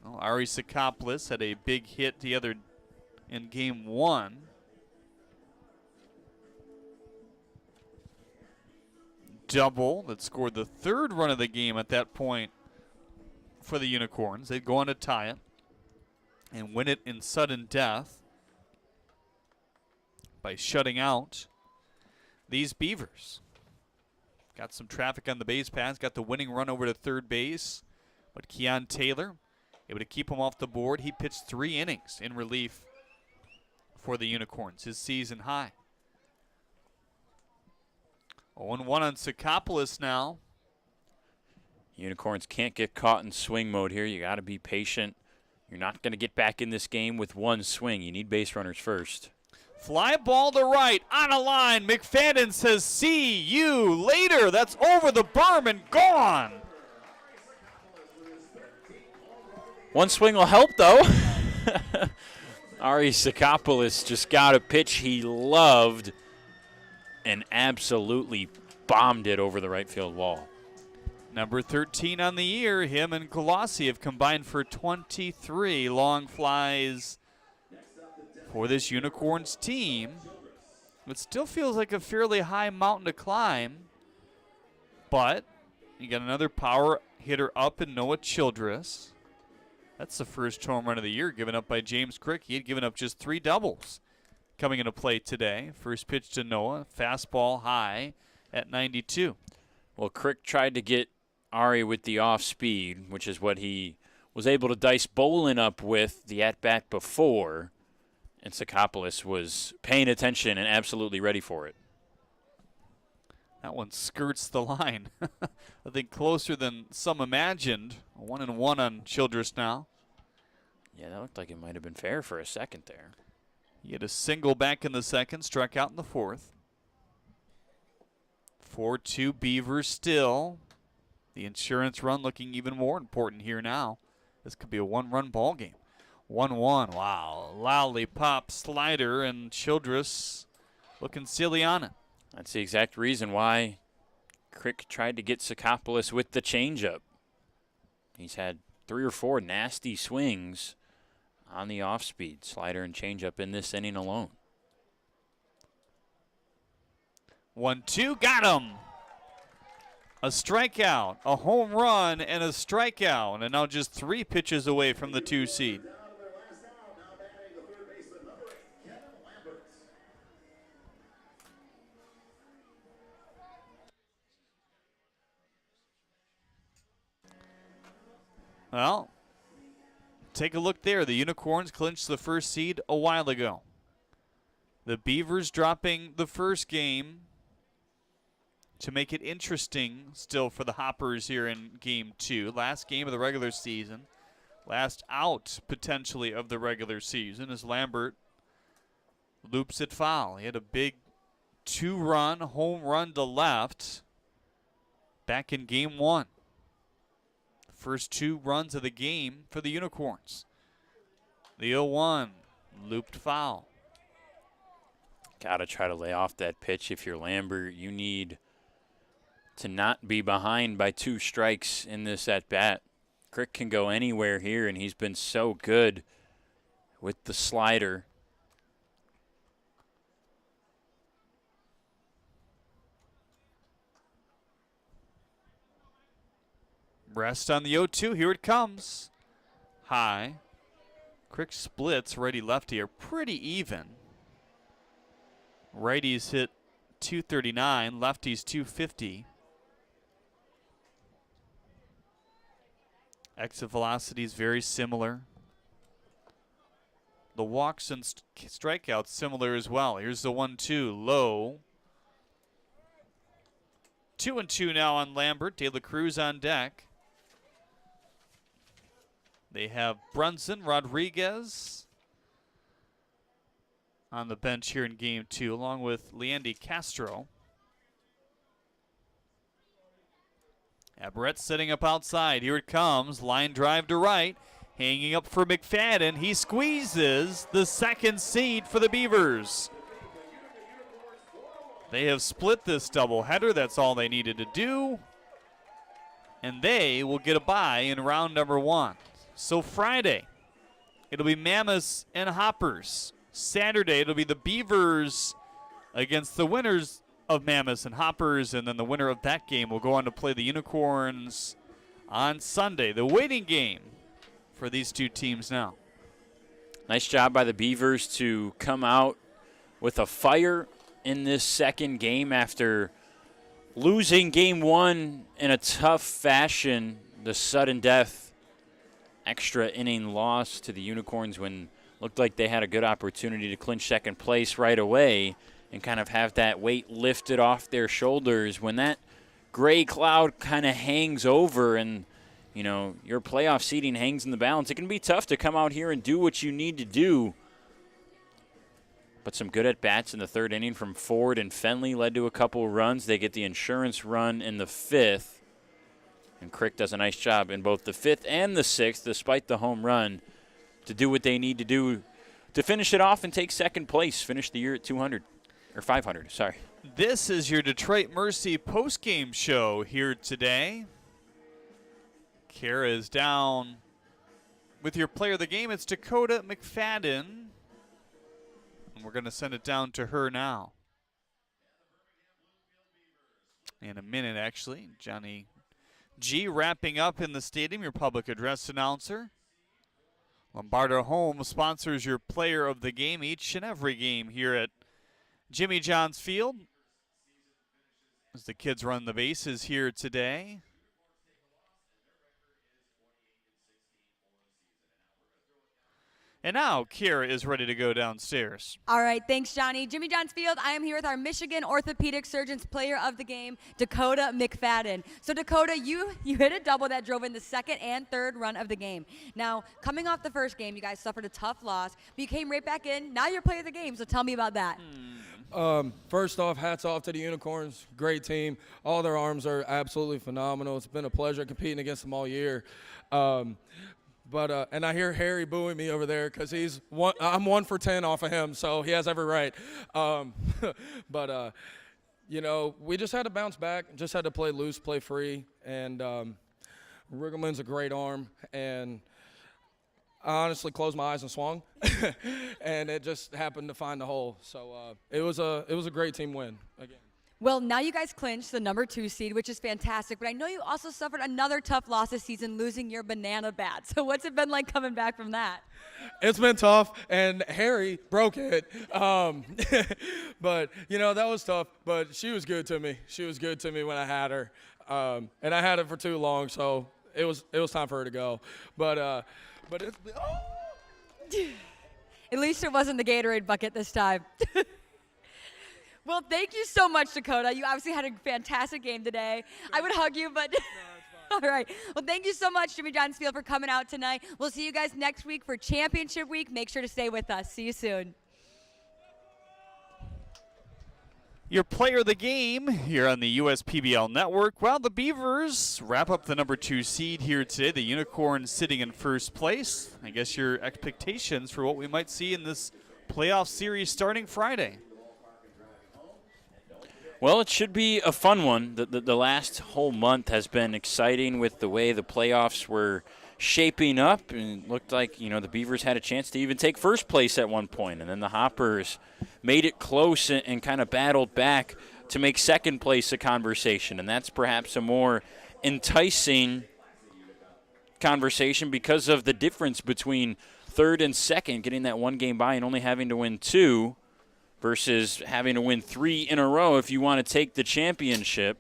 Well, Ari Sakopoulos had a big hit in game 1. Double that scored the 3rd run of the game at that point for the Unicorns. They'd go on to tie it and win it in sudden death by shutting out these Beavers. Got some traffic on the base paths, got the winning run over to third base, but Keon Taylor able to keep him off the board. He pitched 3 innings in relief for the Unicorns, his season high. 0-1 on Sakopoulos now. Unicorns can't get caught in swing mode here. You got to be patient. You're not going to get back in this game with one swing. You need base runners first. Fly ball to right, on a line. McFadden says, see you later. That's over the berm and gone. One swing will help, though. Ari Sakopoulos just got a pitch he loved and absolutely bombed it over the right field wall. Number 13 on the year, him and Colossi have combined for 23 long flies for this Unicorns team. It still feels like a fairly high mountain to climb, but you got another power hitter up in Noah Childress. That's the first home run of the year given up by James Crick. He had given up just 3 doubles coming into play today. First pitch to Noah, fastball high at 92. Well, Crick tried to get Ari with the off speed, which is what he was able to dice Bolin up with the at-bat before, and Sakopoulos was paying attention and absolutely ready for it. That one skirts the line. I think closer than some imagined. 1-1 on Childress now. Yeah, that looked like it might have been fair for a second there. He had a single back in the second, struck out in the 4th. 4-2 Beavers still. The insurance run looking even more important here now. This could be a 1-run ball game. 1-1. Wow. Lollipop slider, and Childress looking silly on it. That's the exact reason why Crick tried to get Sakopoulos with the changeup. He's had 3 or 4 nasty swings on the off-speed slider and changeup in this inning alone. 1-2, got him. A strikeout, a home run, and a strikeout, and now just 3 pitches away from the 2 seed. Well, take a look there. The Unicorns clinched the first seed a while ago. The Beavers dropping the first game to make it interesting still for the Hoppers here in game 2. Last game of the regular season. Last out, potentially, of the regular season as Lambert loops it foul. He had a big 2-run home run to left back in game 1. First 2 runs of the game for the Unicorns. The 0-1, looped foul. Got to try to lay off that pitch if you're Lambert. You need to not be behind by 2 strikes in this at-bat. Crick can go anywhere here, and he's been so good with the slider. Rest on the 0-2. Here it comes. High. Crick splits righty-lefty are pretty even. Righties hit 239, lefties 250. Exit velocity is very similar. The walks and strikeouts similar as well. Here's the 1-2, low. 2-2 now on Lambert. De La Cruz on deck. They have Brunson, Rodriguez on the bench here in game 2, along with Leandy Castro. Aberrett setting up outside. Here it comes. Line drive to right. Hanging up for McFadden. He squeezes the second seed for the Beavers. They have split this doubleheader. That's all they needed to do. And they will get a bye in round number 1. So Friday, it'll be Mammoths and Hoppers. Saturday, it'll be the Beavers against the winners of Mammoths and Hoppers, and then the winner of that game will go on to play the Unicorns on Sunday. The waiting game for these two teams now. Nice job by the Beavers to come out with a fire in this second game after losing game 1 in a tough fashion. The sudden death extra inning loss to the Unicorns when looked like they had a good opportunity to clinch second place right away and kind of have that weight lifted off their shoulders. When that gray cloud kind of hangs over and, you know, your playoff seeding hangs in the balance, it can be tough to come out here and do what you need to do. But some good at-bats in the third inning from Ford and Fenley led to a couple runs. They get the insurance run in the 5th. And Crick does a nice job in both the 5th and the 6th, despite the home run, to do what they need to do to finish it off and take second place, finish the year at 200. Or 500, sorry. This is your Detroit Mercy postgame show here today. Kara is down with your player of the game. It's Dakota McFadden. And we're going to send it down to her now. In a minute, actually. Johnny G wrapping up in the stadium, your public address announcer. Lombardo Home sponsors your player of the game each and every game here at Jimmy John's Field as the kids run the bases here today. And now Kira is ready to go downstairs. All right, thanks, Johnny. Jimmy John's Field, I am here with our Michigan Orthopedic Surgeons player of the game, Dakota McFadden. So, Dakota, you hit a double that drove in the second and third run of the game. Now, coming off the first game, you guys suffered a tough loss, but you came right back in. Now you're player of the game, so tell me about that. First off, hats off to the Unicorns. Great team. All their arms are absolutely phenomenal. It's been a pleasure competing against them all year. And I hear Harry booing me over there because I'm 1 for 10 off of him, so he has every right. You know, we just had to bounce back, just had to play loose, play free, and Riggleman's a great arm, and I honestly closed my eyes and swung, and it just happened to find the hole. So it was a great team win again. Well, now you guys clinched the number 2 seed, which is fantastic. But I know you also suffered another tough loss this season, losing your banana bat. So what's it been like coming back from that? It's been tough, and Harry broke it. But, you know, that was tough. But she was good to me. She was good to me when I had her. And I had it for too long, so it was time for her to go. But it's At least it wasn't the Gatorade bucket this time. Well, thank you so much, Dakota. You obviously had a fantastic game today. I would hug you, but all right. Well, thank you so much, Jimmy John's Field, for coming out tonight. We'll see you guys next week for Championship Week. Make sure to stay with us. See you soon. Your player of the game here on the USPBL Network. Well, the Beavers wrap up the number 2 seed here today. The Unicorns sitting in first place. I guess your expectations for what we might see in this playoff series starting Friday. Well, it should be a fun one. The last whole month has been exciting with the way the playoffs were shaping up. And it looked like, you know, the Beavers had a chance to even take first place at one point. And then the Hoppers made it close and kind of battled back to make second place a conversation. And that's perhaps a more enticing conversation because of the difference between third and second, getting that 1 game bye and only having to win 2 versus having to win 3 in a row if you want to take the championship.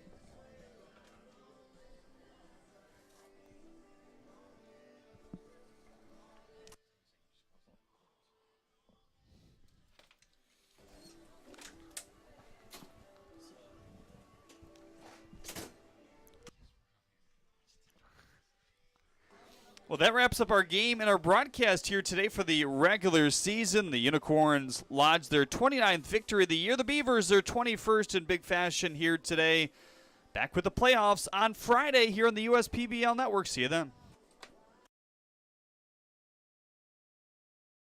Well, that wraps up our game and our broadcast here today for the regular season. The Unicorns lodged their 29th victory of the year. The Beavers, their 21st in big fashion here today. Back with the playoffs on Friday here on the USPBL Network. See you then.